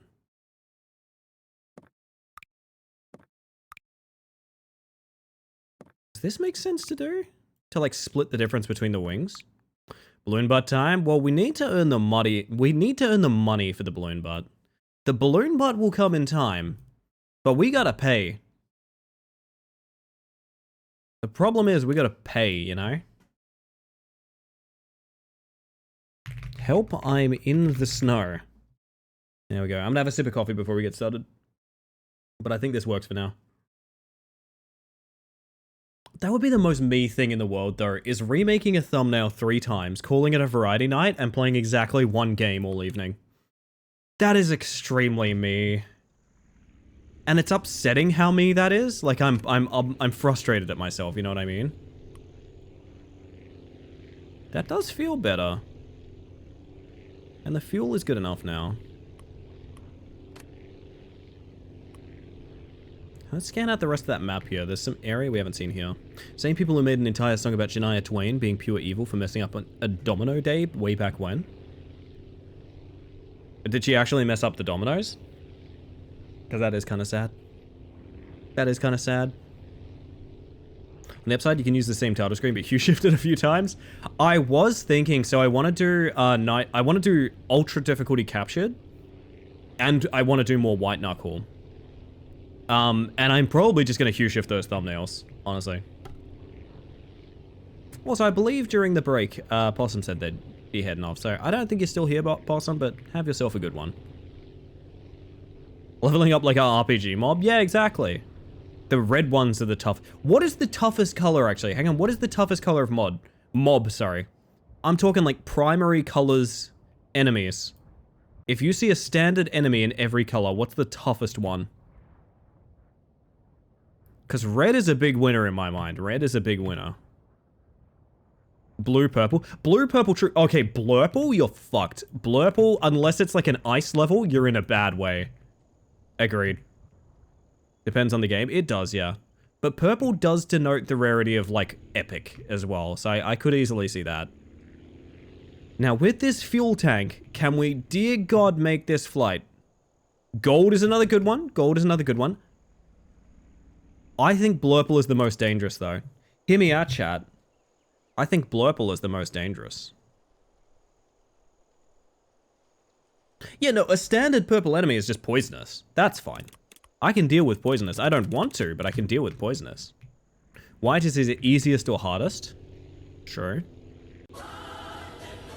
Does this make sense to do? To like split the difference between the wings? Balloon butt time? Well, we need to earn the money. We need to earn the money for the balloon butt. The balloon butt will come in time, but we gotta pay. The problem is we gotta pay, you know? Help, I'm in the snow. There we go. I'm gonna have a sip of coffee before we get started. But I think this works for now. That would be the most me thing in the world, though, is remaking a thumbnail 3 times, calling it a variety night, and playing exactly 1 game all evening. That is extremely me. And it's upsetting how me that is. Like, I'm frustrated at myself, you know what I mean? That does feel better. And the fuel is good enough now. Let's scan out the rest of that map here. There's some area we haven't seen here. Same people who made an entire song about Shania Twain being pure evil for messing up a domino day way back when. But did she actually mess up the dominoes? Because that is kind of sad. That is kind of sad. On the upside, you can use the same title screen, but Hue shifted a few times. I was thinking, so I want to do I want to do ultra difficulty captured, and I want to do more white knuckle. And I'm probably just gonna Hue shift those thumbnails, honestly. Also, I believe during the break, Possum said they'd be heading off, so I don't think you're still here, Possum, but have yourself a good one. Leveling up like our RPG mob? Yeah, exactly. The red ones are the tough. What is the toughest color, actually? Hang on, what is the toughest color of mob, sorry. I'm talking like primary colors enemies. If you see a standard enemy in every color, what's the toughest one? Because red is a big winner in my mind. Red is a big winner. Blue, purple. Blue, purple, true. Okay, blurple, you're fucked. Blurple, unless it's like an ice level, you're in a bad way. Agreed. Depends on the game. It does, yeah. But purple does denote the rarity of, like, epic as well. So I could easily see that. Now, with this fuel tank, can we, dear God, make this flight? Gold is another good one. Gold is another good one. I think Blurple is the most dangerous, though. Hear me out, chat. I think Blurple is the most dangerous. Yeah, no, a standard purple enemy is just poisonous. That's fine. I can deal with poisonous. I don't want to, but I can deal with poisonous. White is the easiest or hardest? Sure.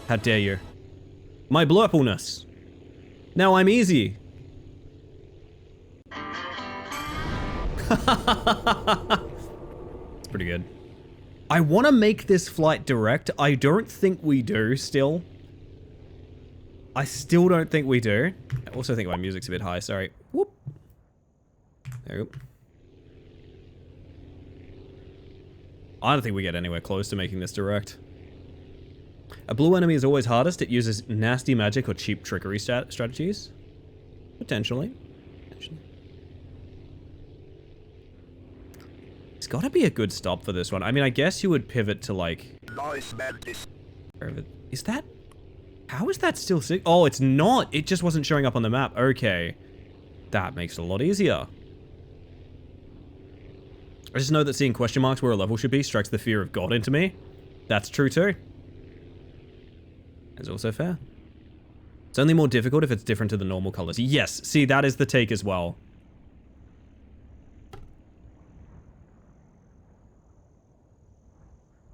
How dare you? My blurpleness. Now I'm easy. It's pretty good. I want to make this flight direct. I don't think we do still. I still don't think we do. I also think my music's a bit high, sorry. Whoop. There we go. I don't think we get anywhere close to making this direct. A blue enemy is always hardest. It uses nasty magic or cheap trickery strategies. Potentially. It's got to be a good stop for this one. I mean, I guess you would pivot to like... Is that... How is that still... Oh, it's not. It just wasn't showing up on the map. Okay. That makes it a lot easier. I just know that seeing question marks where a level should be strikes the fear of God into me. That's true too. It's also fair. It's only more difficult if it's different to the normal colors. Yes, see, that is the take as well.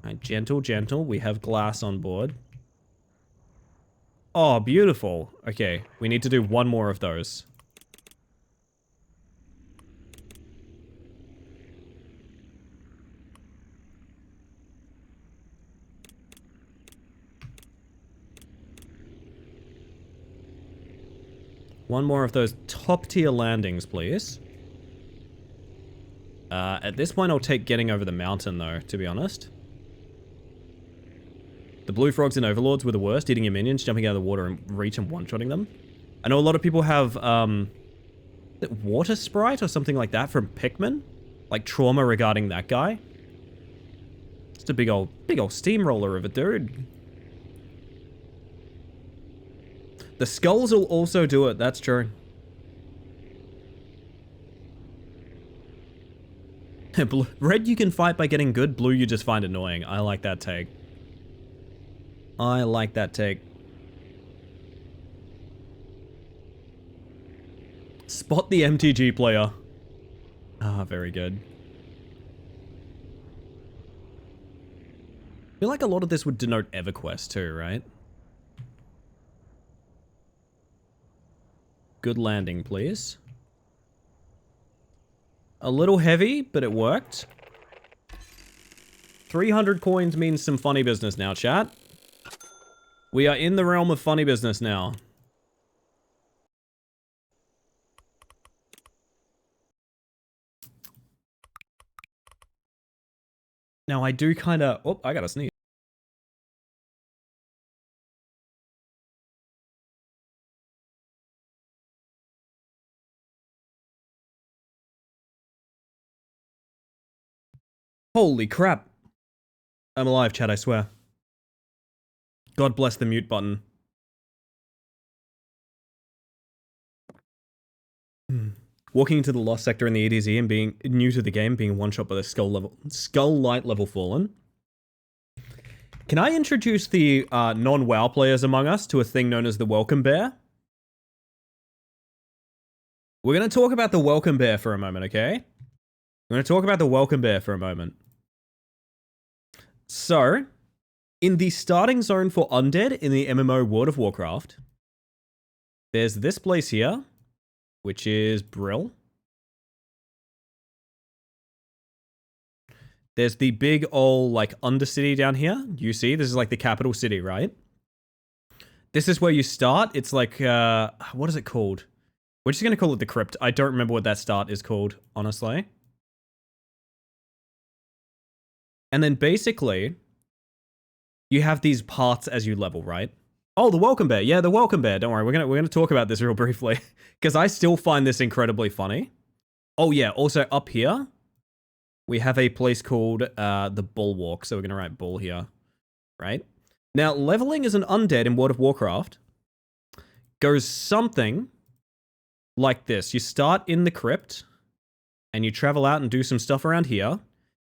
Alright, gentle, gentle. We have glass on board. Oh, beautiful. Okay, we need to do one more of those. One more of those top-tier landings, please. At this point, I'll take getting over the mountain, though, to be honest. The blue frogs and overlords were the worst, eating your minions, jumping out of the water and reach and one-shotting them. I know a lot of people have, water sprite or something like that from Pikmin. Like, trauma regarding that guy. Just a big old steamroller of a dude. The skulls will also do it, that's true. Red you can fight by getting good, blue you just find annoying. I like that take. I like that take. Spot the MTG player. Ah, very good. I feel like a lot of this would denote EverQuest too, right? Good landing, please. A little heavy, but it worked. 300 coins means some funny business now, chat. We are in the realm of funny business now. Now I do kind of... Oh, I gotta sneeze. Holy crap. I'm alive, chat, I swear. God bless the mute button. Walking into the lost sector in the EDZ and being new to the game, being one shot by the skull light level fallen. Can I introduce the non-WoW players among us to a thing known as the Welcome Bear? We're going to talk about the Welcome Bear for a moment, okay? We're going to talk about the Welcome Bear for a moment. So, in the starting zone for Undead in the MMO World of Warcraft, there's this place here, which is Brill. There's the big old, like, Undercity down here. You see, this is like the capital city, right? This is where you start. It's like, what is it called? We're just going to call it the Crypt. I don't remember what that start is called, honestly. And then basically, you have these paths as you level, right? Oh, the Welcome Bear. Yeah, the Welcome Bear. Don't worry, we're gonna talk about this real briefly because I still find this incredibly funny. Oh yeah, also up here, we have a place called the Bulwark. So we're gonna write Bull here, right? Now, leveling as an undead in World of Warcraft goes something like this. You start in the Crypt, and you travel out and do some stuff around here.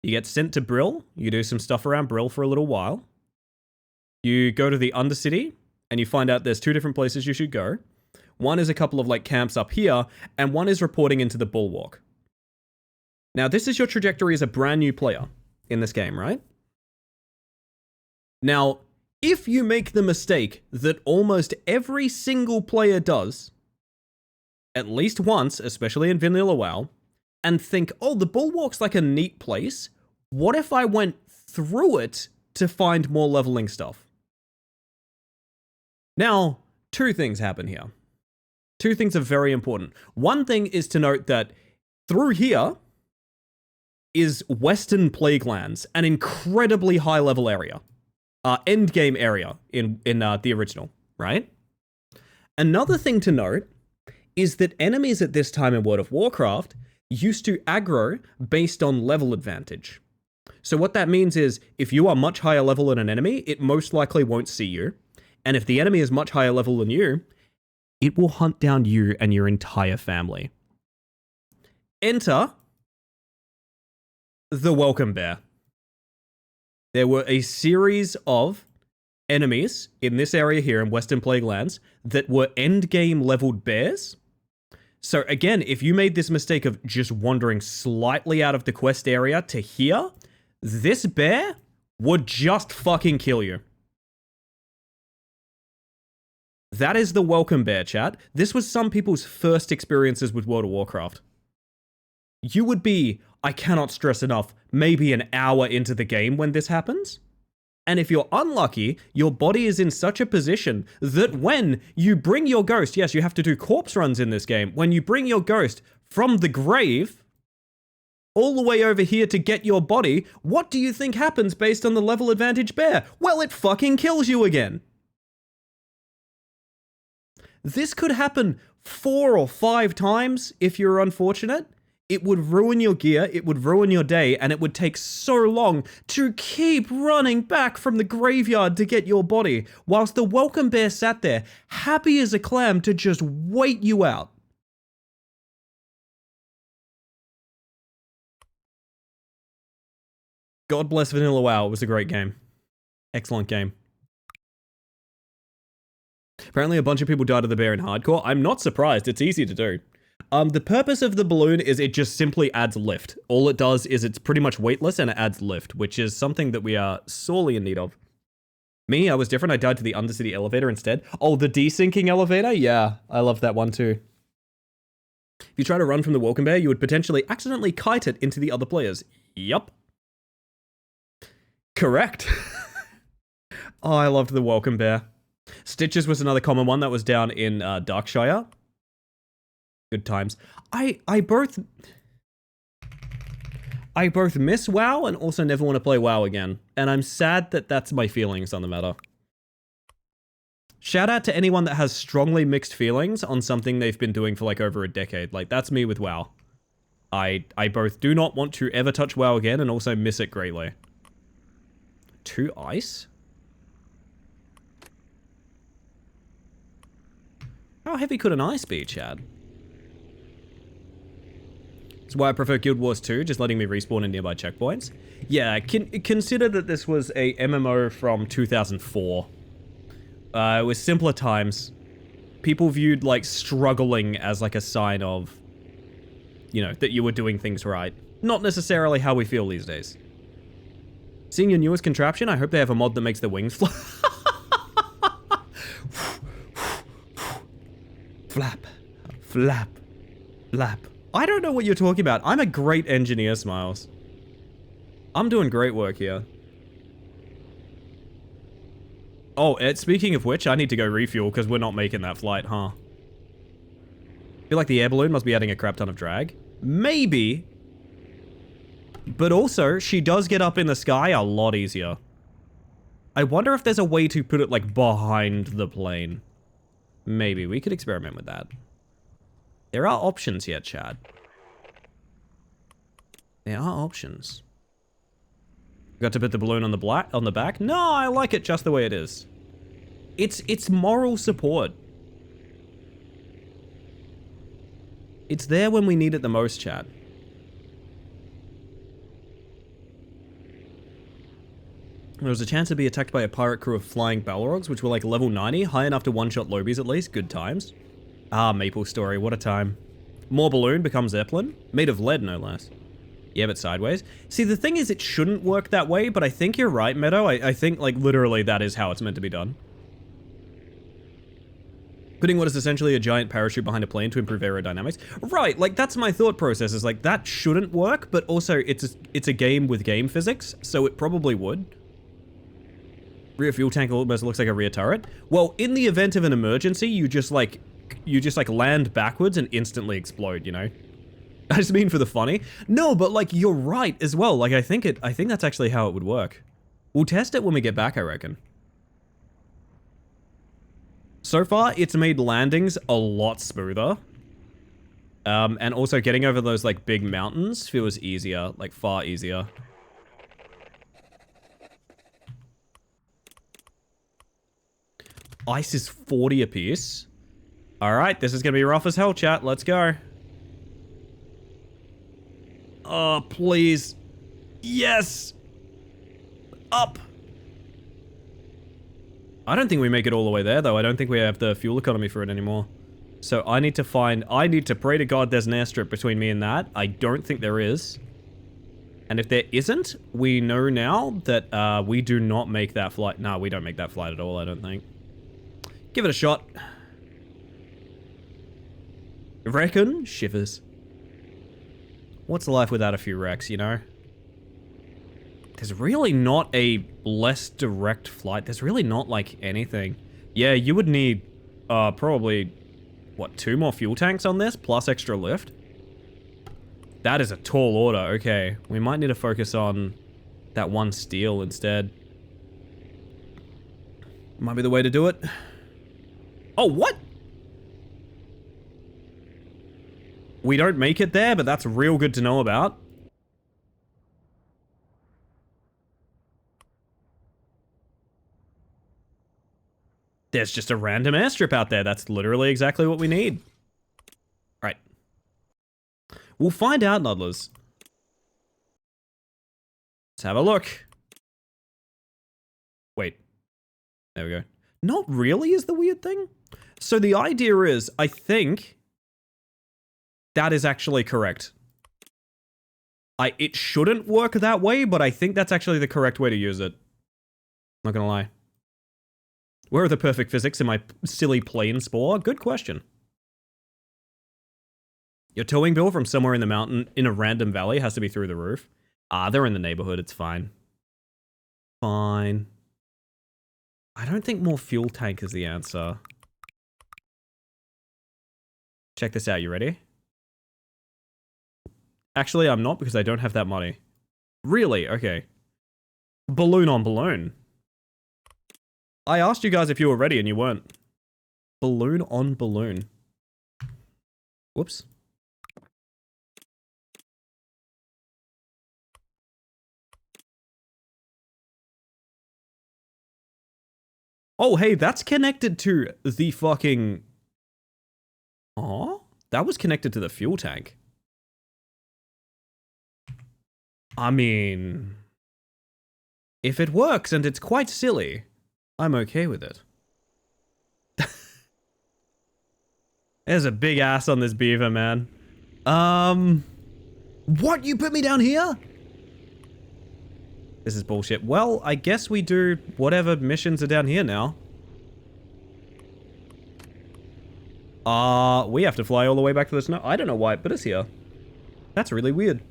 You get sent to Brill. You do some stuff around Brill for a little while. You go to the Undercity, and you find out there's two different places you should go. One is a couple of like camps up here, and one is reporting into the Bulwark. Now, this is your trajectory as a brand new player in this game, right? Now, if you make the mistake that almost every single player does, at least once, especially in Vanilla WoW, and think, oh, the Bulwark's like a neat place. What if I went through it to find more leveling stuff? Now, two things happen here. Two things are very important. One thing is to note that through here is Western Plaguelands, an incredibly high level area. End game area in the original, right? Another thing to note is that enemies at this time in World of Warcraft used to aggro based on level advantage. So what that means is, if you are much higher level than an enemy, it most likely won't see you. And if the enemy is much higher level than you, it will hunt down you and your entire family. Enter the welcome bear. There were a series of enemies in this area here in Western Plague Lands that were endgame leveled bears. So again, if you made this mistake of just wandering slightly out of the quest area to here, this bear would just fucking kill you. That is the welcome bear, chat. This was some people's first experiences with World of Warcraft. You would be, I cannot stress enough, maybe an hour into the game when this happens. And if you're unlucky, your body is in such a position that when you bring your ghost, yes, you have to do corpse runs in this game, when you bring your ghost from the grave all the way over here to get your body, what do you think happens based on the level advantage bear? Well, it fucking kills you again. This could happen 4 or 5 times if you're unfortunate. It would ruin your gear, it would ruin your day, and it would take so long to keep running back from the graveyard to get your body, whilst the welcome bear sat there, happy as a clam to just wait you out. God bless Vanilla WoW, it was a great game. Excellent game. Apparently a bunch of people died of the bear in hardcore. I'm not surprised, it's easy to do. The purpose of the balloon is it just simply adds lift. All it does is it's pretty much weightless and it adds lift, which is something that we are sorely in need of. Me, I was different. I died to the Undercity elevator instead. Oh, the desyncing elevator? Yeah, I love that one too. If you try to run from the welcome bear, you would potentially accidentally kite it into the other players. Yup. Correct. Oh, I loved the welcome bear. Stitches was another common one that was down in Darkshire. Good times. I both miss WoW and also never want to play WoW again. And I'm sad that that's my feelings on the matter. Shout out to anyone that has strongly mixed feelings on something they've been doing for like over a decade. Like, that's me with WoW. I both do not want to ever touch WoW again and also miss it greatly. 2 ice? How heavy could an ice be, Chad? That's why I prefer Guild Wars 2, just letting me respawn in nearby checkpoints. Yeah, consider that this was a MMO from 2004. It was simpler times. People viewed, like, struggling as, like, a sign of, you know, that you were doing things right. Not necessarily how we feel these days. Seeing your newest contraption, I hope they have a mod that makes the wings fly. Flap, flap, flap. I don't know what you're talking about. I'm a great engineer, Smiles. I'm doing great work here. Oh, speaking of which, I need to go refuel because we're not making that flight, huh? I feel like the air balloon must be adding a crap ton of drag. Maybe. But also, she does get up in the sky a lot easier. I wonder if there's a way to put it, like, behind the plane. Maybe. We could experiment with that. There are options here, Chad. There are options. Got to put the balloon on the back? No, I like it just the way it is. It's moral support. It's there when we need it the most, Chad. There was a chance to be attacked by a pirate crew of flying Balrogs, which were like level 90, high enough to one-shot Lobies at least. Good times. Ah, Maple Story, what a time. More balloon becomes Zeppelin. Made of lead, no less. Yeah, but sideways. See, the thing is, it shouldn't work that way, but I think you're right, Meadow. I think, like, literally that is how it's meant to be done. Putting what is essentially a giant parachute behind a plane to improve aerodynamics. Right, like, that's my thought process, is like, that shouldn't work, but also it's a game with game physics, so it probably would. Rear fuel tank almost looks like a rear turret. Well, in the event of an emergency, you just like land backwards and instantly explode, you know? I just mean for the funny. No, but like, you're right as well. Like, I think that's actually how it would work. We'll test it when we get back, I reckon. So far, it's made landings a lot smoother. And also getting over those like big mountains feels easier, like far easier. Ice is 40 apiece. Alright, this is gonna be rough as hell, chat. Let's go. Oh, please. Yes! Up! I don't think we make it all the way there, though. I don't think we have the fuel economy for it anymore. So I need to pray to God there's an airstrip between me and that. I don't think there is. And if there isn't, we know now that we do not make that flight. No, we don't make that flight at all, I don't think. Give it a shot. Reckon? Shivers. What's life without a few wrecks, you know? There's really not a less direct flight. There's really not, like, anything. Yeah, you would need, probably, what, 2 more fuel tanks on this, plus extra lift? That is a tall order. Okay, we might need to focus on that one steel instead. Might be the way to do it. Oh, what? We don't make it there, but that's real good to know about. There's just a random airstrip out there. That's literally exactly what we need. Right. We'll find out, Noddlers. Let's have a look. Wait. There we go. Not really is the weird thing. So the idea is, I think that is actually correct. It shouldn't work that way, but I think that's actually the correct way to use it. Not gonna lie. Where are the perfect physics in my silly plane spore? Good question. Your towing bill from somewhere in the mountain in a random valley has to be through the roof. Ah, they're in the neighborhood. It's fine. Fine. I don't think more fuel tank is the answer. Check this out. You ready? Actually, I'm not because I don't have that money. Really? Okay. Balloon on balloon. I asked you guys if you were ready and you weren't. Balloon on balloon. Whoops. Oh, hey, that's connected to the fucking... Aw? That was connected to the fuel tank. I mean... if it works and it's quite silly, I'm okay with it. There's a big ass on this beaver, man. What? You put me down here? This is bullshit. Well, I guess we do whatever missions are down here now. We have to fly all the way back to the snow. I don't know why it put us here. That's really weird.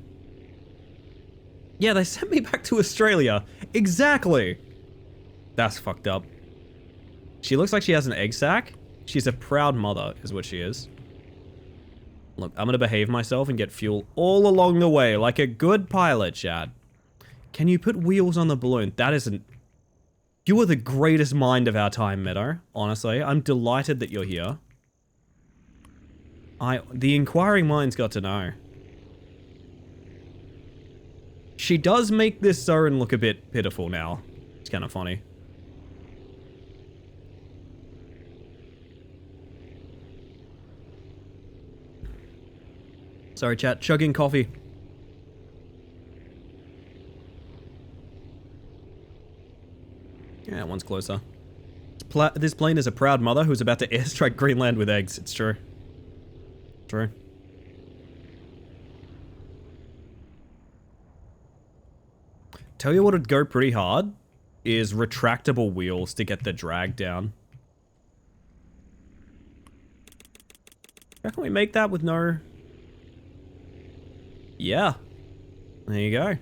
Yeah, they sent me back to Australia. Exactly. That's fucked up. She looks like she has an egg sac. She's a proud mother, is what she is. Look, I'm gonna behave myself and get fuel all along the way, like a good pilot, Chad. Can you put wheels on the balloon? That isn't... You are the greatest mind of our time, Meadow. Honestly, I'm delighted that you're here. The inquiring mind's got to know. She does make this siren look a bit pitiful now. It's kind of funny. Sorry, chat. Chugging coffee. Yeah, that one's closer. This plane is a proud mother who's about to airstrike Greenland with eggs. It's true. True. Tell you what would go pretty hard is retractable wheels to get the drag down. How can we make that with no... Yeah. There you go.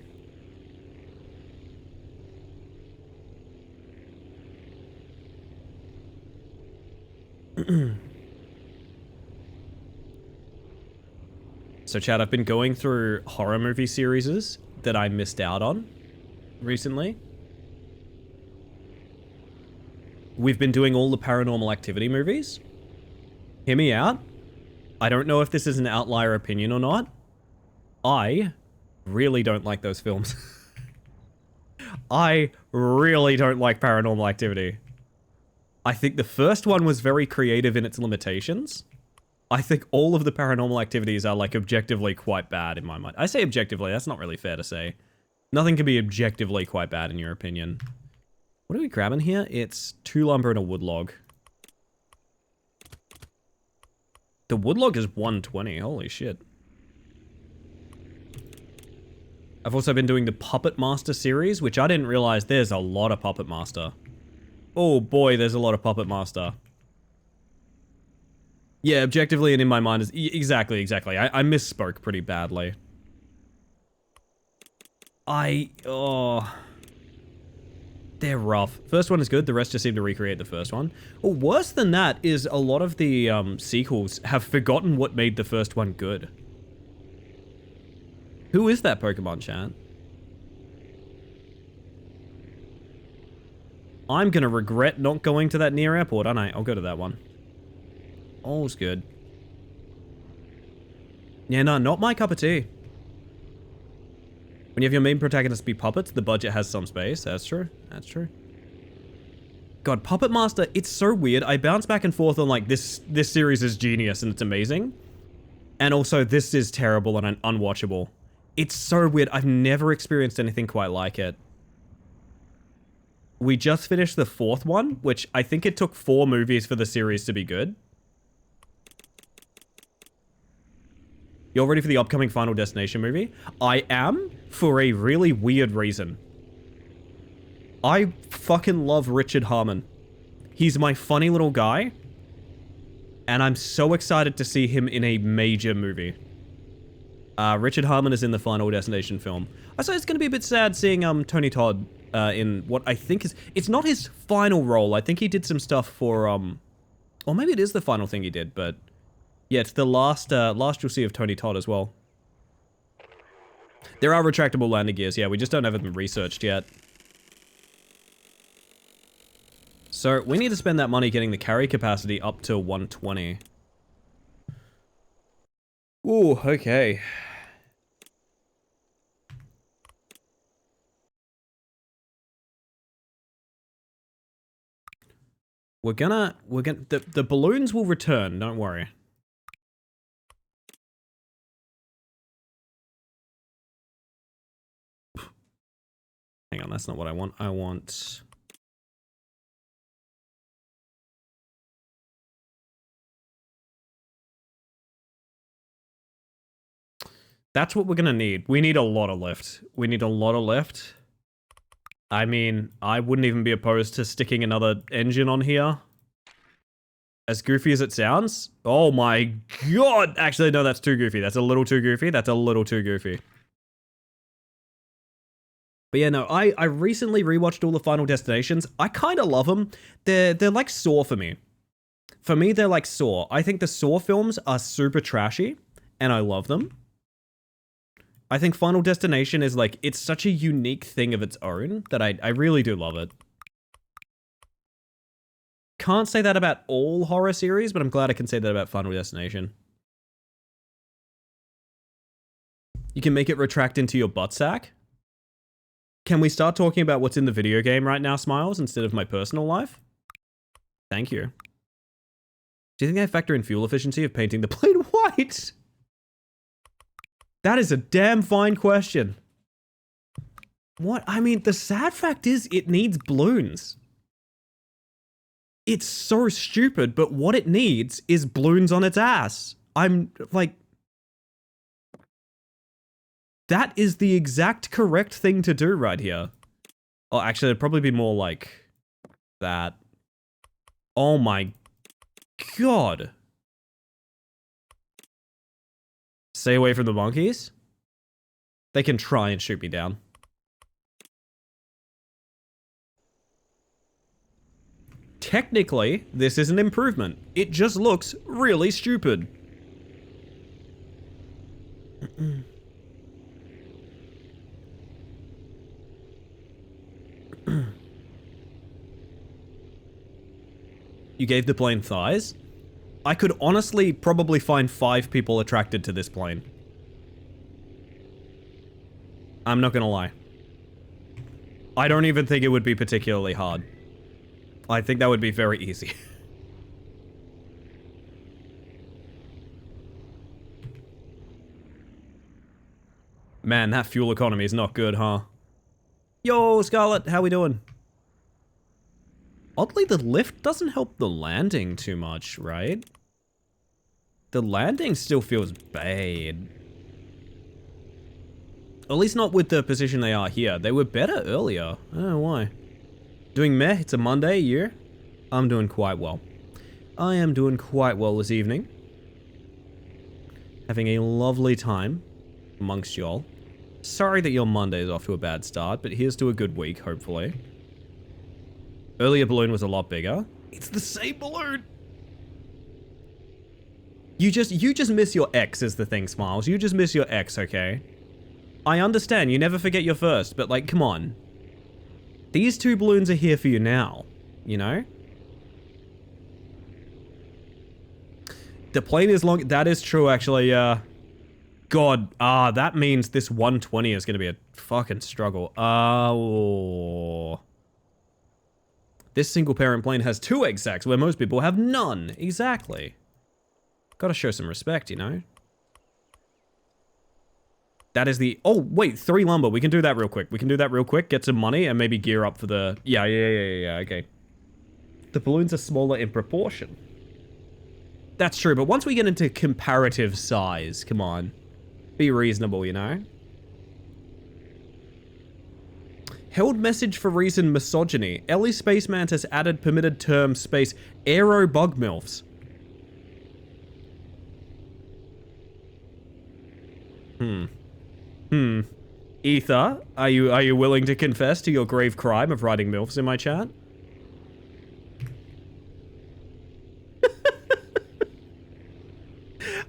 So Chad, I've been going through horror movie series that I missed out on recently. We've been doing all the Paranormal Activity movies. Hear me out. I don't know if this is an outlier opinion or not. I really don't like those films. I really don't like Paranormal Activity. I think the first one was very creative in its limitations. I think all of the Paranormal Activities are, like, objectively quite bad in my mind. I say objectively, that's not really fair to say. Nothing can be objectively quite bad in your opinion. What are we grabbing here? It's 2 lumber and a wood log. The wood log is 120. Holy shit. I've also been doing the Puppet Master series, which I didn't realize there's a lot of Puppet Master. Oh boy, there's a lot of Puppet Master. Yeah, objectively and in my mind is... Exactly. I misspoke pretty badly. Oh... They're rough. First one is good, the rest just seem to recreate the first one. Well, worse than that is a lot of the sequels have forgotten what made the first one good. Who is that Pokemon, chat? I'm gonna regret not going to that near airport, aren't I? I'll go to that one. All's good. Yeah, no, not my cup of tea. When you have your main protagonists be puppets, the budget has some space. That's true. That's true. God, Puppet Master, it's so weird. I bounce back and forth on like this series is genius and it's amazing. And also this is terrible and unwatchable. It's so weird. I've never experienced anything quite like it. We just finished the 4th one, which I think it took 4 movies for the series to be good. You're ready for the upcoming Final Destination movie? I am, for a really weird reason. I fucking love Richard Harmon. He's my funny little guy. And I'm so excited to see him in a major movie. Richard Harmon is in the Final Destination film. I say it's going to be a bit sad seeing Tony Todd in what I think is... It's not his final role. I think he did some stuff for... Or maybe it is the final thing he did, but... Yeah, it's the last you'll see of Tony Todd as well. There are retractable landing gears. Yeah, we just don't have them researched yet. So, we need to spend that money getting the carry capacity up to 120. Ooh, okay. The balloons will return, don't worry. Hang on, that's not what I want. I want... That's what we're gonna need. We need a lot of lift. We need a lot of lift. I mean, I wouldn't even be opposed to sticking another engine on here. As goofy as it sounds. Oh my god! Actually, no, that's too goofy. That's a little too goofy. That's a little too goofy. But yeah, no, I recently rewatched all the Final Destinations. I kind of love them. They're like Saw for me. For me, they're like Saw. I think the Saw films are super trashy, and I love them. I think Final Destination is like, it's such a unique thing of its own that I really do love it. Can't say that about all horror series, but I'm glad I can say that about Final Destination. You can make it retract into your butt sack. Can we start talking about what's in the video game right now, Smiles, instead of my personal life? Thank you. Do you think they factor in fuel efficiency of painting the plane white? That is a damn fine question. What? I mean, the sad fact is it needs balloons. It's so stupid, but what it needs is balloons on its ass. I'm like... That is the exact correct thing to do right here. Oh, actually, it'd probably be more like that. Oh my god. Stay away from the monkeys. They can try and shoot me down. Technically, this is an improvement. It just looks really stupid. You gave the plane thighs? I could honestly probably find 5 people attracted to this plane. I'm not gonna lie. I don't even think it would be particularly hard. I think that would be very easy. Man, that fuel economy is not good, huh? Yo, Scarlet, how we doing? Oddly, the lift doesn't help the landing too much, right? The landing still feels bad. At least not with the position they are here. They were better earlier. I don't know why. Doing meh, it's a Monday, you? I'm doing quite well. I am doing quite well this evening. Having a lovely time amongst y'all. Sorry that your Monday is off to a bad start, but here's to a good week, hopefully. Earlier balloon was a lot bigger. It's the same balloon! You just miss your ex is the thing, Smiles. You just miss your ex, okay? I understand, you never forget your first, but like, come on. These two balloons are here for you now, you know? The plane is long, that is true actually, God, that means this 120 is gonna be a fucking struggle. Oh. This single parent plane has 2 egg sacs where most people have none. Exactly. Gotta show some respect, you know? That is the... Oh, wait, 3 lumber. We can do that real quick. We can do that real quick, get some money, and maybe gear up for the... Yeah, okay. The balloons are smaller in proportion. That's true, but once we get into comparative size, come on. Be reasonable, you know? Held message for reason misogyny. Ellie Spaceman has added permitted term space aero bug milfs. Ether, are you willing to confess to your grave crime of writing milfs in my chat?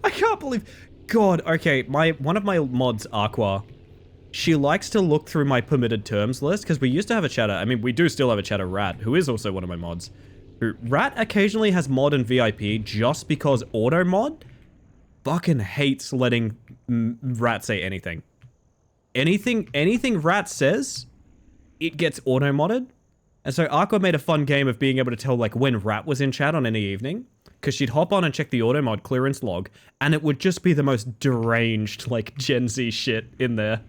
I can't believe... God, okay, one of my mods, Aqua, she likes to look through my permitted terms list, because we used to have a chatter, I mean, we do still have a chatter, Rat, who is also one of my mods. Rat occasionally has mod and VIP just because auto mod fucking hates letting Rat say anything. Anything Rat says, it gets auto modded. And so Aqua made a fun game of being able to tell like when Rat was in chat on any evening, because she'd hop on and check the auto mod clearance log, and it would just be the most deranged like Gen Z shit in there,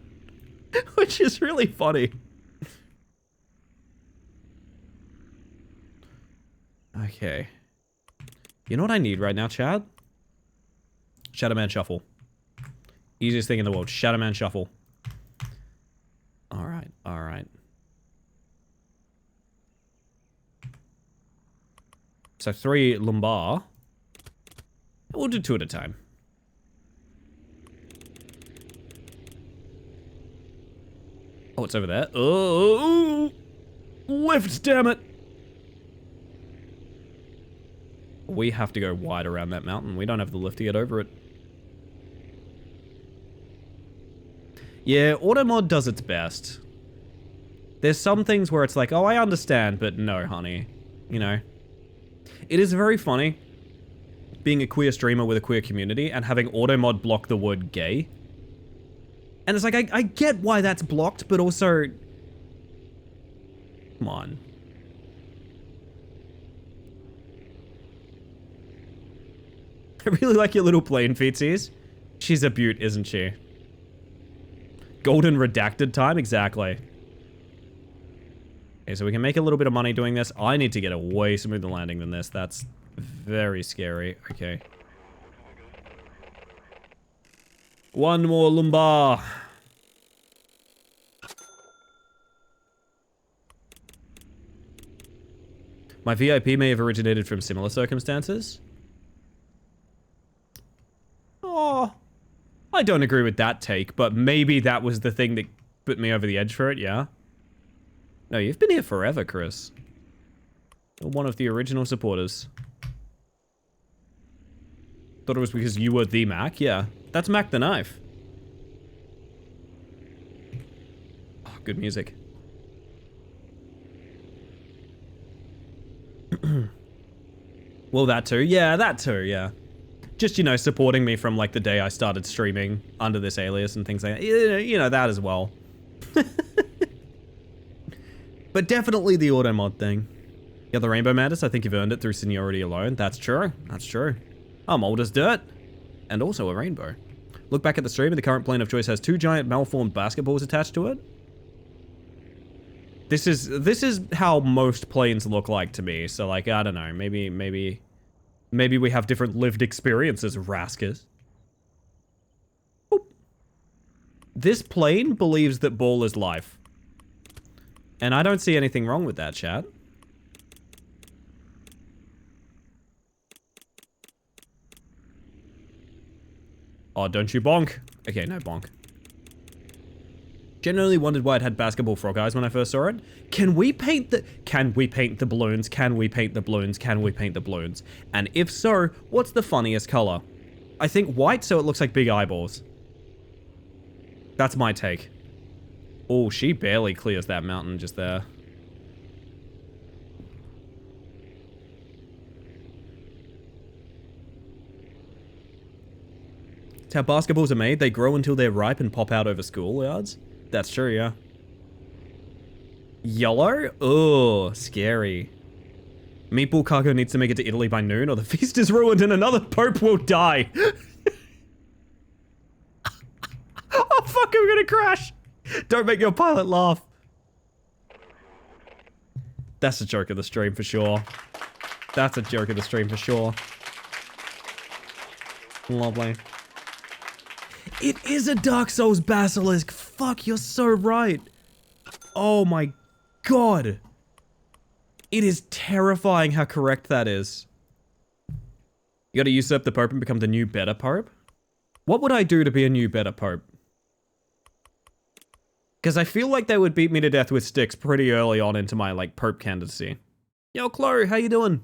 which is really funny. Okay. You know what I need right now, Chad? Shadowman Shuffle. Easiest thing in the world. Shadowman Shuffle. Alright, alright. So 3 lumbar. We'll do 2 at a time. Oh, it's over there. Oh! Lift, damn it! We have to go wide around that mountain. We don't have the lift to get over it. Yeah, automod does its best. There's some things where it's like, oh, I understand, but no, honey. You know? It is very funny being a queer streamer with a queer community and having automod block the word gay. And it's like, I get why that's blocked, but also... Come on. I really like your little plane feetsies. She's a beaut, isn't she? Golden redacted time? Exactly. Okay, so we can make a little bit of money doing this. I need to get a way smoother landing than this. That's very scary. Okay. 1 more lumbar. My VIP may have originated from similar circumstances. Oh, I don't agree with that take, but maybe that was the thing that put me over the edge for it, yeah? No, you've been here forever, Chris. You're one of the original supporters. Thought it was because you were the Mac? Yeah, that's Mac the Knife. Oh, good music. Well, that too. Yeah, that too, yeah. Just, you know, supporting me from, like, the day I started streaming under this alias and things like that. You know, that as well. But definitely the auto mod thing. Yeah, the Rainbow Madness, I think you've earned it through seniority alone. That's true. That's true. I'm old as dirt. And also a rainbow. Look back at the stream and the current plane of choice has 2 giant malformed basketballs attached to it. This is how most planes look like to me. So like, I don't know. Maybe we have different lived experiences, Raskas. Boop. This plane believes that ball is life. And I don't see anything wrong with that, chat. Oh, don't you bonk. Okay, no bonk. Genuinely wondered why it had basketball frog eyes when I first saw it. Can we paint the balloons? Can we paint the balloons? Can we paint the balloons? And if so, what's the funniest color? I think white so it looks like big eyeballs. That's my take. Oh, she barely clears that mountain just there. It's how basketballs are made. They grow until they're ripe and pop out over schoolyards. That's true, yeah. Yellow? Oh, scary. Meatball cargo needs to make it to Italy by noon or the feast is ruined and another pope will die. Oh fuck, I'm gonna crash. Don't make your pilot laugh. That's a joke of the stream for sure. That's a joke of the stream for sure. Lovely. It is a Dark Souls basilisk. Fuck, you're so right. Oh my god. It is terrifying how correct that is. You gotta usurp the Pope and become the new better Pope? What would I do to be a new better Pope? Because I feel like they would beat me to death with sticks pretty early on into my, like, Pope candidacy. Yo, Chloe, how you doing?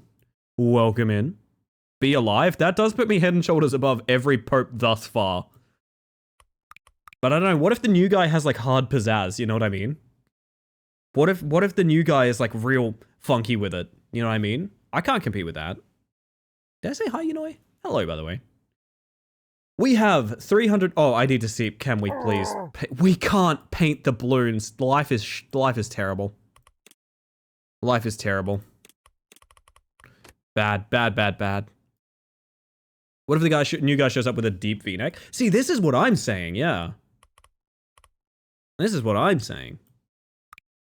Welcome in. Be alive? That does put me head and shoulders above every Pope thus far. But I don't know, what if the new guy has, like, hard pizzazz, you know what I mean? What if the new guy is, like, real funky with it? You know what I mean? I can't compete with that. Did I say hi, Yunoi? Hello, by the way. We have 300... Oh, I need to see... Can we please... We can't paint the balloons. Life is terrible. Life is terrible. Bad, bad, bad, bad. What if the new guy shows up with a deep V-neck? See, this is what I'm saying, yeah. This is what I'm saying.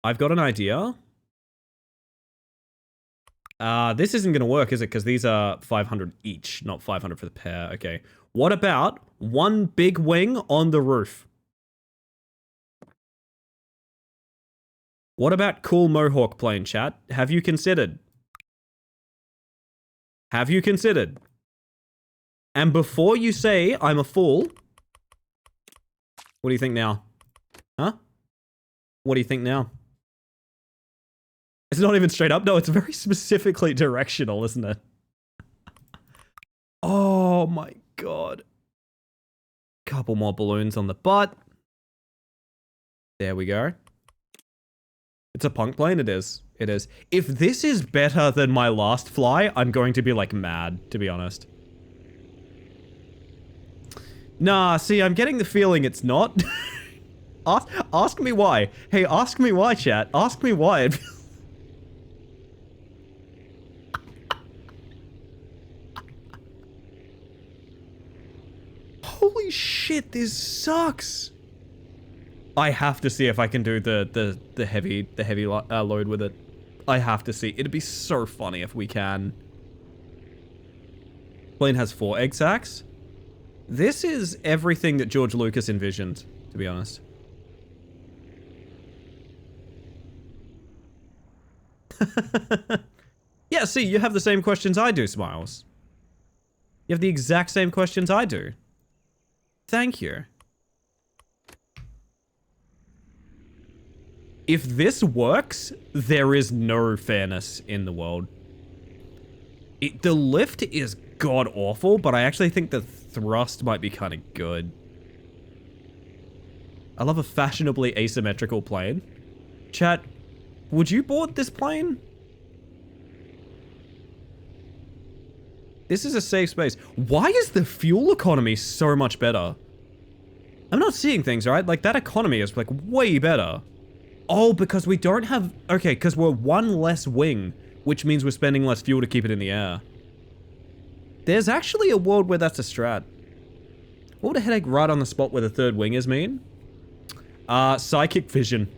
I've got an idea. This isn't gonna work, is it? Because these are 500 each, not 500 for the pair. Okay. What about one big wing on the roof? What about cool Mohawk plane, chat? Have you considered? Have you considered? And before you say I'm a fool, what do you think now? Huh? What do you think now? It's not even straight up. No, it's very specifically directional, isn't it? Oh my god. Couple more balloons on the butt. There we go. It's a punk plane, it is. It is. If this is better than my last fly, I'm going to be like mad, to be honest. Nah, see, I'm getting the feeling it's not. Ask me why. Hey, ask me why, chat. Ask me why. Holy shit, this sucks. I have to see if I can do the heavy load with it. I have to see. It'd be so funny if we can. Plane has 4 egg sacs. This is everything that George Lucas envisioned, to be honest. Yeah, see, you have the same questions I do, Smiles. You have the exact same questions I do. Thank you. If this works, there is no fairness in the world. The lift is god-awful, but I actually think the thrust might be kind of good. I love a fashionably asymmetrical plane. Chat, would you board this plane? This is a safe space. Why is the fuel economy so much better? I'm not seeing things, right? Like, that economy is, like, way better. Oh, because we don't have... Okay, because we're one less wing, which means we're spending less fuel to keep it in the air. There's actually a world where that's a strat. What would a headache right on the spot where the third wing is mean? Psychic vision.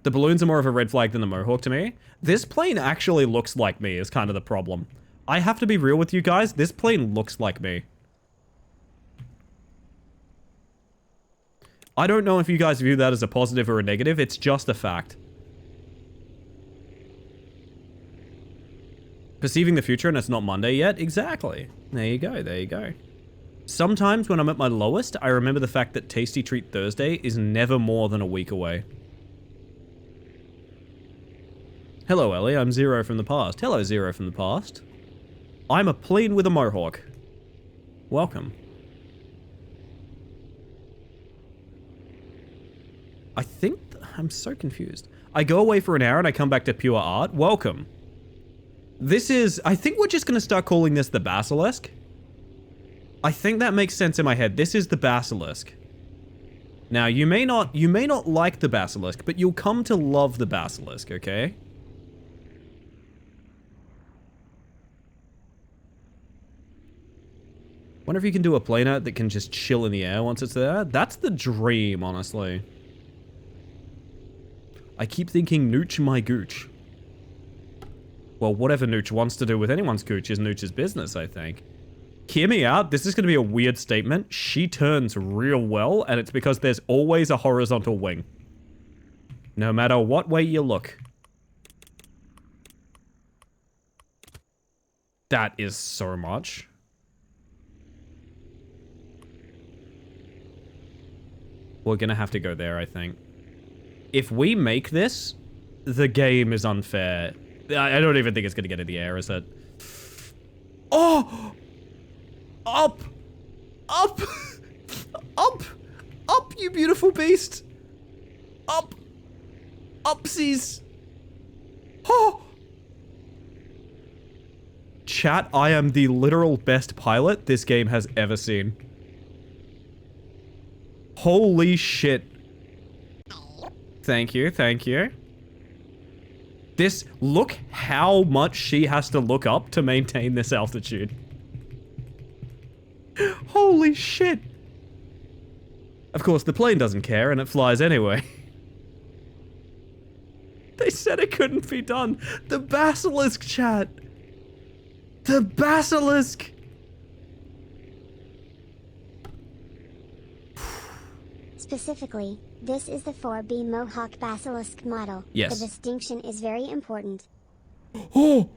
The balloons are more of a red flag than the Mohawk to me. This plane actually looks like me is kind of the problem. I have to be real with you guys. This plane looks like me. I don't know if you guys view that as a positive or a negative. It's just a fact. Perceiving the future and it's not Monday yet? Exactly. There you go, there you go. Sometimes when I'm at my lowest, I remember the fact that Tasty Treat Thursday is never more than a week away. Hello, Ellie. I'm Zero from the past. Hello, Zero from the past. I'm a plane with a Mohawk. Welcome. I think... I'm so confused. I go away for an hour and I come back to pure art. Welcome. This is... I think we're just going to start calling this the Basilisk. I think that makes sense in my head. This is the Basilisk. Now, you may not like the Basilisk, but you'll come to love the Basilisk, okay? Wonder if you can do a planer that can just chill in the air once it's there. That's the dream, honestly. I keep thinking Nooch my gooch. Well, whatever Nooch wants to do with anyone's gooch is Nooch's business, I think. Hear me out, this is going to be a weird statement. She turns real well, and it's because there's always a horizontal wing. No matter what way you look. That is so much. We're going to have to go there, I think. If we make this, the game is unfair. I don't even think it's going to get in the air, is it? Oh! Up! Up! Up! Up, you beautiful beast! Up! Upsies! Oh! Chat, I am the literal best pilot this game has ever seen. Holy shit. Thank you, thank you. This, look how much she has to look up to maintain this altitude. Holy shit. Of course, the plane doesn't care and it flies anyway. They said it couldn't be done. The Basilisk, chat. The Basilisk. Specifically, this is the 4B Mohawk Basilisk model. Yes. The distinction is very important. Oh!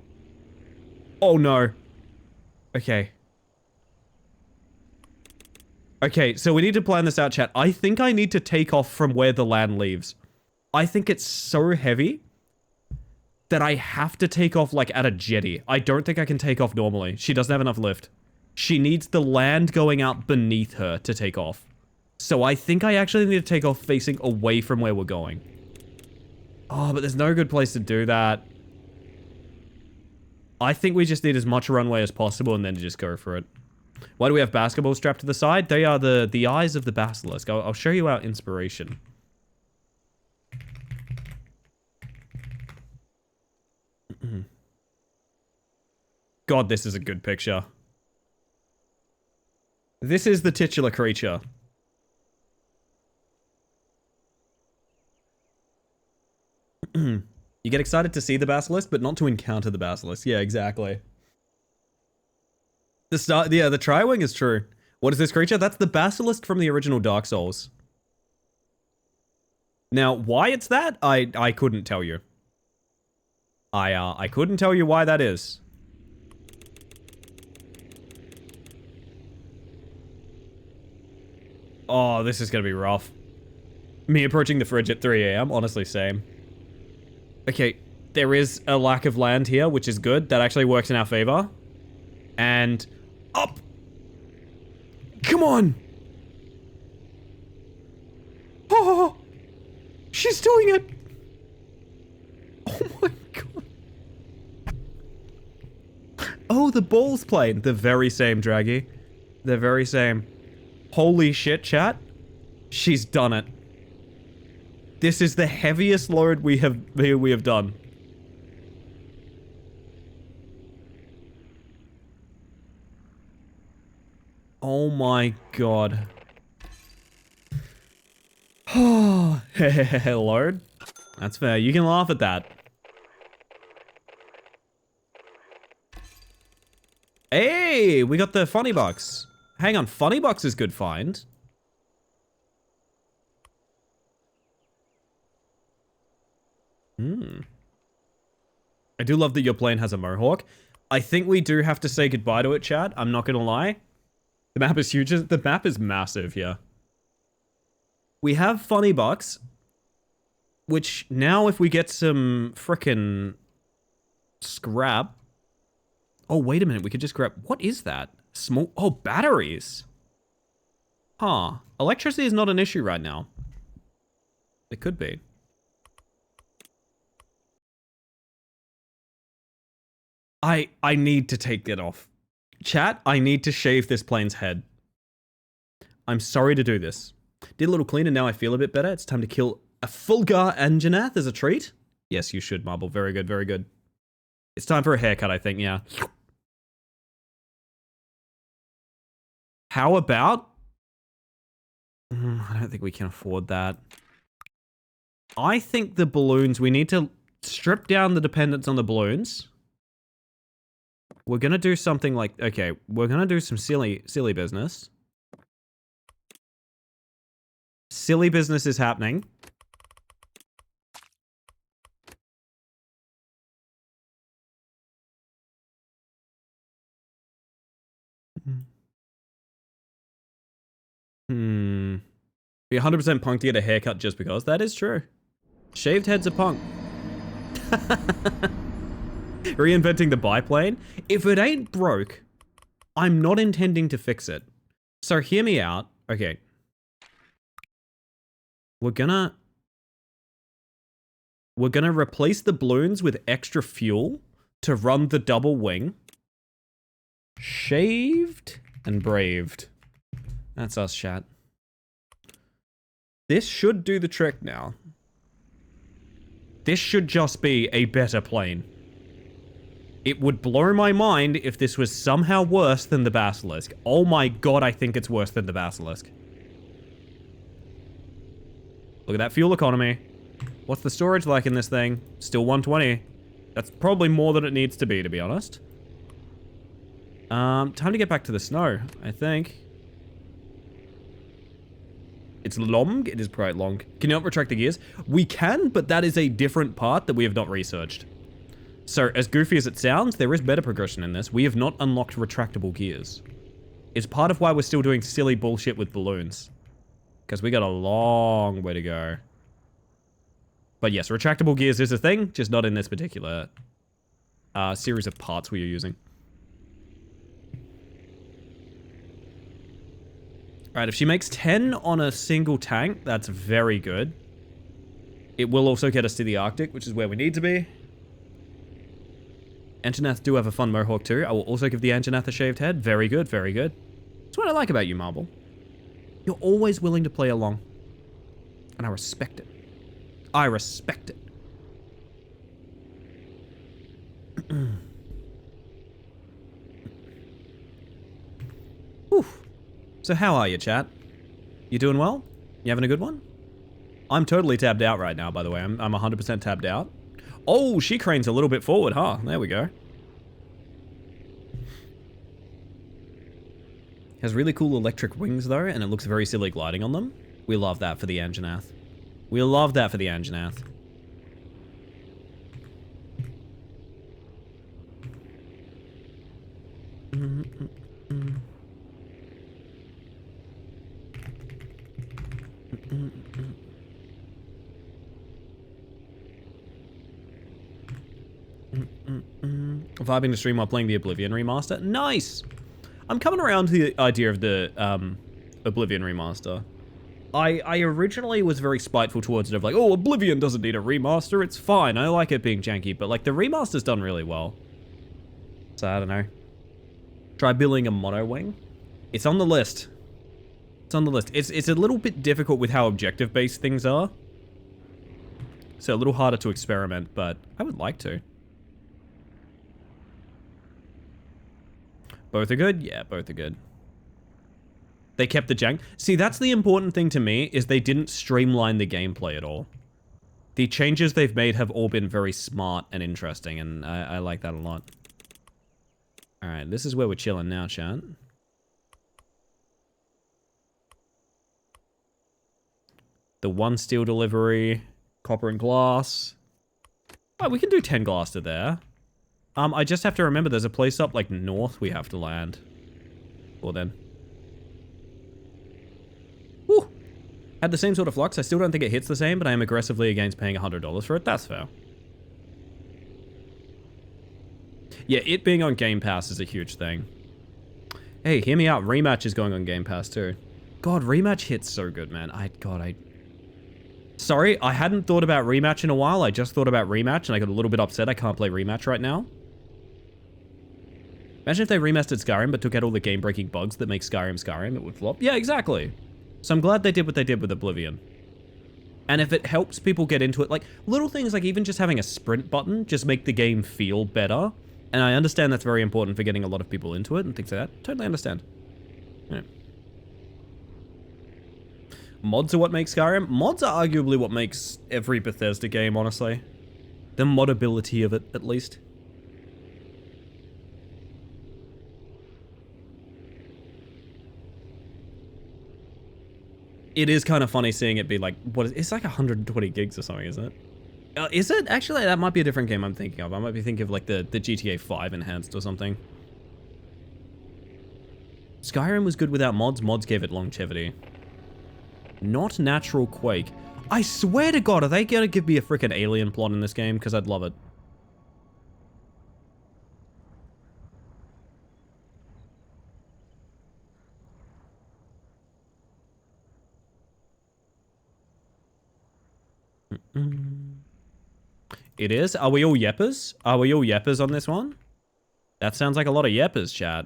Oh no. Okay. Okay, so we need to plan this out, chat. I think I need to take off from where the land leaves. I think it's so heavy that I have to take off like at a jetty. I don't think I can take off normally. She doesn't have enough lift. She needs the land going out beneath her to take off. So I think I actually need to take off facing away from where we're going. Oh, but there's no good place to do that. I think we just need as much runway as possible and then just go for it. Why do we have basketballs strapped to the side? They are the eyes of the basilisk. I'll show you our inspiration. God, this is a good picture. This is the titular creature. You get excited to see the basilisk, but not to encounter the basilisk. Yeah, exactly. The tri-wing is true. What is this creature? That's the basilisk from the original Dark Souls. Now, why it's that, I couldn't tell you. I couldn't tell you why that is. Oh, this is gonna be rough. Me approaching the fridge at 3 AM, honestly, same. Okay, there is a lack of land here, which is good. That actually works in our favor. And up! Come on! Oh! She's doing it! Oh my god. Oh, the balls plane. The very same, Draggy. The very same. Holy shit, chat. She's done it. This is the heaviest load we have done. Oh my god. Load. That's fair. You can laugh at that. Hey, we got the funny box. Hang on, funny box is good find. I do love that your plane has a mohawk. I think we do have to say goodbye to it, chat. I'm not gonna lie. The map is huge. The map is massive, yeah. We have funny box, which now if we get some frickin' scrap. Oh, wait a minute. We could just grab... What is that? Small... Oh, batteries. Huh. Electricity is not an issue right now. It could be. I need to take it off. Chat, I need to shave this plane's head. I'm sorry to do this. Did a little clean and now I feel a bit better. It's time to kill a Fulgar Anjanath as a treat. Yes, you should, Marble. Very good, very good. It's time for a haircut, I think, yeah. How about... I don't think we can afford that. I think the balloons, we need to strip down the dependence on the balloons. We're gonna do something like... Okay, we're gonna do some silly business. Silly business is happening. Be 100% punk to get a haircut just because. That is true. Shaved heads are punk. Reinventing the biplane. If it ain't broke, I'm not intending to fix it. So hear me out. Okay. We're gonna replace the balloons with extra fuel to run the double wing. Shaved and braved. That's us, chat. This should do the trick now. This should just be a better plane. It would blow my mind if this was somehow worse than the Basilisk. Oh my god, I think it's worse than the Basilisk. Look at that fuel economy. What's the storage like in this thing? Still 120. That's probably more than it needs to be honest. Time to get back to the snow, I think. It's long. It is quite long. Can you not retract the gears? We can, but that is a different part that we have not researched. So, as goofy as it sounds, there is better progression in this. We have not unlocked retractable gears. It's part of why we're still doing silly bullshit with balloons. Because we got a long way to go. But yes, retractable gears is a thing, just not in this particular series of parts we are using. Alright, if she makes 10 on a single tank, that's very good. It will also get us to the Arctic, which is where we need to be. Anjanath do have a fun mohawk too. I will also give the Anjanath a shaved head. Very good, very good. That's what I like about you, Marble. You're always willing to play along. And I respect it. I respect it. Whew. So how are you, chat? You doing well? You having a good one? I'm totally tabbed out right now, by the way. I'm 100% tabbed out. Oh, she cranes a little bit forward, huh? There we go. Has really cool electric wings, though, and it looks very silly gliding on them. We love that for the Anjanath. We love that for the Anjanath. Vibing to stream while playing the Oblivion remaster. Nice! I'm coming around to the idea of the Oblivion remaster. I originally was very spiteful towards it of like, oh, Oblivion doesn't need a remaster, it's fine. I like it being janky, but like the remaster's done really well. So I don't know. Try building a mono wing. It's on the list. It's on the list. It's a little bit difficult with how objective-based things are. So a little harder to experiment, but I would like to. Both are good? Yeah, both are good. They kept the jank. See, that's the important thing to me, is they didn't streamline the gameplay at all. The changes they've made have all been very smart and interesting, and I like that a lot. Alright, this is where we're chilling now, chat. The 1 steel delivery, copper and glass. Oh, we can do 10 glass to there. I just have to remember there's a place up, like, north we have to land. Well then. Whew. Had the same sort of flux. I still don't think it hits the same, but I am aggressively against paying $100 for it. That's fair. Yeah, it being on Game Pass is a huge thing. Hey, hear me out. Rematch is going on Game Pass too. God, Rematch hits so good, man. Sorry, I hadn't thought about Rematch in a while. I just thought about Rematch, and I got a little bit upset I can't play Rematch right now. Imagine if they remastered Skyrim, but took out all the game-breaking bugs that make Skyrim Skyrim. It would flop. Yeah, exactly. So I'm glad they did what they did with Oblivion. And if it helps people get into it, like, little things like even just having a sprint button just make the game feel better. And I understand that's very important for getting a lot of people into it and things like that. Totally understand. Yeah. Mods are what make Skyrim. Mods are arguably what makes every Bethesda game, honestly. The modability of it, at least. It is kind of funny seeing it be like, it's like 120 gigs or something, isn't it? Is it? Actually, that might be a different game I'm thinking of. I might be thinking of like the GTA 5 enhanced or something. Skyrim was good without mods. Mods gave it longevity. Not natural Quake. I swear to God, are they gonna give me a freaking alien plot in this game? Because I'd love it. It is? Are we all yeppers? Are we all yeppers on this one? That sounds like a lot of yeppers, chat.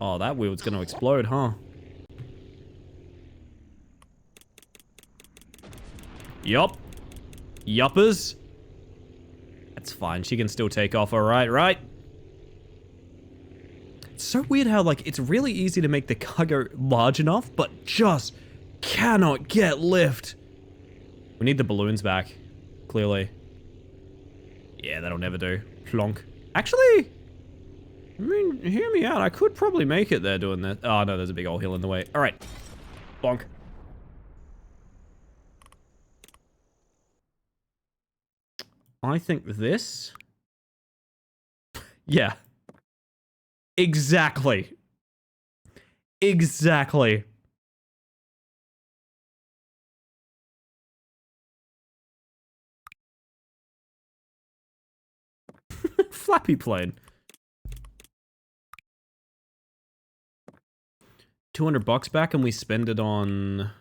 Oh, that wheel's gonna explode, huh? Yup. Yuppers. That's fine. She can still take off, alright, right? It's so weird how, like, it's really easy to make the cargo large enough, but just cannot get lift. We need the balloons back, clearly. Yeah, that'll never do. Plonk. Actually, I mean, hear me out. I could probably make it there doing that. Oh, no, there's a big old hill in the way. All right. Bonk. I think this... Yeah. Exactly. Exactly. Flappy plane. 200 bucks back and we spend it on...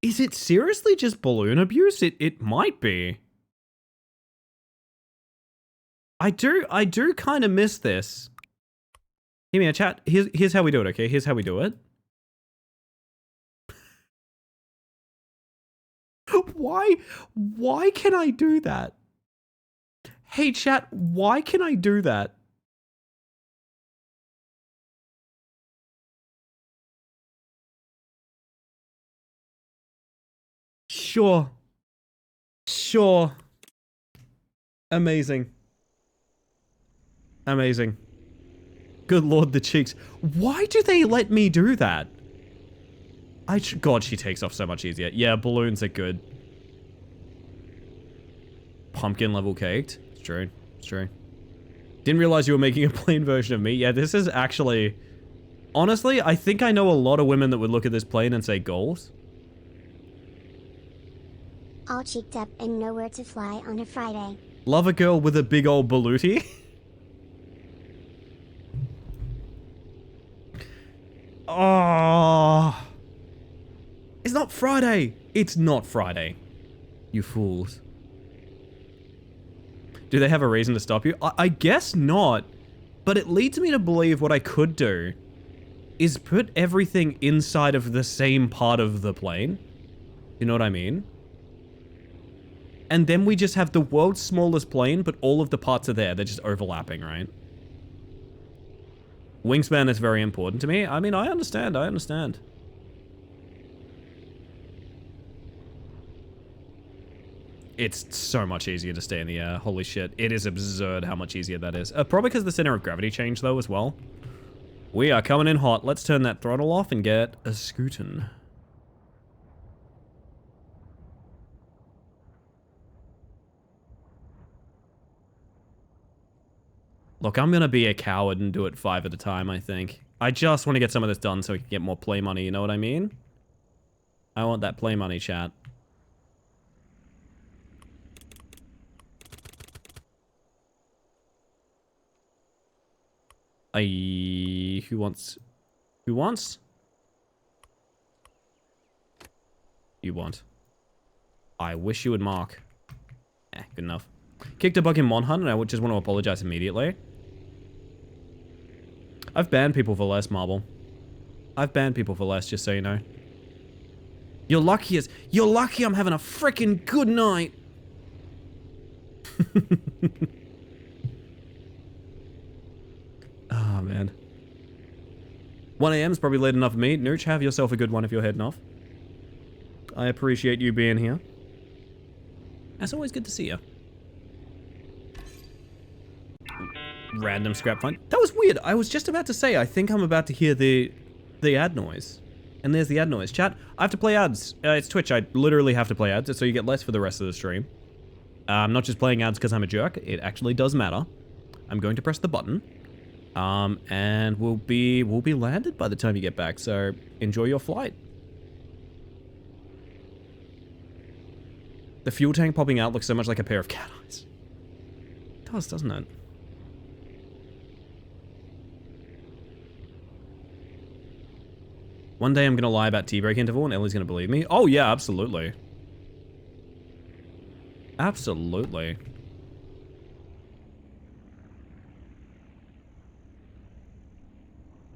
Is it seriously just balloon abuse? It might be. I do kind of miss this. Give me a chat. Here's how we do it, okay? Here's how we do it. Why can I do that? Hey chat, why can I do that? Sure. Sure. Amazing. Amazing. Good lord, the cheeks. Why do they let me do that? God, she takes off so much easier. Yeah, balloons are good. Pumpkin level caked. It's true. It's true. Didn't realize you were making a plain version of me. Yeah, this is actually... Honestly, I think I know a lot of women that would look at this plane and say goals. All cheeked up and nowhere to fly on a Friday. Love a girl with a big old balooty. Oh. It's not Friday. It's not Friday. You fools. Do they have a reason to stop you? I guess not. But it leads me to believe what I could do is put everything inside of the same part of the plane. You know what I mean? And then we just have the world's smallest plane, but all of the parts are there. They're just overlapping, right? Wingspan is very important to me. I mean, I understand. It's so much easier to stay in the air. Holy shit. It is absurd how much easier that is. Probably because the center of gravity changed, though, as well. We are coming in hot. Let's turn that throttle off and get a scootin'. Look, I'm gonna be a coward and do it 5 at a time, I think. I just want to get some of this done so we can get more play money, you know what I mean? I want that play money, chat. Who wants? Who wants? You want. I wish you would mark. Good enough. Kicked a bug in Mon Hunt and I just want to apologize immediately. I've banned people for less, Marble. I've banned people for less, just so you know. You're lucky I'm having a freaking good night. Oh, man. 1 a.m. is probably late enough for me. Nooch, have yourself a good one if you're heading off. I appreciate you being here. It's always good to see you. Random scrap find. That was weird. I was just about to say, I think I'm about to hear the ad noise. And there's the ad noise. Chat, I have to play ads. It's Twitch. I literally have to play ads, so you get less for the rest of the stream. I'm not just playing ads because I'm a jerk. It actually does matter. I'm going to press the button. And we'll be landed by the time you get back, so enjoy your flight. The fuel tank popping out looks so much like a pair of cat eyes. It does, doesn't it? One day I'm gonna lie about tea break interval and Ellie's gonna believe me. Oh yeah, absolutely. Absolutely.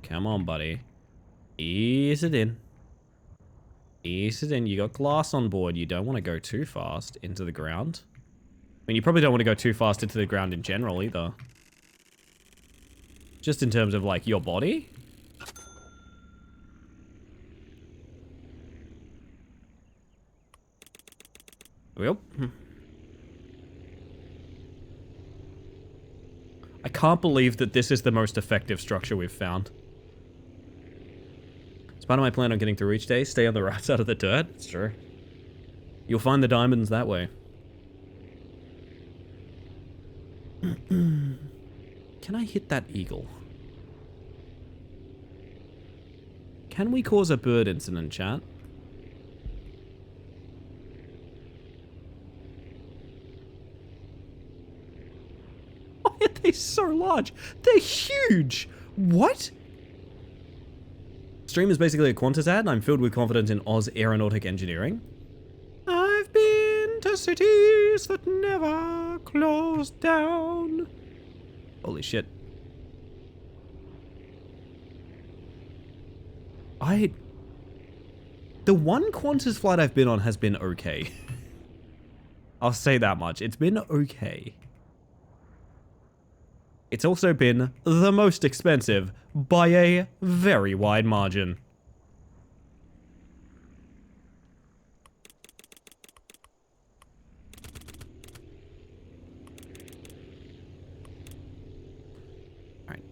Come on, buddy. Ease it in. Ease it in. You got glass on board. You don't want to go too fast into the ground. I mean, you probably don't want to go too fast into the ground in general either. Just in terms of, like, your body. Yep. I can't believe that this is the most effective structure we've found. It's part of my plan on getting through each day. Stay on the right side of the dirt. It's true. You'll find the diamonds that way. Can I hit that eagle? Can we cause a bird incident, chat? Why are they so large? They're huge! What? Stream is basically a Qantas ad, and I'm filled with confidence in Oz aeronautic engineering. I've been to cities that never closed down. Holy shit. The one Qantas flight I've been on has been okay. I'll say that much. It's been okay. It's also been the most expensive by a very wide margin. Alright.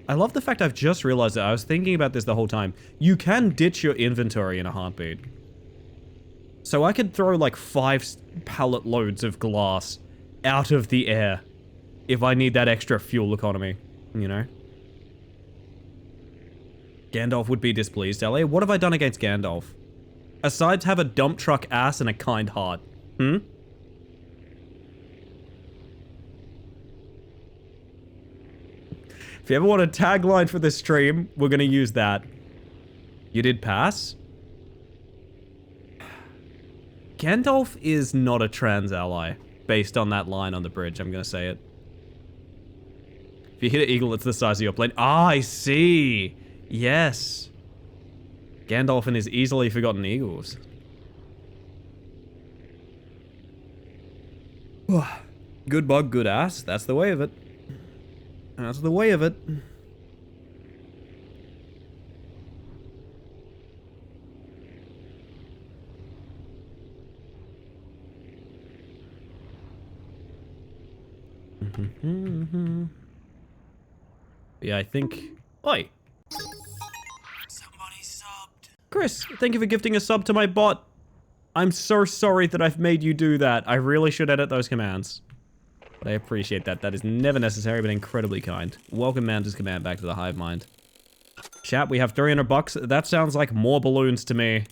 I love the fact I've just realized that I was thinking about this the whole time. You can ditch your inventory in a heartbeat. So I could throw like 5 pallet loads of glass out of the air if I need that extra fuel economy, you know? Gandalf would be displeased, LA. What have I done against Gandalf? Aside to have a dump truck ass and a kind heart. If you ever want a tagline for this stream, we're gonna use that. You did pass? Gandalf is not a trans ally, based on that line on the bridge, I'm gonna say it. If you hit an eagle, it's the size of your plane. Ah, I see. Yes. Gandalf and his easily forgotten eagles. Good bug, good ass. That's the way of it. That's the way of it. Yeah, I think... Oi! Somebody subbed. Chris, thank you for gifting a sub to my bot. I'm so sorry that I've made you do that. I really should edit those commands. But I appreciate that. That is never necessary, but incredibly kind. Welcome Manta's command back to the hive mind. Chat, we have 300 bucks. That sounds like more balloons to me.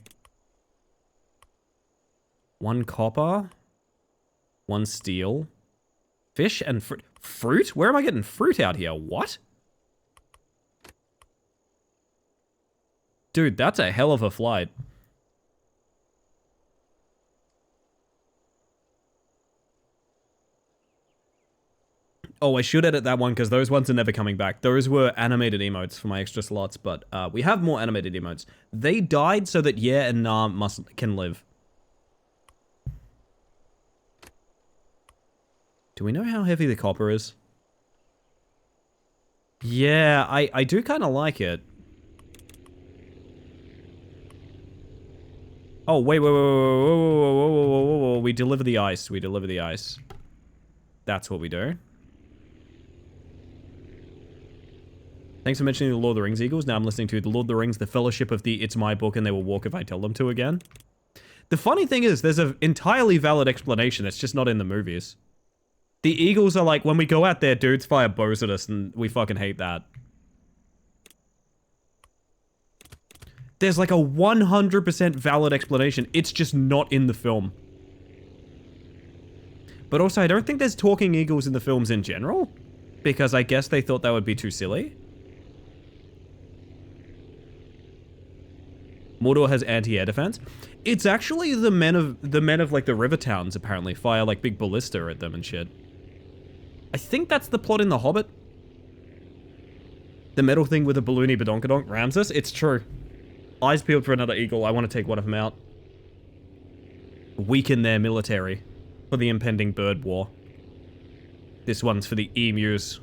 1 copper. 1 steel. Fish and fruit. Fruit? Where am I getting fruit out here? What? Dude, that's a hell of a flight. Oh, I should edit that one because those ones are never coming back. Those were animated emotes for my extra slots, but we have more animated emotes. They died so that Yeah and Nah can live. Do we know how heavy the copper is? Yeah, I do kind of like it. Oh, wait, whoa. We deliver the ice. We deliver the ice. That's what we do. Thanks for mentioning the Lord of the Rings Eagles. Now I'm listening to the Lord of the Rings, the Fellowship of the It's My Book and They Will Walk If I Tell Them to again. The funny thing is, there's an entirely valid explanation. It's just not in the movies. The Eagles are like, when we go out there, dudes fire bows at us, and we fucking hate that. There's like a 100% valid explanation. It's just not in the film. But also, I don't think there's talking eagles in the films in general, because I guess they thought that would be too silly. Mordor has anti-air defense. It's actually the men of like the river towns apparently fire like big ballista at them and shit. I think that's the plot in The Hobbit. The metal thing with a balloony badonkadonk rams us. It's true. Eyes peeled for another eagle. I want to take one of them out. Weaken their military for the impending bird war. This one's for the emus.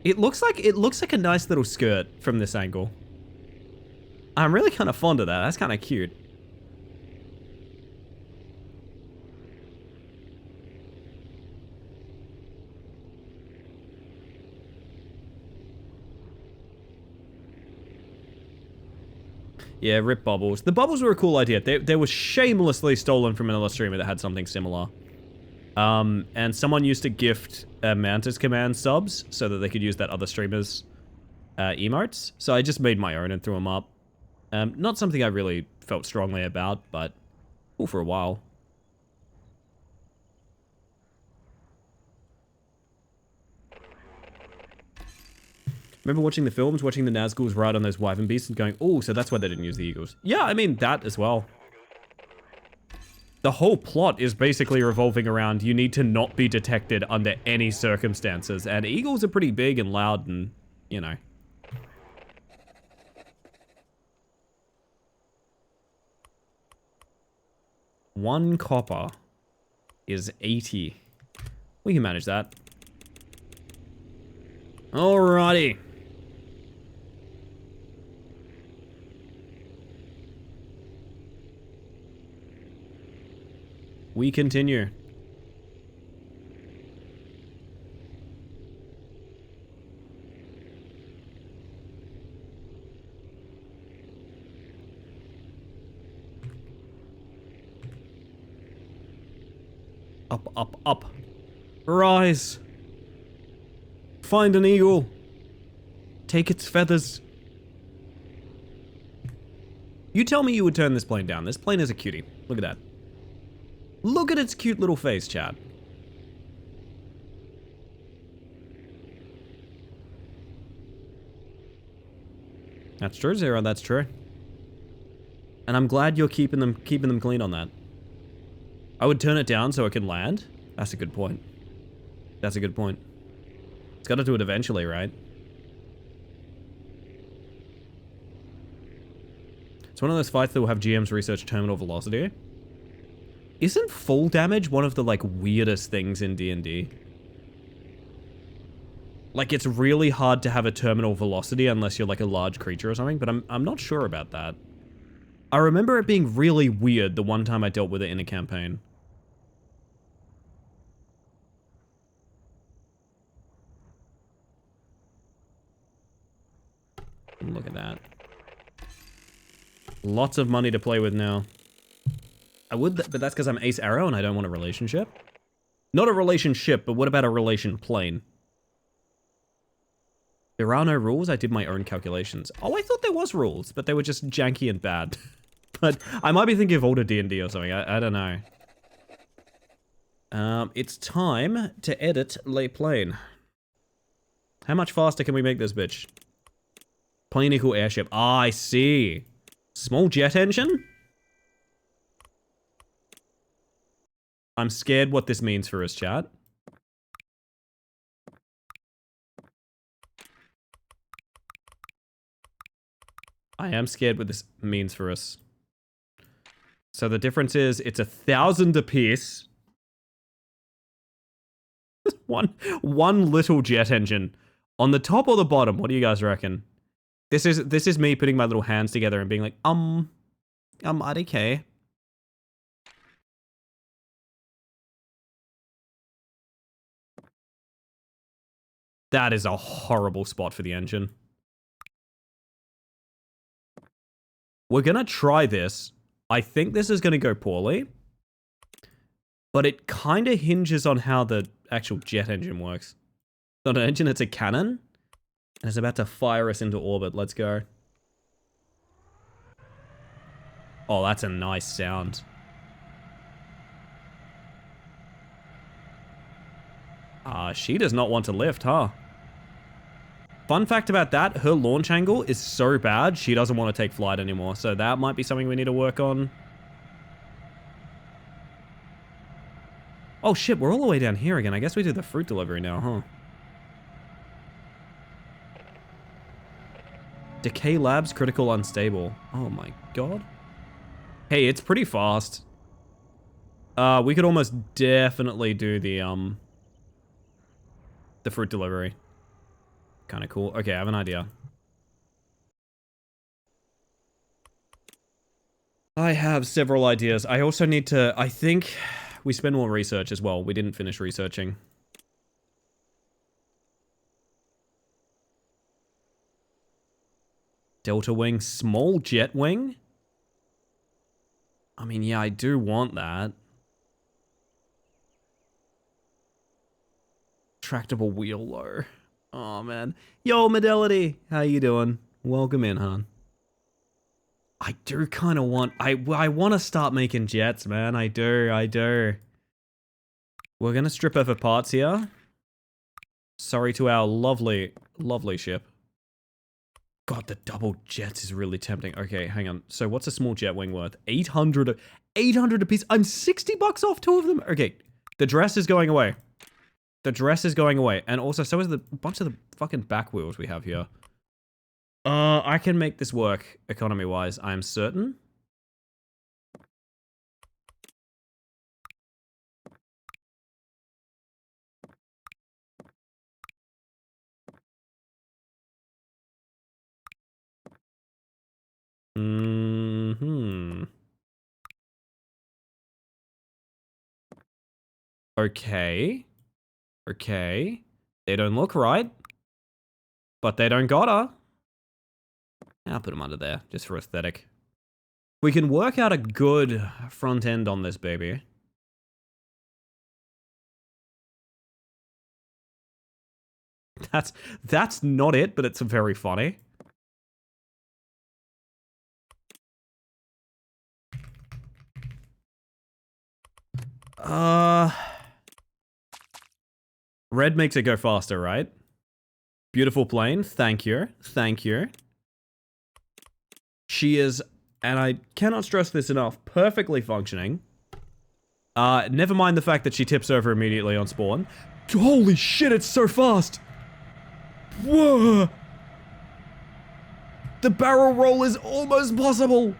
It looks like a nice little skirt from this angle. I'm really kind of fond of that. That's kind of cute. Yeah, rip bubbles. The bubbles were a cool idea. They were shamelessly stolen from another streamer that had something similar. And someone used to gift Mantis Command subs so that they could use that other streamer's emotes. So I just made my own and threw them up. Not something I really felt strongly about, but cool for a while. Remember watching the films, watching the Nazguls ride on those wyvern beasts and going, oh, so that's why they didn't use the eagles. Yeah, I mean, that as well. The whole plot is basically revolving around you need to not be detected under any circumstances. And eagles are pretty big and loud and, you know. One copper is 80. We can manage that. Alrighty. We continue. Up, up, up. Rise. Find an eagle. Take its feathers. You tell me you would turn this plane down. This plane is a cutie. Look at that. Look at its cute little face, chat. That's true, Zero. That's true. And I'm glad you're keeping them clean on that. I would turn it down so it can land. That's a good point. That's a good point. It's got to do it eventually, right? It's one of those fights that will have GMs research terminal velocity. Isn't full damage one of the, like, weirdest things in D&D? Like, it's really hard to have a terminal velocity unless you're, like, a large creature or something, but I'm not sure about that. I remember it being really weird the one time I dealt with it in a campaign. Look at that. Lots of money to play with now. I would, but that's because I'm Ace Arrow and I don't want a relationship. Not a relationship, but what about a relation plane? There are no rules, I did my own calculations. Oh, I thought there was rules, but they were just janky and bad. But I might be thinking of older D&D or something, I don't know. It's time to edit lay plane. How much faster can we make this bitch? Plane equal airship. Ah, I see. Small jet engine? I'm scared what this means for us, chat. I am scared what this means for us. So the difference is, it's 1,000 apiece. one little jet engine. On the top or the bottom? What do you guys reckon? This is me putting my little hands together and being like, IDK. That is a horrible spot for the engine. We're gonna try this. I think this is gonna go poorly. But it kind of hinges on how the actual jet engine works. It's not an engine, it's a cannon. And it's about to fire us into orbit. Let's go. Oh, that's a nice sound. She does not want to lift, huh? Fun fact about that, her launch angle is so bad, she doesn't want to take flight anymore. So that might be something we need to work on. Oh shit, we're all the way down here again. I guess we do the fruit delivery now, huh? Decay Labs, critical unstable. Oh my god. Hey, it's pretty fast. We could almost definitely do the fruit delivery. Kind of cool. Okay, I have an idea. I have several ideas. I also need to, I think we spend more research as well. We didn't finish researching. Delta wing, small jet wing? I mean, yeah, I do want that. Tractable wheel low. Oh, man. Yo, Medelity! How you doing? Welcome in, hon. I do kind of want... I want to start making jets, man. I do. We're going to strip over parts here. Sorry to our lovely, lovely ship. God, the double jets is really tempting. Okay, hang on. So what's a small jet wing worth? 800 a piece. I'm 60 bucks off 2 of them. Okay, the dress is going away. The dress is going away. And also, so is the bunch of the fucking back wheels we have here. I can make this work economy-wise, I am certain. Okay. Okay. They don't look right. But they don't gotta. I'll put them under there, just for aesthetic. We can work out a good front end on this baby. That's not it, but it's very funny. Red makes it go faster, right? Beautiful plane. Thank you. Thank you. She is, and I cannot stress this enough, perfectly functioning. Never mind the fact that she tips over immediately on spawn. Holy shit, it's so fast! Whoa! The barrel roll is almost possible!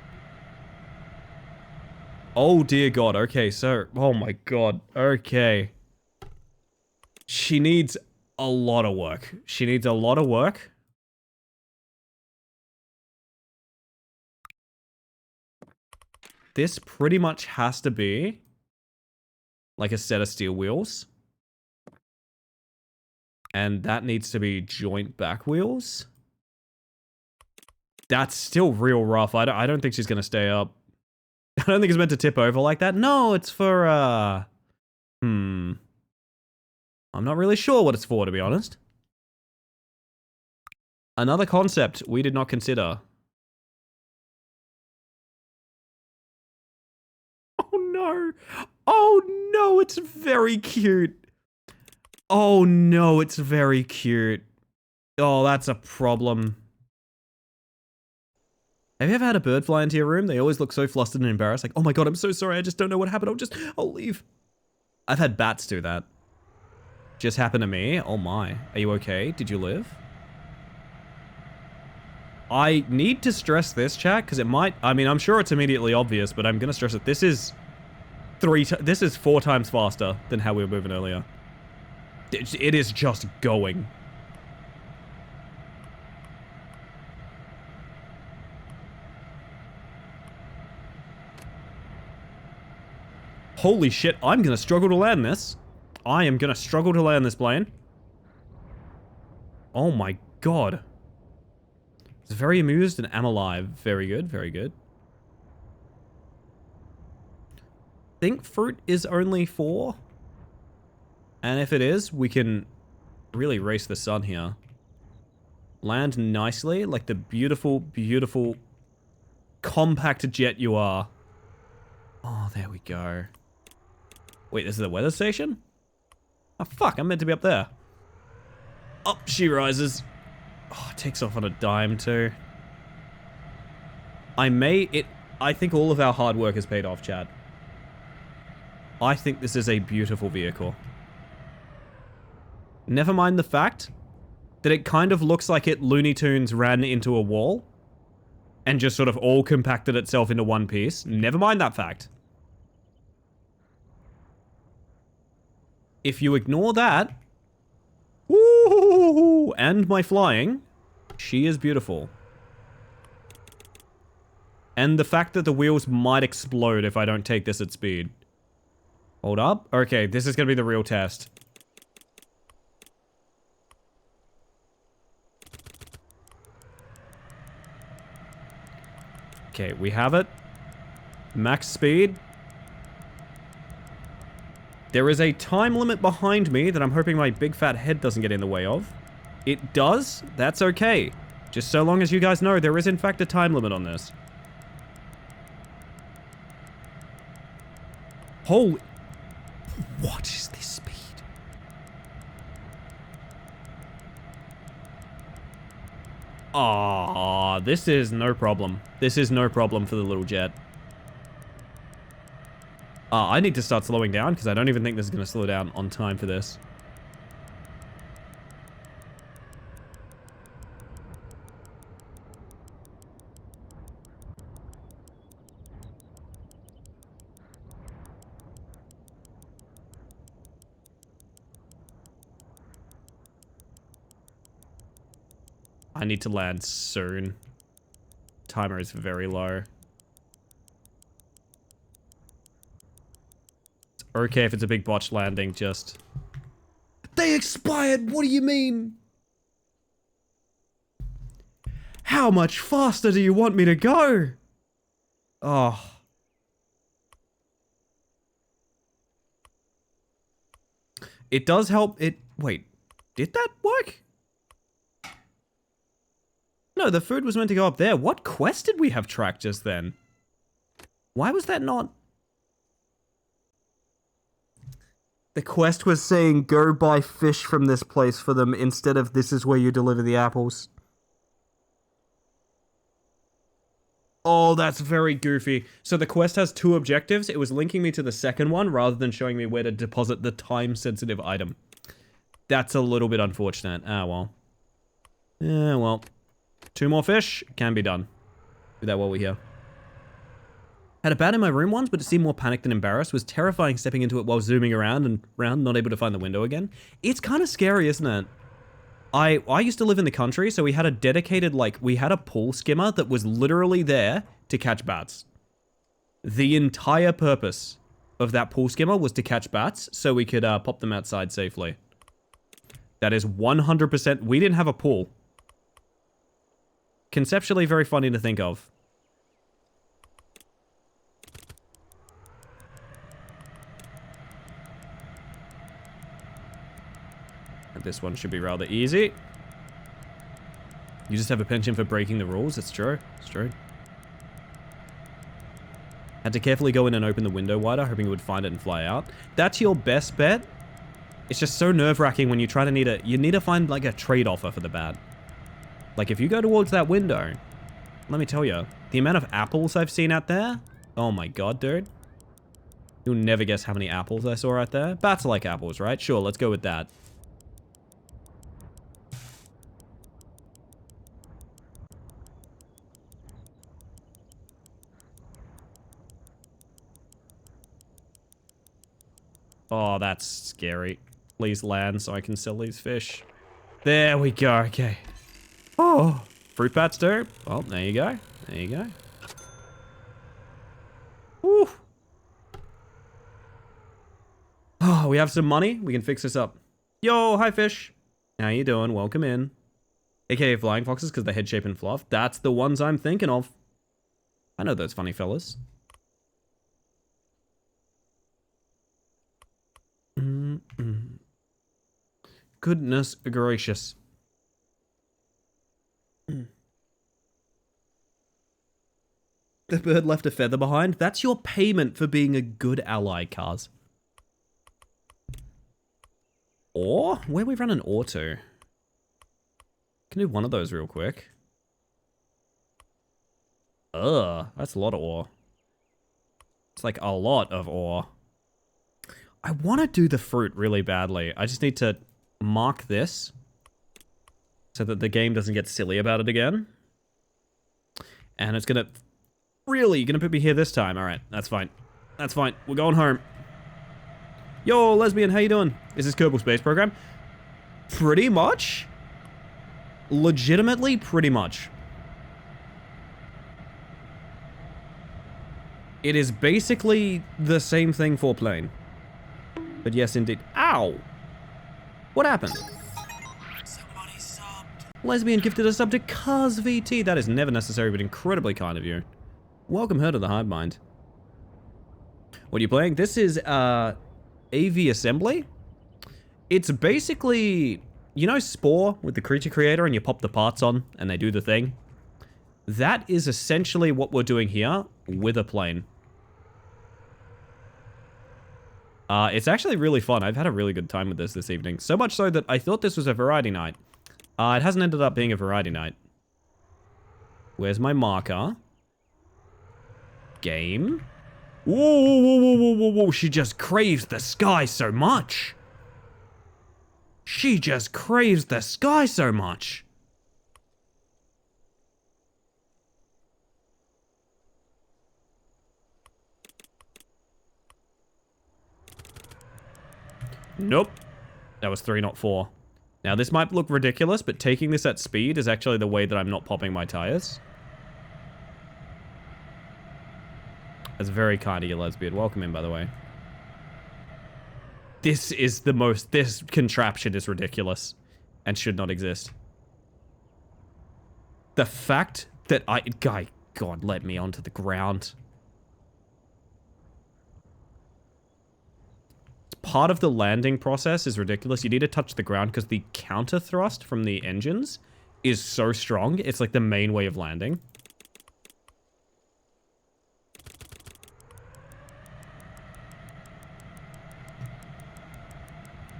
Oh dear God. Okay, so oh my God. Okay. She needs a lot of work. She needs a lot of work. This pretty much has to be like a set of steel wheels. And that needs to be joint back wheels. That's still real rough. I don't think she's gonna stay up. I don't think it's meant to tip over like that. No, it's for, I'm not really sure what it's for, to be honest. Another concept we did not consider. Oh no. Oh no, it's very cute. Oh no, it's very cute. Oh, that's a problem. Have you ever had a bird fly into your room? They always look so flustered and embarrassed. Like, oh my God, I'm so sorry. I just don't know what happened. I'll leave. I've had bats do that. Just happened to me. Oh my. Are you okay? Did you live? I need to stress this, chat, because it might... I mean, I'm sure it's immediately obvious, but I'm going to stress it. This is 4 times faster than how we were moving earlier. It is just going. Holy shit, I'm gonna struggle to land this. I am gonna struggle to land this plane. Oh my God. It's very amused and am alive. Very good, very good. Think fruit is only 4. And if it is, we can really race the sun here. Land nicely, like the beautiful, beautiful, compact jet you are. Oh, there we go. Wait, this is the weather station? Oh, fuck, I'm meant to be up there. Up she rises. Oh, it takes off on a dime, too. I think all of our hard work has paid off, Chad. I think this is a beautiful vehicle. Never mind the fact that it kind of looks like it Looney Tunes ran into a wall and just sort of all compacted itself into one piece. Never mind that fact. If you ignore that, woo, and my flying, she is beautiful. And the fact that the wheels might explode if I don't take this at speed. Hold up. Okay, this is gonna be the real test. Okay, we have it. Max speed. There is a time limit behind me that I'm hoping my big fat head doesn't get in the way of. It does. That's okay. Just so long as you guys know there is in fact a time limit on this. Holy... What is this speed? Ah, this is no problem. This is no problem for the little jet. I need to start slowing down because I don't even think this is going to slow down on time for this. I need to land soon. Timer is very low. It's okay if it's a big botched landing, just... They expired! What do you mean? How much faster do you want me to go? Oh. It does help it... Wait, did that work? No, the food was meant to go up there. What quest did we have tracked just then? Why was that not... The quest was saying, go buy fish from this place for them instead of this is where you deliver the apples. Oh, that's very goofy. So the quest has 2 objectives. It was linking me to the second one rather than showing me where to deposit the time-sensitive item. That's a little bit unfortunate. Ah, well. Yeah, well. 2 more fish can be done. Do that while we're here. Had a bat in my room once, but it seemed more panicked than embarrassed. Was terrifying stepping into it while zooming around and around, not able to find the window again. It's kind of scary, isn't it? I used to live in the country, so we had a dedicated, like, we had a pool skimmer that was literally there to catch bats. The entire purpose of that pool skimmer was to catch bats so we could pop them outside safely. That is 100%. We didn't have a pool. Conceptually very funny to think of. And this one should be rather easy. You just have a penchant for breaking the rules. It's true. It's true. Had to carefully go in and open the window wider, hoping it would find it and fly out. That's your best bet. It's just so nerve-wracking when you try to you need to find like a trade offer for the bat. Like if you go towards that window, let me tell you, the amount of apples I've seen out there. Oh my god, dude. You'll never guess how many apples I saw out there. Bats are like apples, right? Sure, let's go with that. Oh, that's scary. Please land so I can sell these fish. There we go, okay. Oh, fruit bats too. Well, there you go. There you go. Woo. Oh, we have some money. We can fix this up. Yo, hi fish. How you doing? Welcome in. AKA flying foxes because they're head shape and fluff. That's the ones I'm thinking of. I know those funny fellas. Goodness gracious. The bird left a feather behind. That's your payment for being a good ally, Cars. Or? Where we run an ore to? Can do one of those real quick. That's a lot of ore. It's like a lot of ore. I want to do the fruit really badly. I just need to mark this so that the game doesn't get silly about it again. And it's gonna... Really? You're gonna put me here this time? Alright, that's fine. That's fine. We're going home. Yo, lesbian, how you doing? Is this Kerbal Space Program? Pretty much. Legitimately, pretty much. It is basically the same thing for plane. But yes, indeed. Ow! What happened? Somebody subbed. Lesbian gifted a sub to Cars VT. That is never necessary, but incredibly kind of you. Welcome her to the hive mind. What are you playing? This is, Aviassembly? It's basically, you know Spore with the creature creator and you pop the parts on and they do the thing? That is essentially what we're doing here with a plane. It's actually really fun. I've had a really good time with this evening. So much so that I thought this was a variety night. It hasn't ended up being a variety night. Where's my marker? Game. Whoa, whoa, whoa, whoa, whoa, whoa, whoa. She just craves the sky so much. She just craves the sky so much. Nope. That was 3, not 4. Now, this might look ridiculous, but taking this at speed is actually the way that I'm not popping my tires. That's very kind of you, lesbian. Welcome in, by the way. This is the most... This contraption is ridiculous and should not exist. The fact that God, let me onto the ground. Part of the landing process is ridiculous. You need to touch the ground because the counter thrust from the engines is so strong. It's like the main way of landing.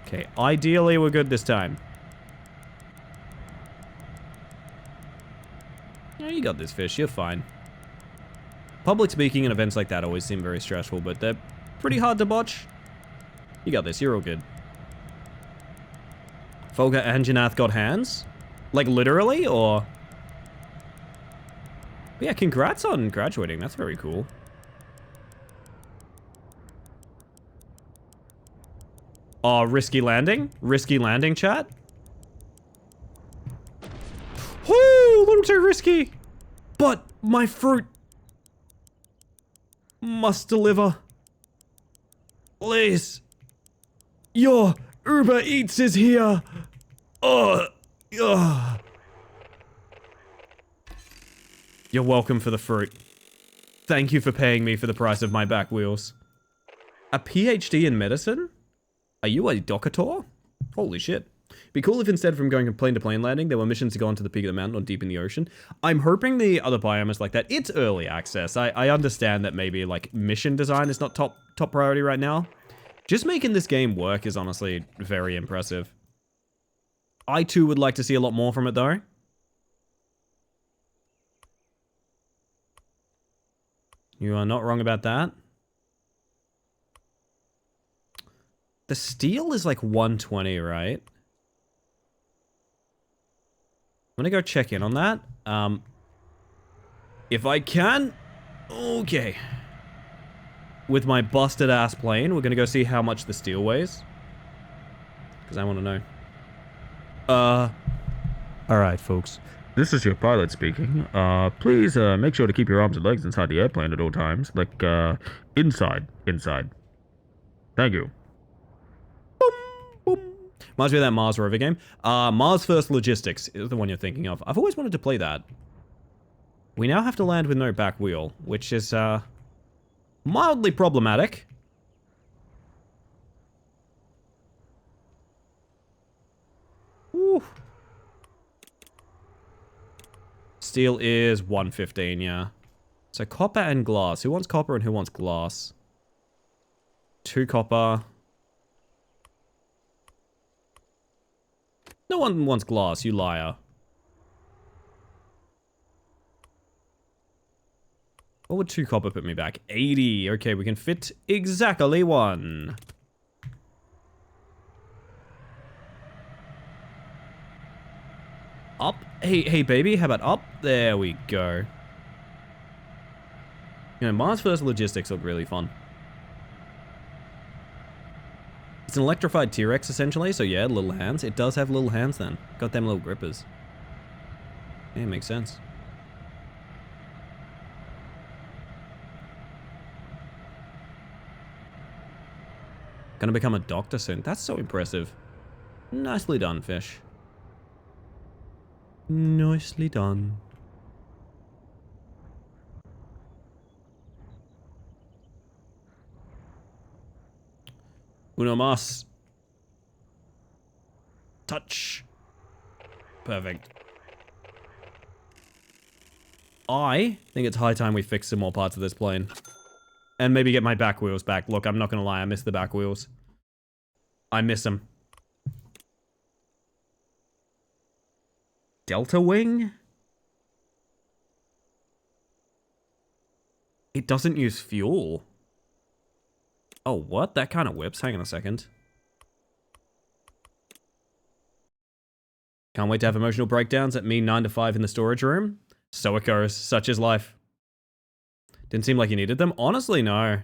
Okay, ideally we're good this time. Yeah, you got this, fish. You're fine. Public speaking and events like that always seem very stressful, but they're pretty hard to botch. You got this. You're all good. Folga and Janath got hands? Like, literally, or... But yeah, congrats on graduating. That's very cool. Oh, risky landing? Risky landing, chat? Whoo! A little too risky. But my fruit must deliver. Please. Your Uber Eats is here. Ugh. Ugh. You're welcome for the fruit. Thank you for paying me for the price of my back wheels. A PhD in medicine? Are you a doctor? Holy shit. Be cool if instead from going from plane to plane landing, there were missions to go onto the peak of the mountain or deep in the ocean. I'm hoping the other biome is like that. It's early access. I understand that maybe like mission design is not top priority right now. Just making this game work is honestly very impressive. I too would like to see a lot more from it though. You are not wrong about that. The steel is like 120, right? I'm gonna go check in on that. If I can. Okay. With my busted ass plane, we're gonna go see how much the steel weighs. Because I want to know. Alright, folks. This is your pilot speaking. Please, make sure to keep your arms and legs inside the airplane at all times. Like, inside. Thank you. Reminds me of that Mars rover game. Mars First Logistics is the one you're thinking of. I've always wanted to play that. We now have to land with no back wheel, which is, mildly problematic. Woo. Steel is 115, yeah. So copper and glass. Who wants copper and who wants glass? 2 copper. No one wants glass, you liar. What would 2 copper put me back? 80. Okay, we can fit exactly 1. Up. Hey, baby, how about up? There we go. You know, Mars First Logistics look really fun. It's an electrified T-Rex, essentially, so yeah, little hands. It does have little hands, then. Got them little grippers. Yeah, makes sense. Gonna become a doctor soon. That's so impressive. Nicely done, fish. Nicely done. Uno mas. Touch. Perfect. I think it's high time we fix some more parts of this plane. And maybe get my back wheels back. Look, I'm not gonna lie, I miss the back wheels. I miss them. Delta wing? It doesn't use fuel. Oh, what? That kind of whips. Hang on a second. Can't wait to have emotional breakdowns at me 9 to 5 in the storage room. So it goes. Such is life. Didn't seem like you needed them. Honestly, no.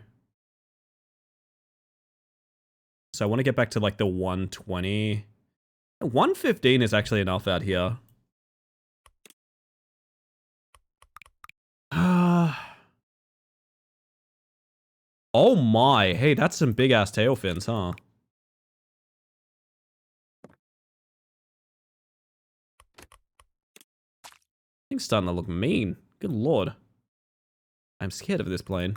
So I want to get back to like the 120. 115 is actually enough out here. Oh my. Hey, that's some big ass tail fins, huh? Thing's starting to look mean. Good lord. I'm scared of this plane.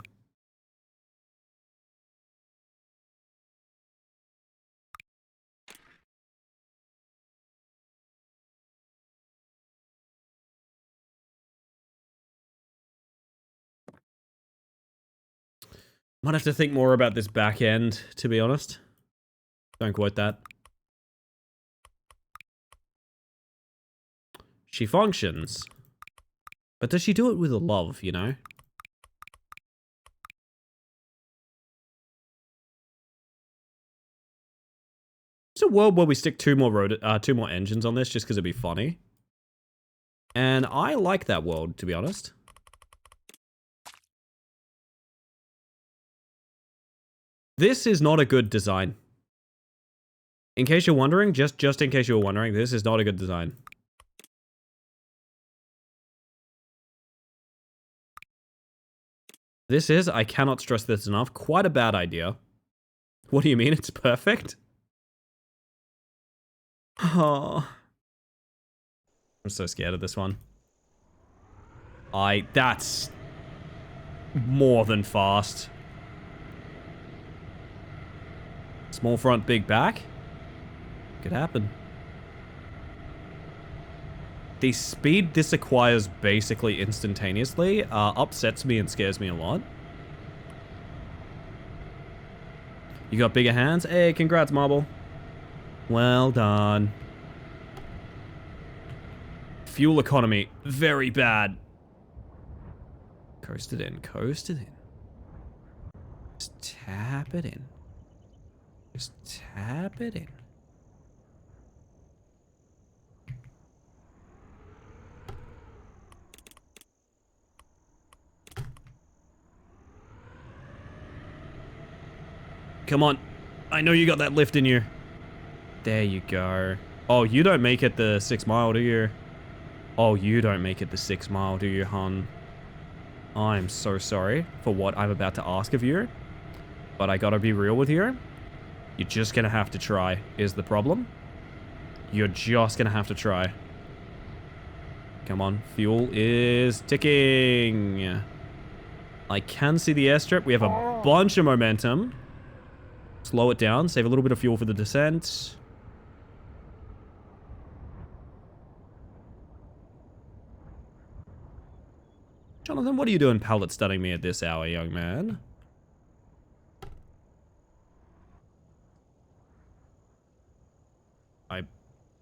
Might have to think more about this back end, to be honest. Don't quote that. She functions. But does she do it with love, you know? It's a world where we stick two more engines on this just because it'd be funny. And I like that world, to be honest. This is not a good design. In case you're wondering, just in case you were wondering, this is not a good design. This is, I cannot stress this enough, quite a bad idea. What do you mean it's perfect? Oh. I'm so scared of this one. That's more than fast. Small front, big back. Could happen. The speed this acquires basically instantaneously upsets me and scares me a lot. You got bigger hands? Hey, congrats, Marble. Well done. Fuel economy, very bad. Coast it in, coast it in. Just tap it in. Just tap it in. Come on. I know you got that lift in you. There you go. Oh, you don't make it the 6 mile, do you? Oh, you don't make it the 6 mile, do you, hun? I'm so sorry for what I'm about to ask of you. But I gotta be real with you. You're just gonna have to try, is the problem. You're just gonna have to try. Come on, fuel is ticking. I can see the airstrip. We have a bunch of momentum. Slow it down, save a little bit of fuel for the descent. Jonathan, what are you doing pallet studying me at this hour, young man? I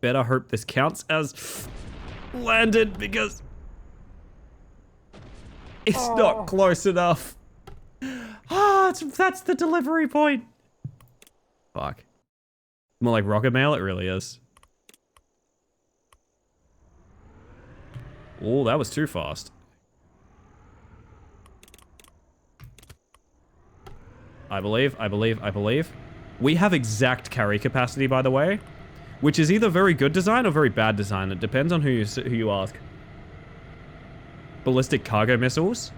better hope this counts as landed because it's not close enough. Ah, that's the delivery point. Fuck. More like rocket mail, it really is. Oh, that was too fast. I believe. We have exact carry capacity, by the way, which is either very good design or very bad design. It depends on who you ask. Ballistic cargo missiles.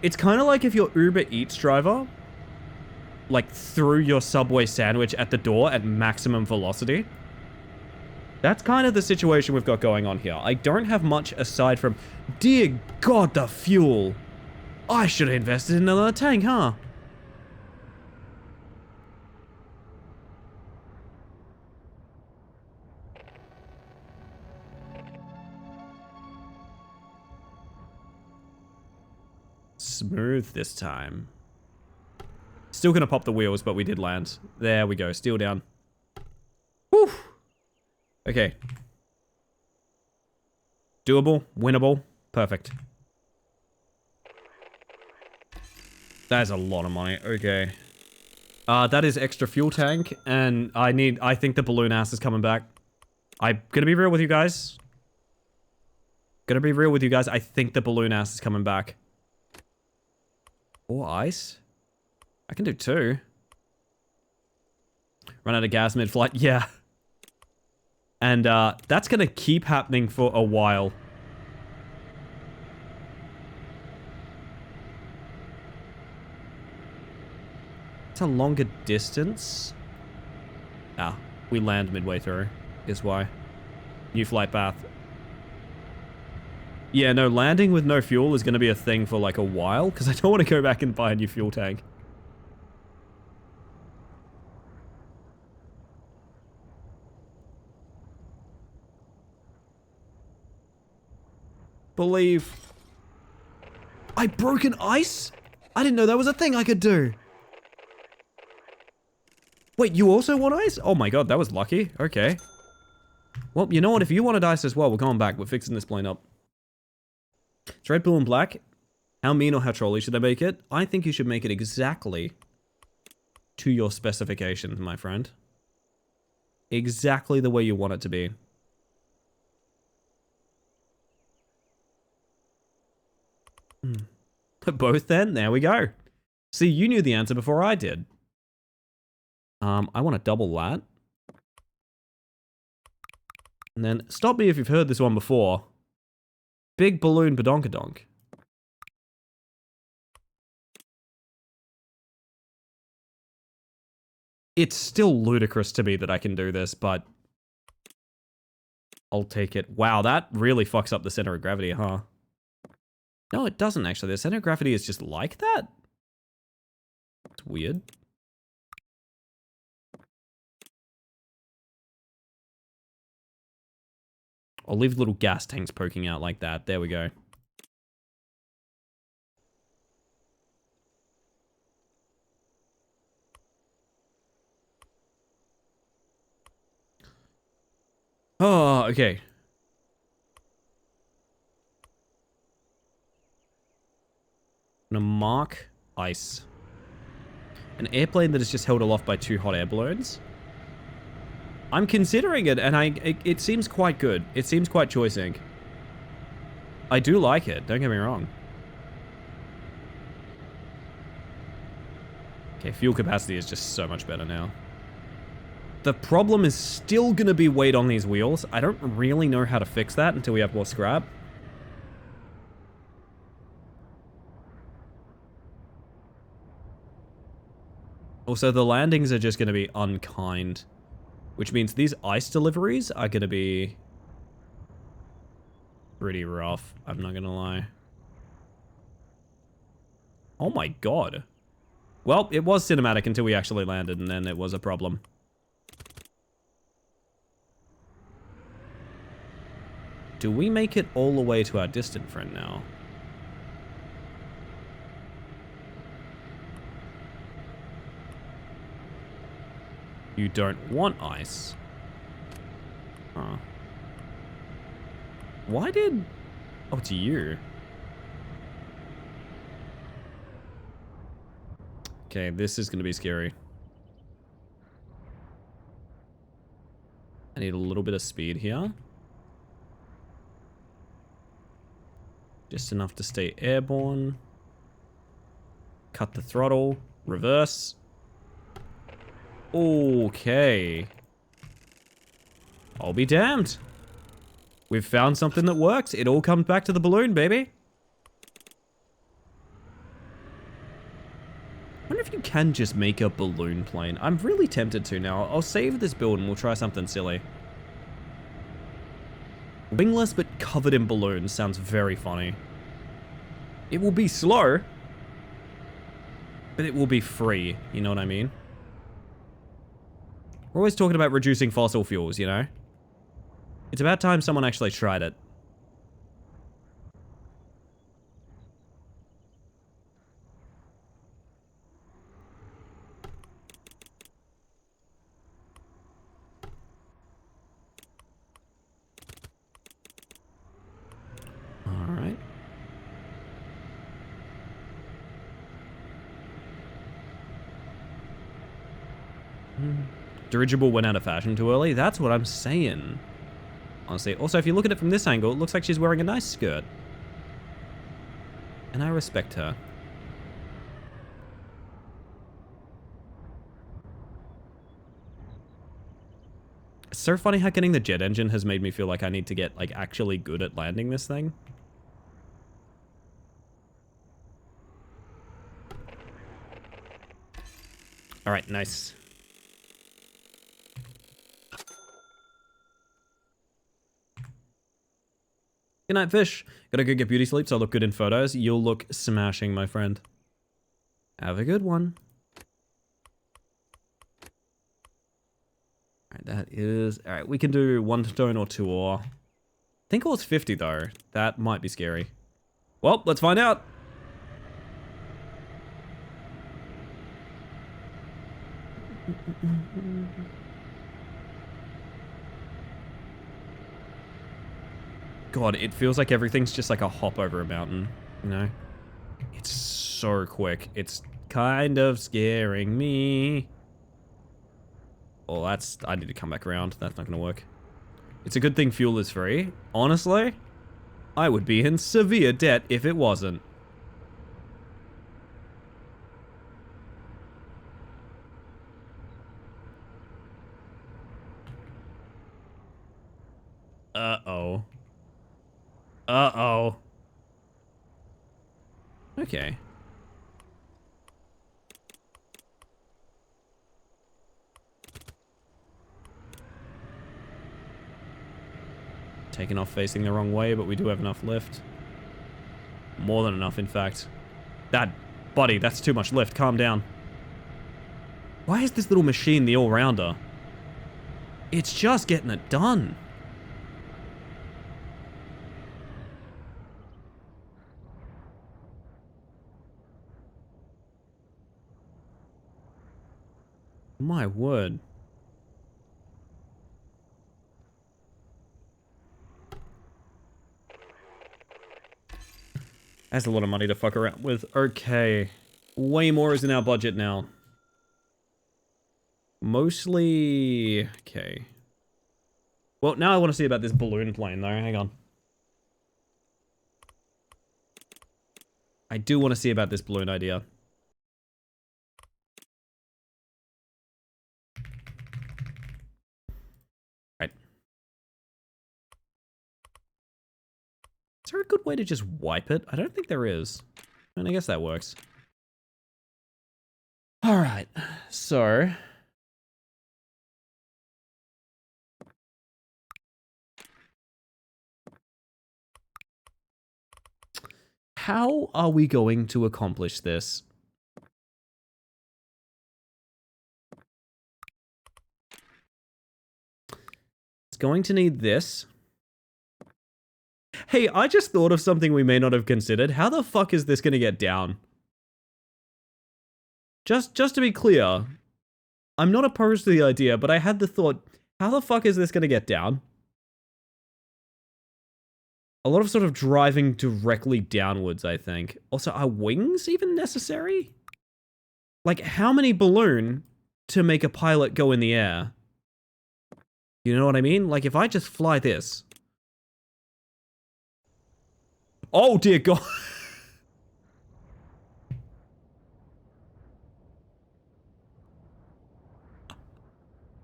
It's kind of like if your Uber Eats driver like threw your Subway sandwich at the door at maximum velocity. That's kind of the situation we've got going on here. I don't have much aside from, dear God, the fuel. I should have invested in another tank, huh? Smooth this time. Still gonna pop the wheels, but we did land. There we go, steel down. Whew. Okay. Doable, winnable, perfect. That is a lot of money, okay. That is extra fuel tank, and I think the balloon ass is coming back. I'm gonna be real with you guys. I think the balloon ass is coming back. Or ice? I can do 2. Run out of gas mid-flight? Yeah. And that's gonna keep happening for a while. It's a longer distance. Ah, we land midway through, is why. New flight path. Yeah, no, landing with no fuel is gonna be a thing for like a while, because I don't want to go back and buy a new fuel tank. Believe. I broke an ice? I didn't know that was a thing I could do. Wait, you also want ice? Oh my god, that was lucky. Okay. Well, you know what? If you wanted ice as well, we're going back. We're fixing this plane up. It's red, blue, and black. How mean or how trolly should I make it? I think you should make it exactly to your specifications, my friend. Exactly the way you want it to be. Both then? There we go. See, you knew the answer before I did. I want to double that. And then, stop me if you've heard this one before. Big balloon badonkadonk. It's still ludicrous to me that I can do this, but I'll take it. Wow, that really fucks up the center of gravity, huh? No, it doesn't actually. The center of gravity is just like that. It's weird. I'll leave little gas tanks poking out like that. There we go. Oh, okay. I'm gonna mark ice. An airplane that is just held aloft by 2 hot air balloons. I'm considering it, and it seems quite good. It seems quite choicing. I do like it, don't get me wrong. Okay, fuel capacity is just so much better now. The problem is still gonna be weight on these wheels. I don't really know how to fix that until we have more scrap. Also, the landings are just gonna be unkind. Which means these ice deliveries are gonna be pretty rough, I'm not gonna lie. Oh my god. Well, it was cinematic until we actually landed, and then it was a problem. Do we make it all the way to our distant friend now? You don't want ice. Huh. Why did... Oh, it's you. Okay, this is going to be scary. I need a little bit of speed here. Just enough to stay airborne. Cut the throttle. Reverse. Okay. I'll be damned. We've found something that works. It all comes back to the balloon, baby. I wonder if you can just make a balloon plane. I'm really tempted to now. I'll save this build and we'll try something silly. Wingless but covered in balloons sounds very funny. It will be slow, but it will be free. You know what I mean? We're always talking about reducing fossil fuels, you know? It's about time someone actually tried it. Alright. Dirigible went out of fashion too early. That's what I'm saying. Honestly. Also, if you look at it from this angle, it looks like she's wearing a nice skirt. And I respect her. It's so funny how getting the jet engine has made me feel like I need to get, like, actually good at landing this thing. Alright, nice. Good night, fish. Gotta go get beauty sleep so I look good in photos. You'll look smashing, my friend. Have a good one. Alright, that is... Alright, we can do 1 tone or 2 ore. I think it was 50, though. That might be scary. Well, let's find out. God, it feels like everything's just like a hop over a mountain, you know? It's so quick. It's kind of scaring me. Oh, that's... I need to come back around. That's not gonna work. It's a good thing fuel is free. Honestly, I would be in severe debt if it wasn't. Uh-oh. Uh-oh. Okay. Taking off facing the wrong way, but we do have enough lift. More than enough, in fact. Buddy, that's too much lift. Calm down. Why is this little machine the all-rounder? It's just getting it done. My word. That's a lot of money to fuck around with. Okay. Way more is in our budget now. Mostly... Okay. Well, now I want to see about this balloon plane, though. Hang on. I do want to see about this balloon idea. Right. Is there a good way to just wipe it? I don't think there is. And I guess that works. Alright. So... how are we going to accomplish this? It's going to need this. Hey, I just thought of something we may not have considered. How the fuck is this going to get down? Just to be clear, I'm not opposed to the idea, but I had the thought, how the fuck is this going to get down? A lot of sort of driving directly downwards, I think. Also, are wings even necessary? Like, how many balloon to make a pilot go in the air? You know what I mean? Like, if I just fly this. Oh, dear God.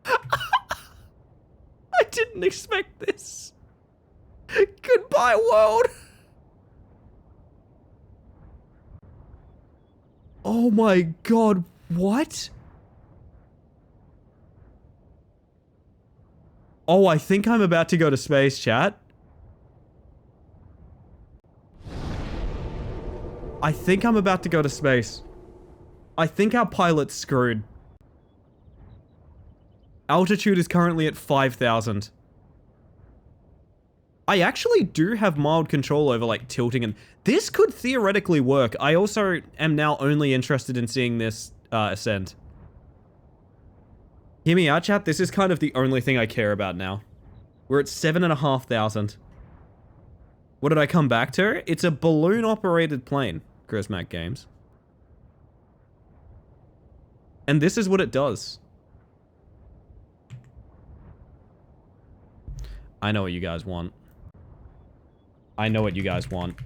I didn't expect this. Goodbye, world. Oh my God, what? Oh, I think I'm about to go to space, chat. I think I'm about to go to space. I think our pilot's screwed. Altitude is currently at 5,000. I actually do have mild control over, like, tilting, and this could theoretically work. I also am now only interested in seeing this ascend. Hear me out, chat. This is kind of the only thing I care about now. We're at 7,500. What did I come back to? It's a balloon-operated plane, Grismac Games. And this is what it does. I know what you guys want. I know what you guys want.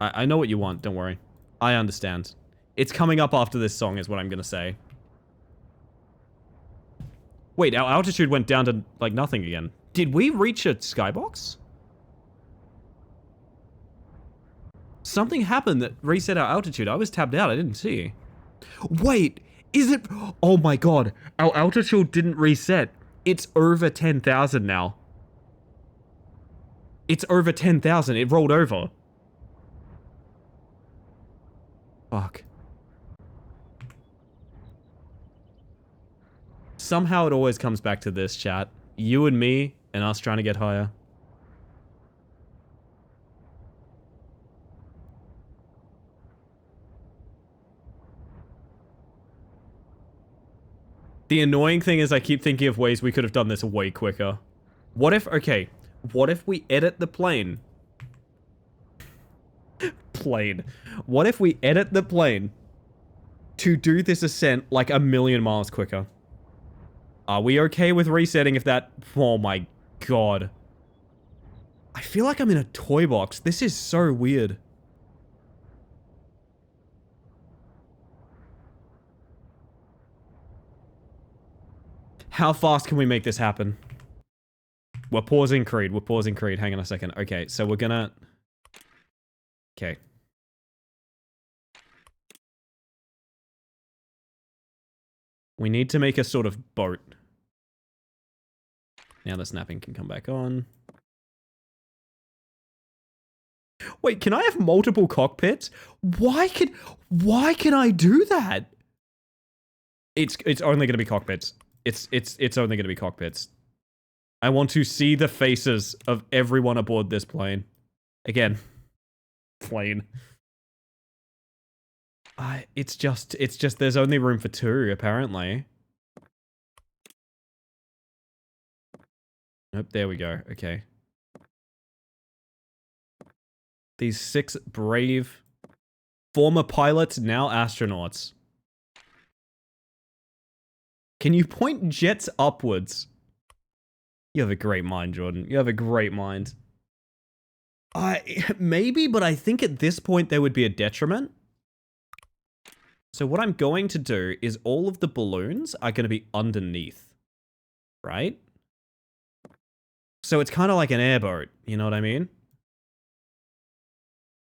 I know what you want, don't worry. I understand. It's coming up after this song is what I'm gonna say. Wait, our altitude went down to, like, nothing again. Did we reach a skybox? Something happened that reset our altitude. I was tabbed out, I didn't see. Wait, is it... Oh my God, our altitude didn't reset. It's over 10,000 now. It's over 10,000. It rolled over. Fuck. Somehow it always comes back to this, chat. You and me, and us trying to get higher. The annoying thing is I keep thinking of ways we could have done this way quicker. What if... Okay. What if we edit the plane? Plane. What if we edit the plane to do this ascent like 1,000,000 miles quicker? Are we okay with resetting if that... Oh my God. I feel like I'm in a toy box. This is so weird. How fast can we make this happen? We're pausing Creed. We're pausing Creed. Hang on a second. Okay, so we're gonna... Okay. We need to make a sort of boat. Now the snapping can come back on. Wait, can I have multiple cockpits? Why can I do that? It's only gonna be cockpits. It's only gonna be cockpits. I want to see the faces of everyone aboard this plane. Again. Plane. It's just there's only room for 2, apparently. Nope, there we go. Okay. These 6 brave former pilots, now astronauts. Can you point jets upwards? You have a great mind, Jordan. You have a great mind. Maybe, but I think at this point there would be a detriment. So what I'm going to do is all of the balloons are going to be underneath. Right? So it's kind of like an airboat. You know what I mean?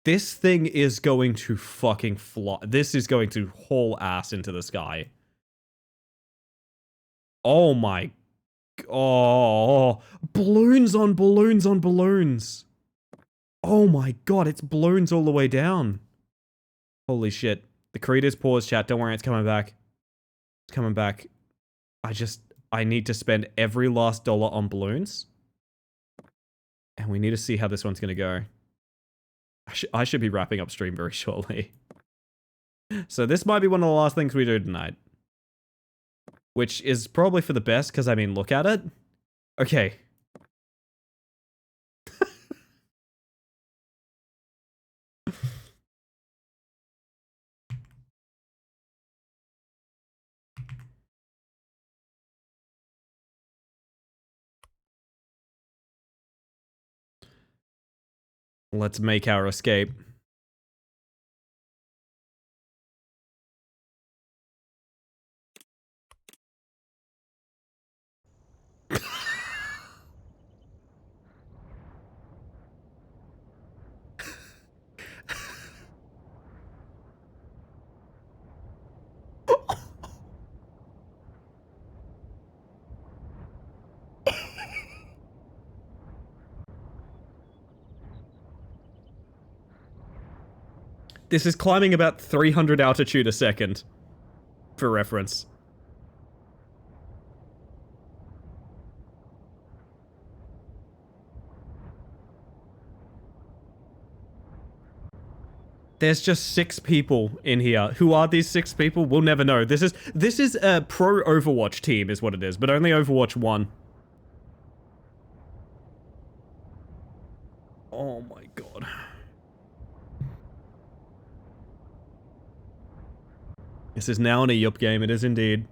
This thing is going to fucking fly. This is going to haul ass into the sky. Oh my... Oh, balloons on balloons on balloons. Oh my god, it's balloons all the way down. Holy shit. The Creed is paused, chat. Don't worry, it's coming back. It's coming back. I need to spend every last dollar on balloons. And we need to see how this one's gonna go. I should be wrapping up stream very shortly. So this might be one of the last things we do tonight. Which is probably for the best, because, I mean, look at it. Okay. Let's make our escape. This is climbing about 300 altitude a second, for reference. There's just 6 people in here. Who are these 6 people? We'll never know. This is a pro Overwatch team is what it is, but only Overwatch 1. Oh my god. This is now in a yup game, it is indeed.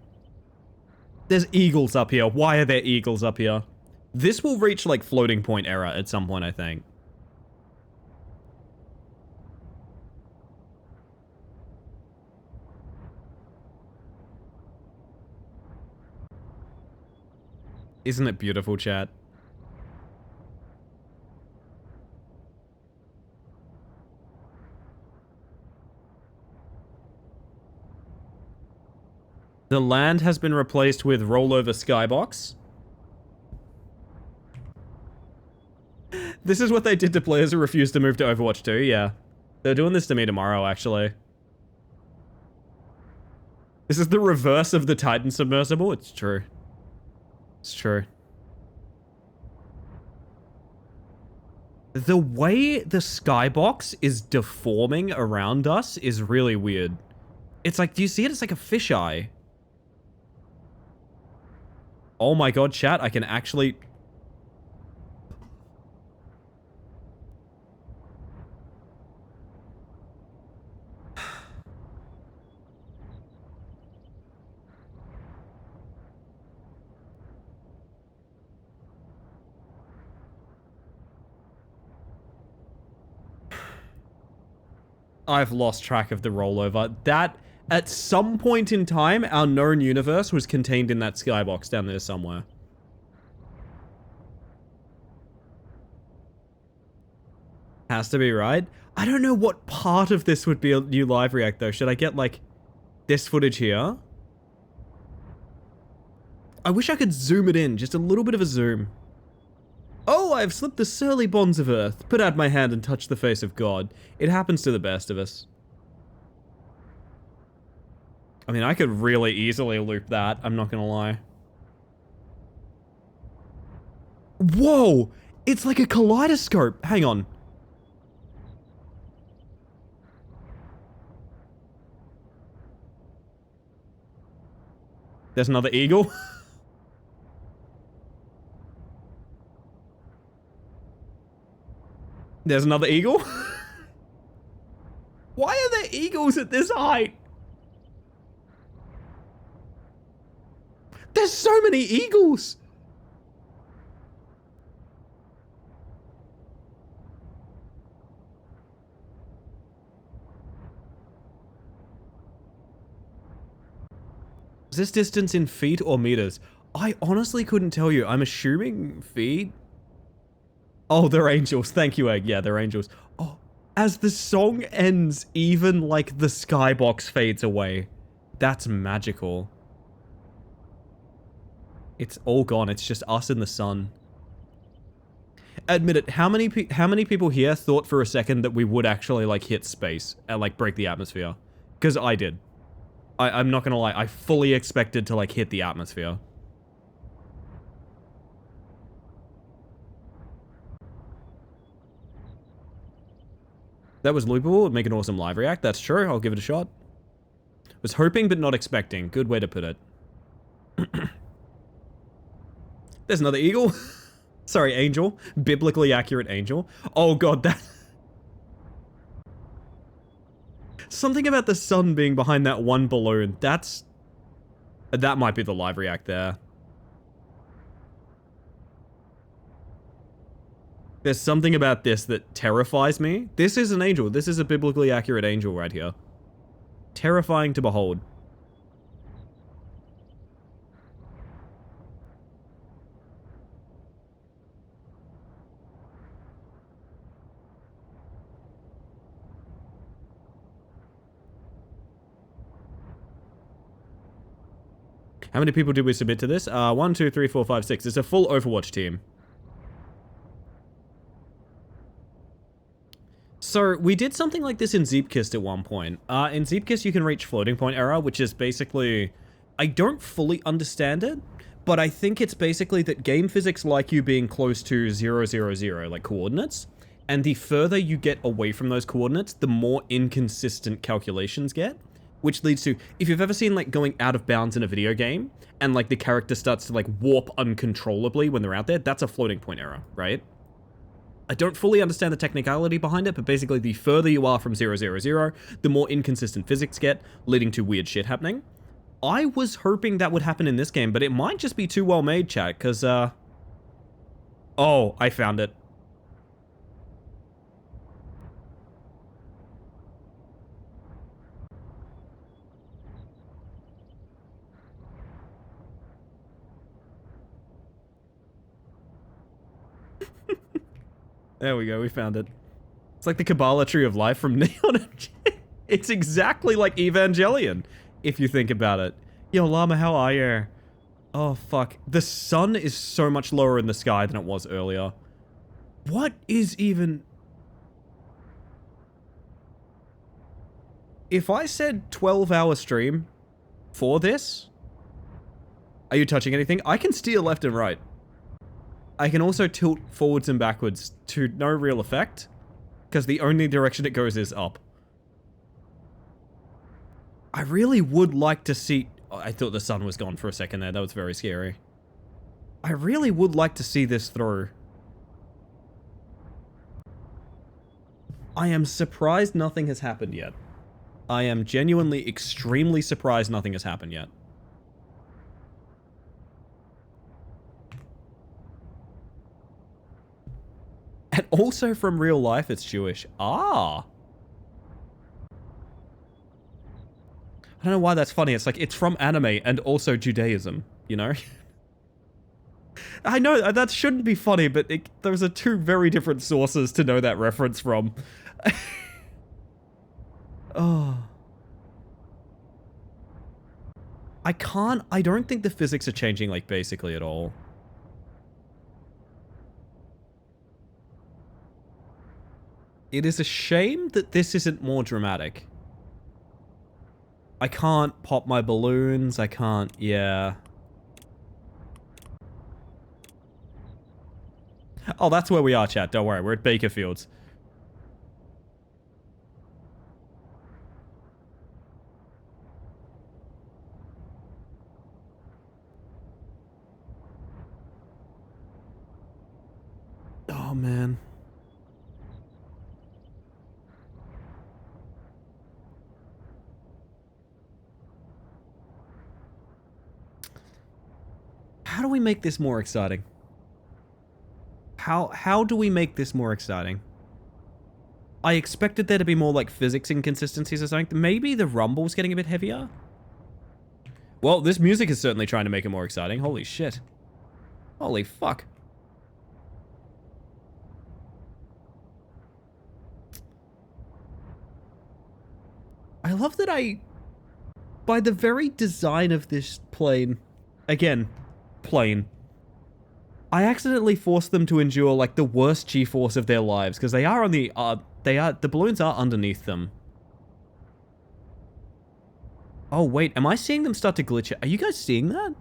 There's eagles up here. Why are there eagles up here? This will reach, like, floating point error at some point, I think. Isn't it beautiful, chat? The land has been replaced with rollover skybox. This is what they did to players who refused to move to Overwatch 2, yeah. They're doing this to me tomorrow, actually. This is the reverse of the Titan submersible. It's true. It's true. The way the skybox is deforming around us is really weird. It's like, do you see it? It's like a fisheye. Oh my god, chat, I can actually... I've lost track of the rollover. That, at some point in time, our known universe was contained in that skybox down there somewhere. Has to be, right? I don't know what part of this would be a new live react, though. Should I get, like, this footage here? I wish I could zoom it in. Just a little bit of a zoom. Oh, I've slipped the surly bonds of earth. Put out my hand and touch the face of God. It happens to the best of us. I mean, I could really easily loop that. I'm not gonna lie. Whoa! It's like a kaleidoscope. Hang on. There's another eagle. There's another eagle. Why are there eagles at this height? There's so many eagles. Is this distance in feet or meters? I honestly couldn't tell you. I'm assuming feet. Oh, they're angels. Thank you, Egg. Yeah, they're angels. Oh, as the song ends, even like the skybox fades away. That's magical. It's all gone. It's just us in the sun. Admit it. How many people here thought for a second that we would actually like hit space and like break the atmosphere? Because I did. I'm not gonna lie. I fully expected to like hit the atmosphere. That was loopable. It'd make an awesome live react. That's true. I'll give it a shot. Was hoping but not expecting. Good way to put it. There's another eagle. Sorry, angel. Biblically accurate angel. Oh god, that... Something about the sun being behind that one balloon. That's... That might be the live react there. There's something about this that terrifies me. This is an angel. This is a biblically accurate angel right here. Terrifying to behold. How many people did we submit to this? 1, 2, 3, 4, 5, 6. It's a full Overwatch team. So, we did something like this in Zeepkist at one point. In Zeepkist, you can reach floating point error, which is basically... I don't fully understand it, but I think it's basically that game physics like you being close to 0, 0, 0, like coordinates, and the further you get away from those coordinates, the more inconsistent calculations get. Which leads to, if you've ever seen like going out of bounds in a video game, and like the character starts to like warp uncontrollably when they're out there, that's a floating point error, right? I don't fully understand the technicality behind it, but basically the further you are from 0, 0, 0, the more inconsistent physics get, leading to weird shit happening. I was hoping that would happen in this game, but it might just be too well made, chat, because, oh, I found it. There we go, we found it. It's like the Kabbalah tree of life from Neon. It's exactly like Evangelion, if you think about it. Yo, Llama, how are you? Oh, fuck. The sun is so much lower in the sky than it was earlier. What is even... If I said 12-hour stream for this... Are you touching anything? I can steer left and right. I can also tilt forwards and backwards to no real effect, because the only direction it goes is up. I really would like to see... Oh, I thought the sun was gone for a second there. That was very scary. I really would like to see this through. I am surprised nothing has happened yet. I am genuinely extremely surprised nothing has happened yet. And also from real life, it's Jewish. Ah! I don't know why that's funny. It's like, it's from anime and also Judaism, you know? I know that shouldn't be funny, but those are two very different sources to know that reference from. Oh. I don't think the physics are changing, like, basically at all. It is a shame that this isn't more dramatic. I can't pop my balloons, I can't, yeah. Oh, that's where we are, chat, don't worry, we're at Bakerfields. Oh, man. How do we make this more exciting? How do we make this more exciting? I expected there to be more, like, physics inconsistencies or something. Maybe the rumble's getting a bit heavier? Well, this music is certainly trying to make it more exciting. Holy shit. Holy fuck. I love that by the very design of this plane, again, plane, I accidentally forced them to endure, like, the worst G-force of their lives, because they are on the, the balloons are underneath them. Oh, wait, am I seeing them start to glitch? Are you guys seeing that?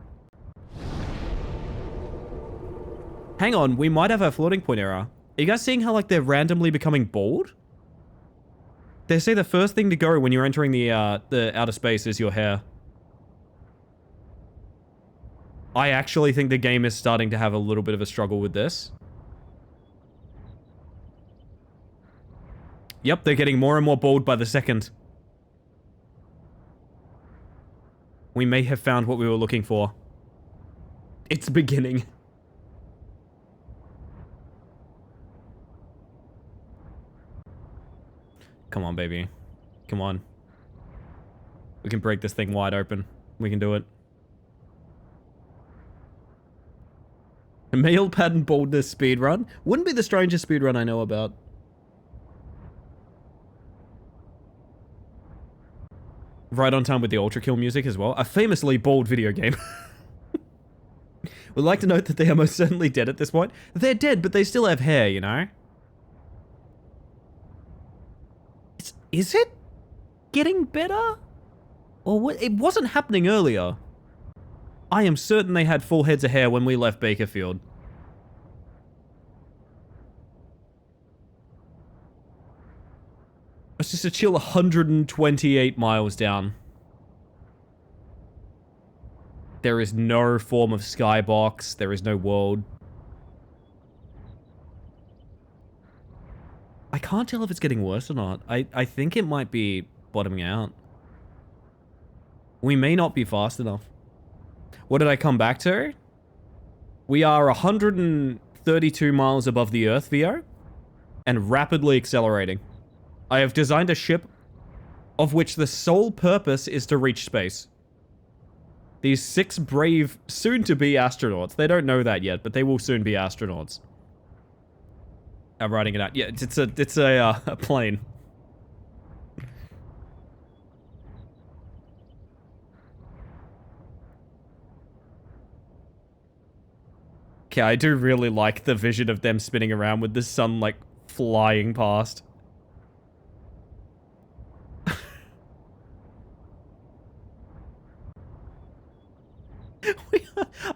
Hang on, we might have a floating point error. Are you guys seeing how, like, they're randomly becoming bald? They say the first thing to go when you're entering the outer space is your hair. I actually think the game is starting to have a little bit of a struggle with this. Yep, they're getting more and more bald by the second. We may have found what we were looking for. It's beginning. Come on, baby. Come on. We can break this thing wide open. We can do it. A male pattern baldness speedrun? Wouldn't be the strangest speedrun I know about. Right on time with the Ultra Kill music as well. A famously bald video game. Would like to note that they are most certainly dead at this point. They're dead, but they still have hair, you know? Is it getting better? Or what? It wasn't happening earlier. I am certain they had full heads of hair when we left Bakerfield. It's just a chill 128 miles down. There is no form of skybox. There is no world. I can't tell if it's getting worse or not. I think it might be bottoming out. We may not be fast enough. What did I come back to? We are 132 miles above the Earth, VO, and rapidly accelerating. I have designed a ship of which the sole purpose is to reach space. These 6 brave, soon-to-be astronauts. They don't know that yet, but they will soon be astronauts. I'm writing it out. Yeah, it's a plane. Okay, I do really like the vision of them spinning around with the sun, like, flying past.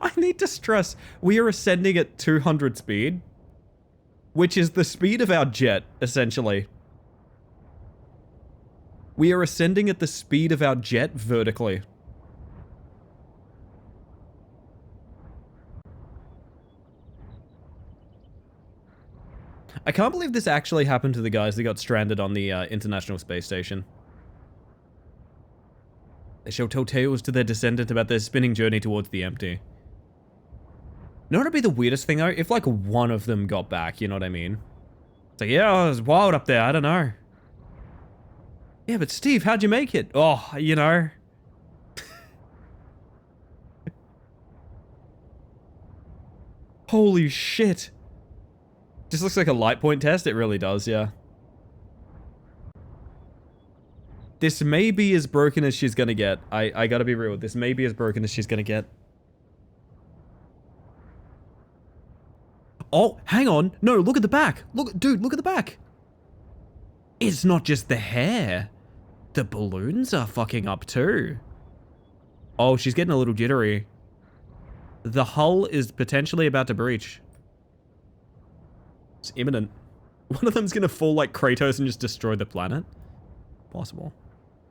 I need to stress, we are ascending at 200 speed, which is the speed of our jet, essentially. We are ascending at the speed of our jet vertically. I can't believe this actually happened to the guys that got stranded on the International Space Station. They shall tell tales to their descendant about their spinning journey towards the empty. You know what would be the weirdest thing, though? If, like, one of them got back, you know what I mean? It's like, yeah, it was wild up there, I don't know. Yeah, but Steve, how'd you make it? Oh, you know. Holy shit. Just looks like a light point test. It really does, yeah. This may be as broken as she's gonna get. I gotta be real. This may be as broken as she's gonna get. Oh, hang on. No, look at the back. Look, dude, look at the back. It's not just the hair. The balloons are fucking up too. Oh, she's getting a little jittery. The hull is potentially about to breach. It's imminent. One of them's gonna fall like Kratos and just destroy the planet. Possible.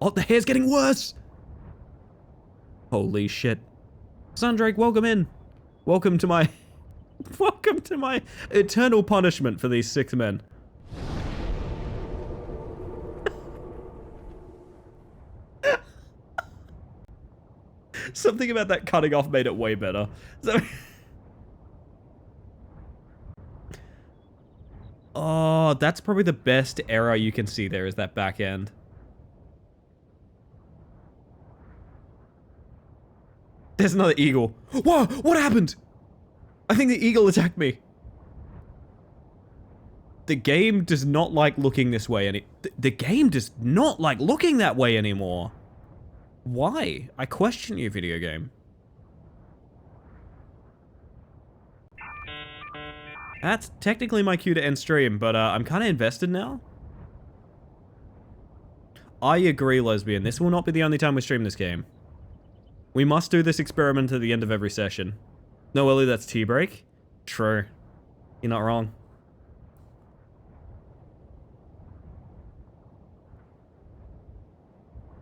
Oh, the hair's getting worse! Holy shit. Sundrake, welcome in. Welcome to my... welcome to my eternal punishment for these 6 men. Something about that cutting off made it way better. So... oh, that's probably the best error you can see there is that back end. There's another eagle. Whoa, what happened? I think the eagle attacked me. The game does not like looking this way the game does not like looking that way anymore. Why? I question you, video game. That's technically my cue to end stream, but I'm kind of invested now. I agree, lesbian. This will not be the only time we stream this game. We must do this experiment at the end of every session. No, Ellie, that's tea break. True. You're not wrong.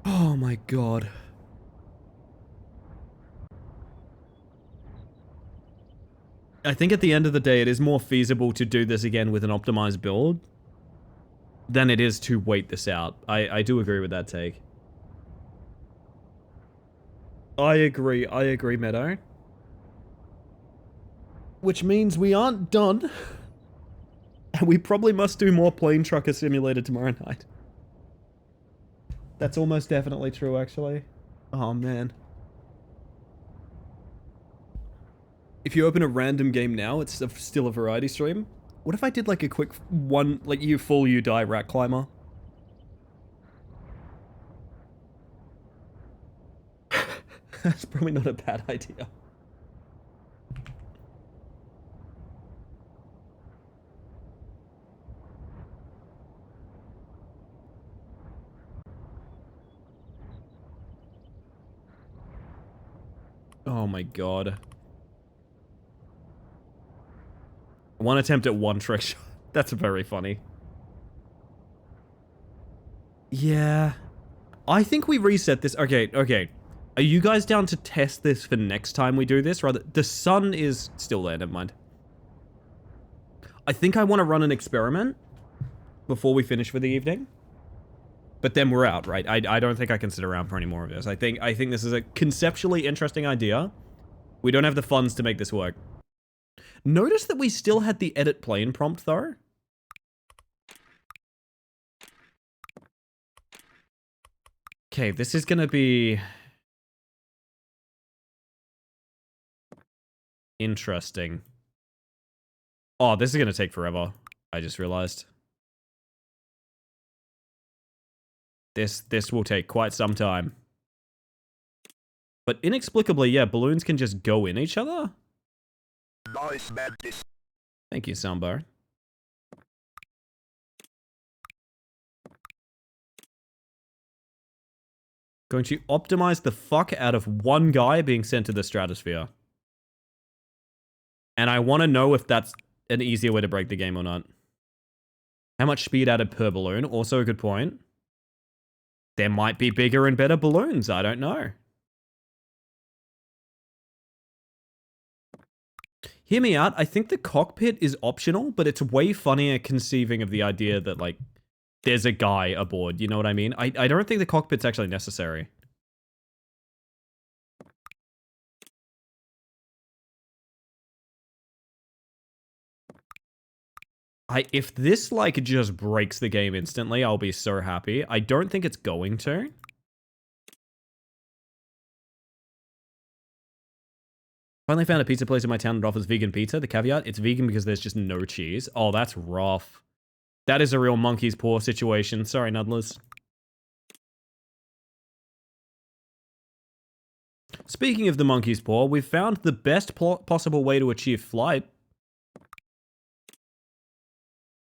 Oh my god. I think at the end of the day, it is more feasible to do this again with an optimized build than it is to wait this out. I do agree with that take. I agree, Meadow. Which means we aren't done. And we probably must do more Plane Trucker Simulator tomorrow night. That's almost definitely true, actually. Oh, man. If you open a random game now, it's still a variety stream. What if I did like a quick one, like you fall, you die, rat climber? That's probably not a bad idea. Oh my god. One attempt at one trick shot. That's very funny. Yeah. I think we reset this. Okay. Are you guys down to test this for next time we do this? Rather, the sun is still there, never mind. I think I want to run an experiment before we finish for the evening. But then we're out, right? I don't think I can sit around for any more of this. I think this is a conceptually interesting idea. We don't have the funds to make this work. Notice that we still had the edit plane prompt, though. Okay, this is gonna be... interesting. Oh, this is gonna take forever. I just realized. This will take quite some time. But inexplicably, yeah, balloons can just go in each other? Thank you, Soundbar. Going to optimize the fuck out of one guy being sent to the stratosphere. And I want to know if that's an easier way to break the game or not. How much speed added per balloon? Also a good point. There might be bigger and better balloons. I don't know. Hear me out. I think the cockpit is optional, but it's way funnier conceiving of the idea that, like, there's a guy aboard. You know what I mean? I don't think the cockpit's actually necessary. If this, like, just breaks the game instantly, I'll be so happy. I don't think it's going to. I'm Finally found a pizza place in my town that offers vegan pizza. The caveat, it's vegan because there's just no cheese. Oh, that's rough. That is a real monkey's paw situation. Sorry, Nuddlers. Speaking of the monkey's paw, we've found the best possible way to achieve flight.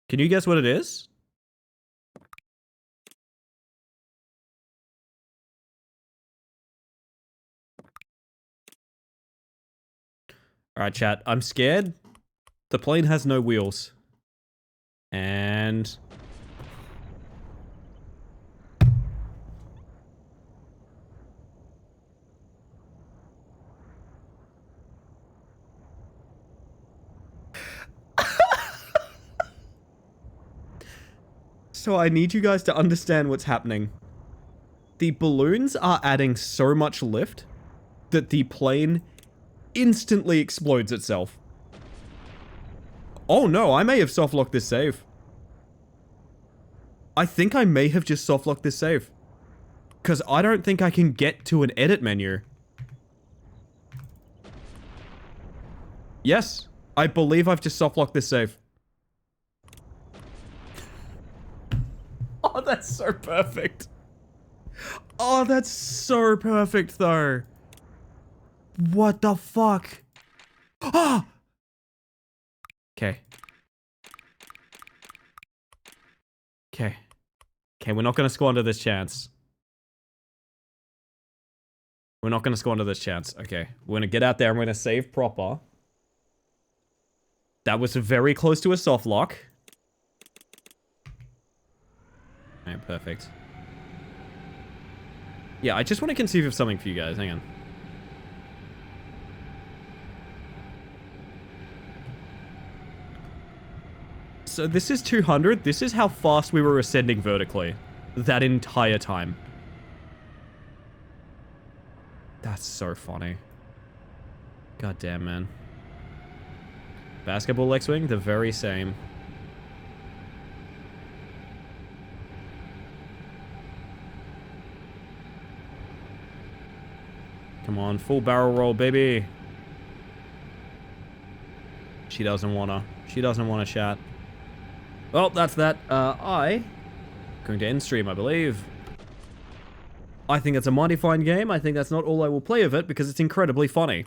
Can you guess what it is? Alright, chat. I'm scared. The plane has no wheels. And... So I need you guys to understand what's happening. The balloons are adding so much lift that the plane instantly explodes itself. Oh no, I may have softlocked this save. I think I may have just softlocked this save. Because I don't think I can get to an edit menu. Yes, I believe I've just softlocked this save. Oh, that's so perfect. Oh, that's so perfect, though. What the fuck? Ah! Okay. Okay. Okay, we're not gonna squander this chance. We're not gonna squander this chance. Okay, we're gonna get out there and we're gonna save proper. That was very close to a soft lock. Alright, perfect. Yeah, I just want to conceive of something for you guys. Hang on. So this is 200. This is how fast we were ascending vertically. That entire time. That's so funny. God damn, man. Basketball X-Wing, the very same. Come on, full barrel roll, baby. She doesn't wanna. She doesn't wanna chat. Well, that's that. Going to end stream, I believe. I think it's a mighty fine game. I think that's not all I will play of it because it's incredibly funny.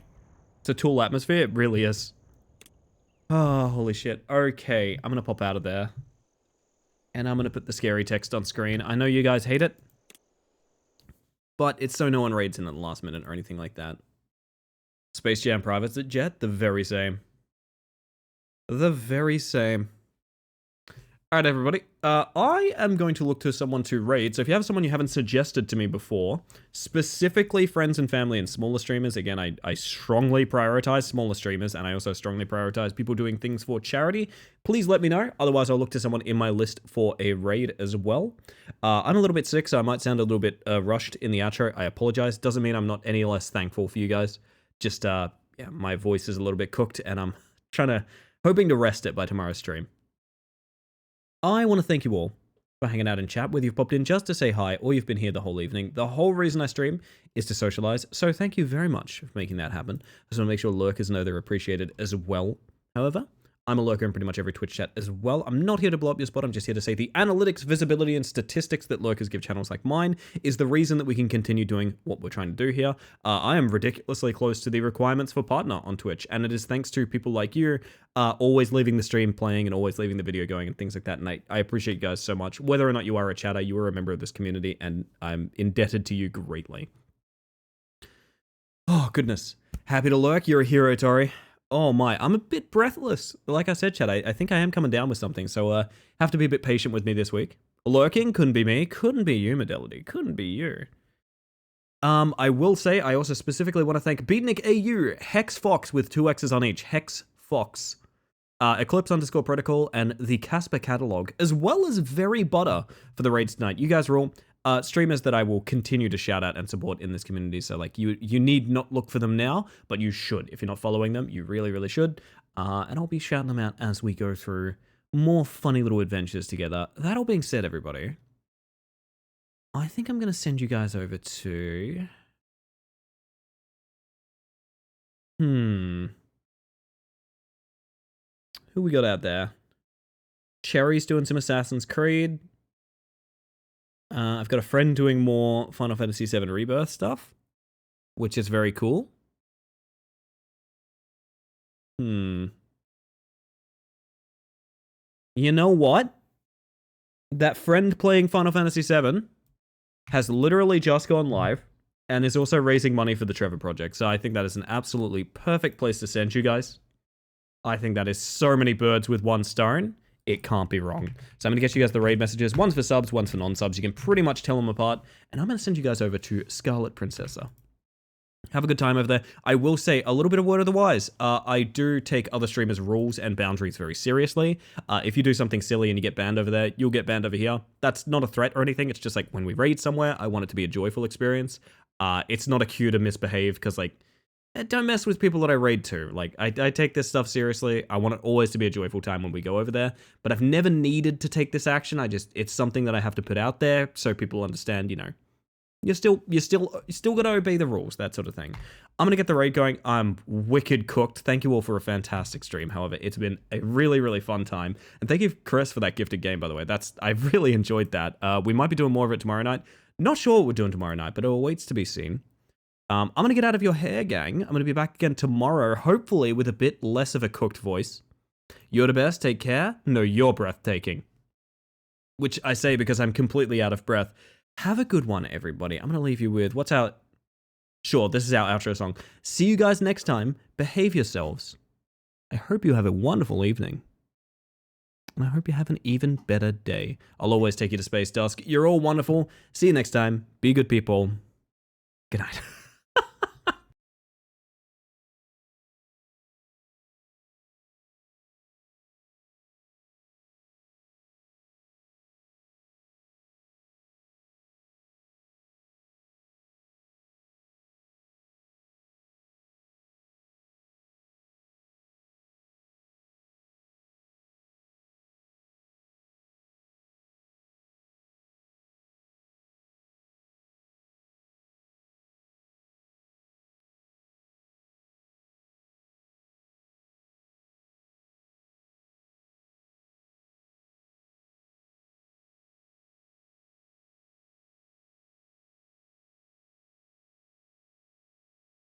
It's a Tool atmosphere. It really is. Oh, holy shit. Okay, I'm gonna pop out of there. And I'm gonna put the scary text on screen. I know you guys hate it. But it's so no one raids in at the last minute or anything like that. Space Jam Privates at Jet, the very same. The very same. Alright, everybody. I am going to look to someone to raid. So if you have someone you haven't suggested to me before, specifically friends and family and smaller streamers, again, I strongly prioritize smaller streamers, and I also strongly prioritize people doing things for charity. Please let me know. Otherwise, I'll look to someone in my list for a raid as well. I'm a little bit sick, so I might sound a little bit rushed in the outro. I apologize. Doesn't mean I'm not any less thankful for you guys. Just, yeah, my voice is a little bit cooked, and I'm hoping to rest it by tomorrow's stream. I want to thank you all for hanging out in chat, whether you've popped in just to say hi or you've been here the whole evening. The whole reason I stream is to socialize, so thank you very much for making that happen. I just want to make sure lurkers know they're appreciated as well. However, I'm a lurker in pretty much every Twitch chat as well. I'm not here to blow up your spot. I'm just here to say the analytics, visibility, and statistics that lurkers give channels like mine is the reason that we can continue doing what we're trying to do here. I am ridiculously close to the requirements for partner on Twitch, and it is thanks to people like you always leaving the stream playing and always leaving the video going and things like that. And I appreciate you guys so much. Whether or not you are a chatter, you are a member of this community, and I'm indebted to you greatly. Oh, goodness. Happy to lurk. You're a hero, Tori. Oh my, I'm a bit breathless. Like I said, chat, I think I am coming down with something, so have to be a bit patient with me this week. Lurking, couldn't be me, couldn't be you, Modelity, couldn't be you. I will say, I also specifically want to thank Beatnik AU, Hex Fox with 2 X's on each, Hex Fox, Eclipse_Protocol, and the Casper Catalog, as well as Very Butter for the raids tonight. You guys are all streamers that I will continue to shout out and support in this community. So like you need not look for them now, but you should. If you're not following them, you really, really should. And I'll be shouting them out as we go through more funny little adventures together. That all being said, everybody, I think I'm going to send you guys over to Who we got out there? Cherry's doing some Assassin's Creed. I've got a friend doing more Final Fantasy VII Rebirth stuff, which is very cool. You know what? That friend playing Final Fantasy VII has literally just gone live and is also raising money for the Trevor Project. So I think that is an absolutely perfect place to send you guys. I think that is so many birds with one stone. It can't be wrong. So I'm going to get you guys the raid messages. One's for subs, one's for non-subs. You can pretty much tell them apart. And I'm going to send you guys over to Scarlet Princessa. Have a good time over there. I will say a little bit of word of the wise. I do take other streamers' rules and boundaries very seriously. If you do something silly and you get banned over there, you'll get banned over here. That's not a threat or anything. It's just like when we raid somewhere, I want it to be a joyful experience. It's not a cue to misbehave because like, don't mess with people that I raid to. Like, I take this stuff seriously. I want it always to be a joyful time when we go over there. But I've never needed to take this action. It's something that I have to put out there so people understand, you know, you still got to obey the rules, that sort of thing. I'm going to get the raid going. I'm wicked cooked. Thank you all for a fantastic stream. However, it's been a really, really fun time. And thank you, Chris, for that gifted game, by the way. I've really enjoyed that. We might be doing more of it tomorrow night. Not sure what we're doing tomorrow night, but it awaits to be seen. I'm going to get out of your hair, gang. I'm going to be back again tomorrow, hopefully with a bit less of a cooked voice. You're the best. Take care. No, you're breathtaking. Which I say because I'm completely out of breath. Have a good one, everybody. I'm going to leave you with what's our... Sure, this is our outro song. See you guys next time. Behave yourselves. I hope you have a wonderful evening. And I hope you have an even better day. I'll always take you to Space Dusk. You're all wonderful. See you next time. Be good people. Good night.